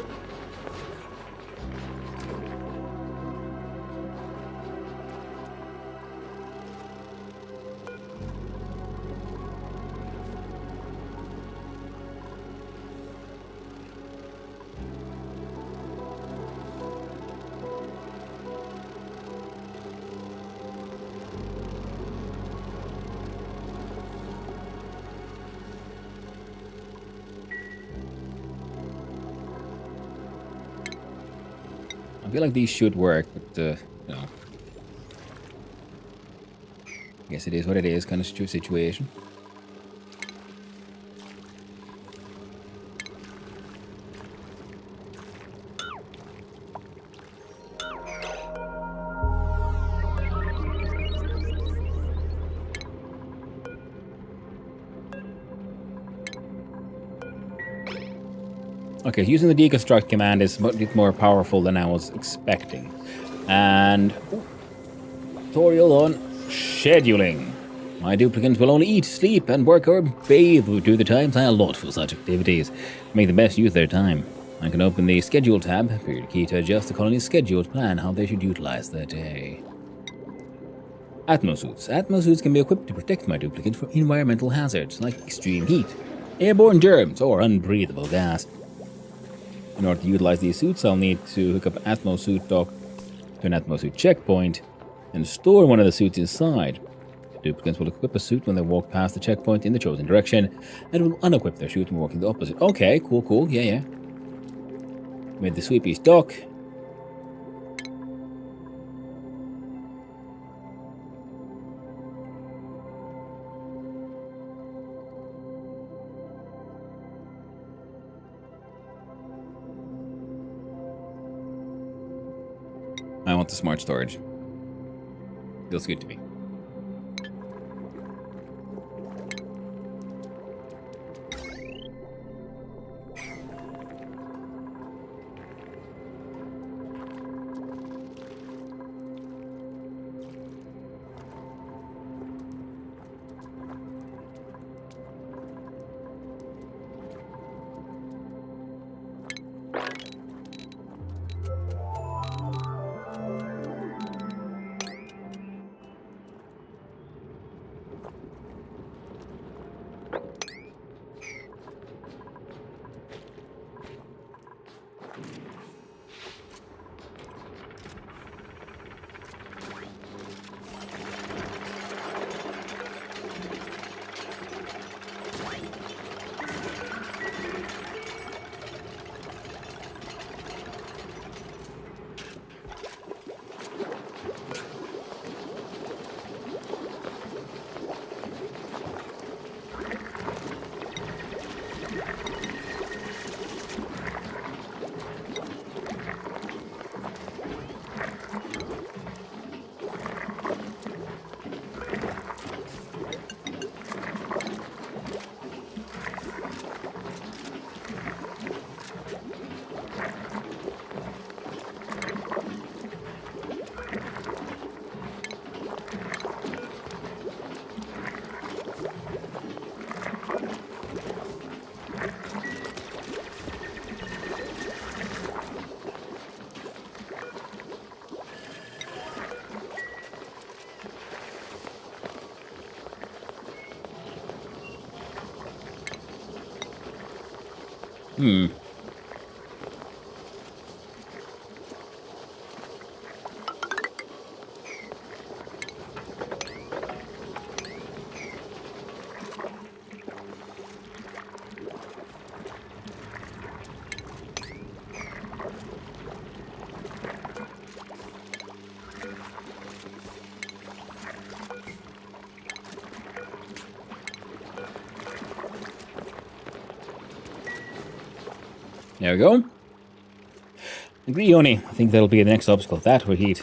I feel like these should work, but, you know. I guess it is what it is, kind of situation. Okay, using the deconstruct command is a bit more powerful than I was expecting. And tutorial on scheduling. My duplicants will only eat, sleep, and work or bathe due to the times I allot for such activities. Make the best use of their time. I can open the schedule tab, period key to adjust the colony's schedule to plan how they should utilize their day. Atmosuits. Atmosuits can be equipped to protect my duplicant from environmental hazards like extreme heat, airborne germs, or unbreathable gas. In order to utilize these suits, I'll need to hook up an Atmosuit dock to an Atmosuit checkpoint and store one of the suits inside. The duplicants will equip a suit when they walk past the checkpoint in the chosen direction, and will unequip their suit when walking the opposite. Okay, cool, yeah. Made the sweepies dock. I want the smart storage. Feels good to me. There we go. Agree, ONI. I think that'll be the next obstacle. That or heat.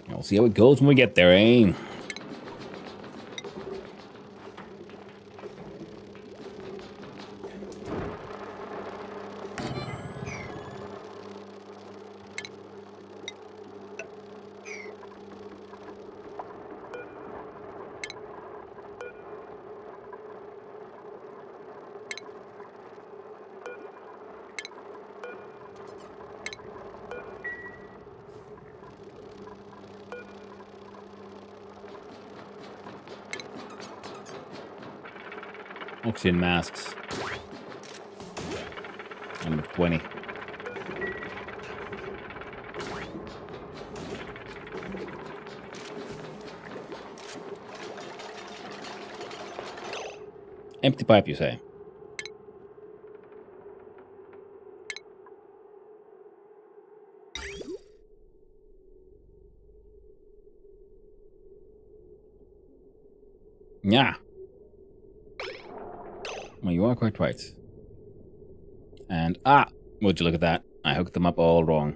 We'll see how it goes when we get there, eh? Oxygen masks. Number 20. Empty pipe, you say? Yeah. Well, you are quite right. And, would you look at that? I hooked them up all wrong.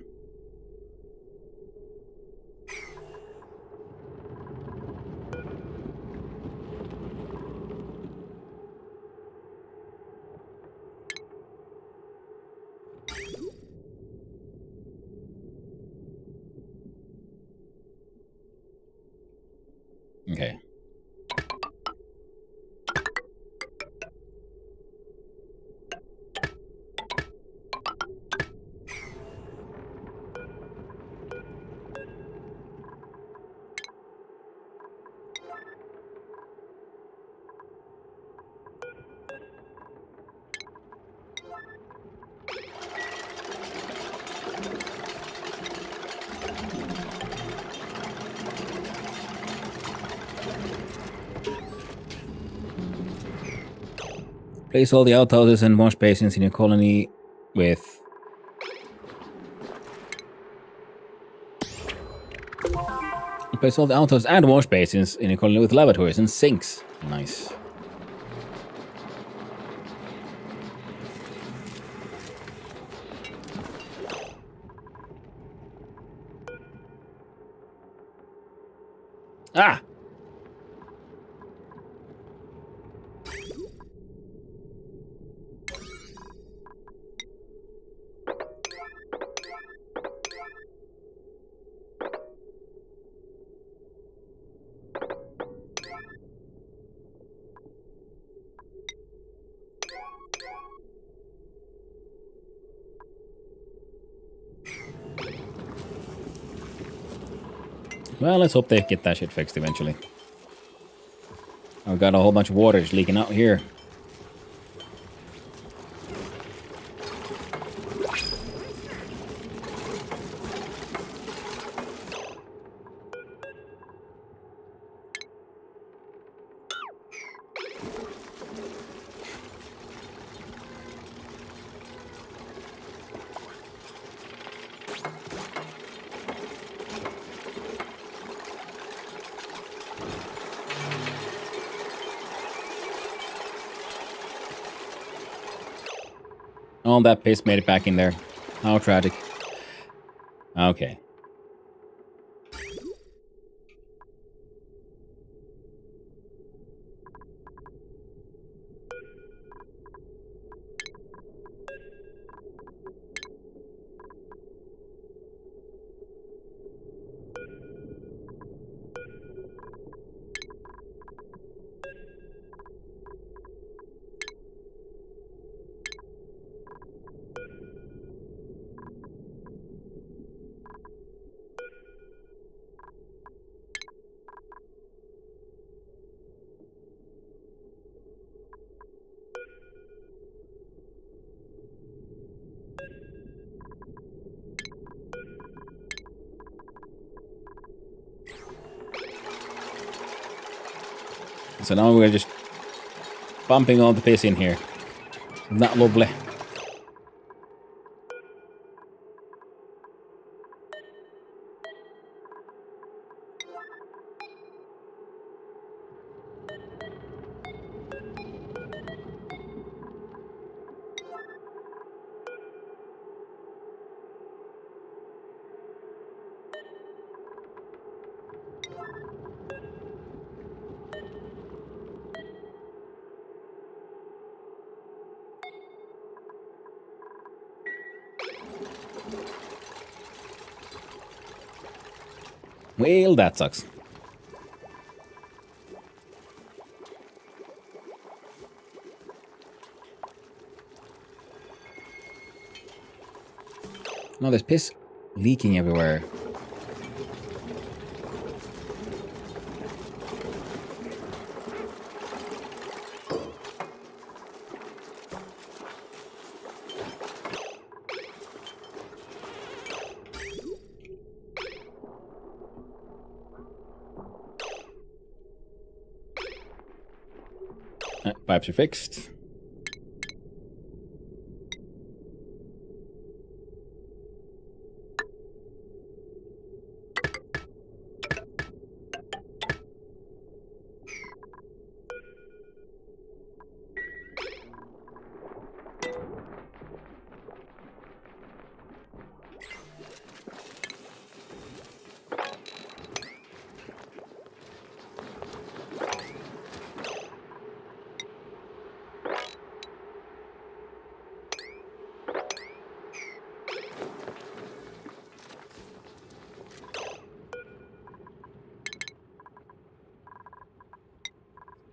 Okay. Place all the outhouses and wash basins in your colony with... Place all the outhouses and wash basins in your colony with lavatories and sinks. Nice. Ah! Well, let's hope they get that shit fixed eventually. I've got a whole bunch of water just leaking out here. All that piss made it back in there. How tragic. Okay. So now we're just bumping all the piss in here. Isn't that lovely? Well, that sucks. No, there's piss leaking everywhere. Pipes are fixed.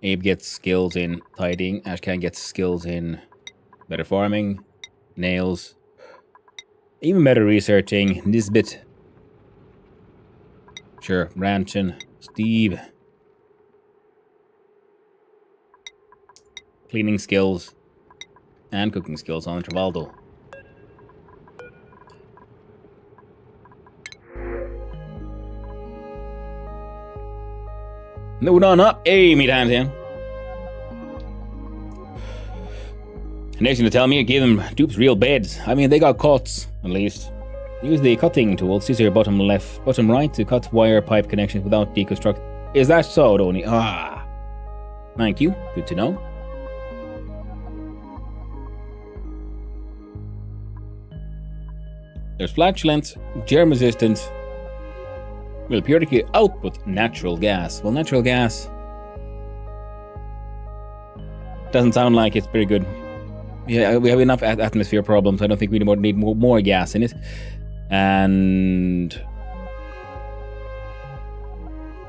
Abe gets skills in tidying. Ashcan gets skills in better farming, nails, even better researching. Nisbet. Sure, Ranchin, Steve. Cleaning skills and cooking skills on Travaldo. No. Hey, meat hands in. Next thing to tell me, you gave them dupes real beds. I mean, they got cuts, at least. Use the cutting tool, scissor bottom left, bottom right to cut wire pipe connections without deconstruct. Is that so, ONI? Ah. Thank you. Good to know. There's flatulence, germ resistant, will periodically output natural gas. Well, natural gas doesn't sound like it's very good. Yeah, we have enough atmosphere problems. I don't think we need more gas in it. And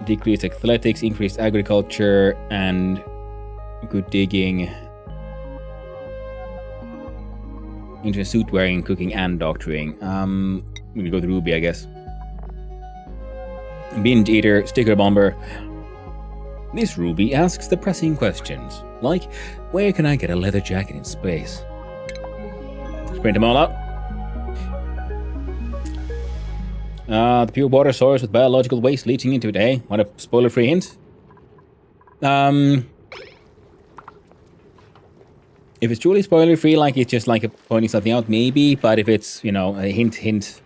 decreased athletics, increased agriculture, and good digging. Into suit wearing, cooking, and doctoring. We can go to Ruby, I guess. Binge eater, sticker bomber. This Ruby asks the pressing questions, like, where can I get a leather jacket in space? Let's print them all out. The pure water source with biological waste leaching into it, eh? What a spoiler-free hint. If it's truly spoiler-free, like it's just like pointing something out, maybe. But if it's, you know, a hint,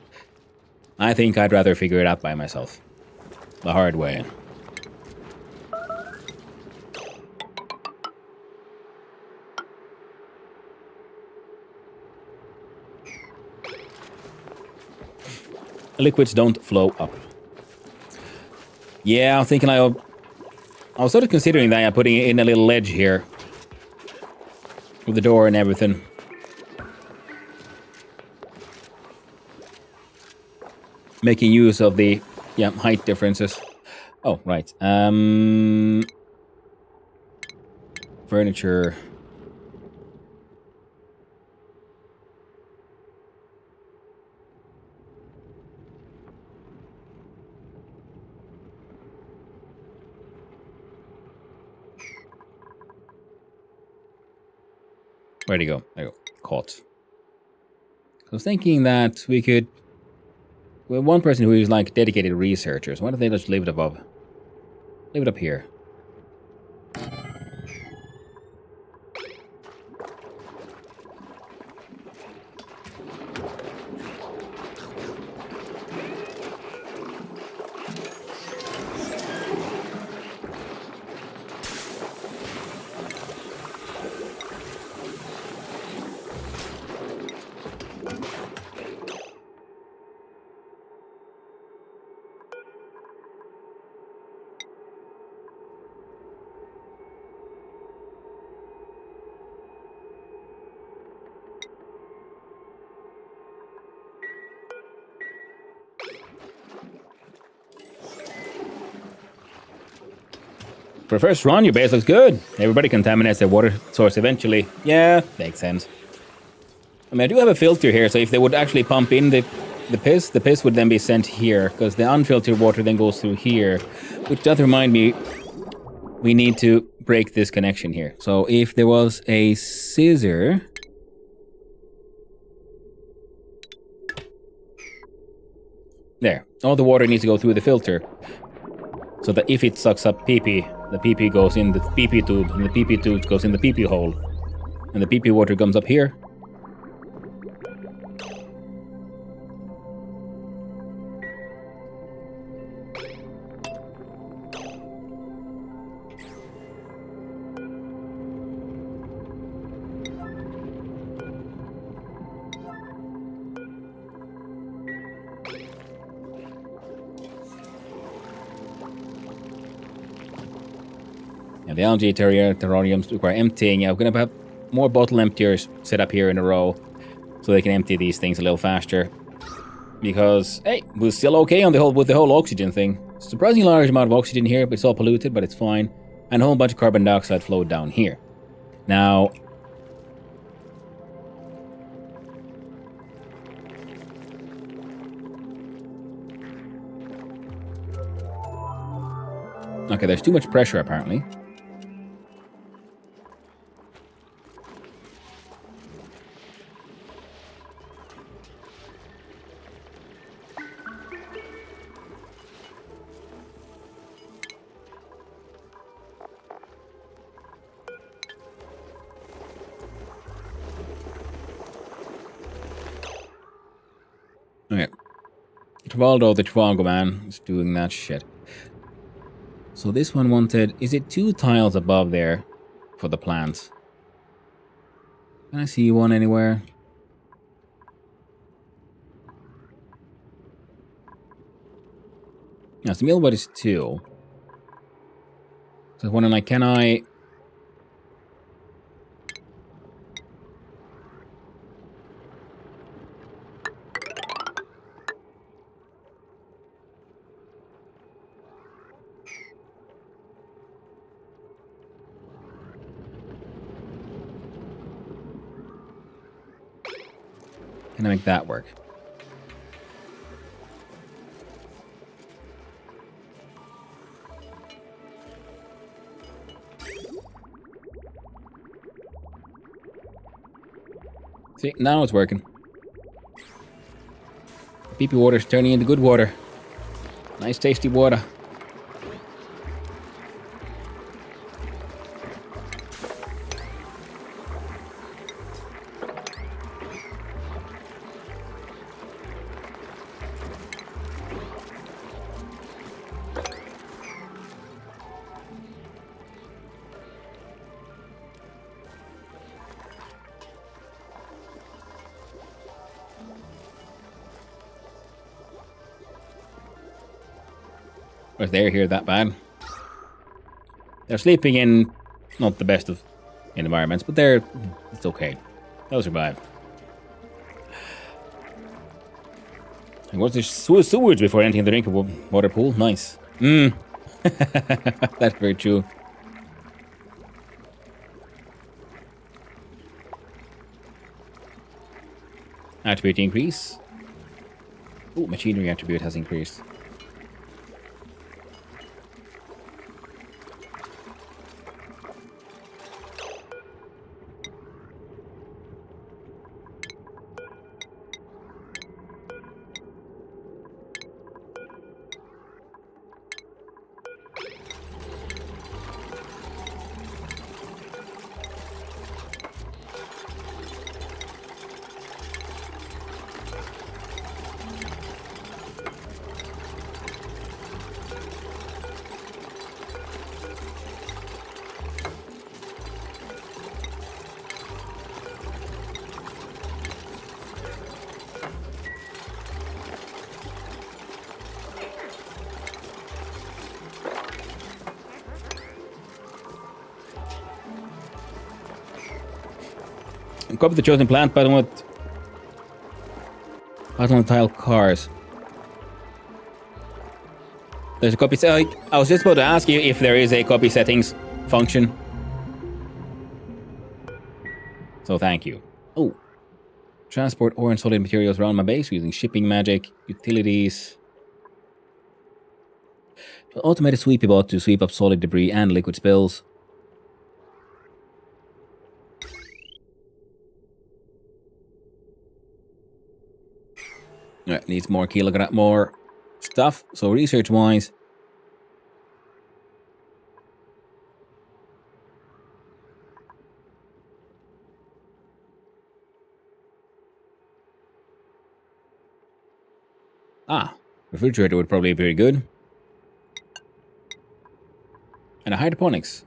I think I'd rather figure it out by myself. The hard way. Liquids don't flow up. Yeah, I'm thinking I was sort of considering that, putting it in a little ledge here. With the door and everything. Making use of the, height differences. Oh, right. Furniture. Where'd he go? There you go. Caught. I was thinking that we could... Well, one person who is like dedicated researchers. Why don't they just leave it above? Leave it up here. For the first run, your base looks good. Everybody contaminates their water source eventually. Yeah, makes sense. I mean, I do have a filter here, so if they would actually pump in the piss would then be sent here, because the unfiltered water then goes through here. Which does remind me, we need to break this connection here. So if there was a scissor... There. All the water needs to go through the filter. So that if it sucks up pee-pee, the pee-pee goes in the pee-pee tube, and the pee-pee tube goes in the pee-pee hole. And the pee-pee water comes up here. And the algae terrariums require emptying. I'm going to have more bottle emptiers set up here in a row so they can empty these things a little faster. Because, hey, we're still okay on with the whole oxygen thing. Surprisingly large amount of oxygen here, but it's all polluted, but it's fine. And a whole bunch of carbon dioxide flowed down here. Now... Okay, there's too much pressure apparently. Okay. Trivaldo the Trivago man is doing that shit. So this one wanted... Is it 2 tiles above there for the plants? Can I see one anywhere? Now, so meal buddies 2. So I was wondering, like, can I... Can I make that work? See, now it's working. Pee-pee water's turning into good water. Nice tasty water. Was they're here that bad? They're sleeping in not the best of environments, but it's okay. They'll survive. And what's this sewage before entering the drinkable water pool? Nice. That's very true. Attribute increase. Oh, machinery attribute has increased. Copy the chosen plant, but I want tile cars. There's a copy. I was just about to ask you if there is a copy settings function. So thank you. Oh, transport ore and solid materials around my base using shipping magic, utilities. Automated sweepy bot to sweep up solid debris and liquid spills. Right, needs more kilogram, more stuff. So research-wise, refrigerator would probably be very good, and a hydroponics.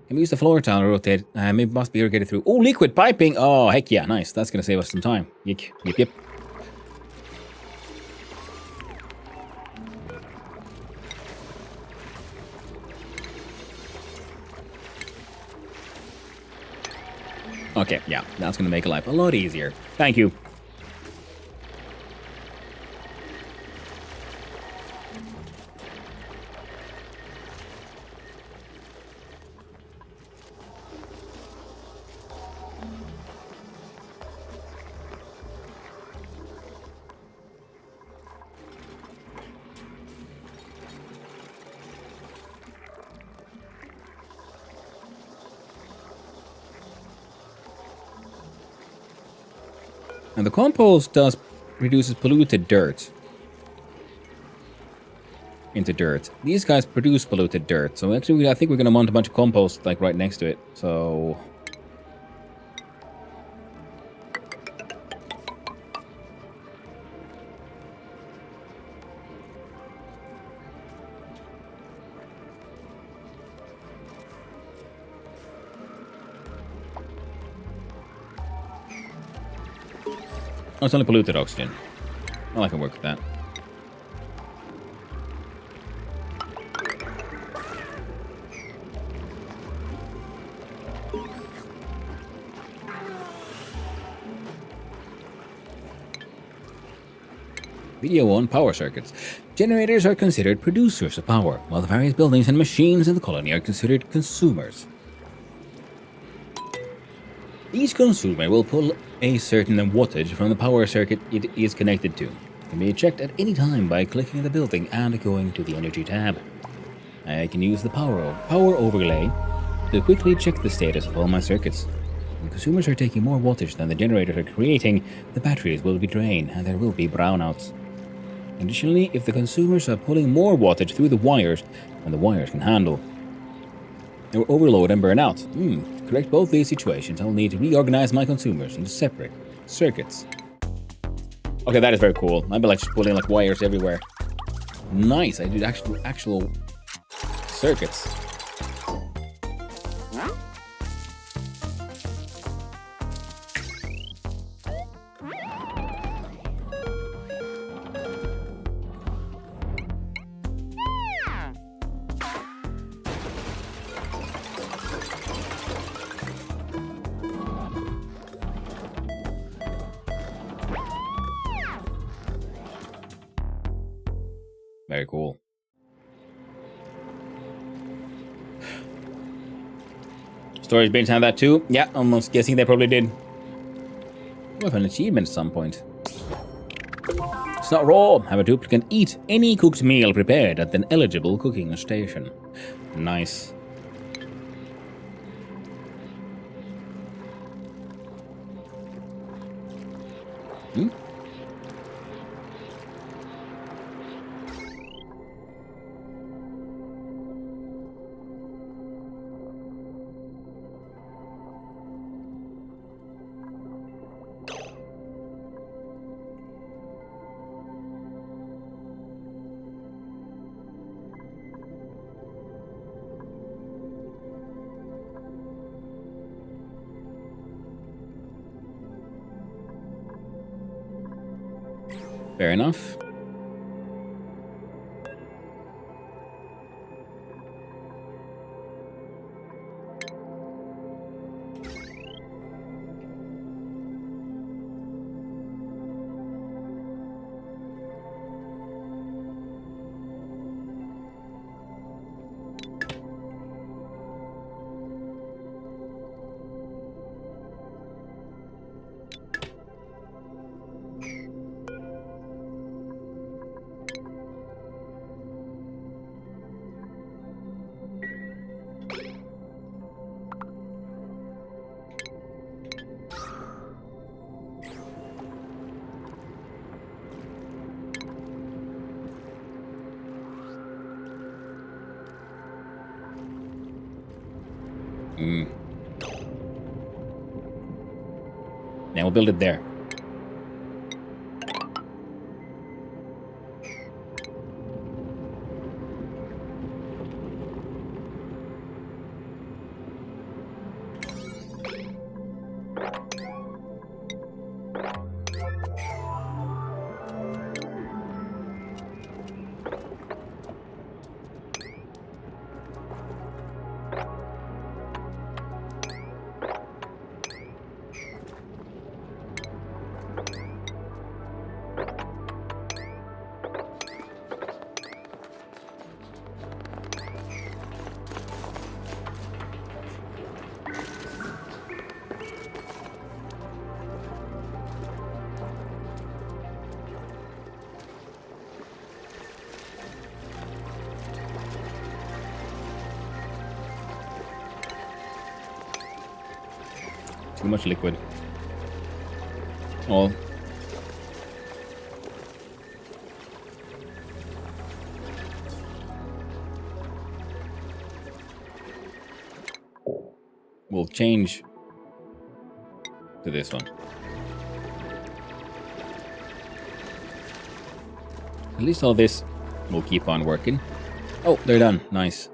Can we use the floor tile to rotate? Maybe must be irrigated through. Oh, liquid piping! Oh, heck yeah, nice. That's gonna save us some time. Yep, yep, yep. Okay, yeah, that's gonna make life a lot easier. Thank you. And the compost reduces polluted dirt into dirt. These guys produce polluted dirt, so actually I think we're gonna mount a bunch of compost like right next to it. So oh, it's only polluted oxygen. Well, I can work with that. Video 1 Power Circuits. Generators are considered producers of power, while the various buildings and machines in the colony are considered consumers. Each consumer will pull a certain wattage from the power circuit it is connected to. It can be checked at any time by clicking the building and going to the Energy tab. I can use the power overlay to quickly check the status of all my circuits. When consumers are taking more wattage than the generators are creating, the batteries will be drained and there will be brownouts. Additionally, if the consumers are pulling more wattage through the wires than the wires can handle, they will overload and burn out. To correct both these situations, I'll need to reorganize my consumers into separate circuits. Okay, that is very cool. I'd be like just pulling like wires everywhere. Nice, I did actual circuits. Very cool. Storage bins have that too? Yeah, almost guessing they probably did. We'll have an achievement at some point. It's not raw. Have a duplicate eat any cooked meal prepared at an eligible cooking station. Nice. Fair enough. Now we'll build it there. Too much liquid. All. We'll change to this one. At least all this will keep on working. Oh, they're done. Nice.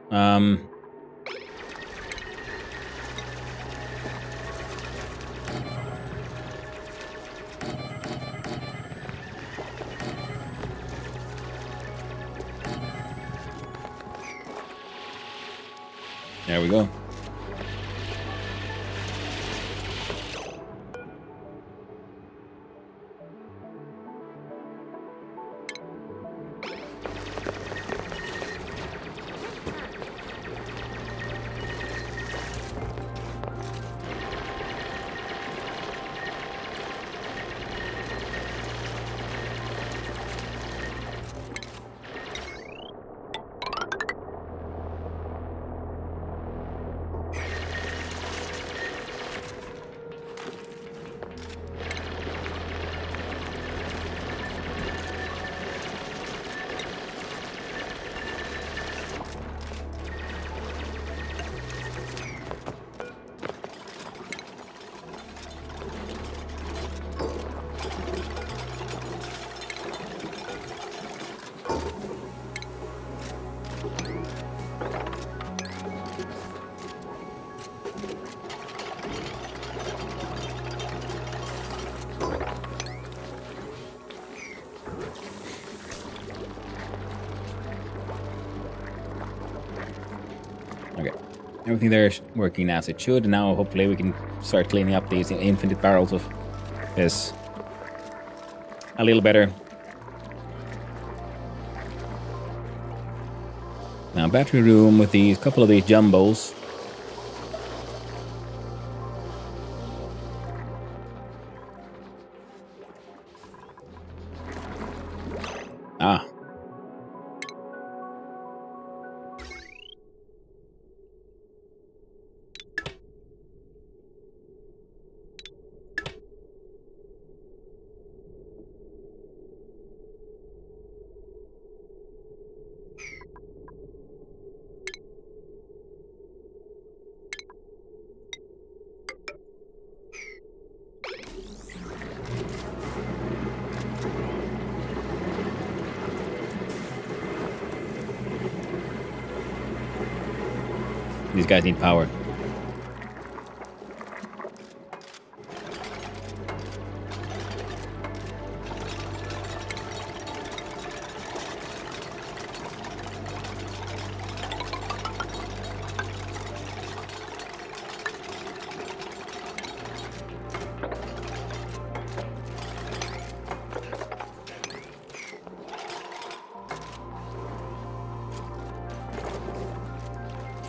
There we go. Everything there is working as it should. And now hopefully we can start cleaning up these infinite barrels of this a little better. Now battery room with these couple of these jumbos. Ah. These guys need power.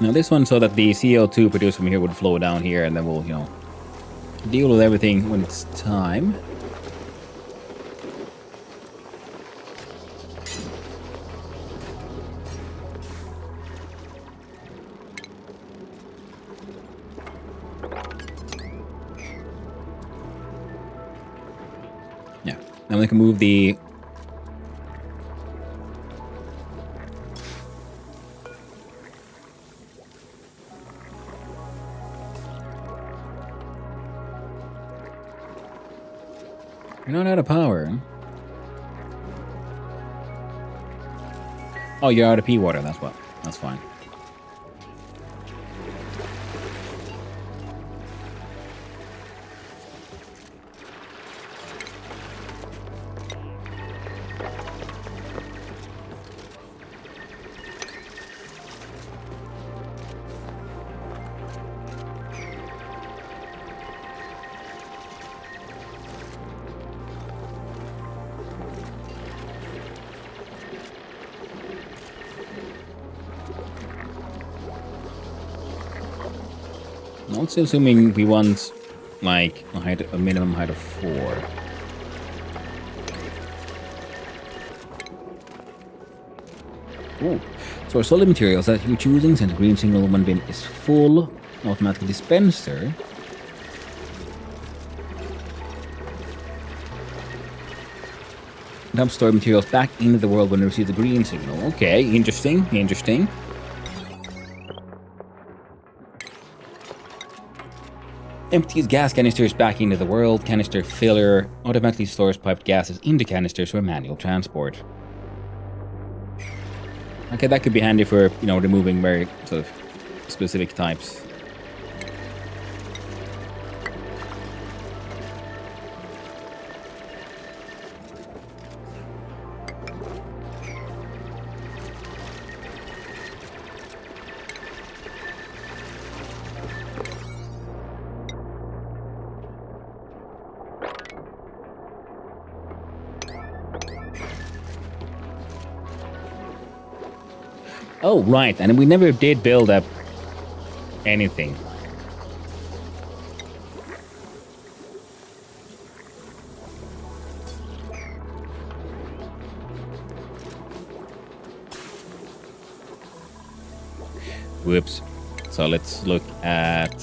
Now this one so that the CO2 produced from here would flow down here, and then we'll, you know, deal with everything when it's time. Yeah, now we can move the You're not out of power. Oh, you're out of pea water, that's what. That's fine. Also assuming we want like a minimum height of 4. Ooh. So our solid materials that you're choosing, since the green signal when bin is full, automatic dispenser. Dump stored materials back into the world when you receive the green signal. Okay, interesting, interesting. Empties gas canisters back into the world. Canister filler automatically stores piped gases into canisters for manual transport. Okay, that could be handy for, you know, removing very sort of specific types. Oh, right, and we never did build up anything. Whoops. So let's look at...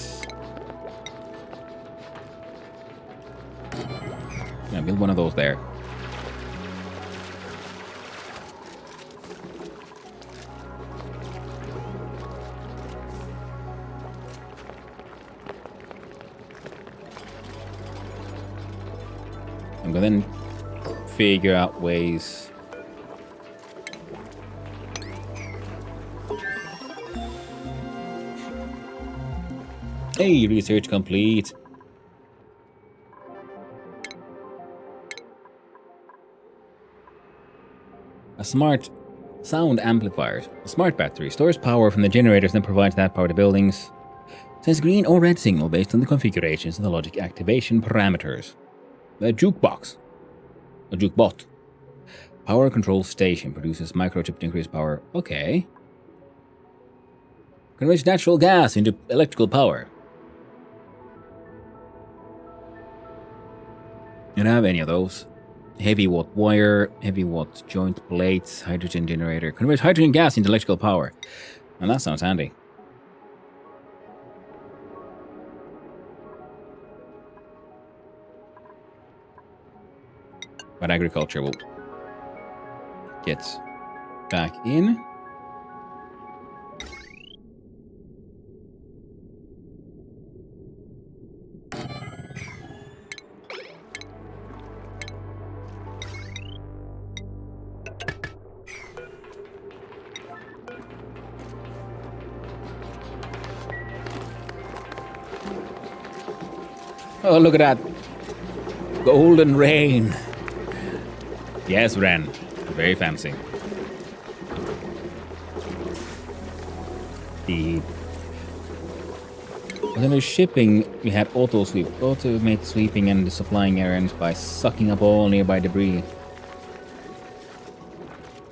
Yeah, build one of those there. I'm gonna then figure out ways. Hey, research complete. A smart Sound amplifiers. A smart battery stores power from the generators and provides that power to buildings. Sends green or red signal based on the configurations and the logic activation parameters. A jukebox. A jukebot. Power control station produces microchip to increase power. Okay. Converts natural gas into electrical power. You don't have any of those. Heavy watt wire, heavy watt joint plates, hydrogen generator. Converts hydrogen gas into electrical power. And that sounds handy. But agriculture will get back in. Oh, look at that. Golden rain. Yes, Ren. Very fancy. Within the shipping, we had auto sweep. Automate sweeping and supplying errands by sucking up all nearby debris.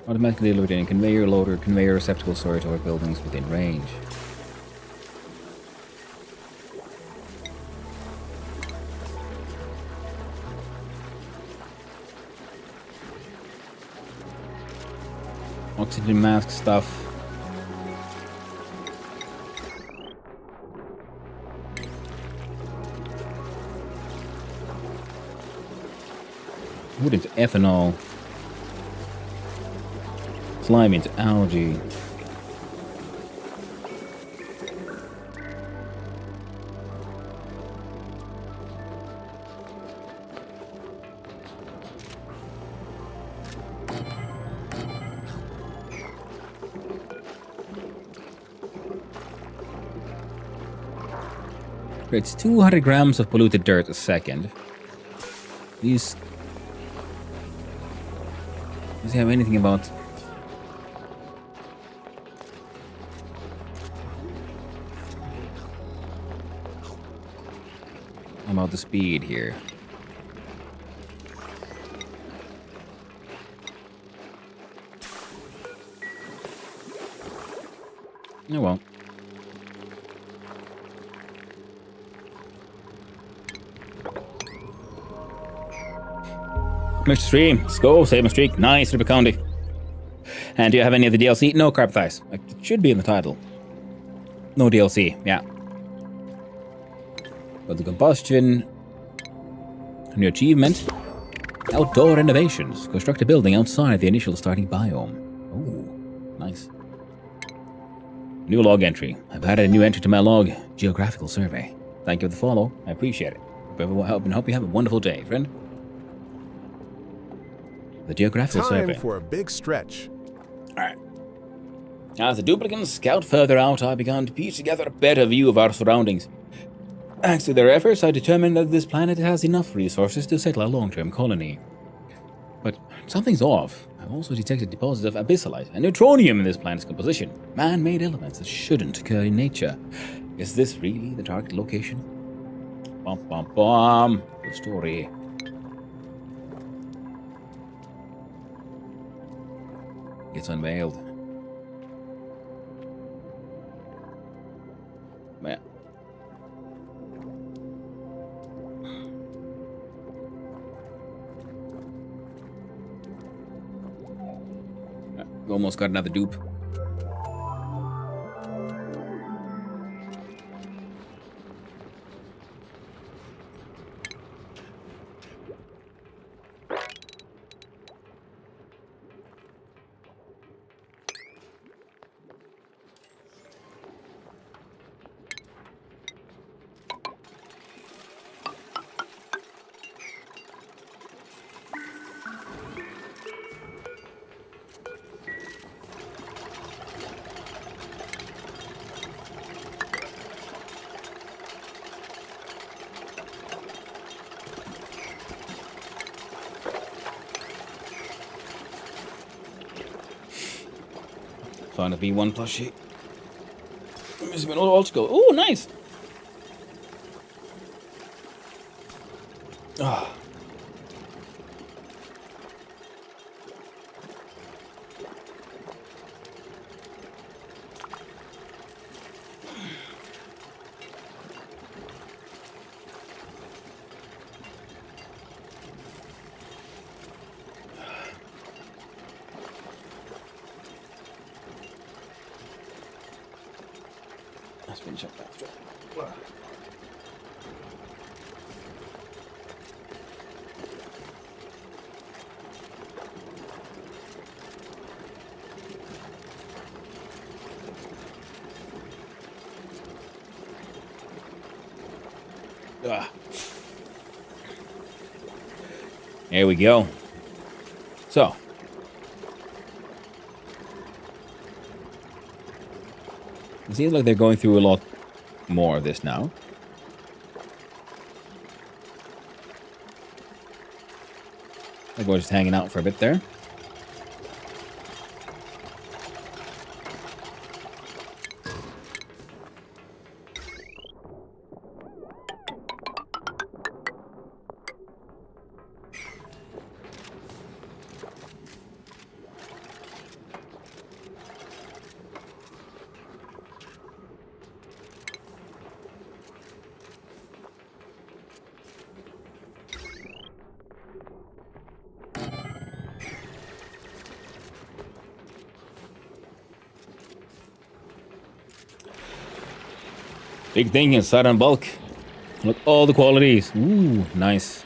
Automatically delivered in a conveyor loader, conveyor receptacle storage or buildings within range. Oxygen mask stuff. Wood into ethanol. Slime into algae. Creates 200 grams of polluted dirt a second. These... Does he have anything about... about the speed here? Oh well. Mr. Stream, let's go, save my streak. Nice, Ripper County. And do you have any of the DLC? No, Crab Thighs. It should be in the title. No DLC, yeah. But the combustion. New achievement. Outdoor innovations. Construct a building outside the initial starting biome. Oh, nice. New log entry. I've added a new entry to my log. Geographical survey. Thank you for the follow. I appreciate it. Hope you have a wonderful day, friend. The geographical survey. Time for a big stretch. Alright. As the duplicants scout further out, I began to piece together a better view of our surroundings. Thanks to their efforts, I determined that this planet has enough resources to settle a long-term colony. But something's off. I've also detected deposits of abyssalite and neutronium in this planet's composition. Man-made elements that shouldn't occur in nature. Is this really the target location? Bum bum bum. The story. Gets unveiled. Man. Almost got another dupe. Found a V1 plushie. This is an old school. Oh, nice. Ah. Let's finish up that. There we go. So. It seems like they're going through a lot more of this now. Like we're just hanging out for a bit there. Big thing inside on bulk. Look, all the qualities. Ooh, nice.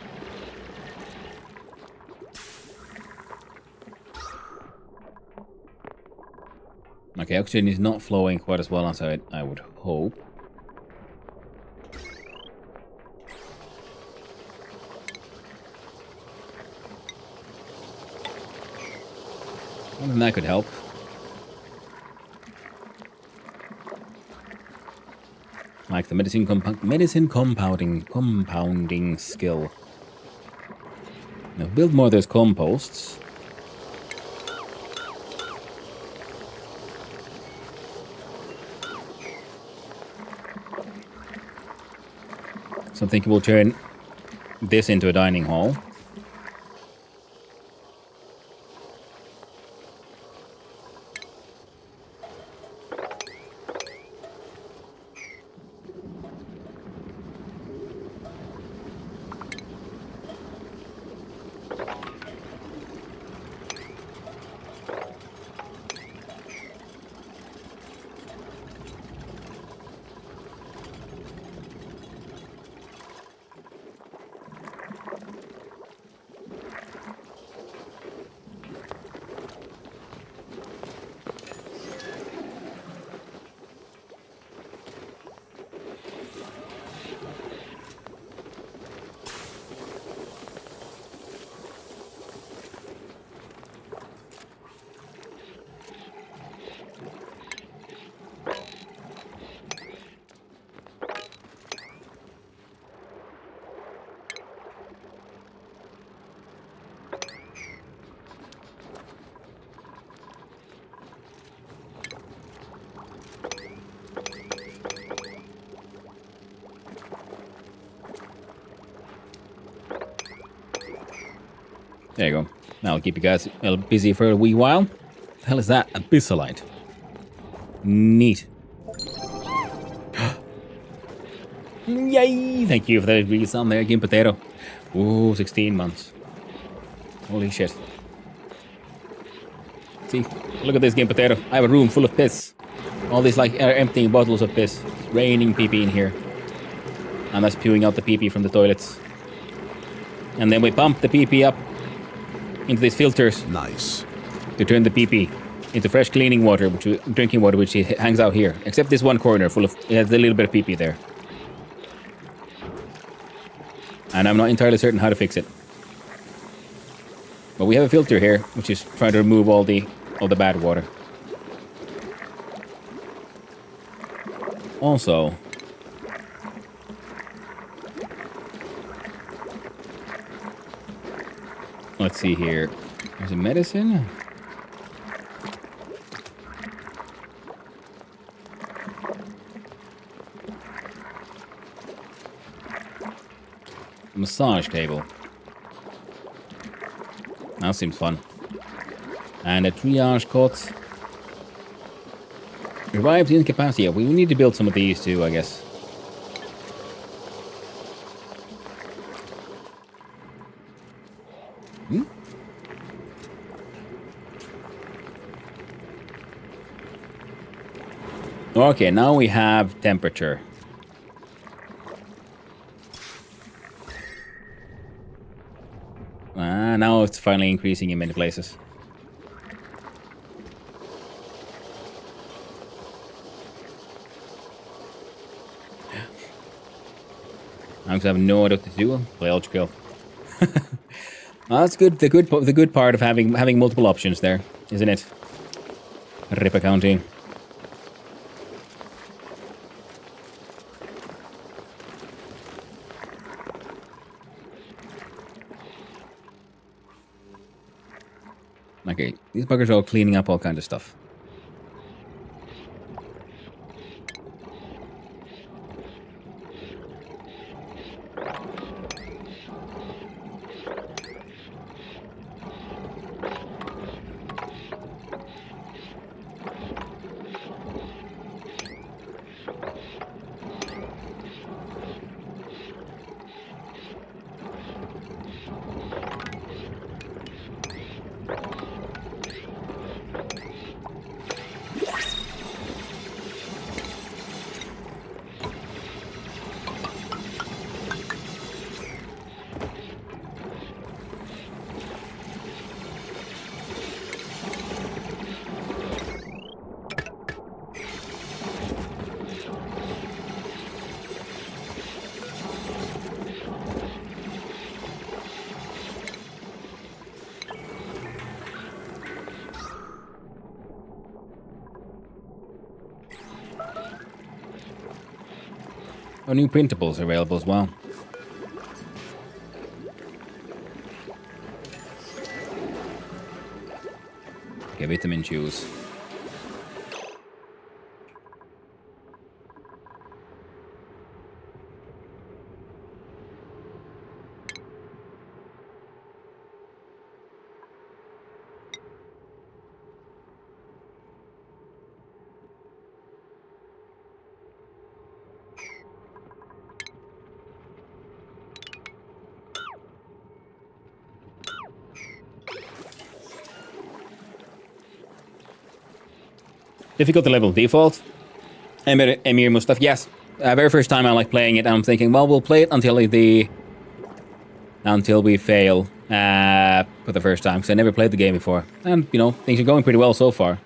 Okay, oxygen is not flowing quite as well as I would hope. Wondering that could help. Like the medicine compounding skill. Now build more of those composts. So I'm thinking we'll turn this into a dining hall. There you go. That'll keep you guys a little busy for a wee while. The hell is that? Abyssalite. Neat. Yay! Thank you for that release on there, Game Potato. Ooh, 16 months. Holy shit. See, look at this Game Potato. I have a room full of piss. All these like emptying bottles of piss. It's raining pee-pee in here. And that's spewing out the pee-pee from the toilets. And then we pump the pee-pee up into these filters. Nice. To turn the pee-pee into fresh cleaning water, drinking water, which hangs out here. Except this one corner full of, it has a little bit of pee-pee there. And I'm not entirely certain how to fix it. But we have a filter here, which is trying to remove all the bad water. Also, let's see here. There's a medicine. Massage table. That seems fun. And a triage cot. Revives incapacity. Yeah, we need to build some of these too, I guess. Okay, now we have temperature. Now it's finally increasing in many places. I have no idea what to do. Play ultra kill. That's good. The good part of having multiple options there, isn't it? Rip accounting. Okay, these buggers are all cleaning up all kinds of stuff. Oh, new printables are available as well. Okay, vitamin juice. Difficulty level default. Emir Mustaf, yes. Very first time I like playing it, I'm thinking, well, we'll play it until we fail for the first time, because I never played the game before. And, you know, things are going pretty well so far.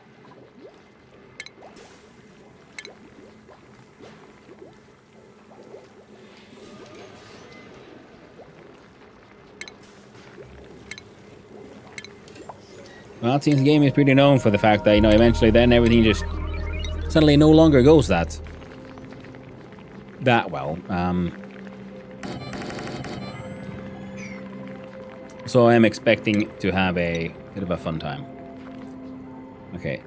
Well, it seems the game is pretty known for the fact that, you know, eventually then everything just suddenly no longer goes that well. So I'm expecting to have a bit of a fun time. Okay.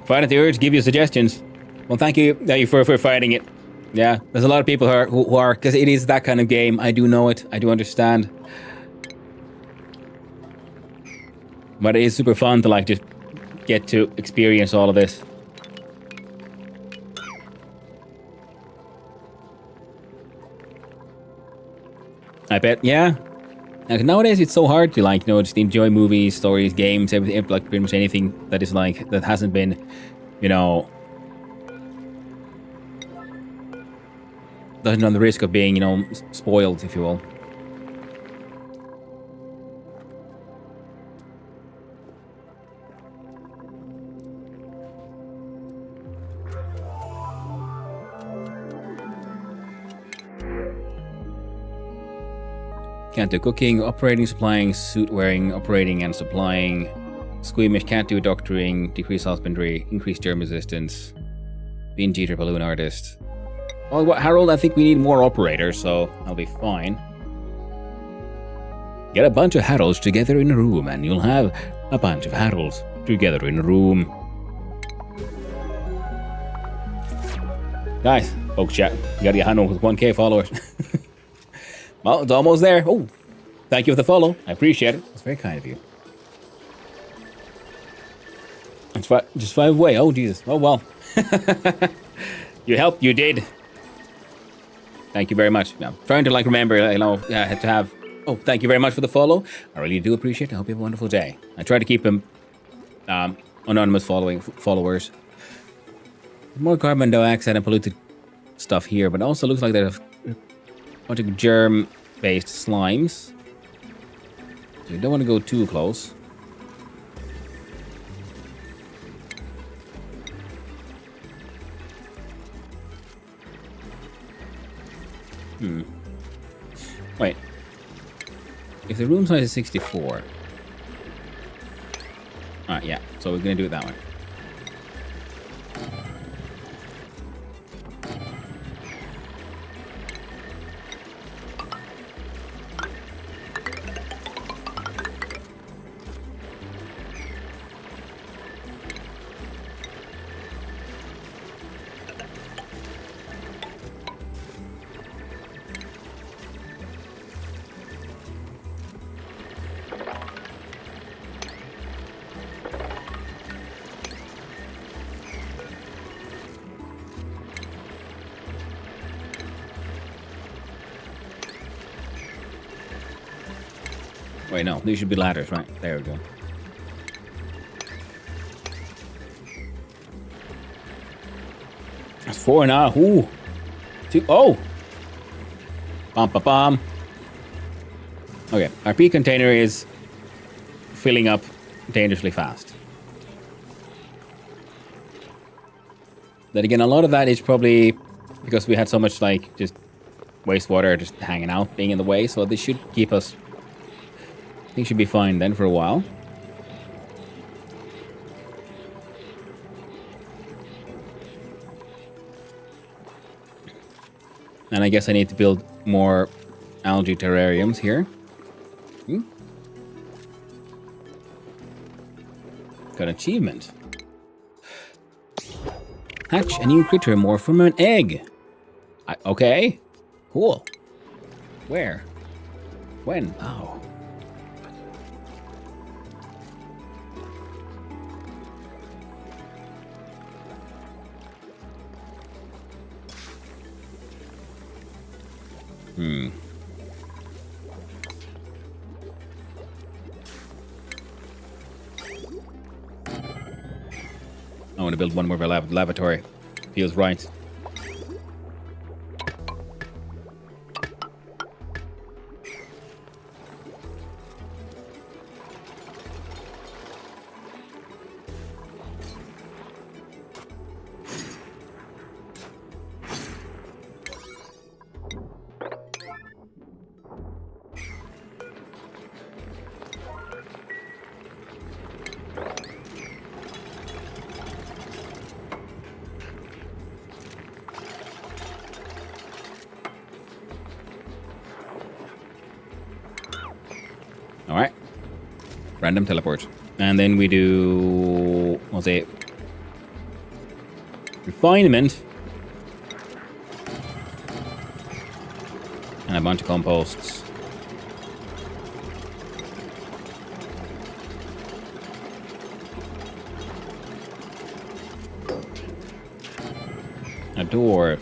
Fight at the urge, give you suggestions. Well, thank you for fighting it. Yeah, there's a lot of people who are, because it is that kind of game. I do know it. I do understand. But it is super fun to, like, just get to experience all of this. I bet, yeah. Like, nowadays it's so hard to, like, you know, just enjoy movies, stories, games, everything, like pretty much anything that is like, that hasn't been, you know, doesn't run the risk of being, you know, spoiled, if you will. Can't do cooking, operating, supplying, suit wearing, operating and supplying. Squeamish, can't do doctoring, decrease husbandry, increase germ resistance. Bean cheater, balloon artist. Oh, what, Harold, I think we need more operators, so I'll be fine. Get a bunch of Harolds together in a room, and you'll have a bunch of Harolds together in a room. Guys, folks chat, you gotta get Hano with 1k followers. Well, it's almost there. Oh, thank you for the follow. I appreciate it. It's very kind of you. It's just 5 away. Oh, Jesus. Oh, well. You helped. You did. Thank you very much. Now, trying to remember, I had to have. Oh, thank you very much for the follow. I really do appreciate it. I hope you have a wonderful day. I try to keep them anonymous followers. More carbon dioxide and polluted stuff here, but also looks like there's a bunch of germ-based slimes. So you don't want to go too close. Wait. If the room size is 64. Alright, yeah. So we're gonna do it that way. Wait, no. These should be ladders, right? There we go. That's 4 now. Ooh. 2. Oh! Bum. Okay. Our P container is filling up dangerously fast. Then again, a lot of that is probably because we had so much, just wastewater just hanging out, being in the way. So this should keep us... I think should be fine then for a while. And I guess I need to build more algae terrariums here. Got an achievement. Hatch a new critter more from an egg. Okay. Cool. Where? When? Oh. I want to build one more lavatory. Feels right. Alright. Random teleport. And then we do... what's it? Refinement. And a bunch of composts. A door.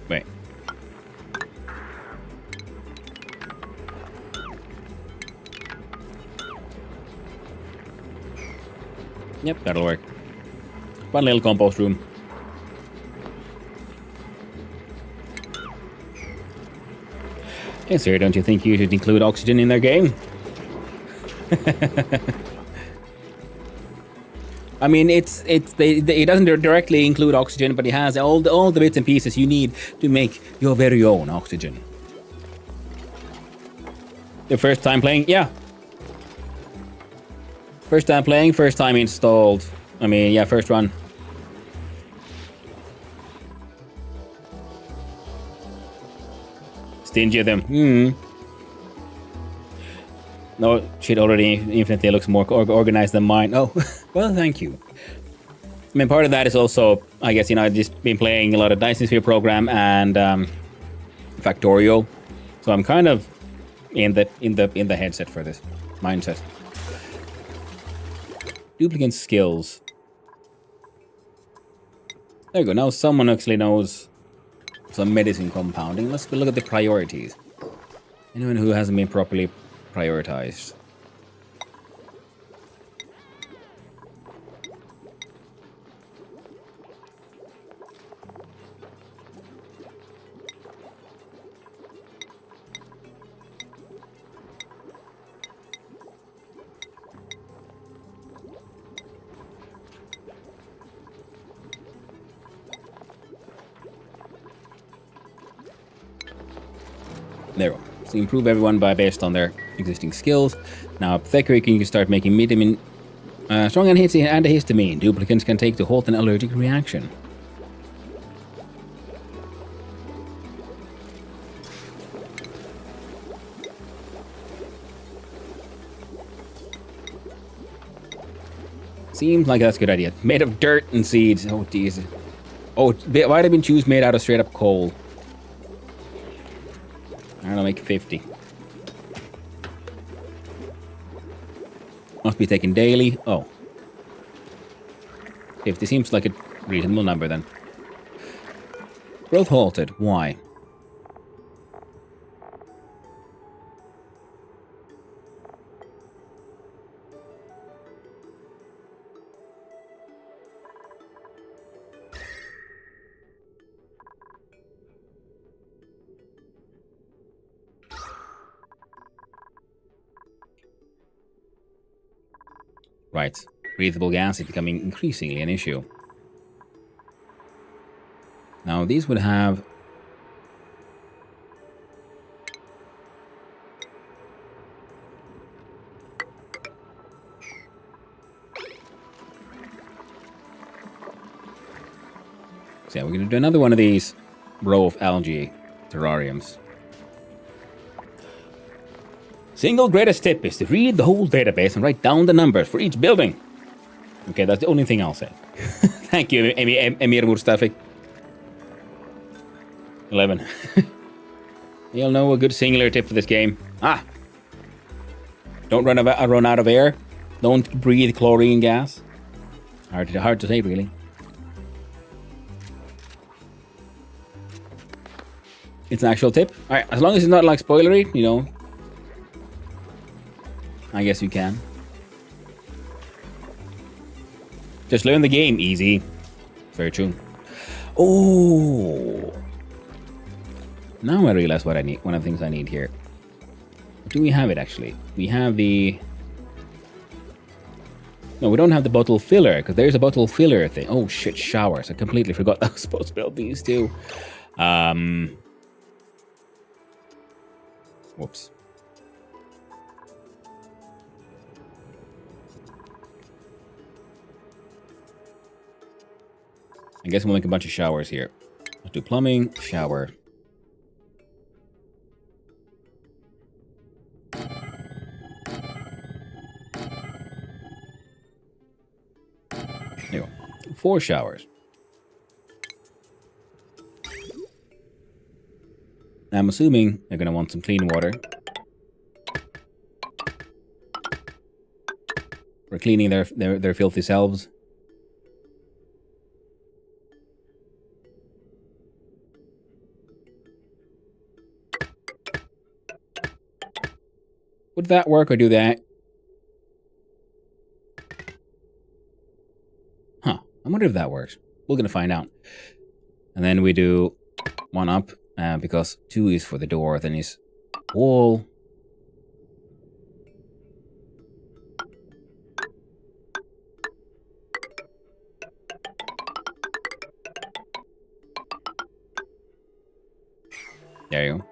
Wait. Yep, that'll work. Fun little compost room. Hey, sir, don't you think you should include oxygen in their game? I mean, it doesn't directly include oxygen, but it has all the bits and pieces you need to make your very own oxygen. The first time playing, yeah. First time playing, first time installed. I mean, yeah, first run. Stingy of them. No, shit already infinitely looks more organized than mine. Oh, well, thank you. I mean, part of that is also, I guess, I've just been playing a lot of Dyson Sphere program and Factorio, so I'm kind of in the headset for this mindset. Duplicate skills. There you go. Now someone actually knows some medicine compounding. Let's go look at the priorities. Anyone who hasn't been properly prioritized. There we go. So improve everyone based on their existing skills. Now, apothecary can start making vitamin, strong antihistamine. Duplicants can take to halt an allergic reaction. Seems like that's a good idea. Made of dirt and seeds. Oh, geez. Oh, vitamin chews made out of straight up coal. I'm gonna make 50. Must be taken daily. Oh. 50 seems like a reasonable number then. Growth halted. Why? Right. Breathable gas is becoming increasingly an issue. Now, these would have... So yeah, we're going to do another one of these row of algae terrariums. Single greatest tip is to read the whole database and write down the numbers for each building. Okay, that's the only thing I'll say. Thank you, Emir Mustafi. 11. You'll know a good singular tip for this game. Don't run out of air. Don't breathe chlorine gas. Hard to say, really. It's an actual tip. All right, as long as it's not like spoilery, I guess you can. Just learn the game easy. Very true. Oh. Now I realize what I need. One of the things I need here. Do we have it actually? We have the... No, we don't have the bottle filler, because there's a bottle filler thing. Oh shit, showers. I completely forgot I was supposed to build these too. Whoops. I guess we'll make a bunch of showers here. Let's do plumbing, shower. There you go. 4 showers. I'm assuming they're going to want some clean water for cleaning their filthy selves. Would that work or do that? Huh. I wonder if that works. We're going to find out. And then we do 1 up, because 2 is for the door, then is wall. There you go.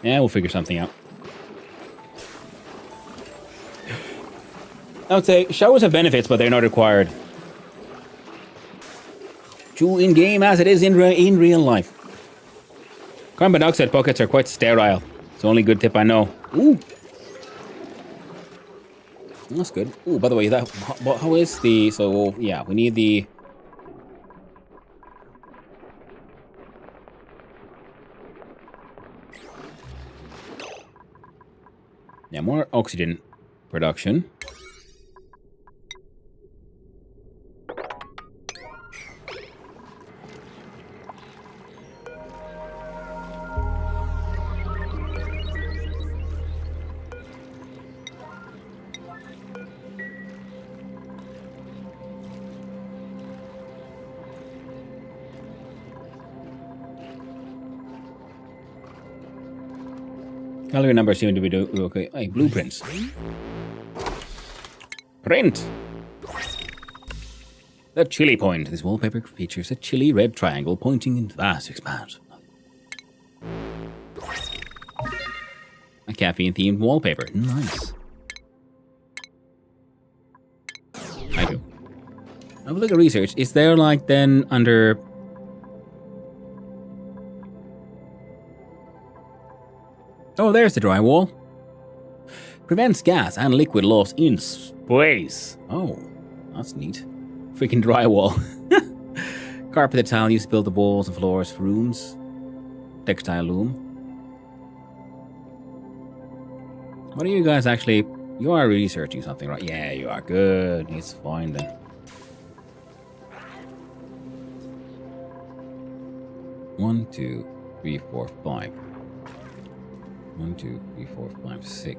Yeah, we'll figure something out. I would say showers have benefits, but they're not required. True in game as it is in real life. Carbon dioxide buckets are quite sterile. It's the only good tip I know. Ooh. That's good. Ooh, by the way, how is the... So, yeah, we need the... Yeah, more oxygen production. Calorie numbers seem to be okay. Hey, blueprints. Print! The chili point. This wallpaper features a chili red triangle pointing in vast expanse. A caffeine-themed wallpaper. Nice. I do. Have a look at research. Is there like then under... Oh, there's the drywall. Prevents gas and liquid loss in space. Oh, that's neat. Freaking drywall. Carpeted tile used to build the walls and floors for rooms. Textile loom. What are you guys actually... You are researching something, right? Yeah, you are. Good. It's fine then. One, two, three, four, five. 1, 2, 3, 4, 5, 6.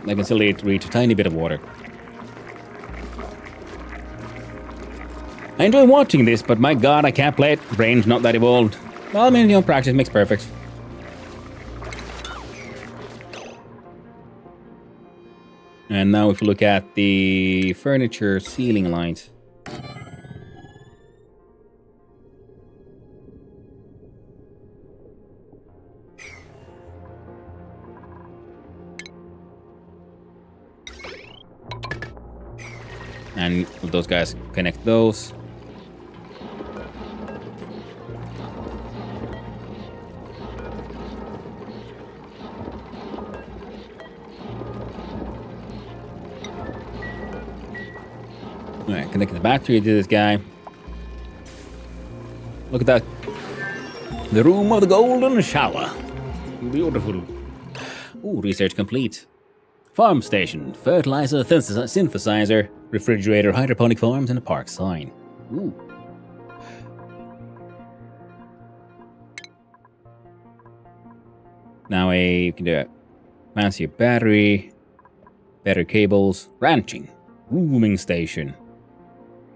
I can still reach a tiny bit of water. I enjoy watching this, but my god, I can't play it. Brain's not that evolved. Well, I mean, you know, practice makes perfect. And now if we look at the furniture ceiling lights. And those guys connect those. Alright, connect the battery to this guy. Look at that. The room of the golden shower. Beautiful. Ooh, research complete. Farm station, fertilizer, synthesizer, refrigerator, hydroponic farms, and a park sign. Ooh. Now you can do a fancier battery, better cables, ranching, rooming station,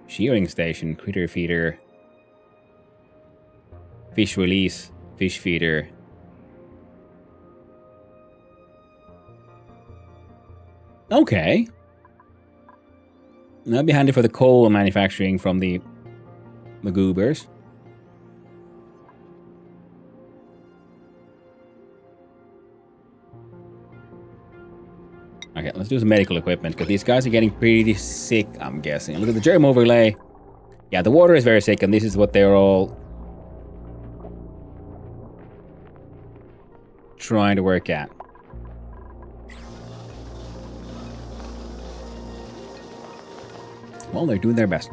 shearing station, critter feeder, fish release, fish feeder. Okay. That'd be handy for the coal manufacturing from the Magoobers. Okay, let's do some medical equipment, because these guys are getting pretty sick, I'm guessing. Look at the germ overlay. Yeah, the water is very sick, and this is what they're all trying to work at? Well, they're doing their best.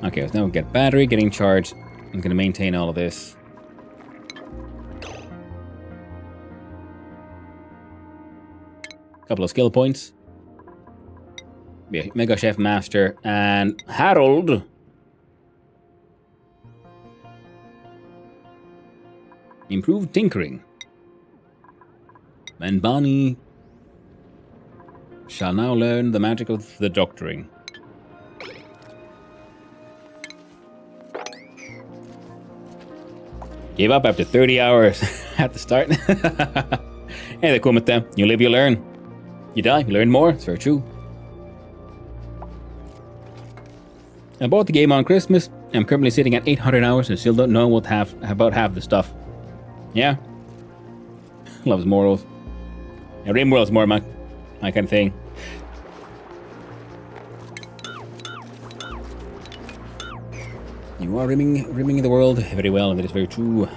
Okay, so now we get battery getting charged. I'm going to maintain all of this. Couple of skill points. Yeah, Mega Chef Master and Harold. Improved tinkering. And Bonnie shall now learn the magic of the doctoring. Gave up after 30 hours at the start. Hey, they're cool with them. You live, you learn. You die, you learn more. It's very true. I bought the game on Christmas. I'm currently sitting at 800 hours and still don't know about half the stuff. Yeah. Loves morals. Yeah, RimWorld's more my kind of thing. You are rimming the world very well, and that is very true.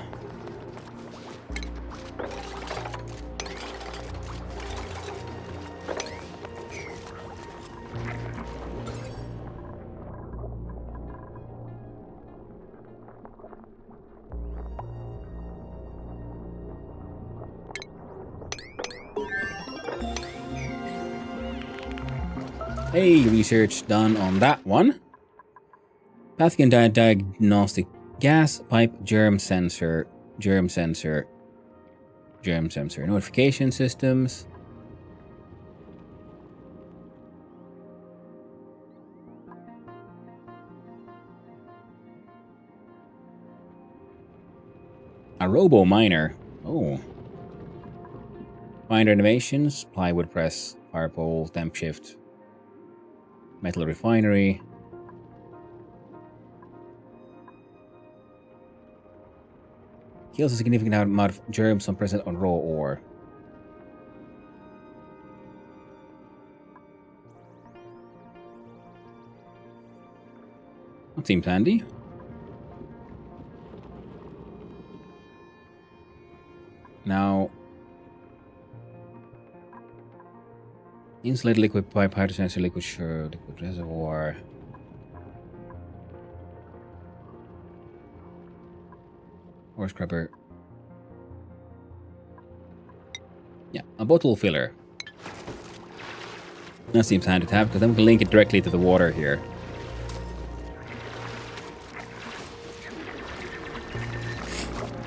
Hey, research done on that one. Pathogen diagnostic gas pipe germ sensor notification systems. A robo miner. Oh. Miner innovations, plywood press, fire pole, temp shift, metal refinery. Kills a significant amount of germs when present on raw ore. That seems handy. Now, insulated liquid pipe, hydrosensor, liquid sure, liquid reservoir. Ore scrubber. Yeah, a bottle filler. That seems handy to have because then we can link it directly to the water here.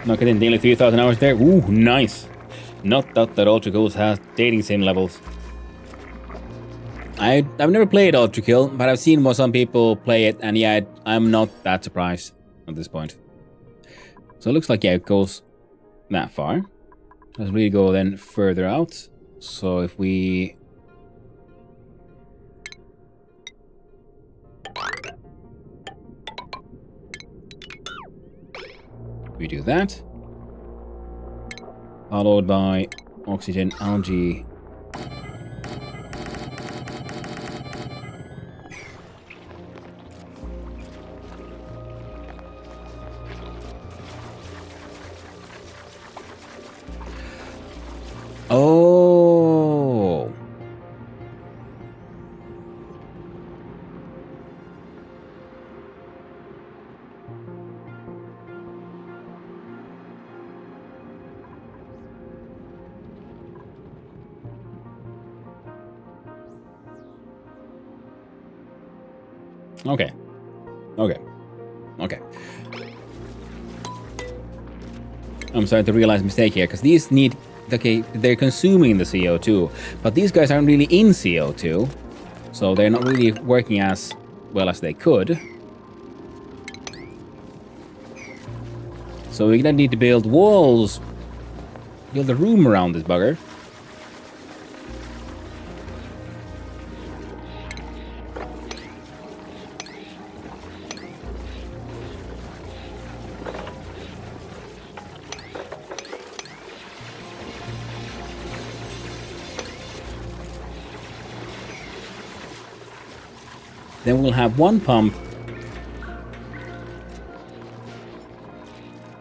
Knock it in, nearly 3,000 hours there. Ooh, nice. Not that Ultra Kills has dating sim levels. I've never played Ultra Kill, but I've seen some people play it, and yeah, I'm not that surprised at this point. So it looks like, yeah, it goes that far. Let's really go then further out. So if we... we do that. Followed by oxygen, algae. Oh. Okay. I'm starting to realize a mistake here, because these need... okay, they're consuming the CO2, but these guys aren't really in CO2, so they're not really working as well as they could. So we're gonna need to build walls, build a room around this bugger. Then we'll have one pump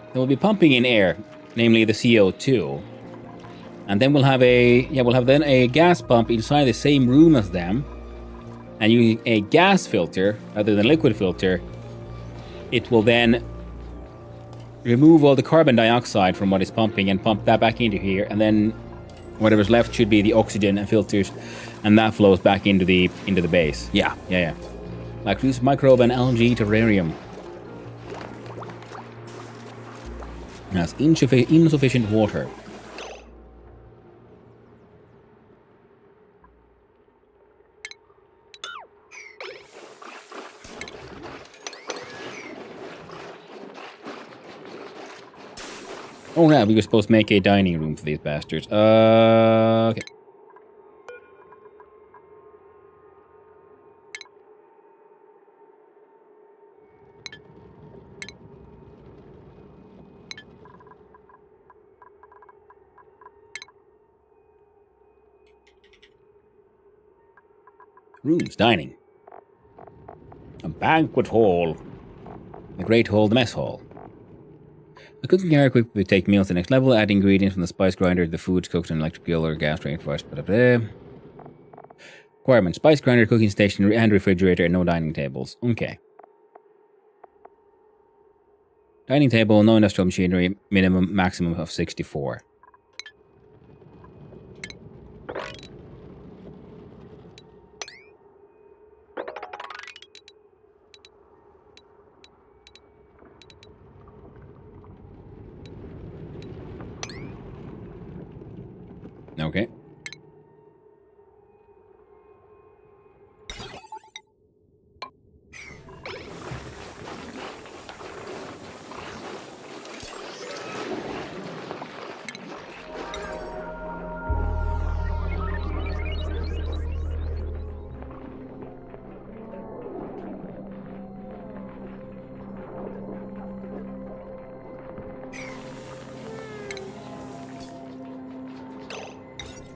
that will be pumping in air, namely the CO2. And then we'll have then a gas pump inside the same room as them. And using a gas filter rather than liquid filter, it will then remove all the carbon dioxide from what is pumping and pump that back into here. And then whatever's left should be the oxygen and filters, and that flows back into the base. Yeah. Like this microbe and algae terrarium. Has insufficient water. Oh yeah, we were supposed to make a dining room for these bastards. Okay. Rooms, dining. A banquet hall. The great hall, the mess hall. The cooking area quickly take meals to the next level, add ingredients from the spice grinder to the foods cooked on an electric grill or gas reinforced. Requirements: spice grinder, cooking station, and refrigerator, and no dining tables. Okay. Dining table, no industrial machinery, maximum of 64. Okay.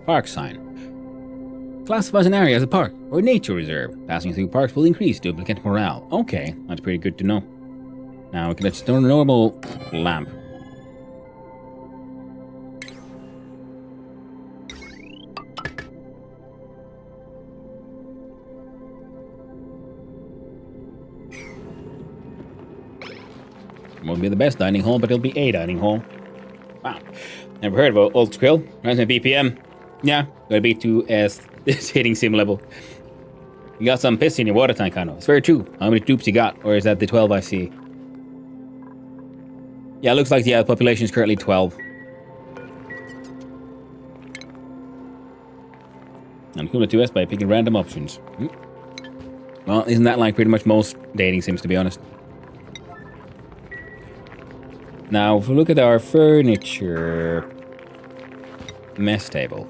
Park sign. Classifies an area as a park or nature reserve. Passing through parks will increase duplicate morale. Okay, that's pretty good to know. Now we can let's do a normal lamp. Won't be the best dining hall, but it'll be a dining hall. Wow. Never heard of Old Skrill. Runs at BPM. Yeah, gotta be 2S. It's hitting sim level. You got some piss in your water tank, I know. It's very true. How many troops you got? Or is that the 12 I see? Yeah, it looks like the population is currently 12. I'm cool at 2S by picking random options. Well, isn't that like pretty much most dating sims, to be honest? Now, if we look at our furniture mess table.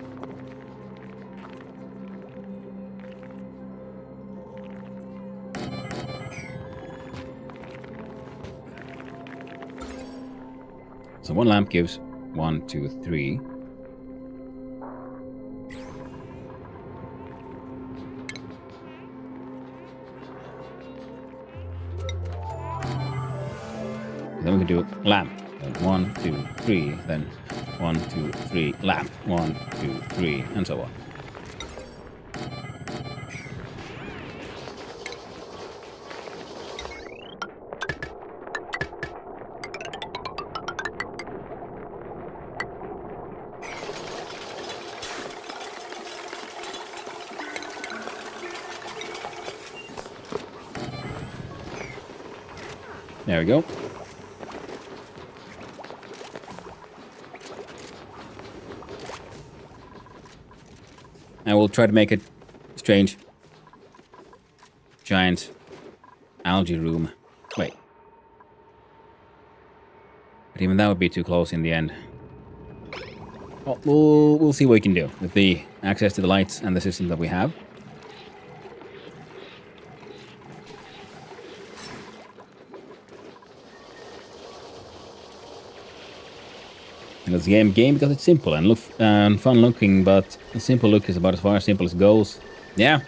So one lamp gives 1, 2, 3. Then we can do lamp. Then 1, 2, 3. Then 1, 2, 3. Lamp. 1, 2, 3, and so on. There we go. I will try to make a strange giant algae room. Wait. But even that would be too close in the end. Well, we'll see what we can do with the access to the lights and the systems that we have. It's a game because it's simple and fun looking, but the simple look is about as far as simple as it goes. Yeah.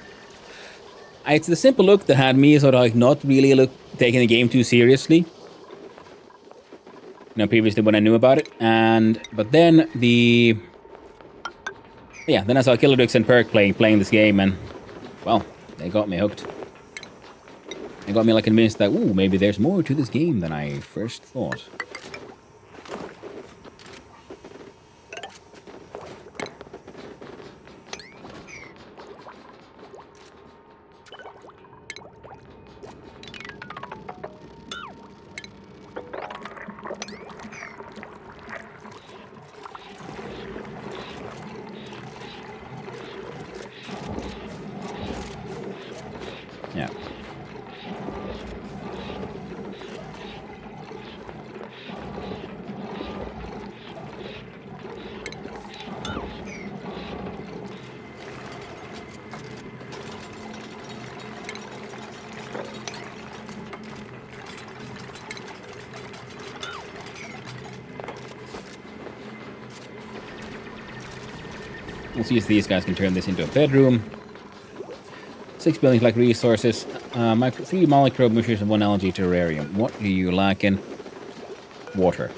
It's the simple look that had me sort of like not really taking the game too seriously. You know, previously when I knew about it, but then then I saw Killer Dix and Perk playing this game, and well, they got me hooked. They got me like convinced that maybe there's more to this game than I first thought. Yeah. We'll see if these guys can turn this into a bedroom. 6 buildings like resources. 3 microbe mushrooms and 1 algae terrarium. What are you lacking? Water.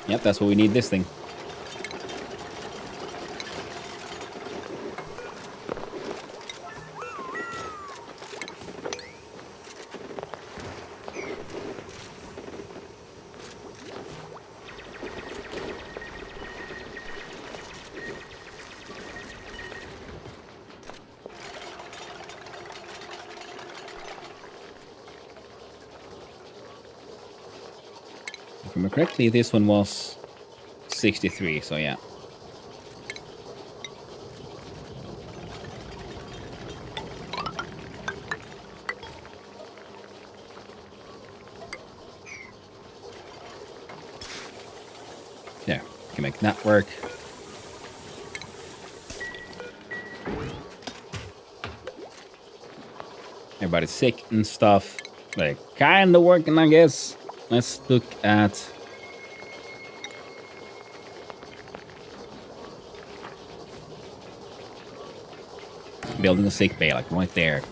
Yep, that's what we need this thing. If I remember correctly, this one was 63, so yeah. There, we can make that work. Everybody's sick and stuff. They're kinda working, I guess. Let's look at... building a sick bay, like right there.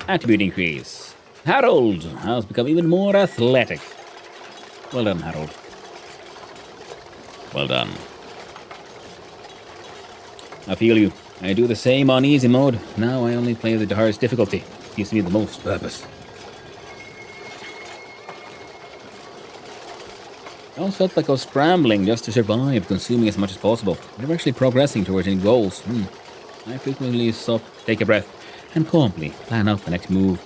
Attribute increase. Harold has become even more athletic. Well done, Harold. Well done. I feel you. I do the same on easy mode. Now I only play the hardest difficulty. Gives me the most purpose. I always felt like I was scrambling just to survive, consuming as much as possible, never actually progressing towards any goals. I frequently stop, take a breath, and calmly plan out the next move.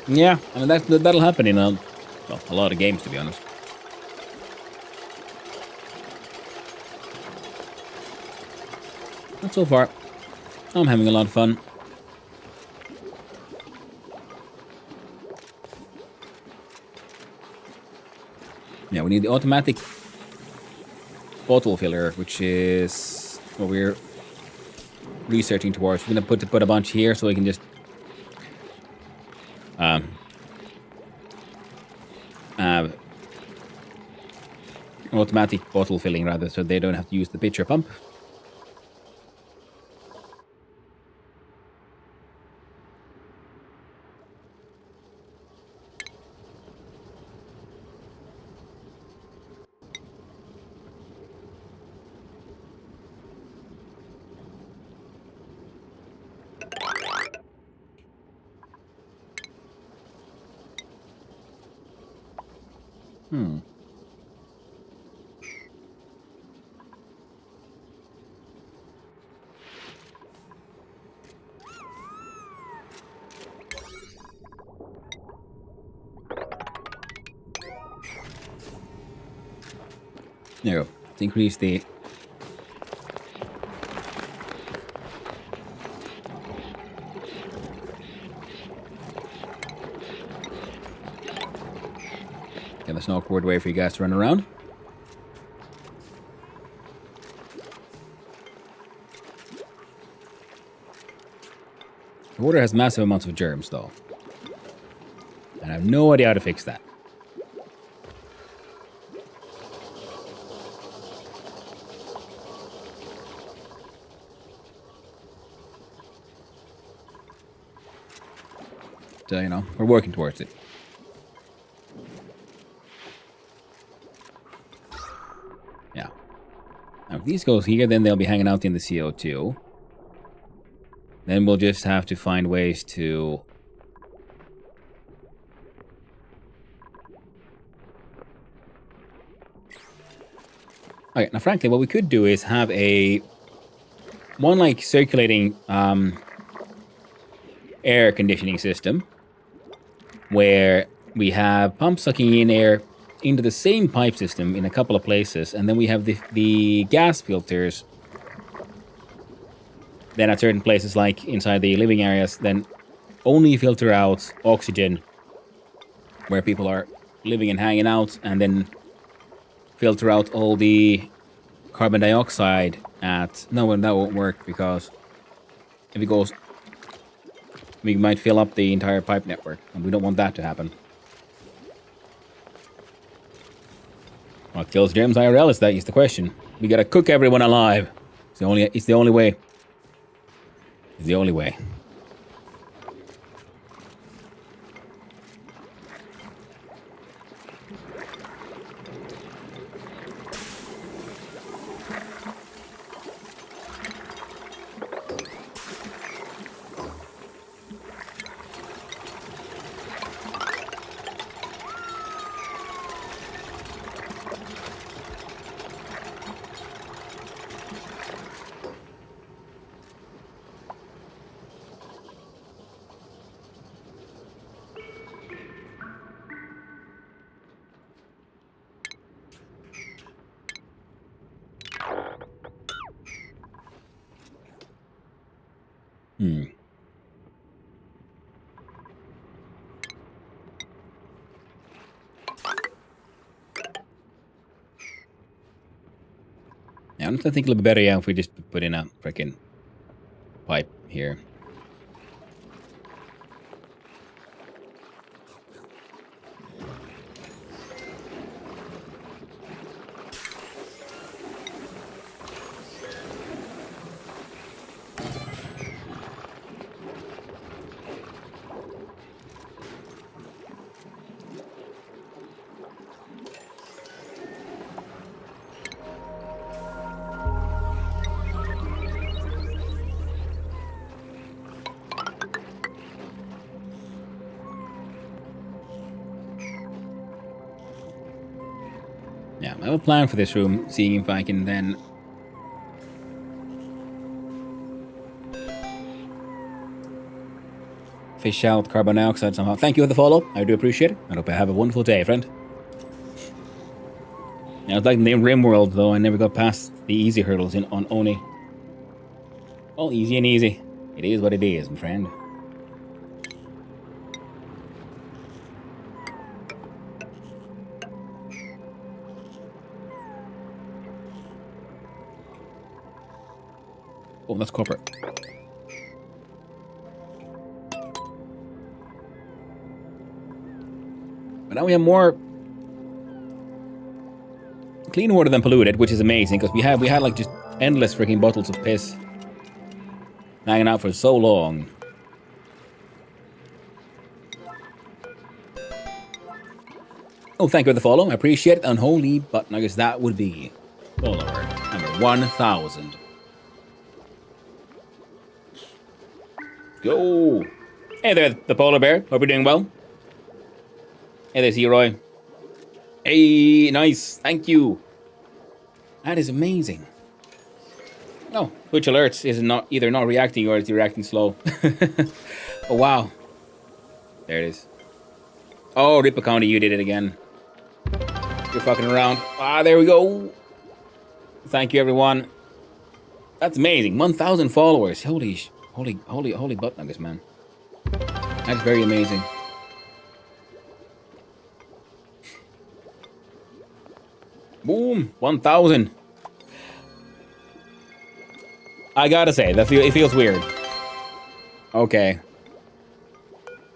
Yeah, I mean that'll happen in a lot of games, to be honest. But so far, I'm having a lot of fun. Yeah, we need the automatic bottle filler, which is what we're researching towards. We're gonna put a bunch here so we can just automatic bottle filling rather, so they don't have to use the pitcher pump. There you go. Let's increase the... Okay, that's an awkward way for you guys to run around. The water has massive amounts of germs, though. And I have no idea how to fix that. you know, we're working towards it. Yeah. Now, if these goes here, then they'll be hanging out in the CO2. Then we'll just have to find ways to... Okay, now frankly, what we could do is have one like circulating air conditioning system where we have pumps sucking in air into the same pipe system in a couple of places, and then we have the gas filters then at certain places like inside the living areas then only filter out oxygen where people are living and hanging out, and then filter out all the carbon dioxide at... No, that won't work, because if it goes... we might fill up the entire pipe network, and we don't want that to happen. What kills germs IRL is the question. We gotta cook everyone alive. It's the only way. It's the only way. Yeah, I think it'll be better, if we just put in a freaking pipe here. Yeah, I have a plan for this room, seeing if I can then... fish out carbon dioxide somehow. Thank you for the follow. I do appreciate it. I hope you have a wonderful day, friend. Yeah, it's like in the RimWorld, though. I never got past the easy hurdles on ONI. All easy and easy. It is what it is, my friend. Oh, that's corporate. But now we have more clean water than polluted, which is amazing, because we had like just endless freaking bottles of piss hanging out for so long. Oh, thank you for the follow. I appreciate it. Unholy butt nuggets. That would be follower number 1,000. Go. Hey there, the polar bear. Hope you're doing well. Hey there, Zeroy. Hey, nice. Thank you. That is amazing. Oh, Twitch alerts is either not reacting or it's reacting slow. Oh, wow. There it is. Oh, Ripper County, you did it again. You're fucking around. Ah, there we go. Thank you, everyone. That's amazing. 1,000 followers. Holy butt nuggets, man. That's very amazing. Boom, 1,000. I gotta say, it feels weird. Okay.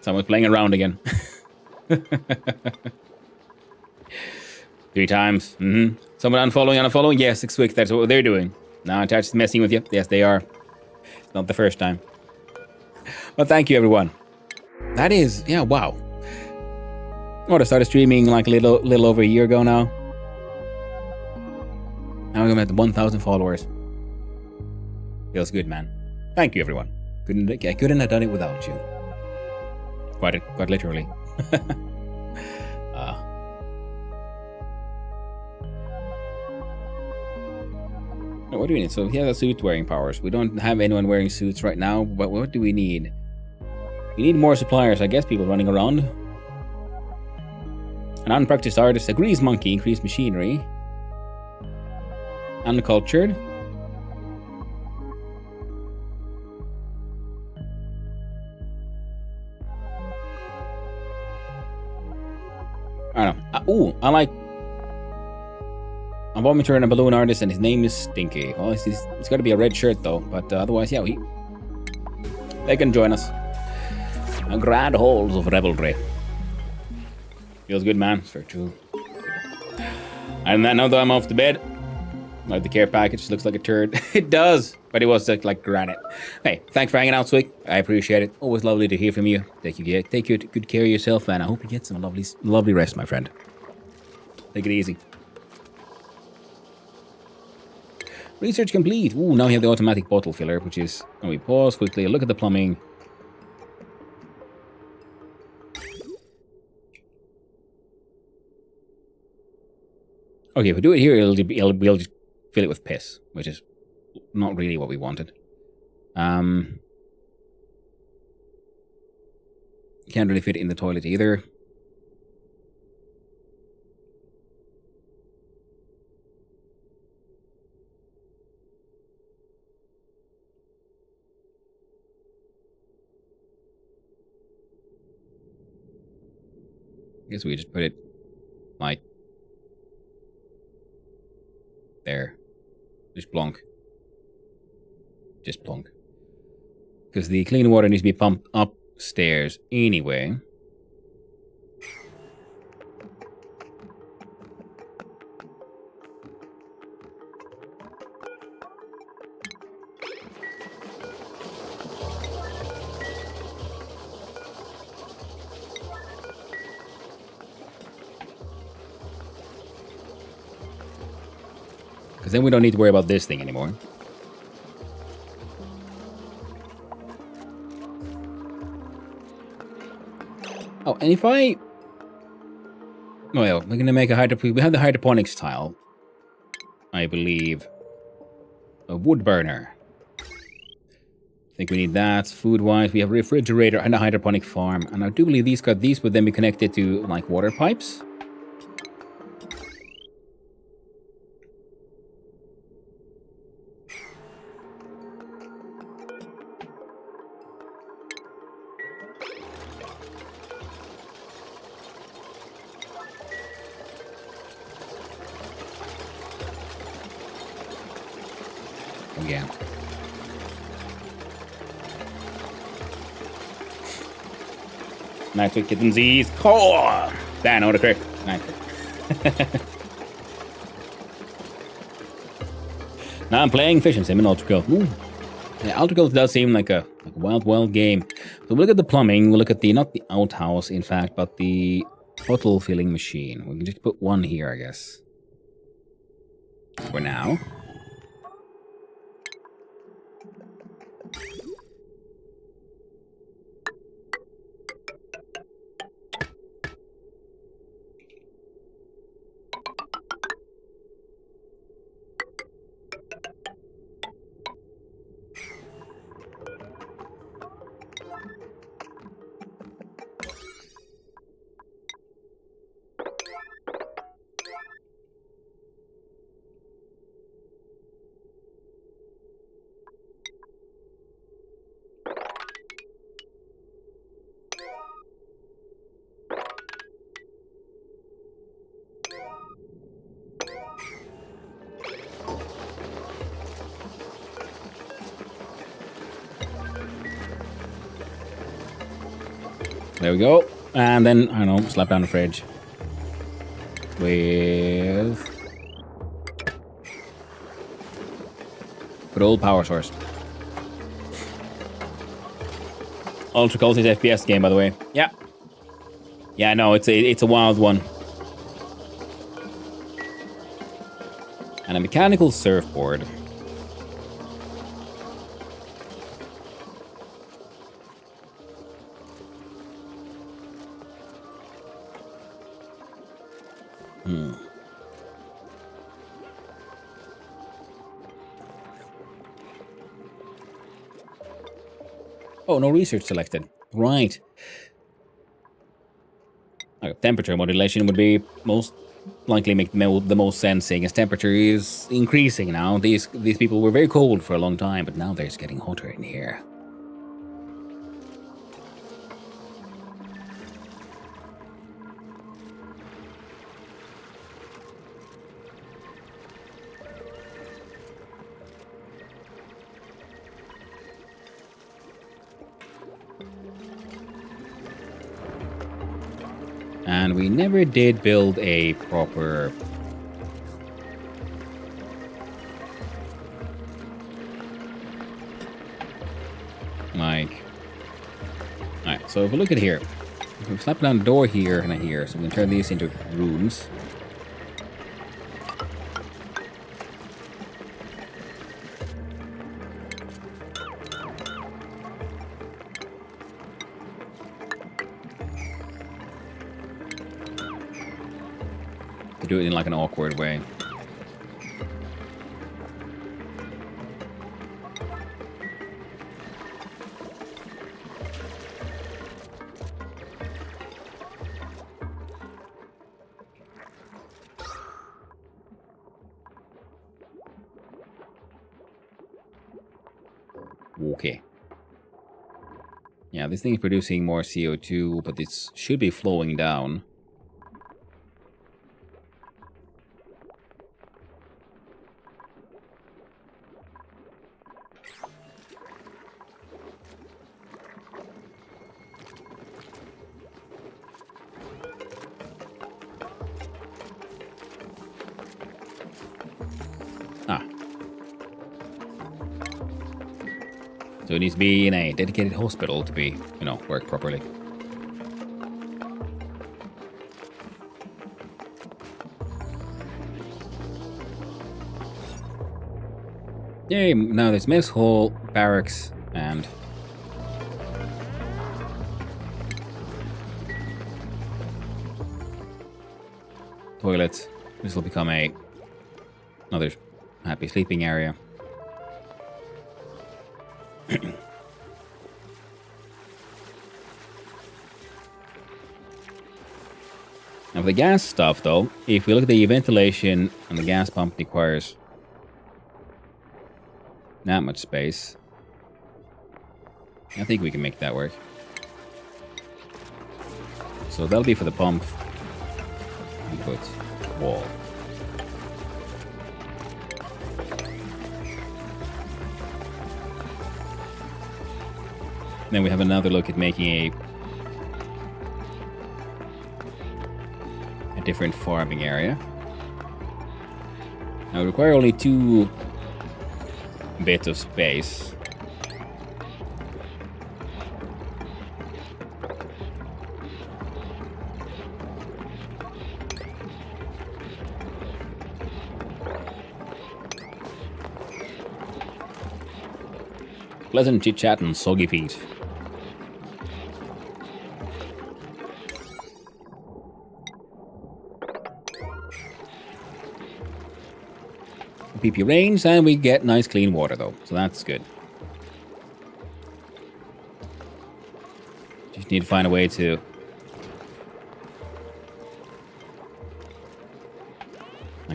Someone's playing around again. 3 times. Someone unfollowing? Yes, 6 weeks. That's what they're doing. Now Attached is messing with you. Yes, they are. It's not the first time. But thank you, everyone. That is, yeah, wow. I started streaming like a little over a year ago now. Now I'm at 1,000 followers. Feels good, man. Thank you, everyone. I couldn't have done it without you. Quite literally. What do we need? So he has a suit wearing powers. We don't have anyone wearing suits right now, but what do we need? We need more suppliers, I guess, people running around. An unpracticed artist, a grease monkey, increased machinery. Uncultured. I don't know. I like a vomiter and a balloon artist, and his name is Stinky. Well, it's got to be a red shirt though, but otherwise, yeah, they can join us. A grand halls of revelry. Feels good, man. It's very true. And then now that I'm off to bed, like the care package looks like a turd. It does, but it was like granite. Hey, thanks for hanging out, Swick. I appreciate it. Always lovely to hear from you. Take good care of yourself, and I hope you get some lovely rest, my friend. Take it easy. Research complete. Ooh, now we have the automatic bottle filler, which is... And we pause quickly, look at the plumbing. Okay, if we do it here, we'll just fill it with piss, which is not really what we wanted. Can't really fit it in the toilet either. I guess we just put it like there. Just plonk. Just plonk. Because the clean water needs to be pumped upstairs anyway. Because then we don't need to worry about this thing anymore. Oh, and if I... Well, we're going to make a hydroponics... We have the hydroponics tile, I believe. A wood burner. I think we need that. Food-wise, we have a refrigerator and a hydroponic farm. And I do believe these would then be connected to, like, water pipes. Yeah. Nice with kittens ease. Core! Dan, order correct. Nice. Now I'm playing Fishing Sim in Ultra Golf. Yeah, Ultra Golf does seem like a wild game. So we'll look at the plumbing. We'll look at not the outhouse, in fact, but the bottle filling machine. We can just put one here, I guess. For now. There we go. And then, I don't know, slap down the fridge. With... good old power source. Ultra Cultist FPS game, by the way. Yeah. Yeah, no, it's a wild one. And a mechanical surfboard. Oh, no research selected. Right. Temperature modulation would be most likely make the most sense, seeing as temperature is increasing now. These people were very cold for a long time, but now they're just getting hotter in here. And we never did build a proper... Alright, so if we look at here, if we slap down a door here and a here, so we can turn these into rooms. To do it in like an awkward way. Okay. Yeah, this thing is producing more CO2, but this should be flowing down. So it needs to be in a dedicated hospital to be, work properly. Yay, now there's mess hall, barracks, and... toilets. This will become another happy sleeping area. Now for the gas stuff though, if we look at the ventilation and the gas pump requires that much space, I think we can make that work. So that'll be for the pump. And put wall. Then we have another look at making a different farming area. Now we require only 2 bits of space. Pleasant chit-chat and soggy feet. PP range, and we get nice clean water though, so that's good. Just need to find a way to...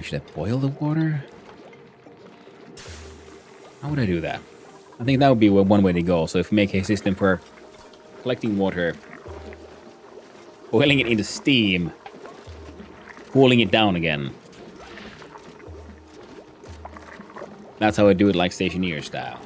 Should I boil the water? How would I do that? I think that would be one way to go. So if we make a system for collecting water, boiling it into steam, cooling it down again. That's how I do it, like Stationeer style.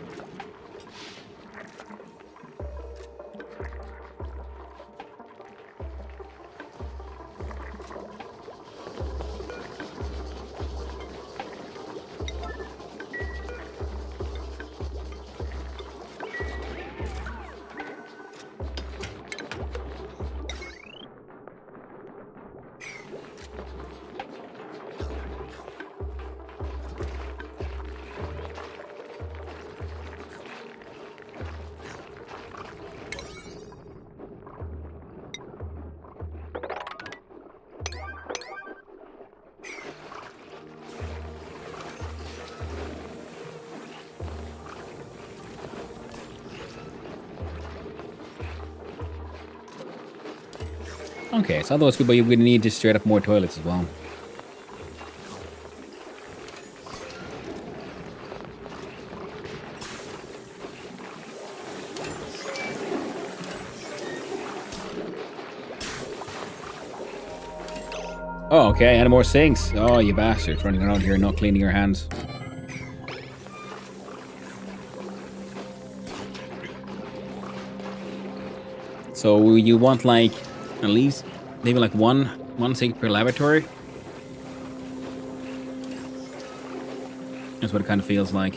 Okay, so otherwise good, but you're going to need just straight up more toilets as well. Oh, okay, and more sinks. Oh, you bastards, running around here not cleaning your hands. So you want like at least maybe like one sink per laboratory? That's what it kind of feels like.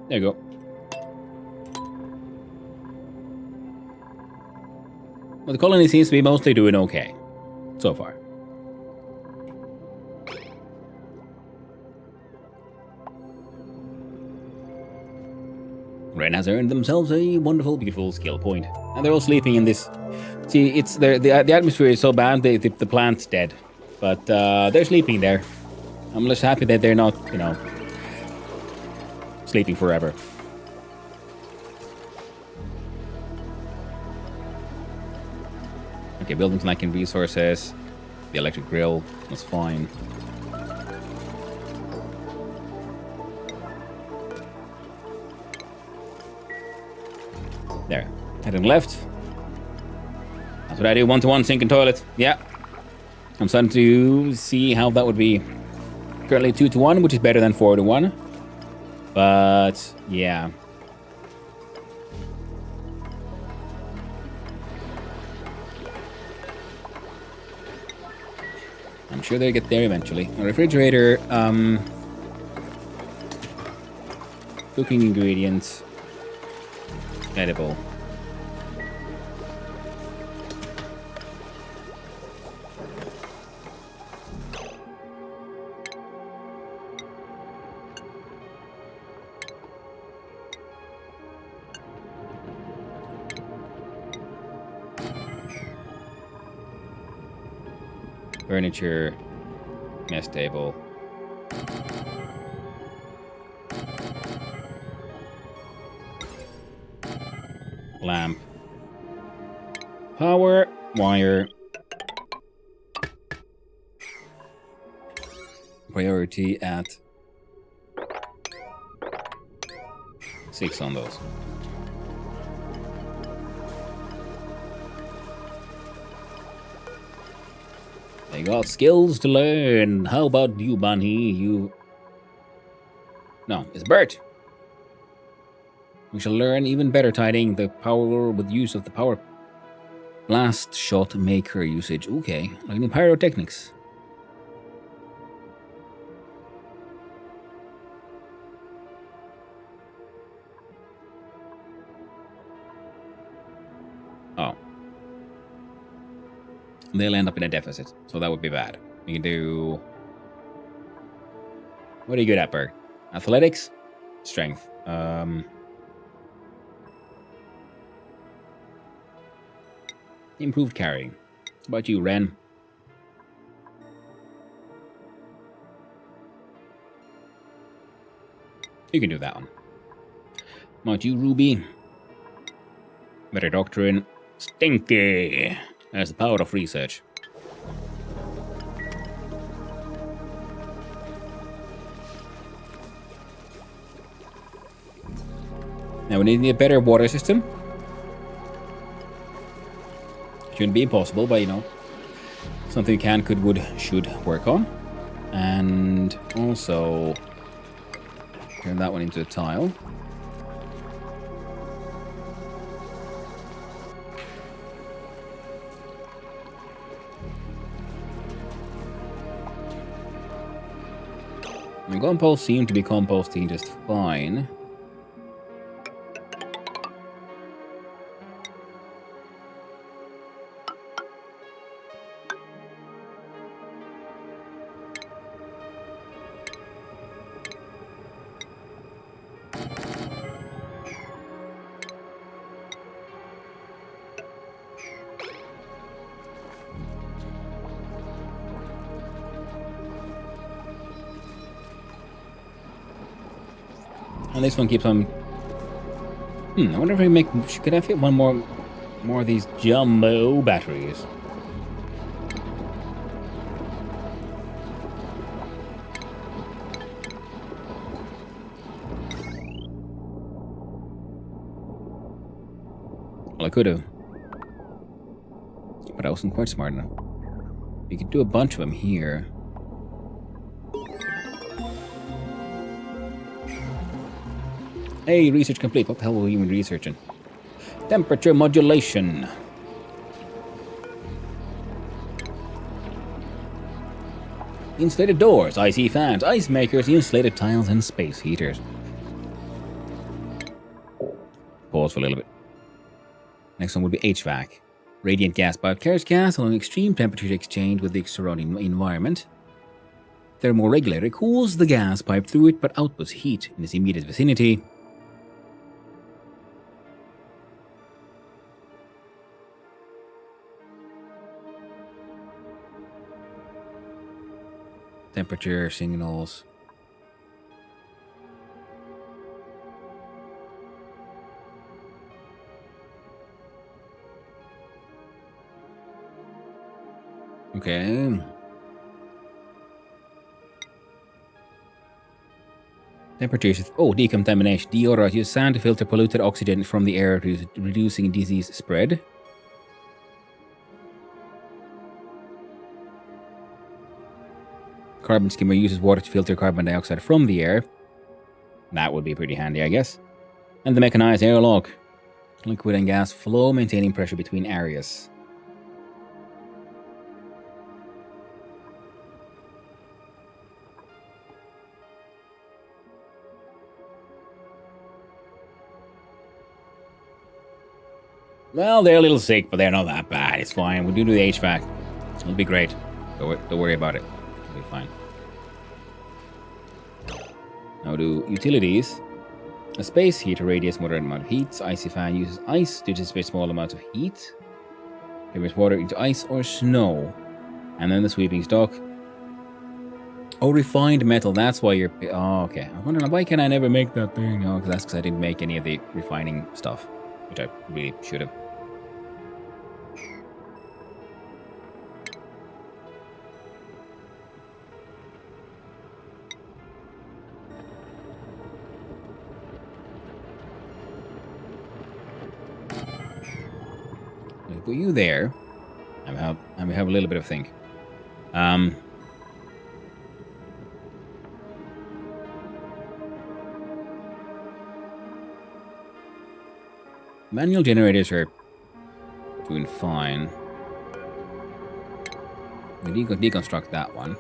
There you go. Well, the colony seems to be mostly doing okay so far. Ren has earned themselves a wonderful, beautiful skill point, and they're all sleeping in this. See, it's the atmosphere is so bad, the plant's dead, but they're sleeping there. I'm just happy that they're not, you know, sleeping forever. Okay, buildings lacking resources. The electric grill was fine. There. Heading left. That's what I do. 1-to-1 sink and toilet. Yeah. I'm starting to see how that would be. Currently 2-to-1, which is better than 4-to-1. But, yeah. I'm sure they'll get there eventually. A refrigerator, cooking ingredients, edible. Furniture, mess table. Lamp. Power, wire. Priority at 6 on those. They got skills to learn. How about you, Bunny? No, it's Bert. We shall learn even better tiding the power with use of the power blast shot maker usage. Okay, like in pyrotechnics. Oh. They'll end up in a deficit, so that would be bad. We can do... What are you good at, Bert? Athletics? Strength. Improved carrying. How about you, Ren? You can do that one. How about you, Ruby? Better doctrine. Stinky! There's the power of research. Now we need a better water system. Shouldn't be impossible, but you know, something we can, could, would, should work on. And also turn that one into a tile. The compost seem to be composting just fine. And this one keeps on. I wonder if I make. Could I fit one more of these jumbo batteries? Well, I could have, but I wasn't quite smart enough. You could do a bunch of them here. Hey, research complete. What the hell were we even researching? Temperature modulation. Insulated doors, icy fans, ice makers, insulated tiles, and space heaters. Pause for a little bit. Next one would be HVAC. Radiant gas pipe carries gas along extreme temperature exchange with the surrounding environment. Thermoregulator cools the gas pipe through it but outputs heat in its immediate vicinity. Temperature signals. Okay. Temperatures. Oh, decontamination. Deodorize. Use sand to filter polluted oxygen from the air, reducing disease spread. Carbon skimmer uses water to filter carbon dioxide from the air. That would be pretty handy, I guess. And the mechanized airlock. Liquid and gas flow, maintaining pressure between areas. Well, they're a little sick, but they're not that bad. It's fine. We'll do the HVAC. It'll be great. Don't worry about it. It'll be fine. Now do utilities. A space heater radiates moderate amount of heat. Icy fan uses ice to dissipate small amounts of heat. Converts water into ice or snow. And then the sweeping stock. Oh, refined metal. That's why you're... Oh, okay. I'm wondering, why can I never make that thing? Oh, that's because I didn't make any of the refining stuff. Which I really should have. Put you there. I have a little bit of think. Manual generators are doing fine. We deconstruct that one.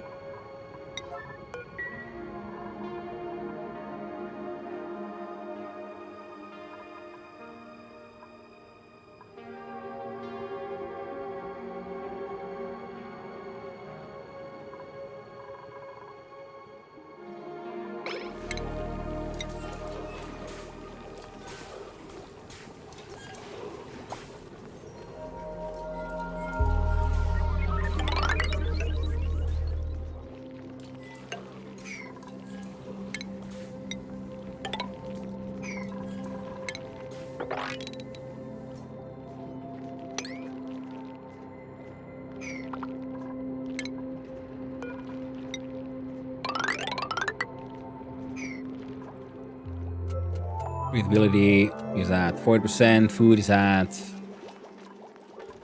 Breathability is at 40%. Food is at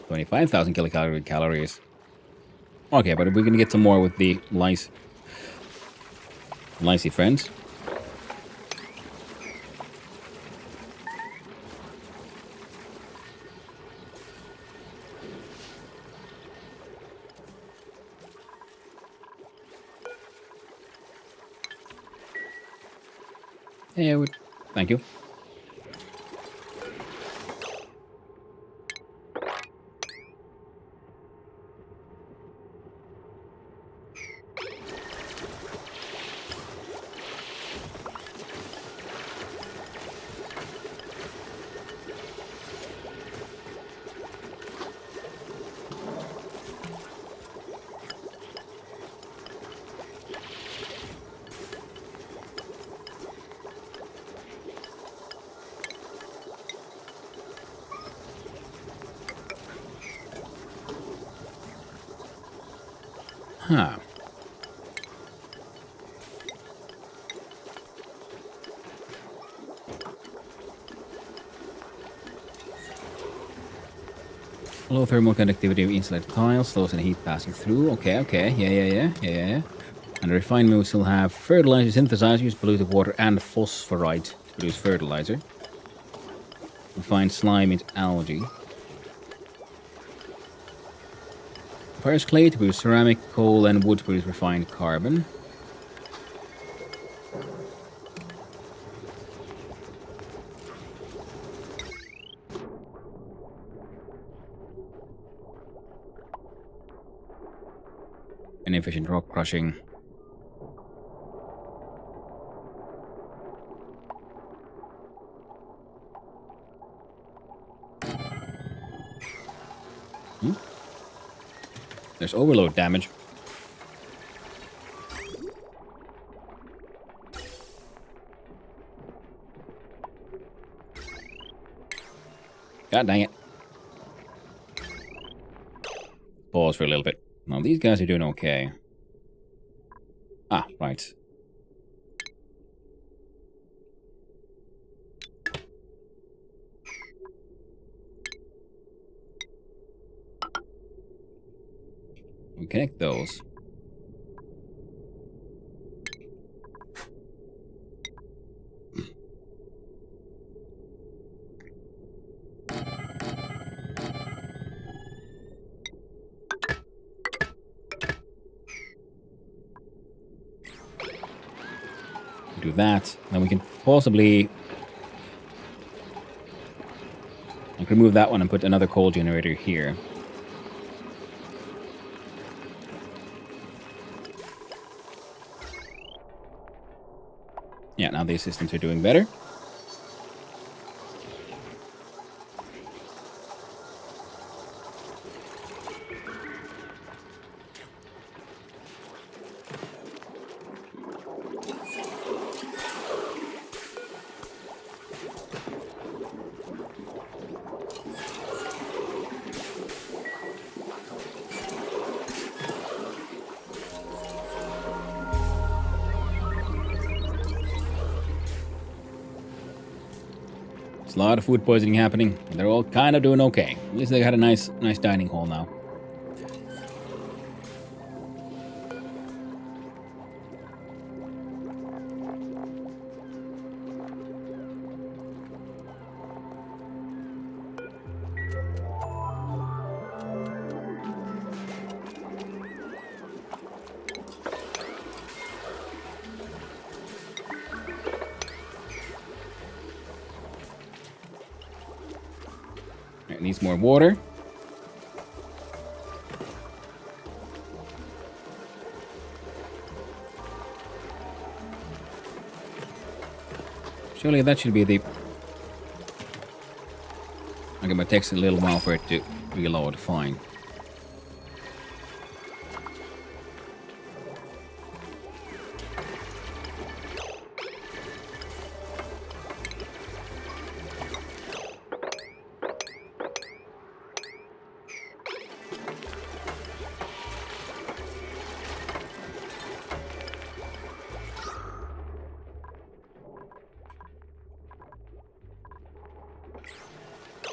25,000 kilocalories. Okay, but we're gonna get some more with the licey friends. Hey, thank you. Huh. Low thermal conductivity of insulated tiles, slows any heat passing through. Okay, okay. Yeah. And the refined will still have fertilizer synthesizers, polluted water, and phosphorite to produce fertilizer. Refined slime into algae. Requires clay to produce ceramic, coal, and wood to produce refined carbon. Inefficient rock crushing. There's overload damage. God dang it. Pause for a little bit. Now these guys are doing okay. Ah, right. We connect those. Do that. Then we can possibly... I can remove that one and put another coal generator here. Yeah, now these systems are doing better. A lot of food poisoning happening. They're all kind of doing okay. At least they got a nice dining hall now. It needs more water. Surely that should be the... Okay, but it takes a little while for it to reload. Fine.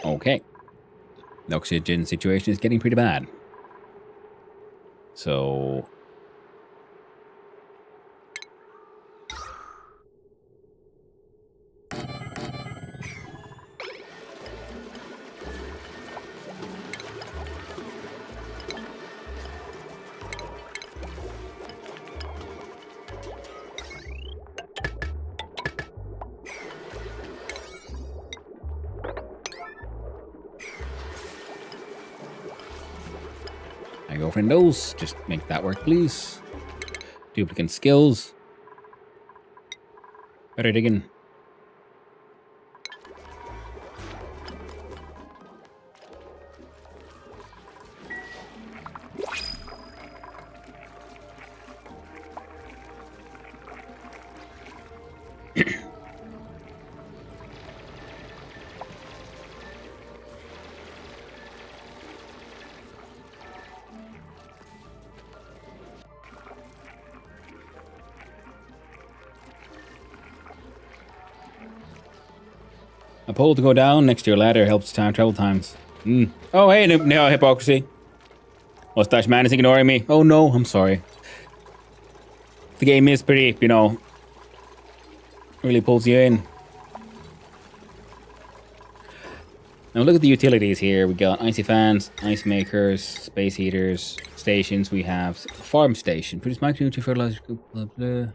Okay. The oxygen situation is getting pretty bad. So... I go friendos. Just make that work, please. Duplicate skills. Better digging. A pole to go down next to your ladder helps time travel times. Oh, hey, no hypocrisy. Mustache man is ignoring me. Oh no, I'm sorry. The game is pretty, really pulls you in. Now look at the utilities here. We got icy fans, ice makers, space heaters, stations. We have farm station. Produce micronutrient fertilizer. Blah, blah.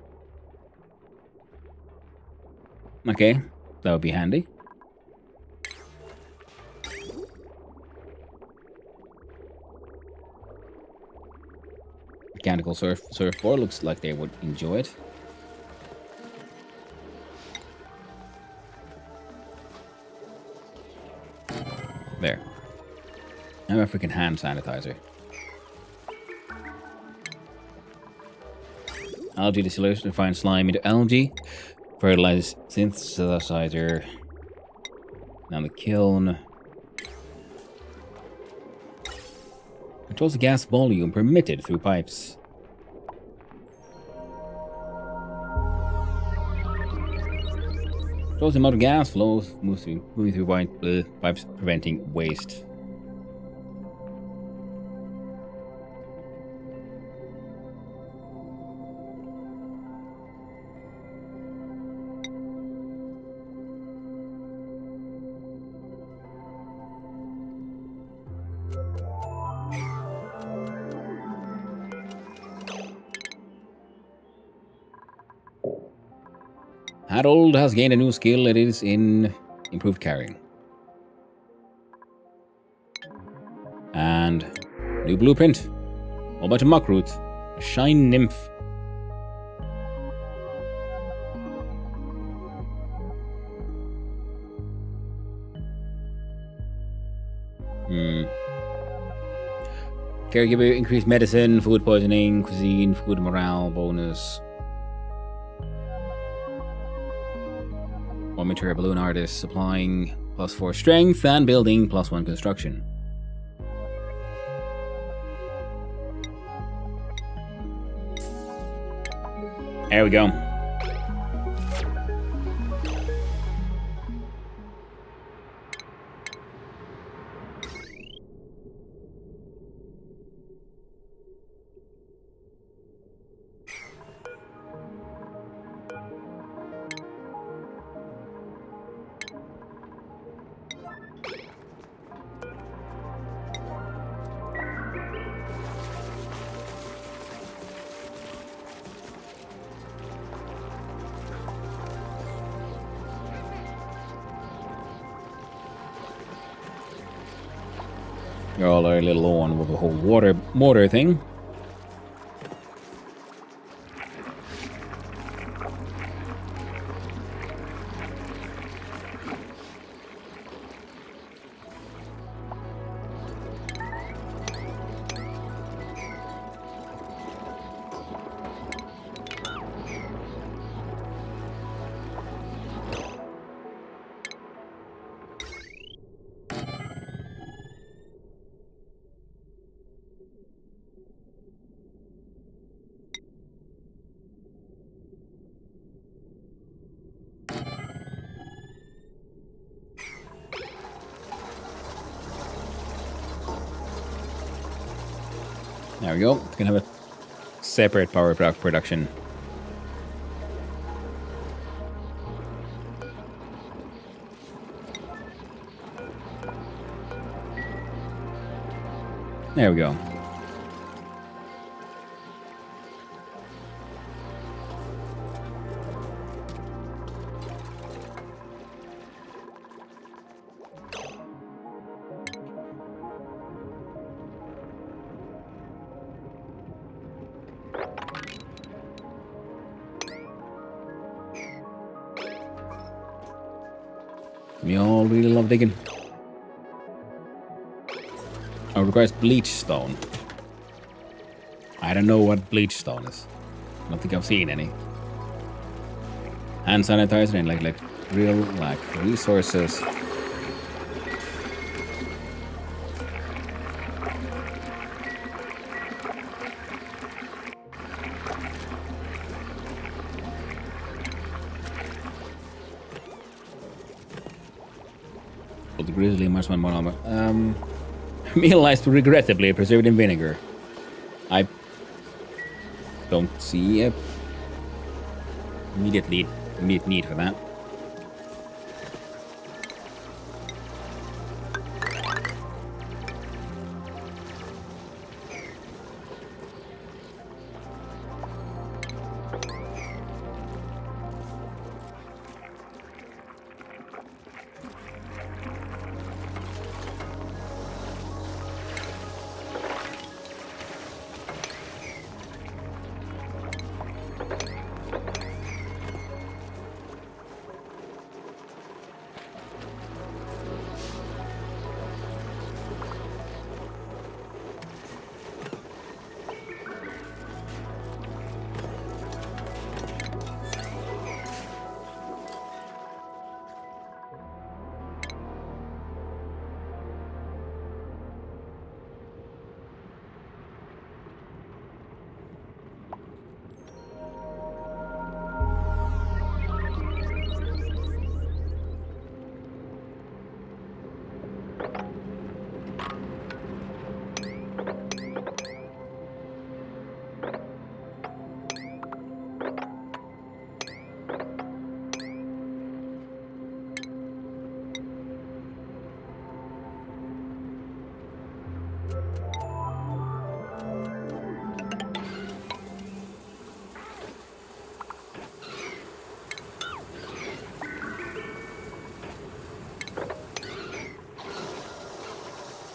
Okay, that would be handy. Mechanical surfboard looks like they would enjoy it. There. Now African hand sanitizer. Algae distillation to find slime into algae. Fertilize synthesizer. Now the kiln. Controls the gas volume permitted through pipes. Controls the amount of gas flows moving through pipes, preventing waste. Harold has gained a new skill. It is in improved carrying. And new blueprint. A whole bunch of muck roots. A shine nymph. Caregiver increased medicine, food poisoning, cuisine, food morale bonus. One material balloon artist supplying +4 strength and building +1 construction. There we go. You're all a little on with the whole water thing. There we go. It's gonna have a separate power production. There we go. We all really love digging. Oh, it requires bleach stone. I don't know what bleach stone is. I don't think I've seen any. Hand sanitizer and like real resources. For the grizzly marksman armor. Meal ice regrettably preserved in vinegar. I don't see a immediate need for that.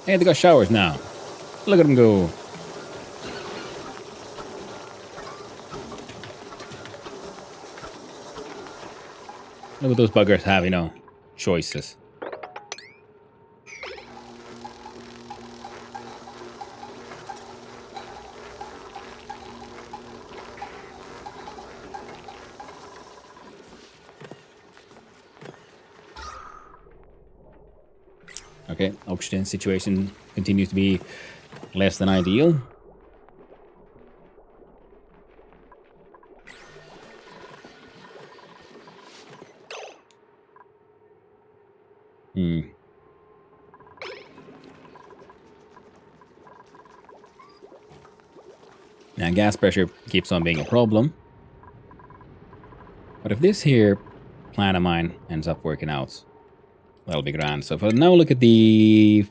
Hey, they got showers now. Look at them go. Look what those buggers have, choices. Okay, oxygen situation continues to be less than ideal. Now, gas pressure keeps on being a problem. But if this here plan of mine ends up working out, that'll be grand. So if I now look at the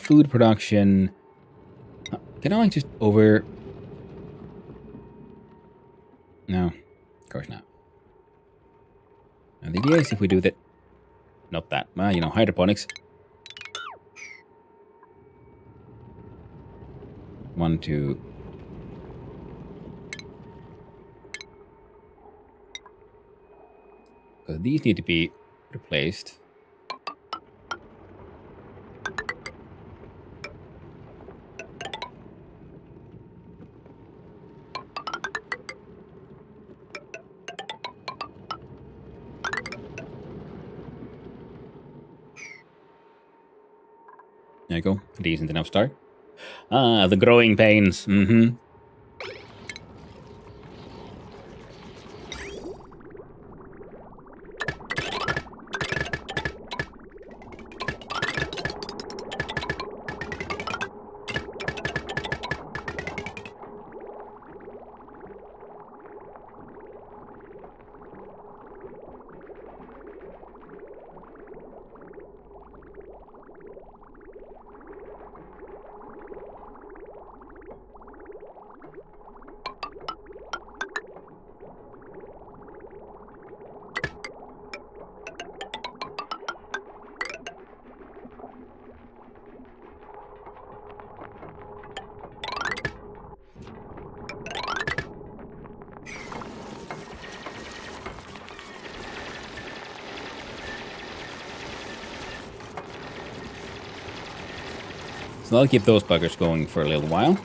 food production, can I just over... No, of course not. Now the idea is if we do that... Not that, hydroponics. 1, 2... So these need to be replaced. There you go. Decent enough start. Ah, the growing pains. Mm-hmm. So I'll keep those buggers going for a little while.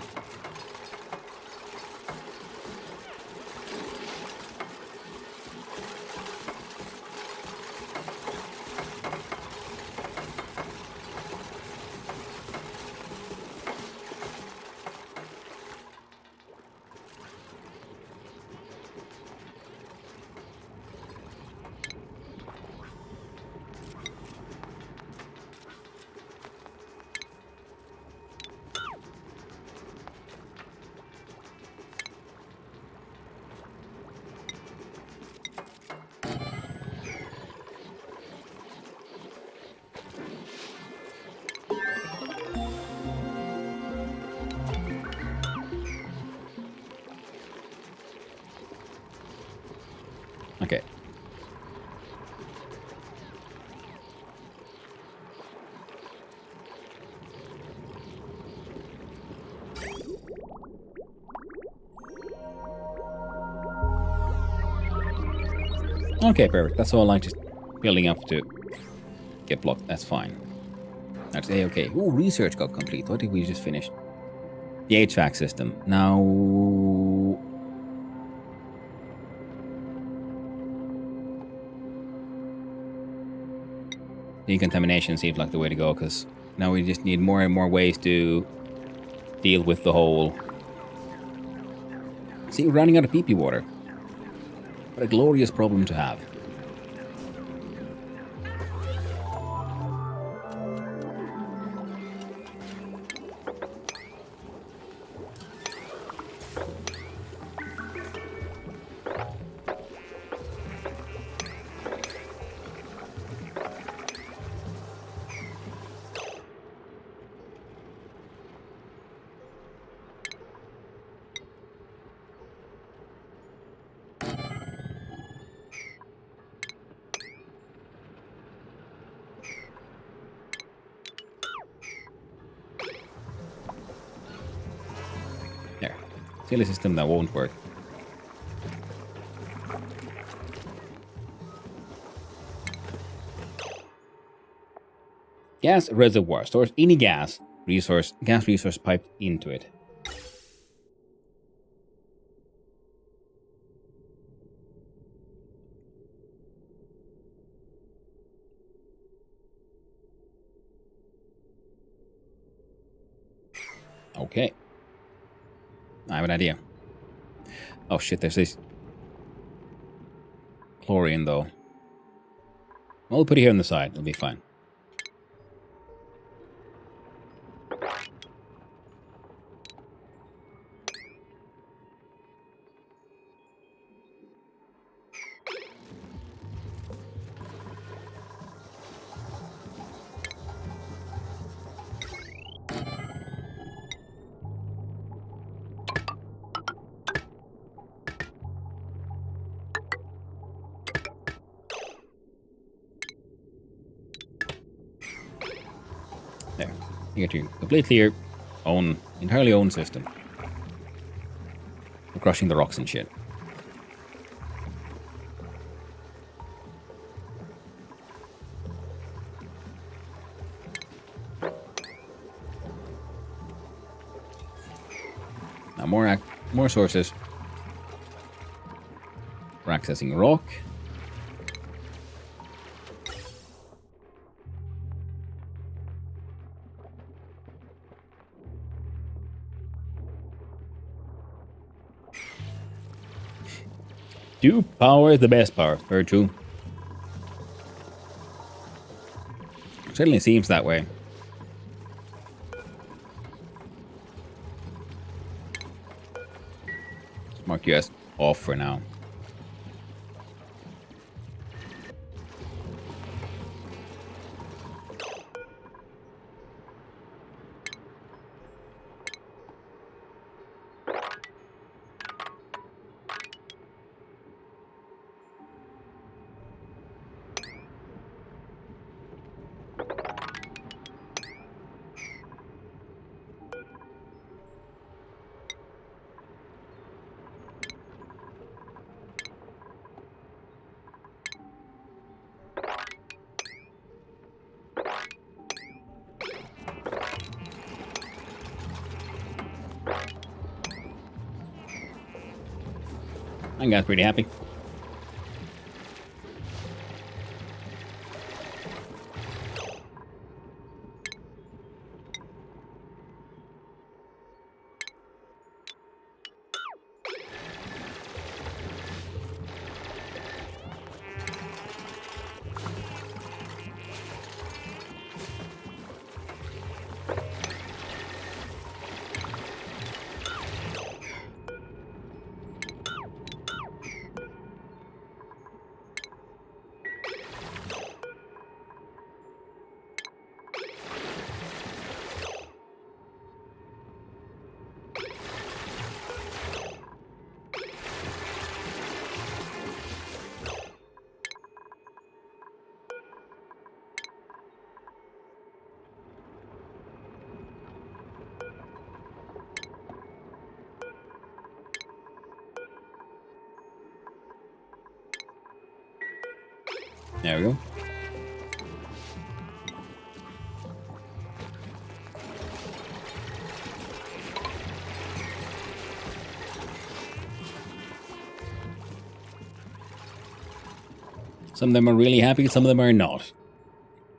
Okay, perfect. That's all. I'm just building up to get blocked. That's fine. That's A-okay. Ooh, research got complete. What did we just finish? The HVAC system. Now... decontamination seems like the way to go, because now we just need more and more ways to deal with the whole... See, we're running out of PP water. What a glorious problem to have. There. Silly system that won't work. Gas reservoir stores any gas resource piped into it. Okay. I have an idea. Oh shit, there's this chlorine though. We'll put it here on the side, it'll be fine. There. You get your completely your own, entirely own system. We're crushing the rocks and shit. Now more sources. We're accessing rock. Do power is the best power. Very true. Certainly seems that way. Let's mark you as off for now. I'm guys pretty happy. There we go. Some of them are really happy, some of them are not.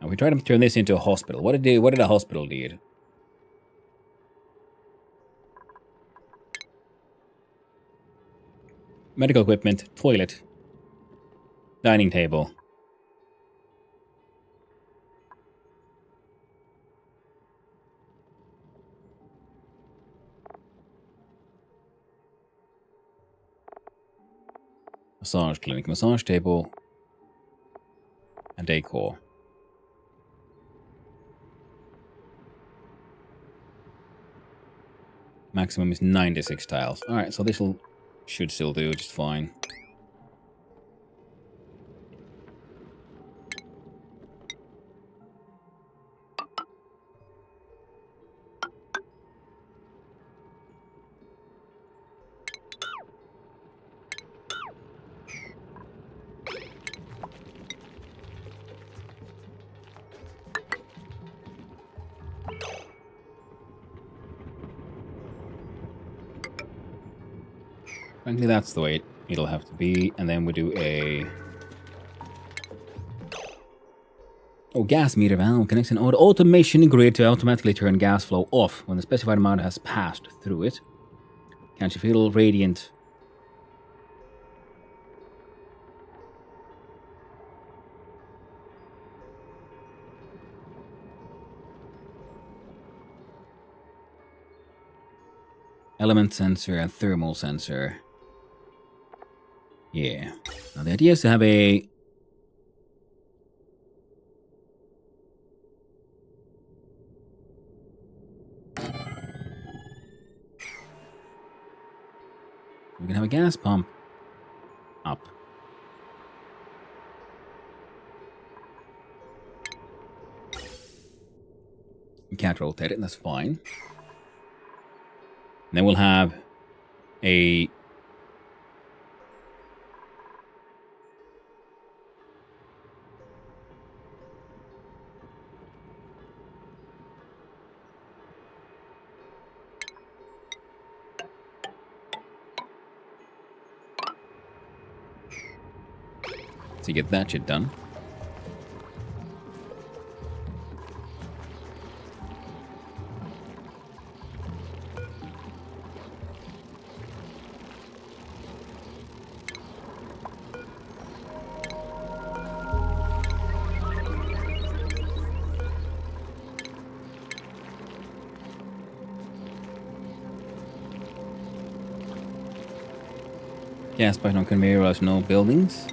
Now we try to turn this into a hospital. What did a hospital need? Medical equipment, toilet, dining table. Massage clinic, massage table, and decor. Maximum is 96 tiles. Alright, so this should still do just fine. Frankly, that's the way it'll have to be. And then we do a... Oh, gas meter valve connects an automation grid to automatically turn gas flow off when the specified amount has passed through it. Can't you feel radiant? Element sensor and thermal sensor. Yeah. Now the idea is to have a... We can have a gas pump up. We can't rotate it, and that's fine. And then we'll have a... to get that shit done. Gas pipe on conveyor belts, no buildings.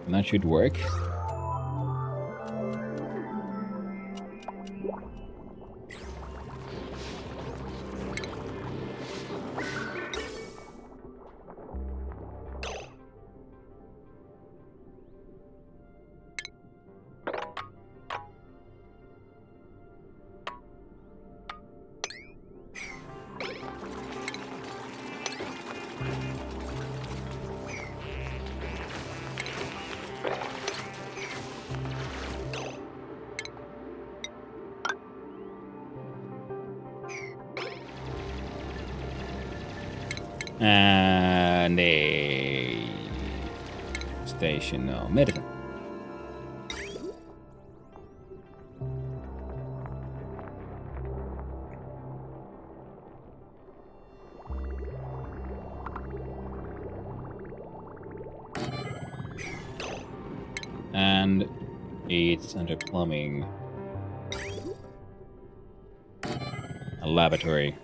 And that should work. And a station, no, medicine. And it's under plumbing. A laboratory.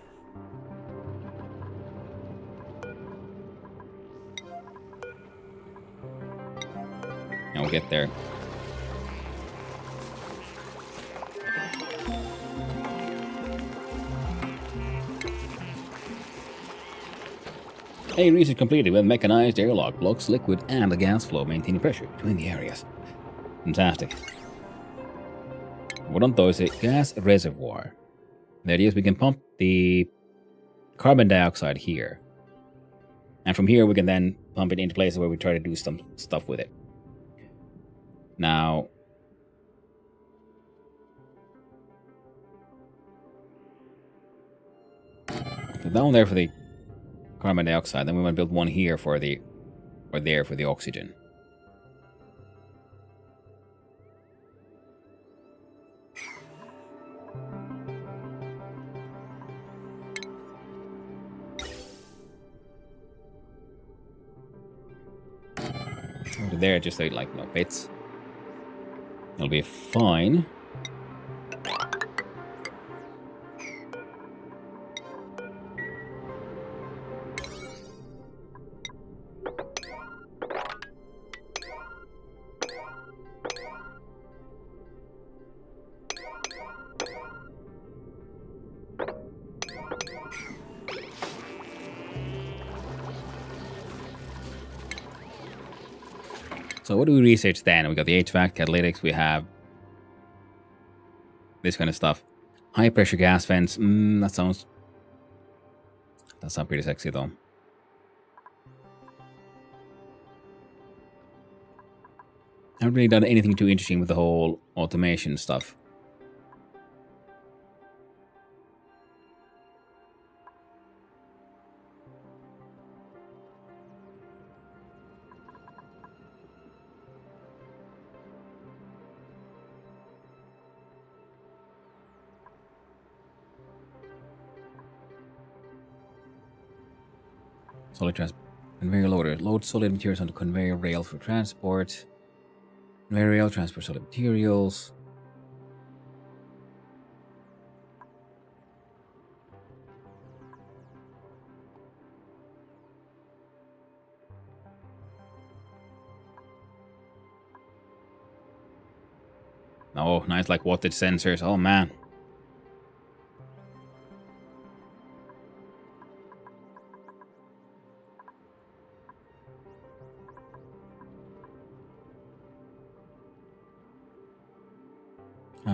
And we'll get there. Hey, research completed with mechanized airlock blocks, liquid, and the gas flow, maintaining pressure between the areas. Fantastic. What on those is a gas reservoir. The idea is we can pump the carbon dioxide here. And from here we can then pump it into places where we try to do some stuff with it. Now, put down there for the carbon dioxide, then we want to build one here for the, or there for the oxygen. Over there, just so like no bits. It'll be fine. So what do we research then? We got the HVAC, catalytics, we have this kind of stuff. High pressure gas vents. That sounds pretty sexy though. I haven't really done anything too interesting with the whole automation stuff. Solid transport. Conveyor loader. Load solid materials onto conveyor rail for transport. Conveyor rail transport solid materials. Oh, nice like wattage sensors. Oh man.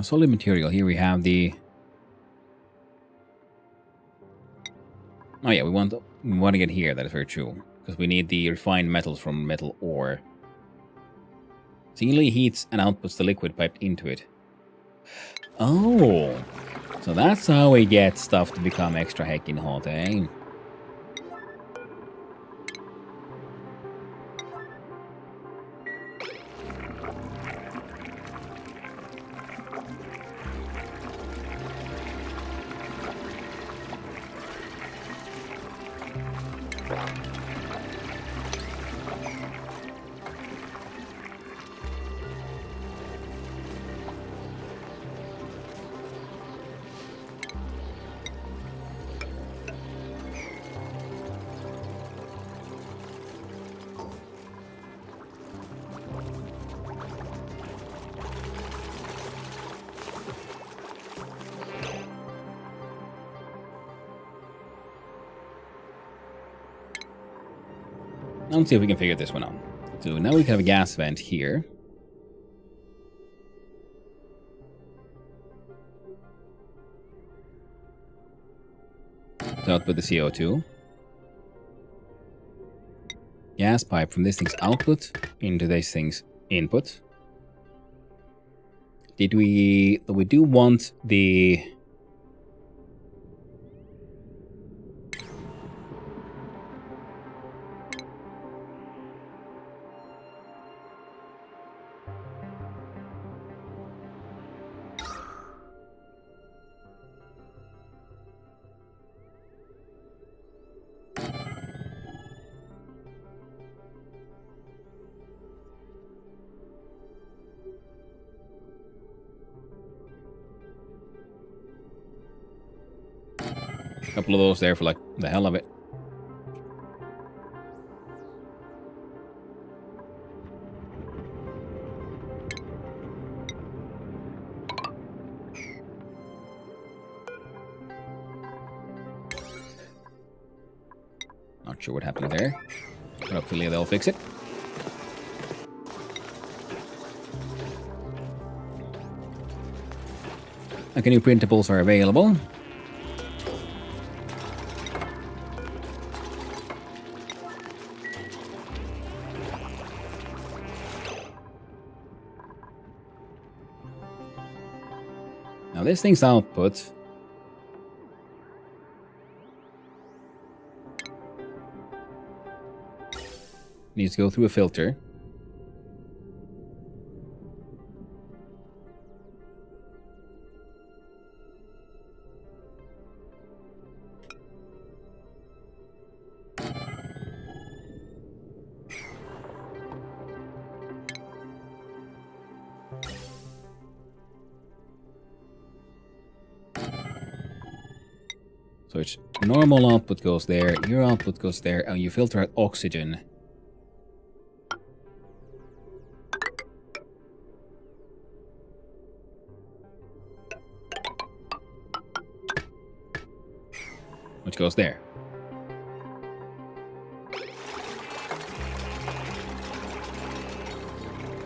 Solid material. Here we have the. Oh yeah, we want to get here. That is very true because we need the refined metals from metal ore. Singly heats and outputs the liquid piped into it. Oh, so that's how we get stuff to become extra heckin' hot, eh? Let's see if we can figure this one out. So now we have a gas vent here. To output the CO2. Gas pipe from this thing's output into this thing's input. We do want the... couple of those there for like the hell of it. Now Not sure what happened there. But hopefully they'll fix it. Okay, new printables are available. Now this thing's output needs to go through a filter. So it's normal output goes there, your output goes there, and you filter out oxygen. Which goes there.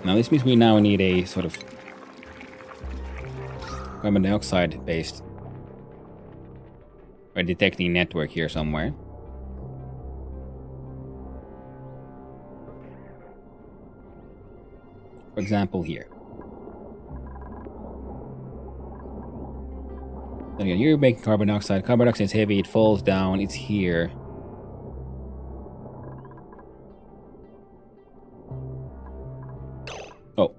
Now this means we now need a sort of carbon dioxide based or detecting network here somewhere. For example, here. Then again, you're making carbon dioxide. Carbon dioxide is heavy, it falls down, it's here. Oh.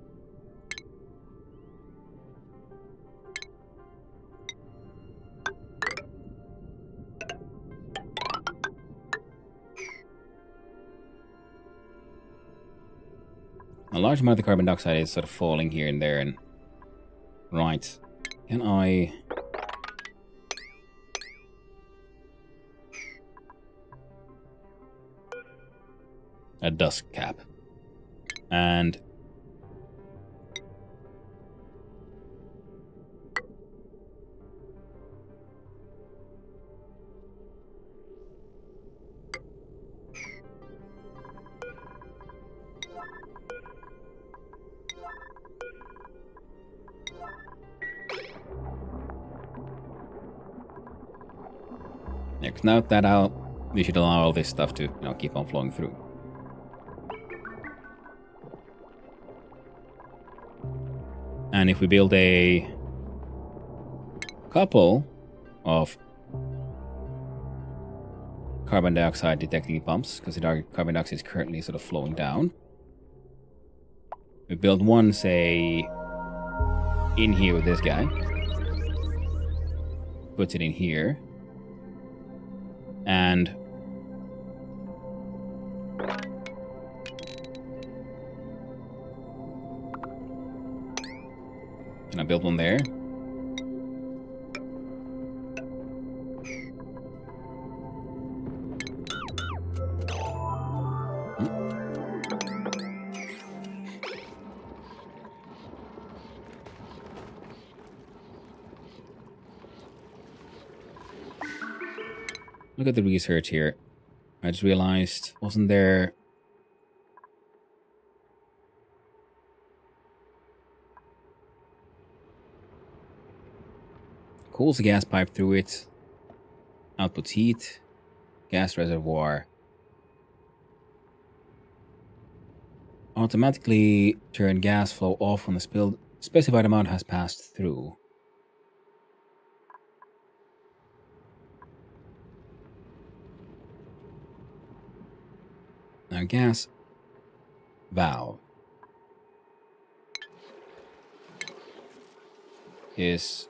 A large amount of the carbon dioxide is sort of falling here and there, and right. Can I a dust cap and next. Now that out, we should allow all this stuff to keep on flowing through. And if we build a couple of carbon dioxide detecting pumps, because the carbon dioxide is currently sort of flowing down. We build one, say, in here with this guy. Puts it in here. And can I build one there? Look at the research here. I just realized, wasn't there... Cools a gas pipe through it. Outputs heat. Gas reservoir. Automatically turn gas flow off when the specified amount has passed through. Now gas valve is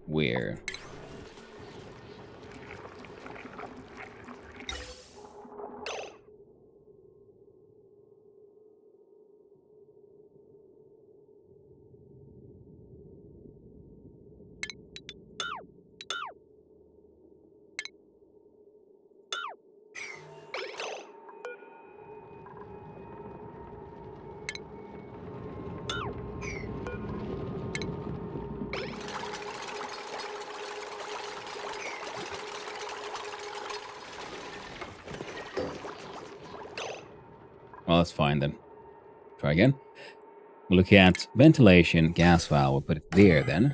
where? Well, that's fine then. Try again. We'll look at ventilation, gas valve. We'll put it there then.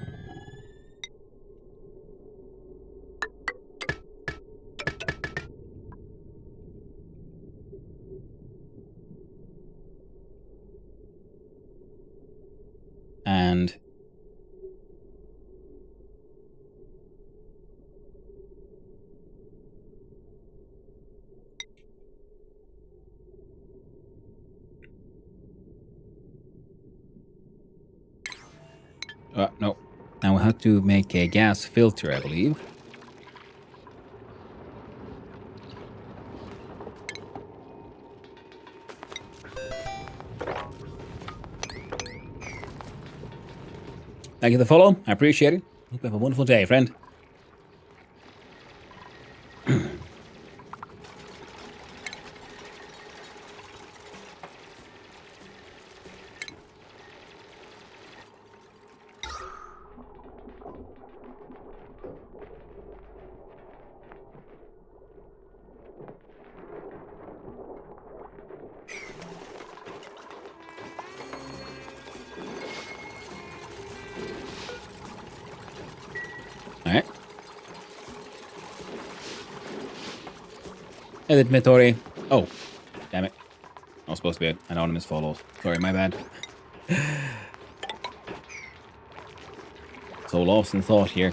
And no. Now we'll have to make a gas filter, I believe. Thank you for the follow. I appreciate it. Hope you have a wonderful day, friend. Alright. Edit Metori. Oh, damn it. I was supposed to be anonymous follows. Sorry, my bad. So lost in thought here.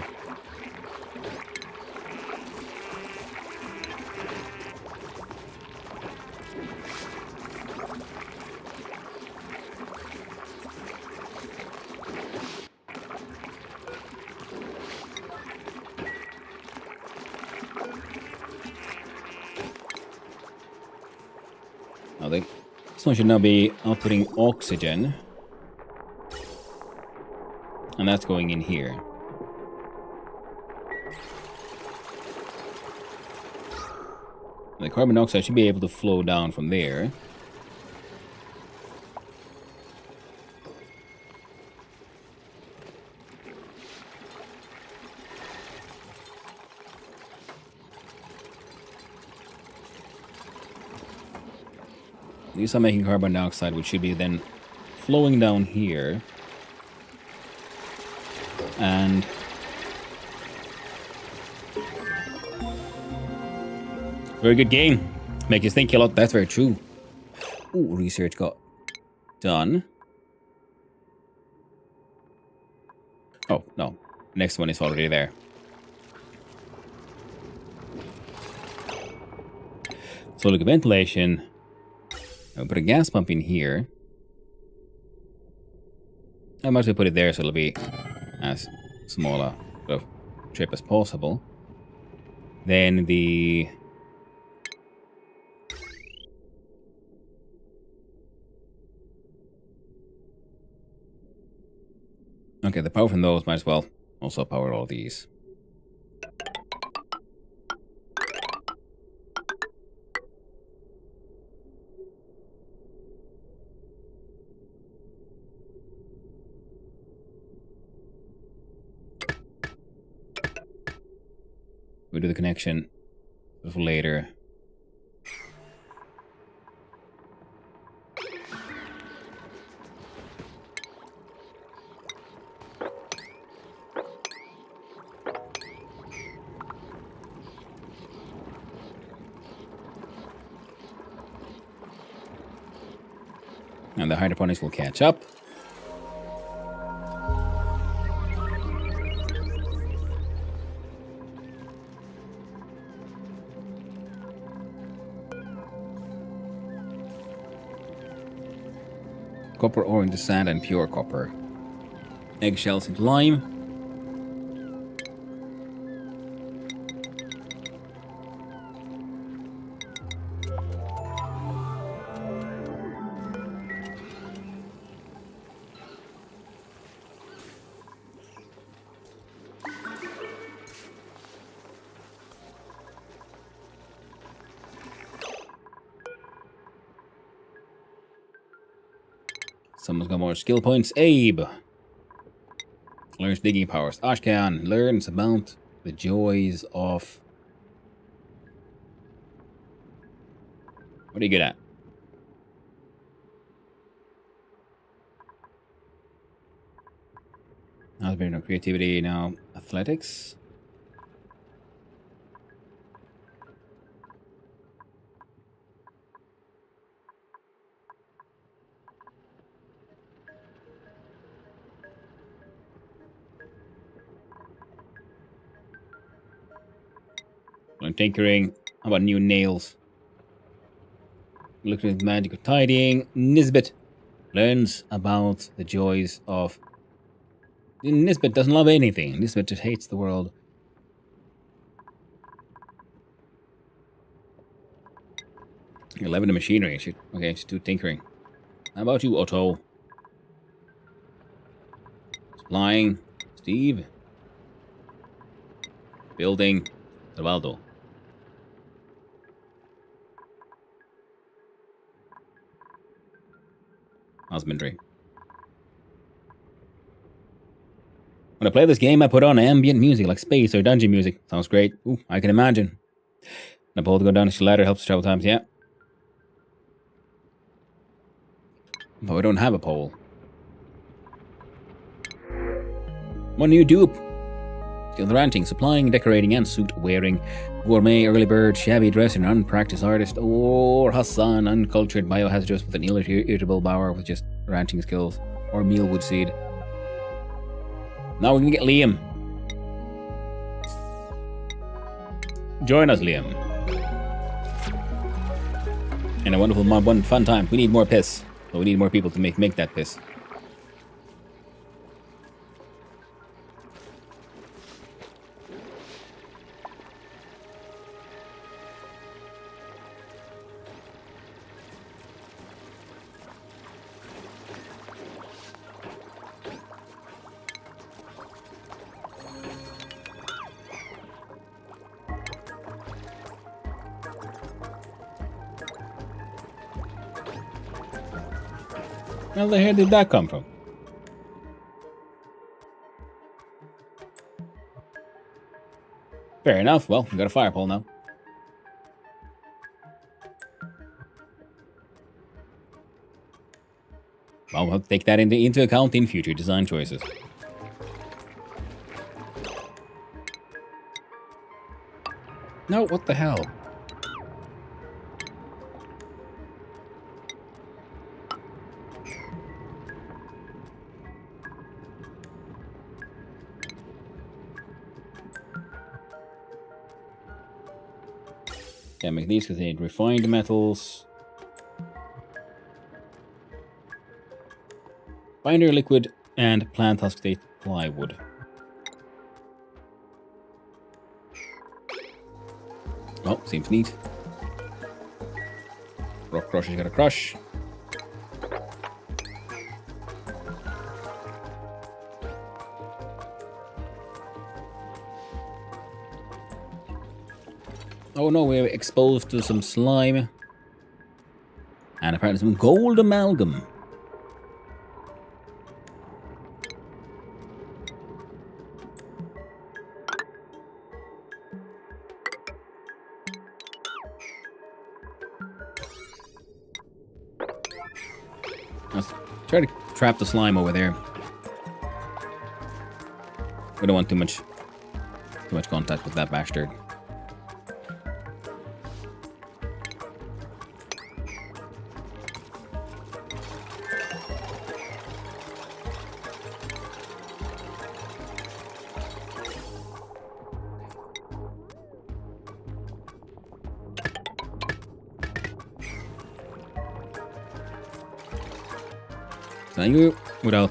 Now this one should now be outputting oxygen. And that's going in here. The carbon dioxide should be able to flow down from there. These are making carbon dioxide, which should be then flowing down here. And very good game. Make you think a lot. That's very true. Ooh, research got done. Oh, no. Next one is already there. So look at ventilation. I'll put a gas pump in here. I might as well put it there so it'll be as small a sort of trip as possible. Then the okay, the power from those might as well also power all these. We'll do the connection for later. And the hydroponics will catch up. Copper ore into sand and pure copper. Eggshells into lime. Someone's got more skill points. Abe learns digging powers. Ashkan learns about the joys of... What are you good at? Not very no creativity now. Athletics. I'm tinkering. How about new nails? Looking at the magic of tidying. Nisbet learns about the joys of... Nisbet doesn't love anything. Nisbet just hates the world. 11 in machinery. Okay, just do tinkering. How about you, Otto? Supplying. Steve. Building. Osvaldo. Husbandry. When I play this game, I put on ambient music like space or dungeon music. Sounds great. Ooh, I can imagine. The pole to go down the ladder helps travel times, yeah. But we don't have a pole. One new dupe. Still the ranting, supplying, decorating, and suit wearing. Gourmet, early bird, shabby dress, and unpracticed artist. Or Hassan, uncultured biohazardous with an irritable bower with just ranting skills. Or mealwood seed. Now we're gonna get Liam. Join us, Liam. And a wonderful fun time. We need more piss. So we need more people to make that piss. Where the hell did that come from? Fair enough. Well, we got a fire pole now. Well, we'll take that into account in future design choices. No, what the hell? Can't make these because they need refined metals. Binder liquid and plant husk state plywood. Oh, seems neat. Rock crusher's got a crush. Oh no, we're exposed to some slime. And apparently some gold amalgam. Let's try to trap the slime over there. We don't want too much contact with that bastard. So you without...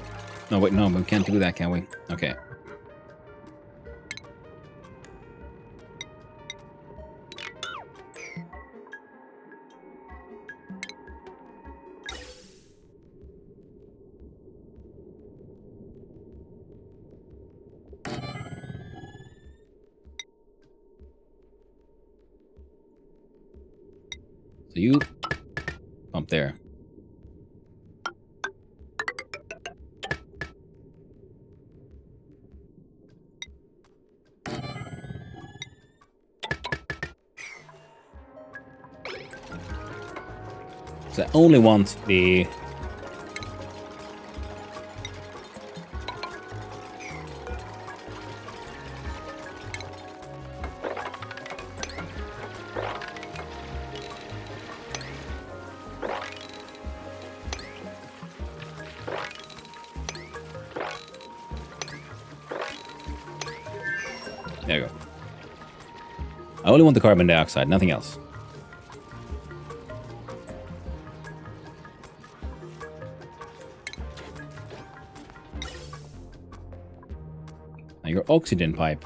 No, wait, no, we can't do that, can we? Okay. So you pump there. So I only want the There you go. I only want the carbon dioxide, nothing else. Now your oxygen pipe.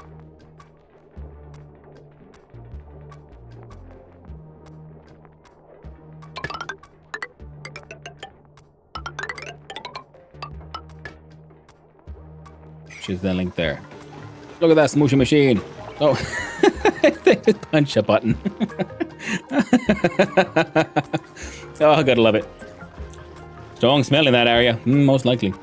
She's then linked there. Look at that smooshy machine. Oh, they just punch a button. Oh, I gotta love it. Strong smell in that area, most likely.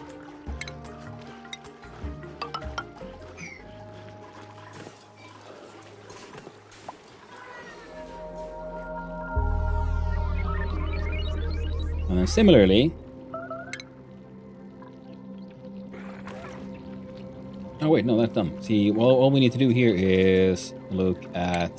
And then similarly. Oh wait, no, that's dumb. See, well, all we need to do here is look at...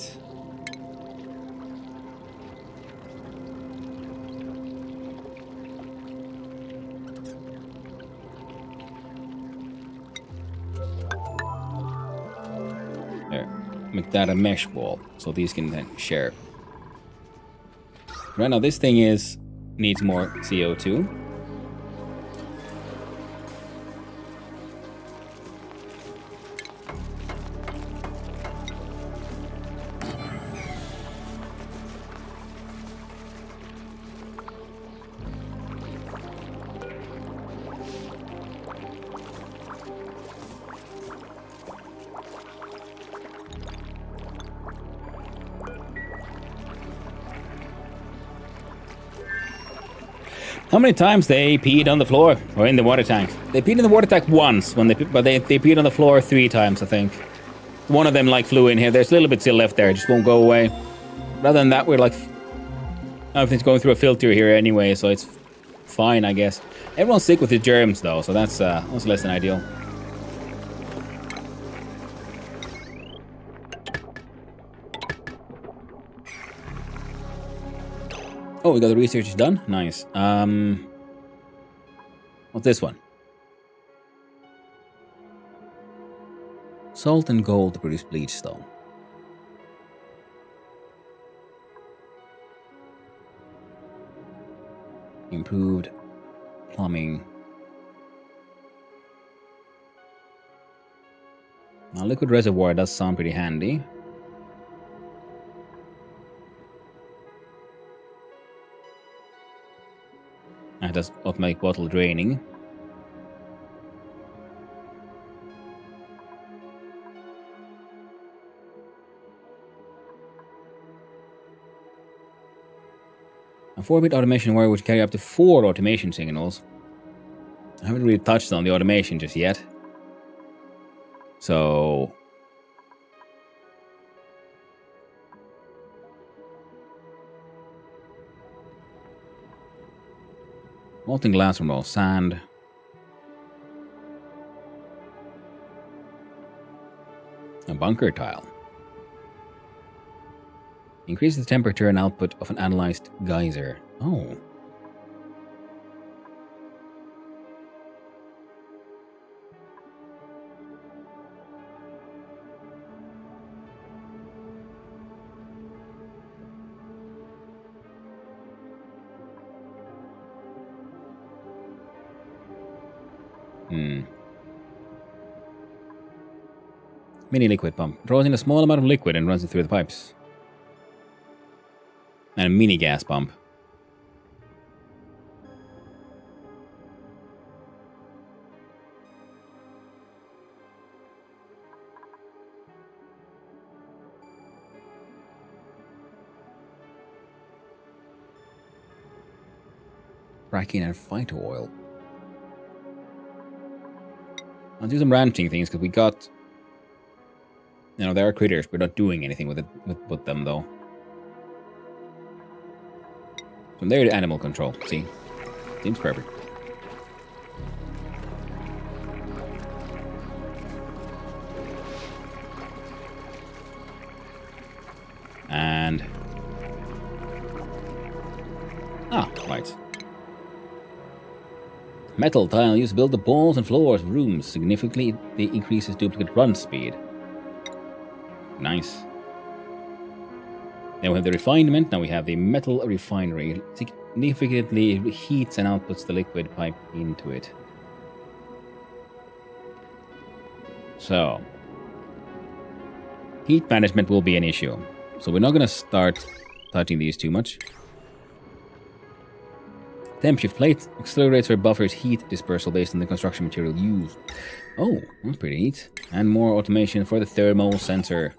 There. Make that a mesh wall, so these can then share. Right now, this thing needs more CO2. How many times they peed on the floor or in the water tank? They peed in the water tank once, but they peed on the floor 3 times, I think. One of them like flew in here. There's a little bit still left there. It just won't go away. Rather than that, we're like everything's going through a filter here anyway, so it's fine, I guess. Everyone's sick with the germs though, so that's less than ideal. Oh, we got the research done? Nice. What's this one? Salt and gold to produce bleach stone. Improved plumbing. Now, liquid reservoir does sound pretty handy. It does automatic bottle draining. A 4-bit automation wire which carry up to 4 automation signals. I haven't really touched on the automation just yet. So... molten glass from all sand. A bunker tile. Increases the temperature and output of an analyzed geyser. Oh. Mini liquid pump. Draws in a small amount of liquid and runs it through the pipes. And a mini gas pump. Fracking and phyto oil. I'll do some ranching things because we got... You know, there are critters. We're not doing anything with it with them though. From there to animal control. See? Seems perfect. And... ah, right. Metal tile used to build the walls and floors of rooms. Significantly increases duplicate run speed. Nice. Then we have the refinement. Now we have the metal refinery. Significantly heats and outputs the liquid pipe into it. So, heat management will be an issue. So we're not going to start touching these too much. Temp shift plate accelerates or buffers heat dispersal based on the construction material used. Oh, that's pretty neat. And more automation for the thermal sensor.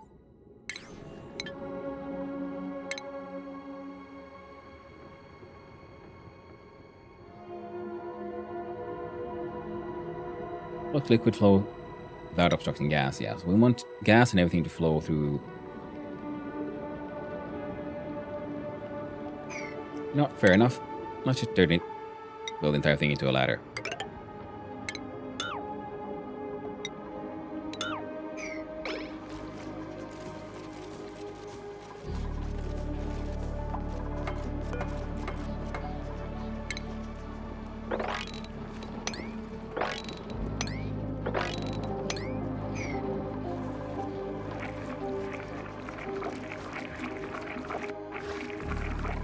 Flux liquid flow without obstructing gas, yeah. So we want gas and everything to flow through. No, fair enough. Let's just build the entire thing into a ladder.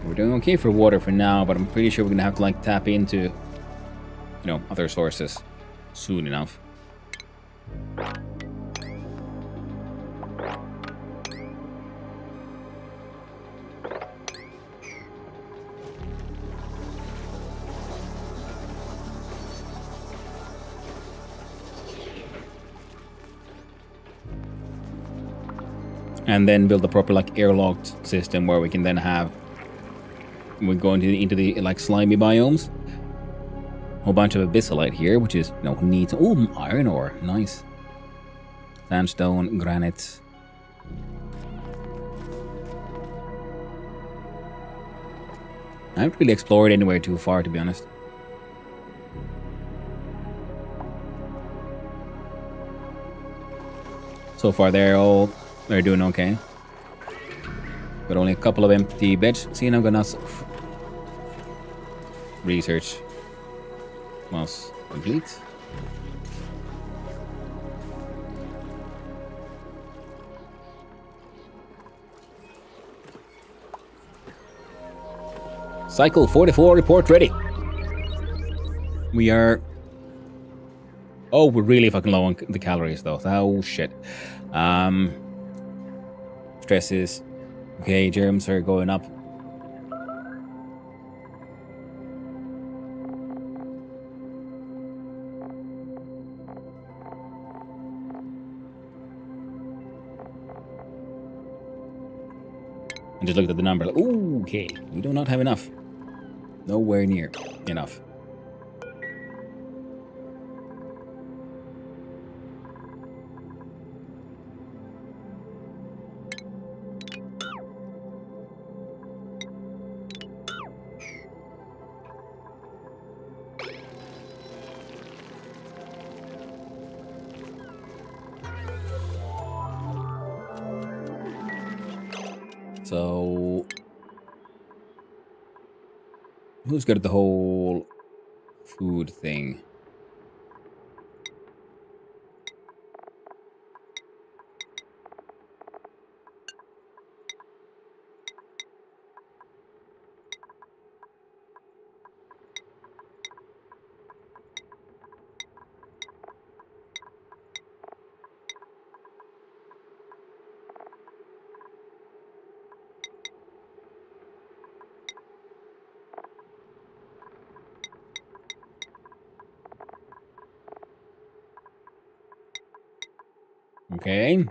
We're doing okay for water for now, but I'm pretty sure we're gonna have to like tap into, other sources soon enough. And then build a proper like airlocked system where we can then have. We go into the like slimy biomes. Whole bunch of abyssalite here, which is neat. Oh, iron ore, nice. Sandstone, granite. I haven't really explored anywhere too far, to be honest. So far, they're doing okay. But only a couple of empty beds. See, I'm gonna research was complete. Cycle 44 report ready. We are... Oh, we're really fucking low on the calories though. Oh shit. Stresses. Okay, germs are going up. And just looked at the number. Like, ooh, okay, we do not have enough. Nowhere near enough. So, who's got the whole food thing? Okay.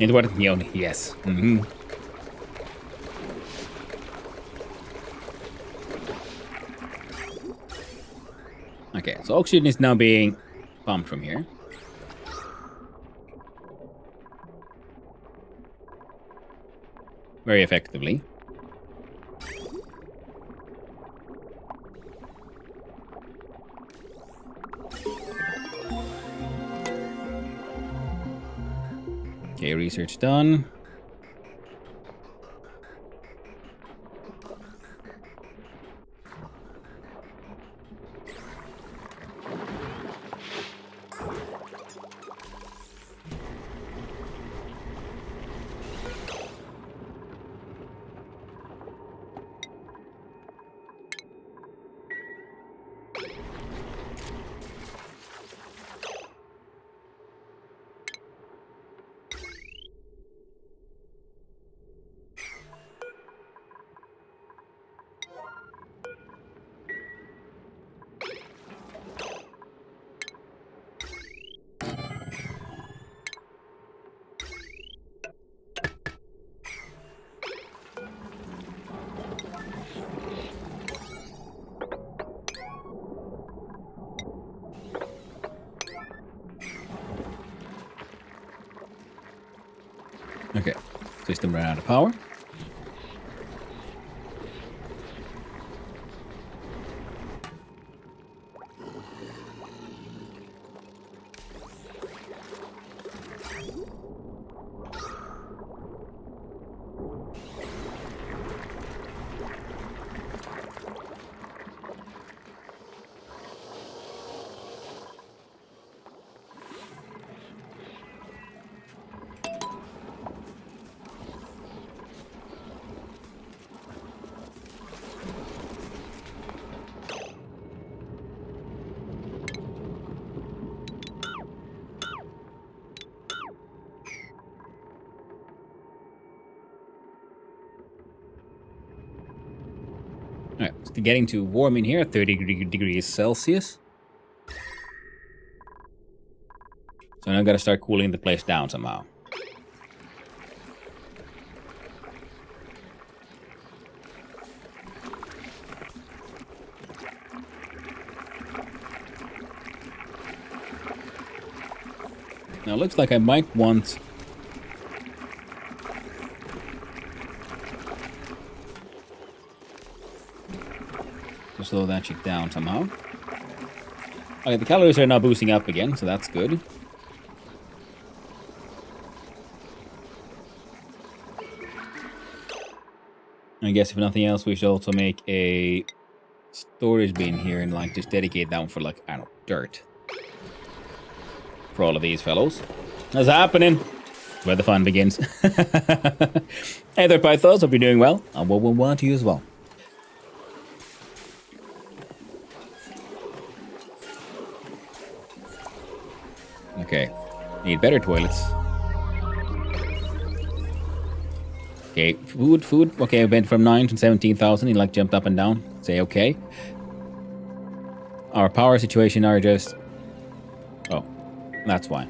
It was the only, yes. Mm-hmm. Okay, so oxygen is now being pumped from here. Very effectively. Okay, research done. Okay, system ran out of power. Alright, it's getting too warm in here, 30 degrees Celsius. So now I've got to start cooling the place down somehow. Now it looks like I might want to slow that shit down somehow. Okay, the calories are now boosting up again, so that's good. I guess if nothing else, we should also make a storage bin here and like just dedicate that one for like, I don't know, dirt. For all of these fellows. What's happening? Where the fun begins. Hey there, Pythos. Hope you're doing well. And we'll want you as well. Okay. Need better toilets. Okay, food. Okay, I went from 9 to 17,000. He like jumped up and down. Say okay. Our power situation are just... Oh, that's why.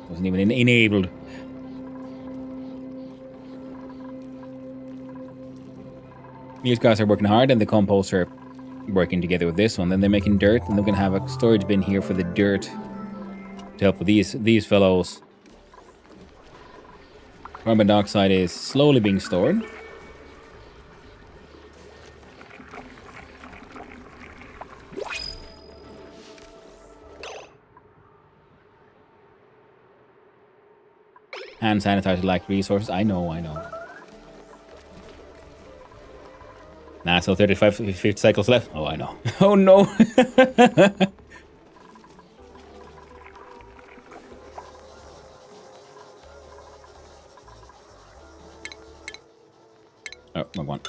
Wasn't even enabled. These guys are working hard, and the composts are working together with this one. Then they're making dirt, and they're gonna have a storage bin here for the dirt to help with these fellows. Carbon dioxide is slowly being stored. Hand sanitizer like resources. I know. Nah, so 50 cycles left. Oh, I know. Oh, no. Oh, wrong one.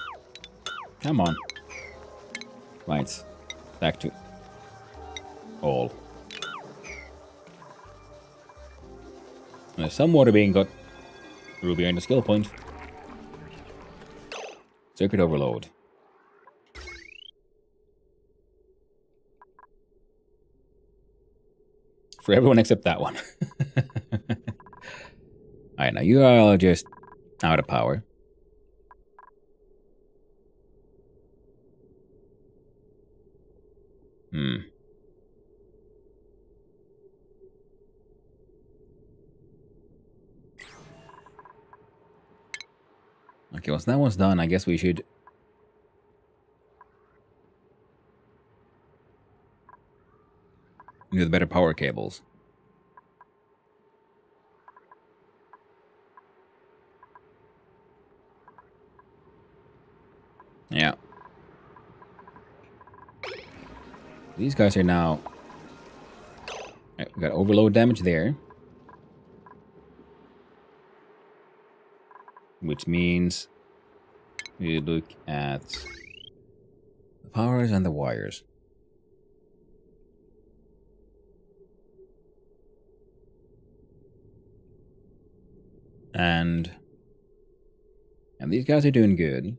Come on. Right. Back to all. There's some water being got through behind the skill point. Circuit overload. For everyone except that one. Alright, now you are all just out of power. Okay, once that one's done, I guess we should... do the better power cables. Yeah. These guys are now... Right, we got overload damage there. Which means we look at the powers and the wires. And these guys are doing good.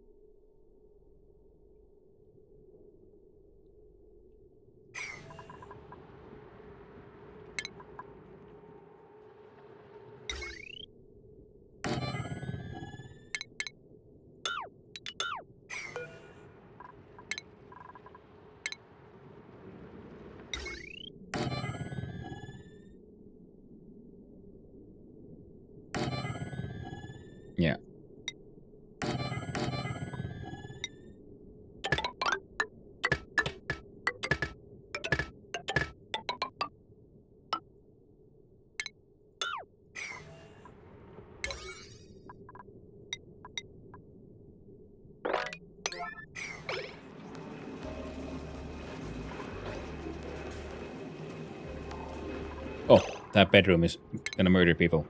Yeah. Oh, that bedroom is gonna murder people.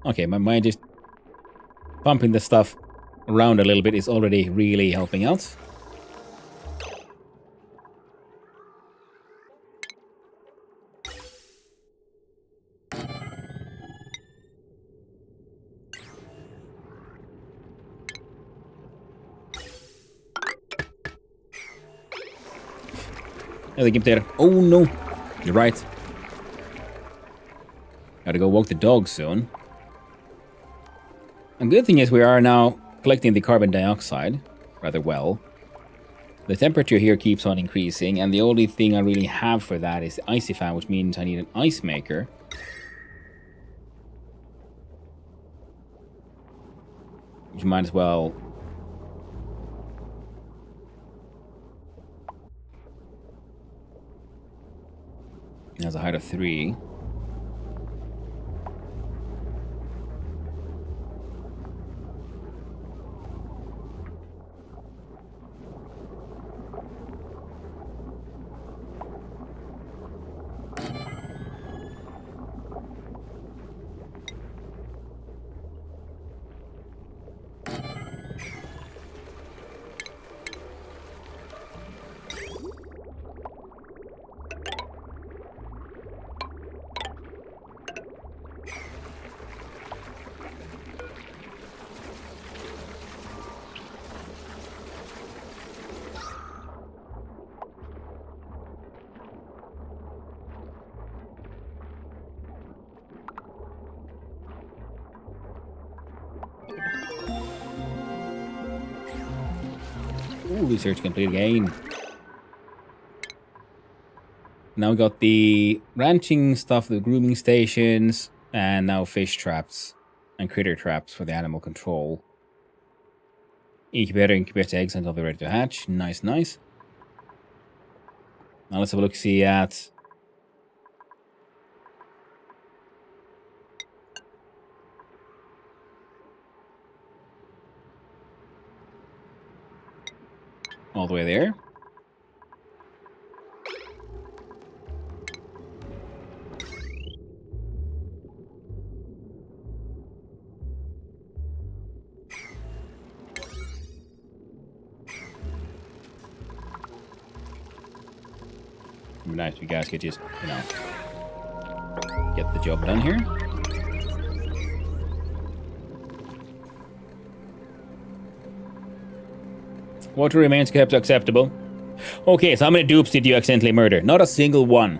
Okay, my mind just pumping the stuff around a little bit is already really helping out. I think there. Oh no, you're right. Gotta go walk the dog soon. And the good thing is we are now collecting the carbon dioxide rather well. The temperature here keeps on increasing, and the only thing I really have for that is the icy fan, which means I need an ice maker. Which might as well... It has a height of 3. Ooh, research complete again. Now we got the ranching stuff, the grooming stations, and now fish traps and critter traps for the animal control. Incubator incubates eggs until they're ready to hatch. Nice, nice. Now let's have a look-see at... all the way there. It'd be nice if you guys could just, you know, get the job done here. Water remains kept acceptable. Okay, so how many dupes did you accidentally murder? Not a single one.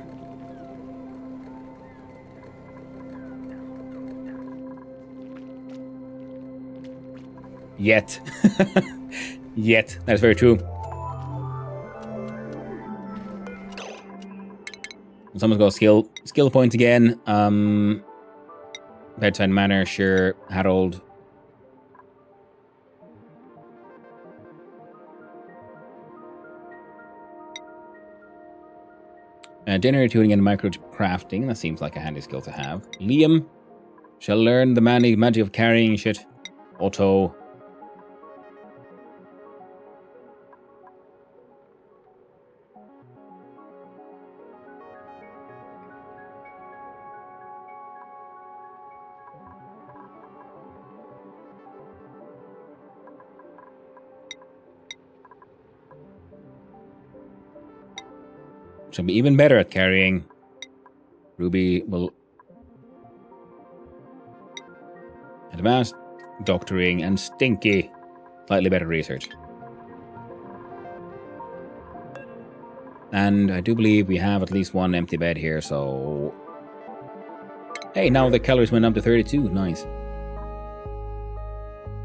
Yet. Yet. That's very true. Someone's got skill points again. Bedside Manor, sure. Harold. Generator tuning and micro crafting. That seems like a handy skill to have. Liam shall learn the magic of carrying shit. Otto. Should be even better at carrying. Ruby will advanced doctoring and Stinky slightly better research. And I do believe we have at least one empty bed here, so hey, now the calories went up to 32. Nice.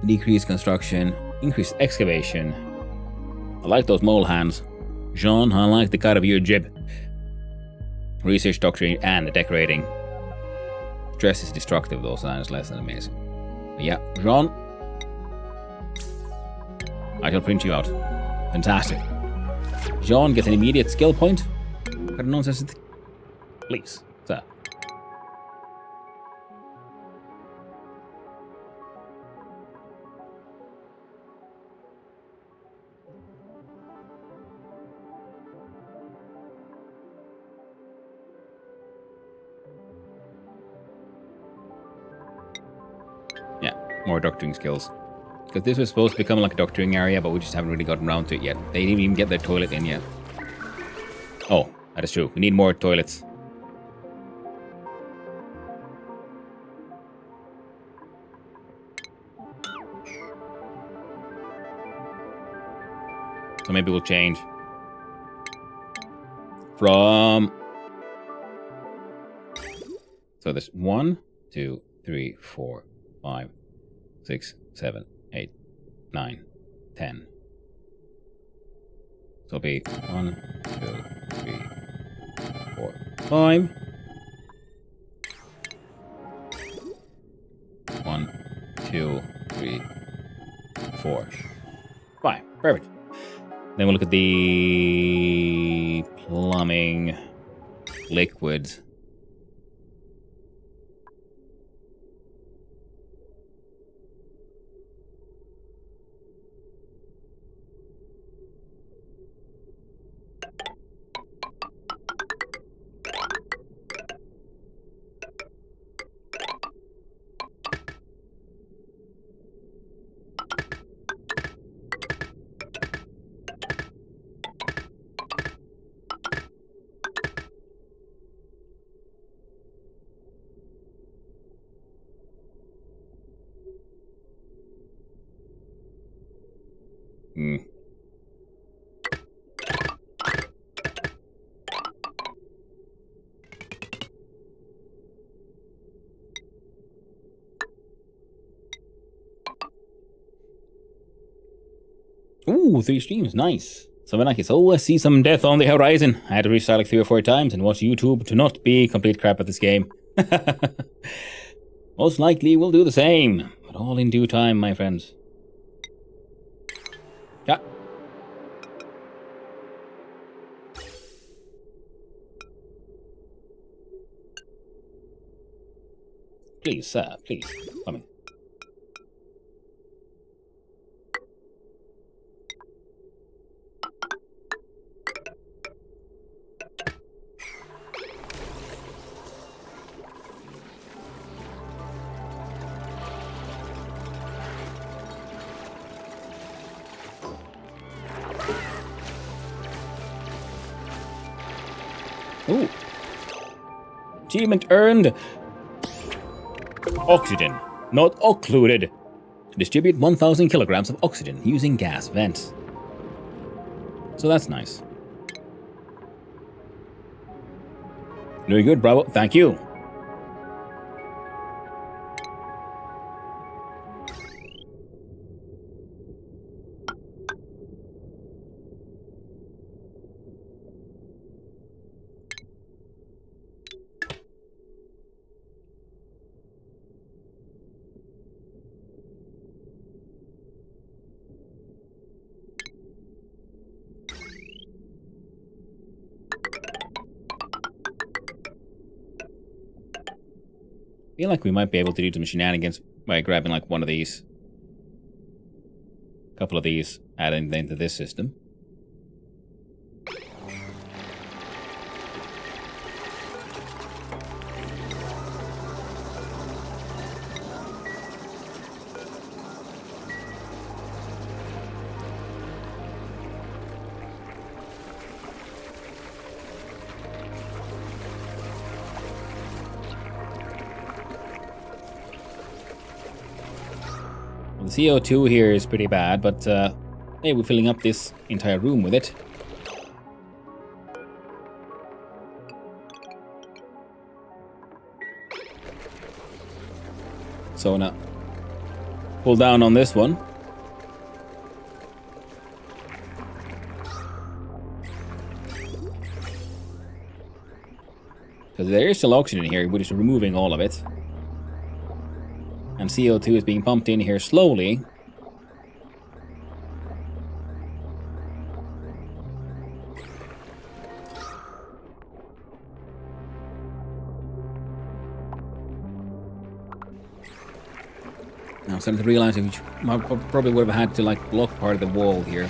Decreased construction, increased excavation. I like those mole hands. Jean, I like the cut of your jib. Research, doctoring, and decorating. Stress is destructive, though, so that is less than amazing. But yeah, Jean, I shall print you out. Fantastic. Jean gets an immediate skill point. Got a nonsense. Please, sir. More doctoring skills. Because this was supposed to become like a doctoring area, but we just haven't really gotten around to it yet. They didn't even get their toilet in yet. Oh, that is true. We need more toilets. So maybe we'll change from... So there's 1, 2, 3, 4, 5, 6, 7, 8, 9, 10. So it'll be 1, 2, 3, 4, 5. 1, 2, 3, 4, 5. Perfect. Then we'll look at the plumbing liquids. Ooh, 3 streams, nice. So when I can always see some death on the horizon. I had to restart like 3 or 4 times and watch YouTube to not be complete crap at this game. Most likely we'll do the same, but all in due time, my friends. Yeah. Please, sir, please, come in. Ooh. Achievement earned. Oxygen, not occluded. Distribute 1,000 kilograms of oxygen using gas vents. So that's nice. Very good, bravo. Thank you. I feel like we might be able to do some shenanigans by grabbing like one of these. A couple of these, adding them into this system. The CO2 here is pretty bad, but hey, we're filling up this entire room with it. So now, pull down on this one. Because there is still oxygen in here, we're just removing all of it. And CO2 is being pumped in here slowly. Now I'm starting to realize that we probably would have had to like block part of the wall here.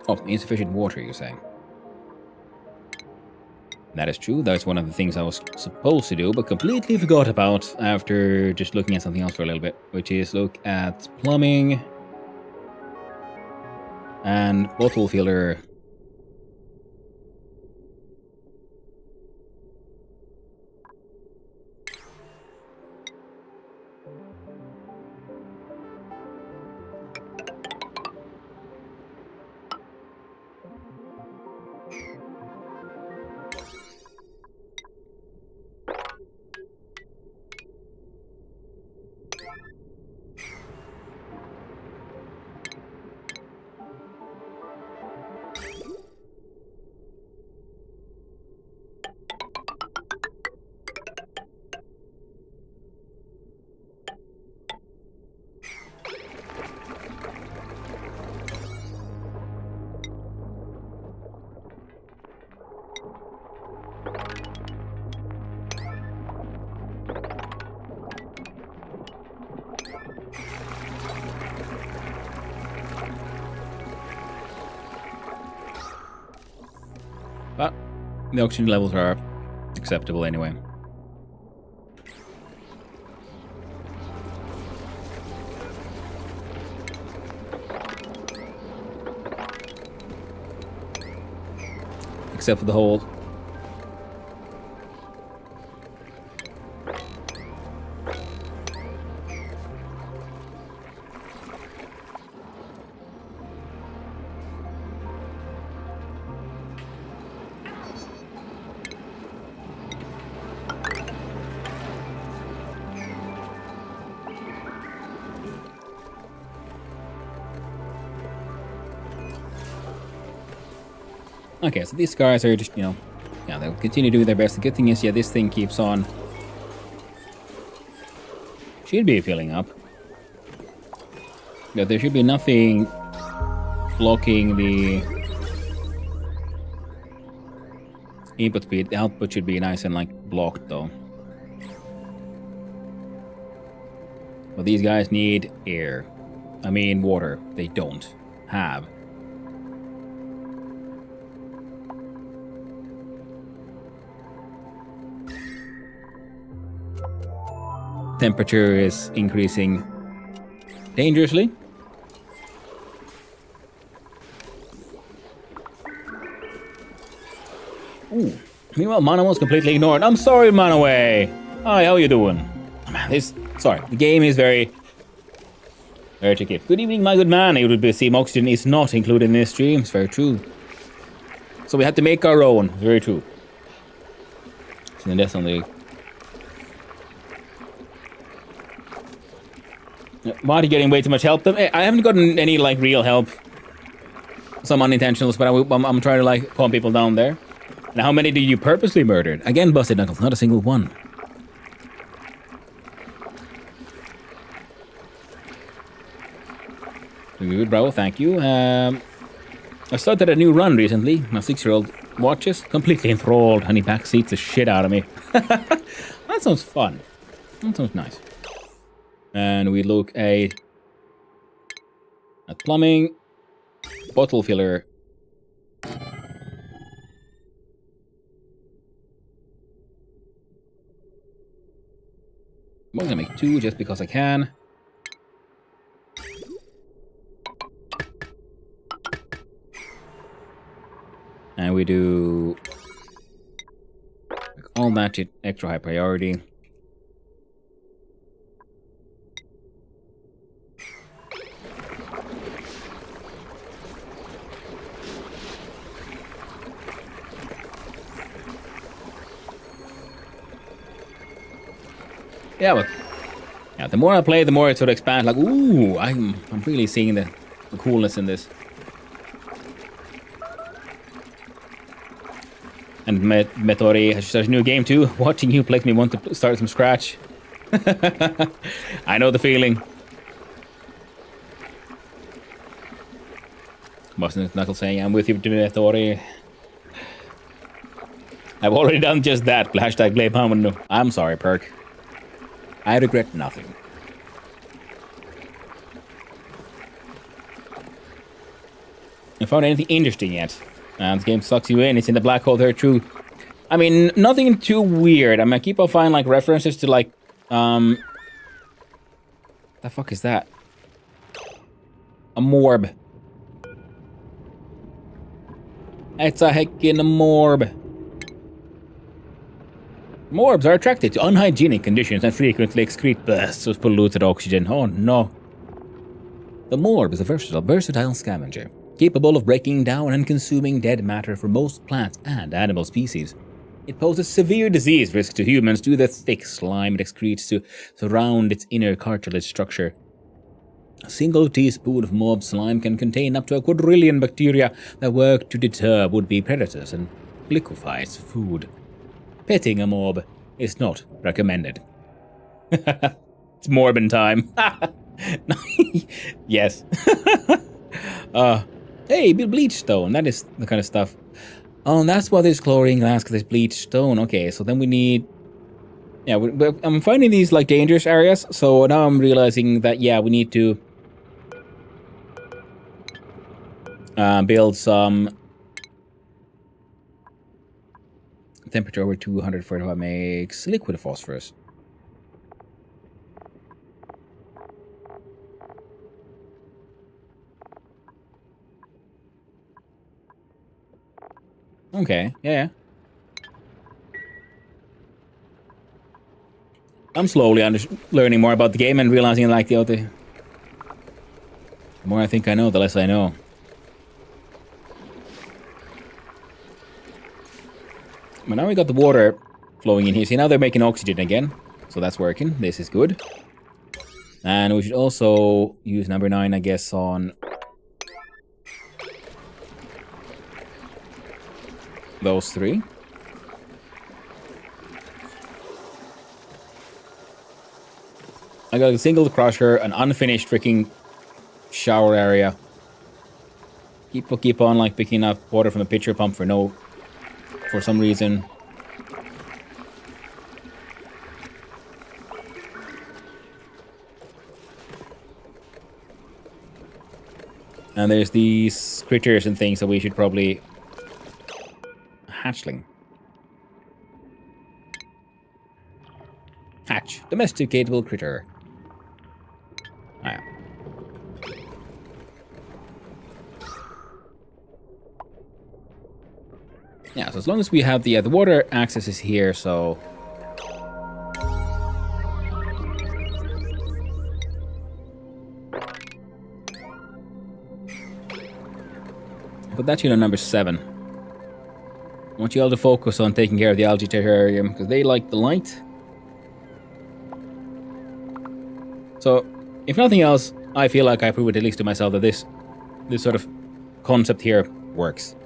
Oh, insufficient water, you're saying? That is true. That's one of the things I was supposed to do, but completely forgot about after just looking at something else for a little bit, which is look at plumbing and bottle filler. But the oxygen levels are acceptable anyway. Except for the hole. Okay, so these guys are just, yeah, they'll continue doing their best. The good thing is, this thing keeps on. Should be filling up. Yeah, there should be nothing blocking the input speed. The output should be nice and, blocked, though. But these guys need air. I mean, water. They don't have. Temperature is increasing dangerously. Ooh. Meanwhile, Mana was completely ignored. I'm sorry, Manaway. Hi, how you doing? Man, the game is very tricky. Good evening, my good man. It would be seem oxygen is not included in this stream. It's very true. So we had to make our own. Very true. So definitely. Why are you getting way too much help? I haven't gotten any like real help. Some unintentionals, but I'm trying to like calm people down there. Now, how many did you purposely murder? Again, Busted Knuckles, not a single one. Good, bravo, thank you. I started a new run recently. My 6-year-old watches, completely enthralled, and he backseats the shit out of me. That sounds fun. That sounds nice. And we look at plumbing, bottle filler. I'm gonna make 2 just because I can. And we do all that to extra high priority. Yeah, but yeah, the more I play, the more it sort of expands. Like, ooh, I'm really seeing the coolness in this. And Metori has such a new game too. Watching you makes me want to start from scratch. I know the feeling. Wasn't Knuckles saying, I'm with you, Metori. I've already done just that. Hashtag blame Hamon. I'm sorry, Perk. I regret nothing. I found anything interesting yet. This game sucks you in. It's in the black hole there, true. I mean, nothing too weird. I mean, I keep on finding like references to like, the fuck is that? A morb. It's a heckin' morb. Morbs are attracted to unhygienic conditions and frequently excrete bursts of polluted oxygen. Oh no. The morb is a versatile scavenger, capable of breaking down and consuming dead matter for most plant and animal species. It poses severe disease risk to humans due to the thick slime it excretes to surround its inner cartilage structure. A single teaspoon of morb slime can contain up to 1 quadrillion bacteria that work to deter would-be predators and liquefy its food. Petting a morb is not recommended. It's morbin time. Yes. Hey, bleach stone. That is the kind of stuff. Oh, that's why there's chlorine glass, because there's bleach stone. Okay, so then we need... Yeah, I'm finding these, like, dangerous areas. So now I'm realizing that, yeah, we need to... build some... Temperature over 245 makes liquid phosphorus. Okay, yeah. I'm slowly learning more about the game and realizing like the more I think I know, the less I know. But now we got the water flowing in here. See, now they're making oxygen again. So that's working. This is good. And we should also use number 9, I guess, on those 3. I got a single crusher, an unfinished freaking shower area. Keep on like picking up water from a pitcher pump for some reason. And there's these critters and things that we should probably... Hatchling. Hatch. Domesticatable critter. Ah, yeah. Yeah, so as long as we have the water access is here, so... Put that unit on number 7. I want you all to focus on taking care of the algae terrarium, because they like the light. So, if nothing else, I feel like I proved at least to myself that this sort of concept here works.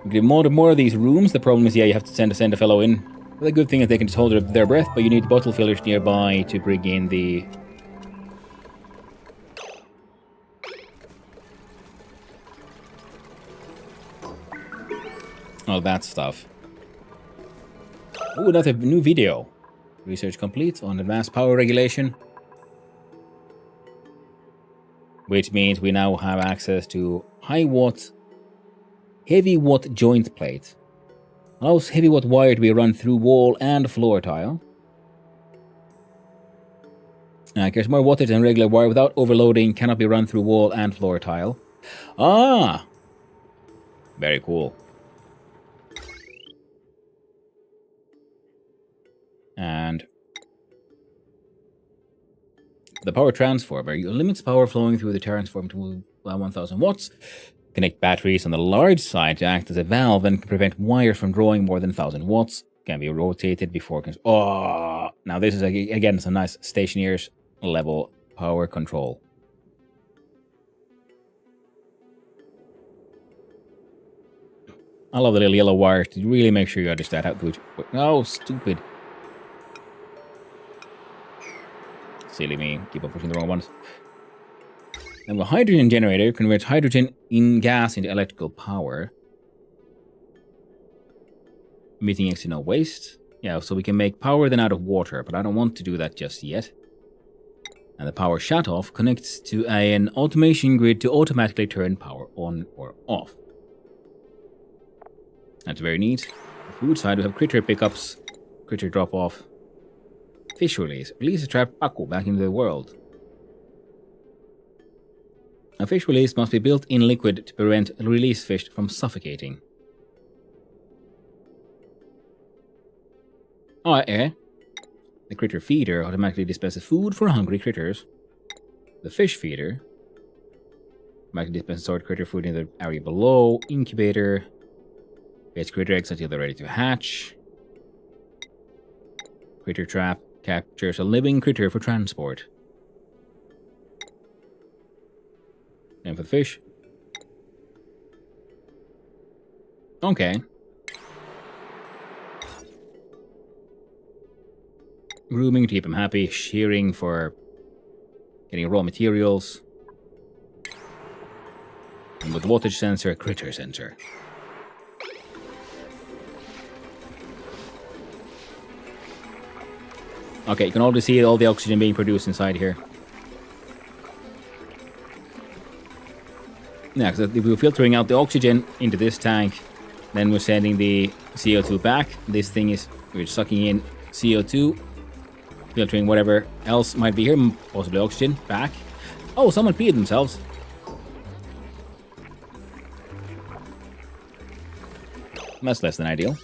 We get more of these rooms. The problem is, yeah, you have to send a fellow in. But the good thing is they can just hold their breath, but you need bottle fillers nearby to bring in the... all that stuff. Oh, another new video. Research complete on advanced power regulation. Which means we now have access to high watt, heavy watt joint plate. Allows heavy watt wire to be run through wall and floor tile. Carries more wattage than regular wire without overloading. Cannot be run through wall and floor tile. Ah! Very cool. And the power transformer limits power flowing through the transformer to 1000 watts. Connect batteries on the large side to act as a valve and can prevent wires from drawing more than 1000 watts. Can be rotated before. Oh, now this is again some nice stationeer's level power control. I love the little yellow wires to really make sure you understand how to. Oh, stupid. Silly me, keep on pushing the wrong ones. And the hydrogen generator converts hydrogen in gas into electrical power. Emitting external waste. Yeah, so we can make power then out of water, but I don't want to do that just yet. And the power shut-off connects to an automation grid to automatically turn power on or off. That's very neat. On the food side, we have critter pickups, critter drop-off. Fish release. Release a trapped Paku back into the world. A fish release must be built in liquid to prevent release fish from suffocating. Oh, yeah. The critter feeder automatically dispenses food for hungry critters. The fish feeder automatically dispenses stored critter food in the area below. Incubator gets critter eggs until they're ready to hatch. Critter trap captures a living critter for transport. And for the fish. Okay. Grooming to keep them happy. Shearing for getting raw materials. And with the wattage sensor, a critter sensor. Okay, you can already see all the oxygen being produced inside here. Yeah, because we're filtering out the oxygen into this tank, then we're sending the CO2 back. This thing is, we're sucking in CO2, filtering whatever else might be here, possibly oxygen, back. Oh, someone peed themselves. That's less than ideal.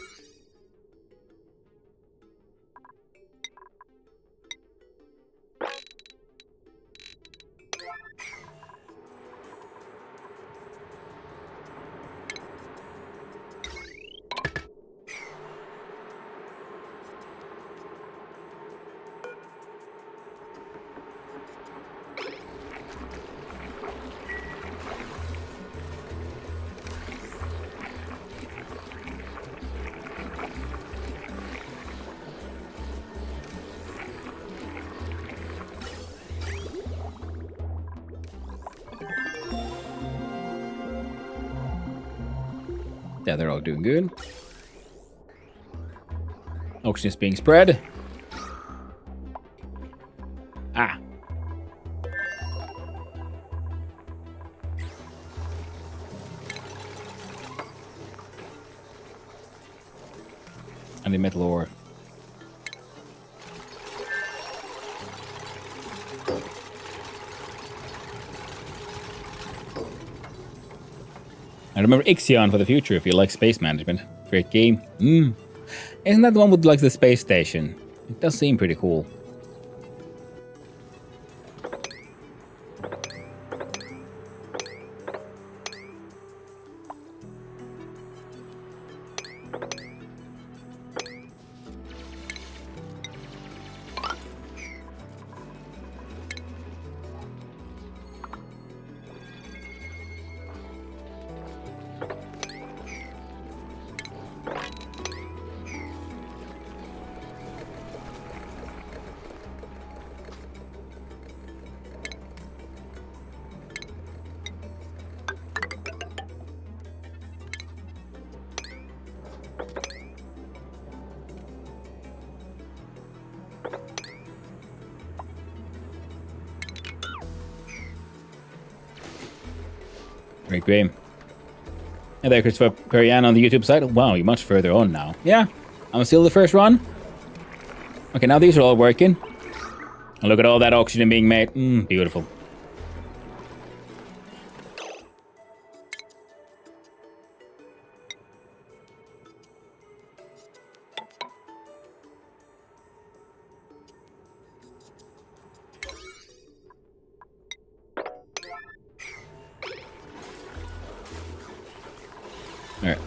Yeah, they're all doing good. Oxygen is being spread. Ah. And the metal ore. I remember Ixion for the future if you like space management. Great game. Isn't that the one with like the space station? It does seem pretty cool. Great game. Hey there, Christopher Perian on the YouTube side. Wow, you're much further on now. Yeah, I'm still the first run. Okay, now these are all working. And look at all that oxygen being made. Beautiful. Alright.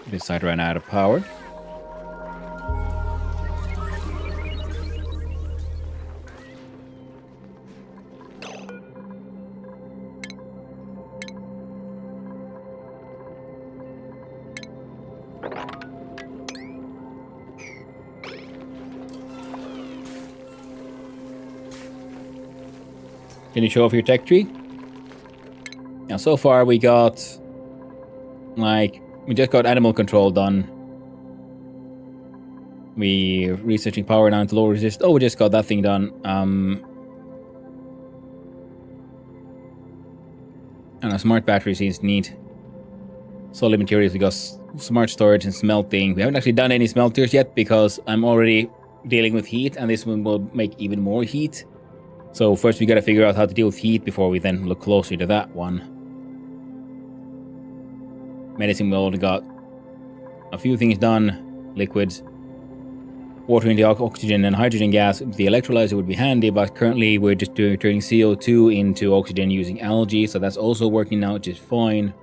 This side ran out of power. Can you show off your tech tree? Now, so far we got, like, we just got animal control done. We researching power down to low resist. Oh, we just got that thing done. And a smart battery seems neat. Solid materials, we got smart storage and smelting. We haven't actually done any smelters yet because I'm already dealing with heat, and this one will make even more heat. So first we gotta figure out how to deal with heat before we then look closer to that one. Medicine, we already got a few things done. Liquids. Water into oxygen and hydrogen gas. The electrolyzer would be handy, but currently we're just turning CO2 into oxygen using algae, so that's also working now, which is fine.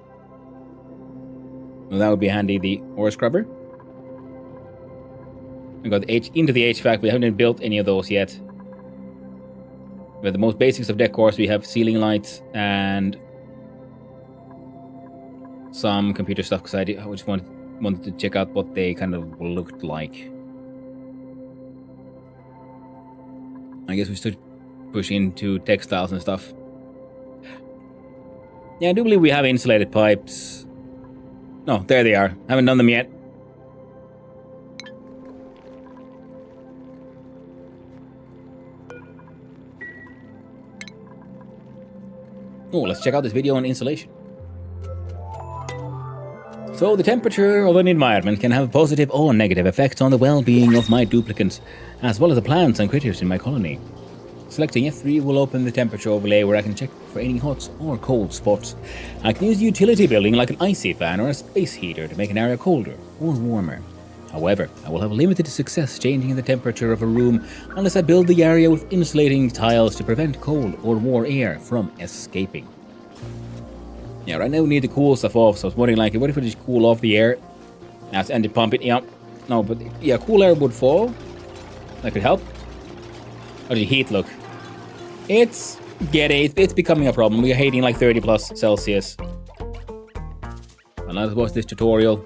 Well, that would be handy, the ore scrubber. We got into the HVAC, we haven't built any of those yet. With the most basics of decors, we have ceiling lights and some computer stuff, because I just wanted to check out what they kind of looked like. I guess we should push into textiles and stuff. Yeah, I do believe we have insulated pipes. No, there they are. Haven't done them yet. Oh, let's check out this video on insulation. So, the temperature of an environment can have positive or negative effects on the well-being of my duplicants, as well as the plants and critters in my colony. Selecting F3 will open the temperature overlay where I can check for any hot or cold spots. I can use the utility building like an icy fan or a space heater to make an area colder or warmer. However, I will have limited success changing the temperature of a room unless I build the area with insulating tiles to prevent cold or warm air from escaping. Yeah, right now we need to cool stuff off, so I was wondering, like, what if we just cool off the air and to pump it? Yeah, no, but yeah, cool air would fall. That could help. How does the heat look? It's becoming a problem. We're hitting like 30 plus Celsius. And let's watch this tutorial.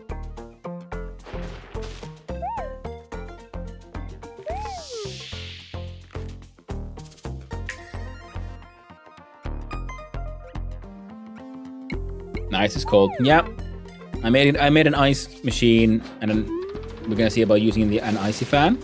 Nice, it's cold. Yeah, I made an ice machine, and then we're gonna see about using an icy fan.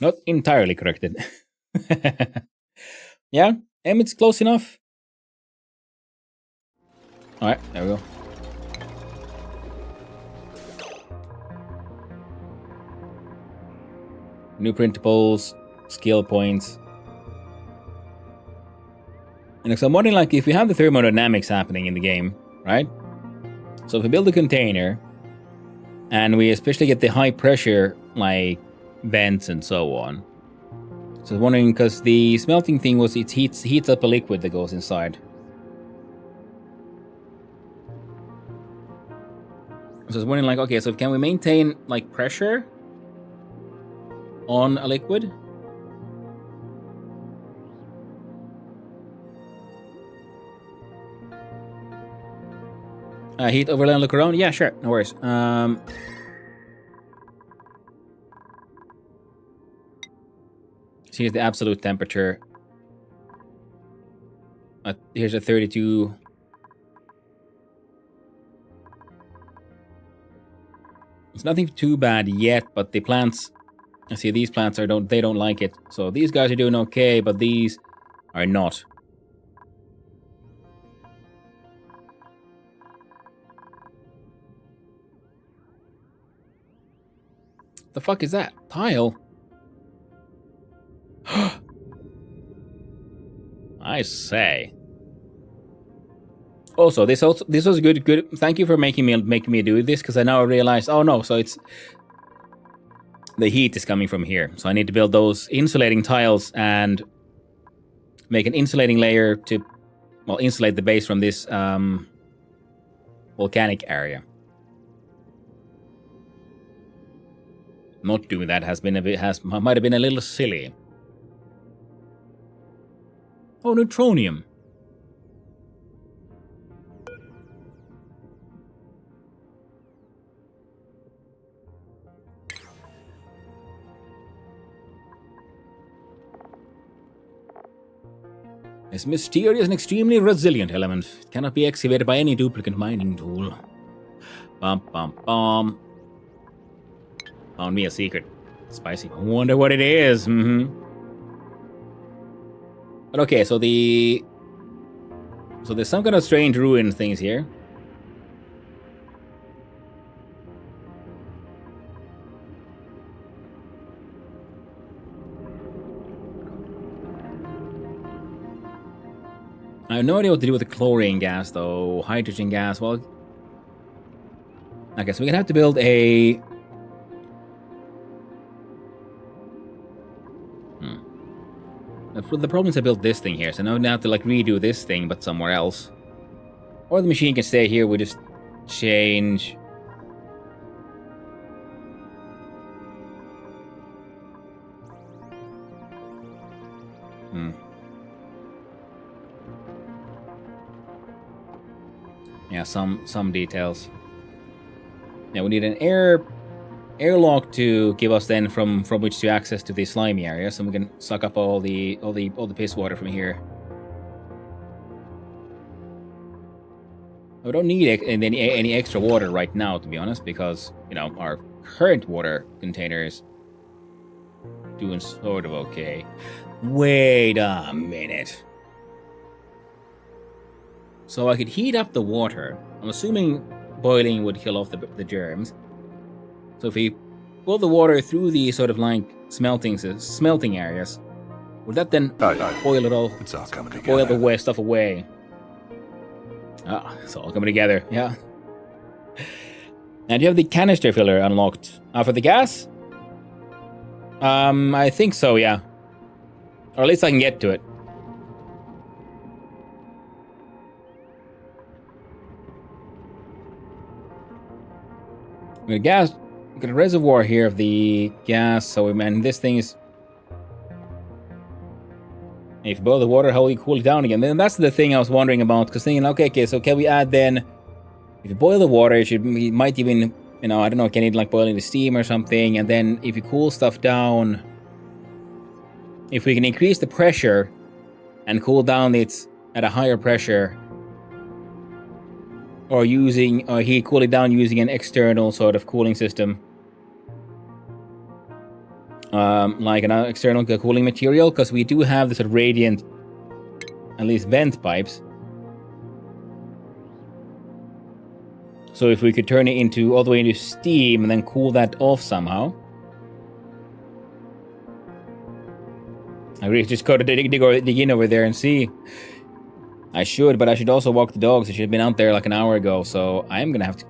Not entirely corrected. Yeah, it's close enough. Alright, there we go. New printables, skill points. And so I'm wondering, like, if we have the thermodynamics happening in the game, right? So if we build a container, and we especially get the high pressure, like, vents and so on. So I was wondering, because the smelting thing was, it heats up a liquid that goes inside. So I was wondering, like, okay, so can we maintain, like, pressure on a liquid? Heat overlay and look around? Yeah, sure, no worries. So here's the absolute temperature. Here's a 32. It's nothing too bad yet, but the plants, I see these plants they don't like it. So these guys are doing okay, but these are not. The fuck is that? Tile? I say. Also, this was good. Thank you for making me do this, because I now realize, oh no, so it's the heat is coming from here. So I need to build those insulating tiles and make an insulating layer to, well, insulate the base from this volcanic area. Not doing that might have been a little silly. Oh, neutronium. This mysterious and extremely resilient element. It cannot be excavated by any duplicate mining tool. Bum bum bum. Found me a secret. Spicy. I wonder what it is. But okay, so there's some kind of strange ruin things here. I have no idea what to do with the chlorine gas, though. Hydrogen gas, well... Okay, so we're gonna have to build a... The problem is I built this thing here, so now I have to, like, redo this thing, but somewhere else. Or the machine can stay here, we just change... Yeah, some details. Yeah, we need an airlock to give us then from which to access to the slimy area, so we can suck up all the piss water from here. We don't need any extra water right now, to be honest, because our current water container is doing sort of okay. Wait a minute. So I could heat up the water. I'm assuming boiling would kill off the germs. So if we pull the water through the sort of like smelting areas, would that then boil it all? It's all coming together. Boil the stuff away. Ah, it's all coming together. Yeah. And you have the canister filler unlocked. For the gas? I think so. Yeah. Or at least I can get to it. We got a reservoir here of the gas, so this thing is... If you boil the water, how will you cool it down again? Then that's the thing I was wondering about, because thinking, okay, so can we add then... If you boil the water, it might even, I don't know, can it like boiling the steam or something, and then if you cool stuff down... If we can increase the pressure and cool down it at a higher pressure... Or he cool it down using an external sort of cooling system. like an external cooling material, because we do have this radiant, at least vent pipes. So if we could turn it into all the way into steam and then cool that off somehow. I really just go to dig in over there and see. I should, but I should also walk the dogs. I should have been out there like an hour ago, so I am gonna have to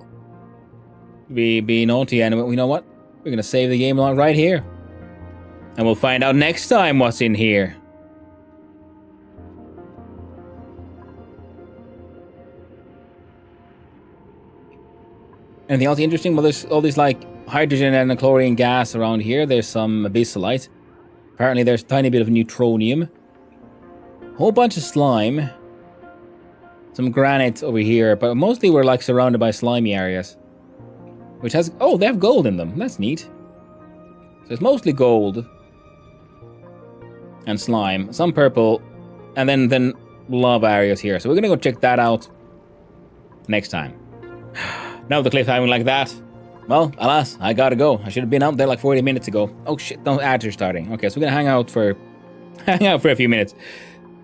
be naughty, and you know what? We're gonna save the game right here. And we'll find out next time what's in here. Anything else interesting? Well, there's all these like hydrogen and chlorine gas around here. There's some abyssalite. Apparently there's a tiny bit of neutronium. Whole bunch of slime. Some granite over here, but mostly we're like surrounded by slimy areas. Which has... Oh, they have gold in them. That's neat. So it's mostly gold. And slime. Some purple. And then lava areas here. So we're gonna go check that out next time. Now with the cliffhanger like that. Well, alas, I gotta go. I should have been out there like 40 minutes ago. Oh shit, no, ads are starting. Okay, so we're gonna hang out for a few minutes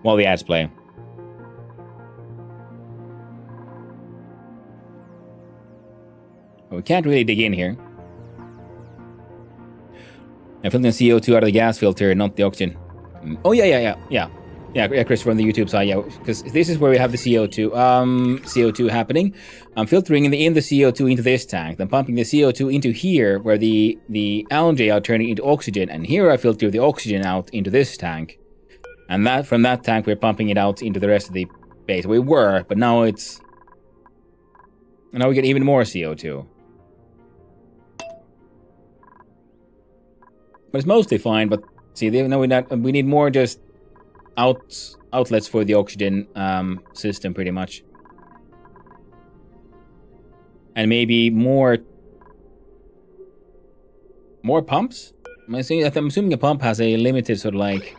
while the ads play. But we can't really dig in here. I'm filtering CO2 out of the gas filter, not the oxygen. Oh yeah, Chris from the YouTube side, yeah, because this is where we have the CO2 happening. I'm filtering in the CO2 into this tank, then pumping the CO2 into here, where the algae are turning into oxygen, and here I filter the oxygen out into this tank, and that from that tank we're pumping it out into the rest of the base. We were, but now it's now we get even more CO2. But it's mostly fine. But see, we need more just outlets for the oxygen system, pretty much, and maybe more pumps. I'm assuming a pump has a limited sort of like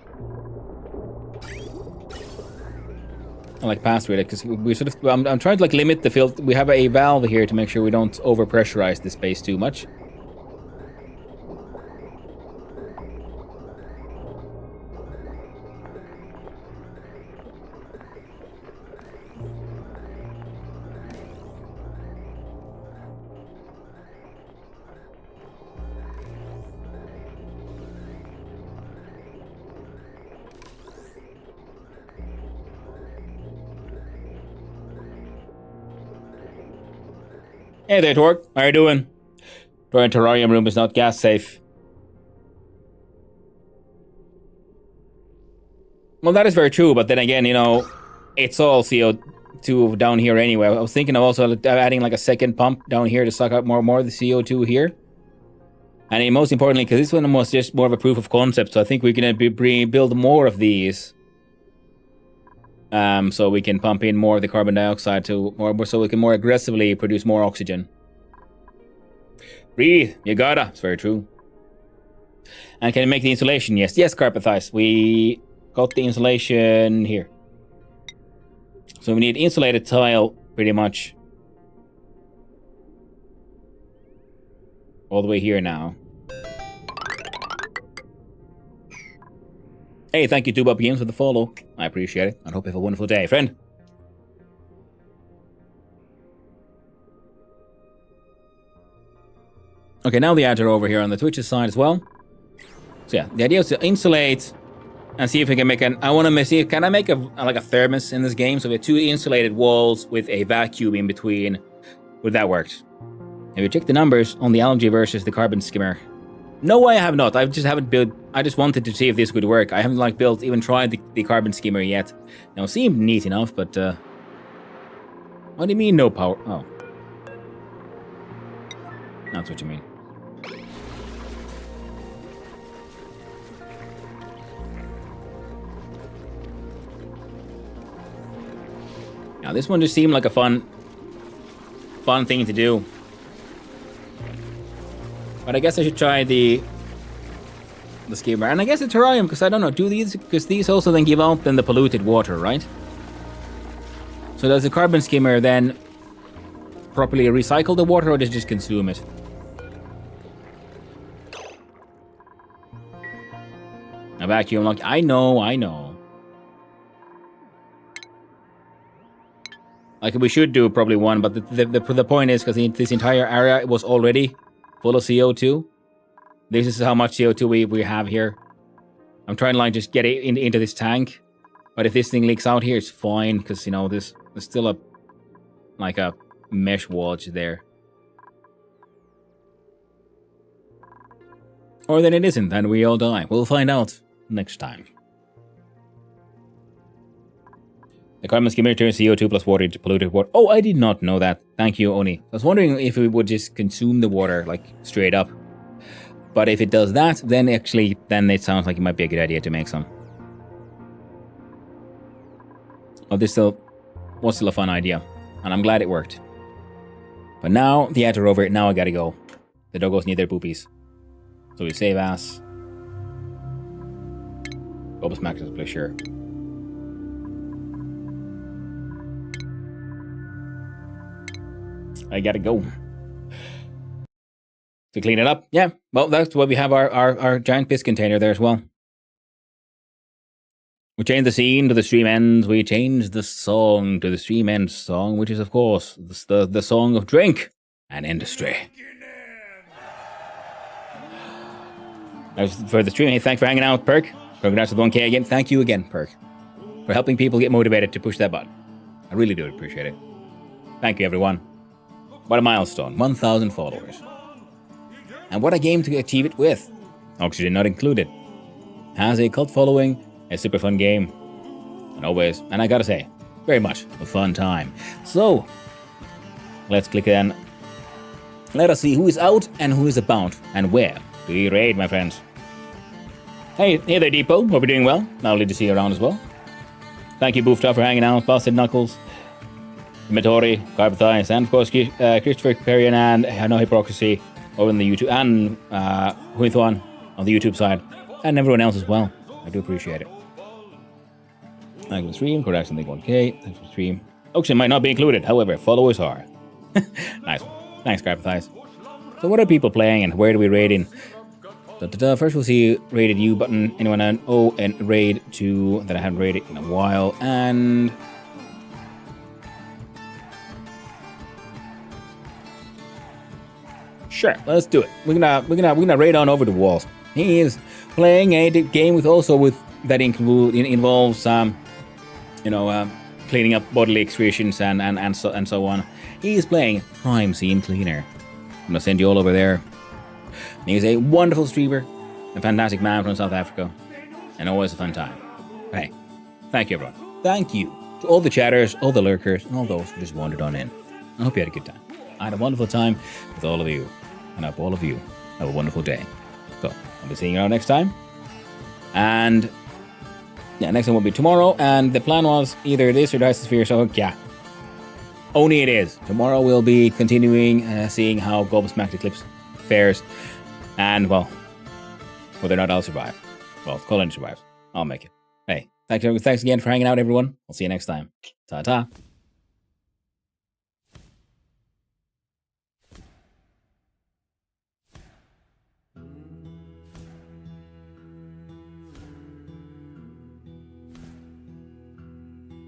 pass rate, because we sort of I'm trying to like limit the filter. We have a valve here to make sure we don't over pressurize the space too much. Hey there, Torque. How you doing? Your terrarium room is not gas safe. Well, that is very true, but then again, you know, it's all CO2 down here anyway. I was thinking of also adding like a second pump down here to suck out more of the CO2 here. And most importantly, because this one was just more of a proof of concept, so I think we're going to build more of these. So we can pump in more of the carbon dioxide so we can more aggressively produce more oxygen. Breathe, you gotta. It's very true. And can you make the insulation? Yes, Carpathize. We got the insulation here. So we need insulated tile, pretty much. All the way here now. Hey, thank you, Tubop Games, for the follow. I appreciate it. I hope you have a wonderful day, friend. Okay, now the ads are over here on the Twitch's side as well. So yeah, the idea is to insulate and see if we can make an... I want to see, can I make a thermos in this game? So we have two insulated walls with a vacuum in between. Would that work? If you check the numbers on the algae versus the carbon skimmer. No, I have not. I just haven't built... I just wanted to see if this would work. I haven't even tried the carbon skimmer yet. Now, it seemed neat enough, but what do you mean no power? Oh. That's what you mean. Now, this one just seemed like a fun thing to do. But I guess I should try the skimmer. And I guess the terrarium, because I don't know, because these also then give out then the polluted water, right? So does the carbon skimmer then properly recycle the water, or does it just consume it? A vacuum lock. I know. Like, we should do probably one, but the point is, because this entire area was already full of CO2. This is how much CO2 we have here. I'm trying to, like, just get it into this tank. But if this thing leaks out here, it's fine, because, you know, there's still a mesh wall there. Or then it isn't, and we all die. We'll find out next time. The carbon skimmer turns CO2 plus water into polluted water. Oh, I did not know that. Thank you, Oni. I was wondering if we would just consume the water, like, straight up. But if it does that, then it sounds like it might be a good idea to make some. Oh, this was still a fun idea. And I'm glad it worked. But now, the ads are over. Now I gotta go. The doggos need their poopies. So we save as. Gobble smack to play, sure. I gotta go. To clean it up. Yeah, well, that's why we have our giant piss container there as well. We changed the scene to the stream ends. We changed the song to the stream ends song, which is, of course, the song of drink and industry. As for the stream, hey, thanks for hanging out, Perk. Congrats with 1K again. Thank you again, Perk, for helping people get motivated to push that button. I really do appreciate it. Thank you, everyone. What a milestone. 1,000 followers. And what a game to achieve it with. Oxygen not included. Has a cult following, a super fun game. And I gotta say, very much a fun time. So, let's click in. Let us see who is out and who is about and where do we raid, my friends. Hey there, Depot. Hope you're doing well. Lovely to see you around as well. Thank you, Boofta, for hanging out. Busted Knuckles, Metori, Carpathias, and of course, Christopher Perian and No Hypocrisy over on the YouTube, and Huithuan on the YouTube side, and everyone else as well. I do appreciate it. Thanks for the stream. Correct something 1K. Thanks for the stream. Auction might not be included, however, followers are. Nice one. Thanks, Carpathias. So what are people playing and where do we raid in? First we'll see raided U button. Anyone on? Oh, and raid 2 that I haven't raided in a while. And sure, let's do it. We're gonna raid on over the walls. He is playing a game with that involves cleaning up bodily excretions and so on. He is playing Crime Scene Cleaner. I'm gonna send you all over there. He's a wonderful streamer, a fantastic man from South Africa, and always a fun time. But hey, thank you everyone. Thank you to all the chatters, all the lurkers, and all those who just wandered on in. I hope you had a good time. I had a wonderful time with all of you, and I hope all of you have a wonderful day. So, I'll be seeing you out next time. And yeah, next one will be tomorrow, and the plan was either this or Dice Sphere, so yeah. Only it is. Tomorrow we'll be continuing seeing how Gobblesmack Eclipse fares. And, well, whether or not I'll survive. Well, Colin survives. I'll make it. Hey, thanks again for hanging out, everyone. I'll see you next time. Ta-ta.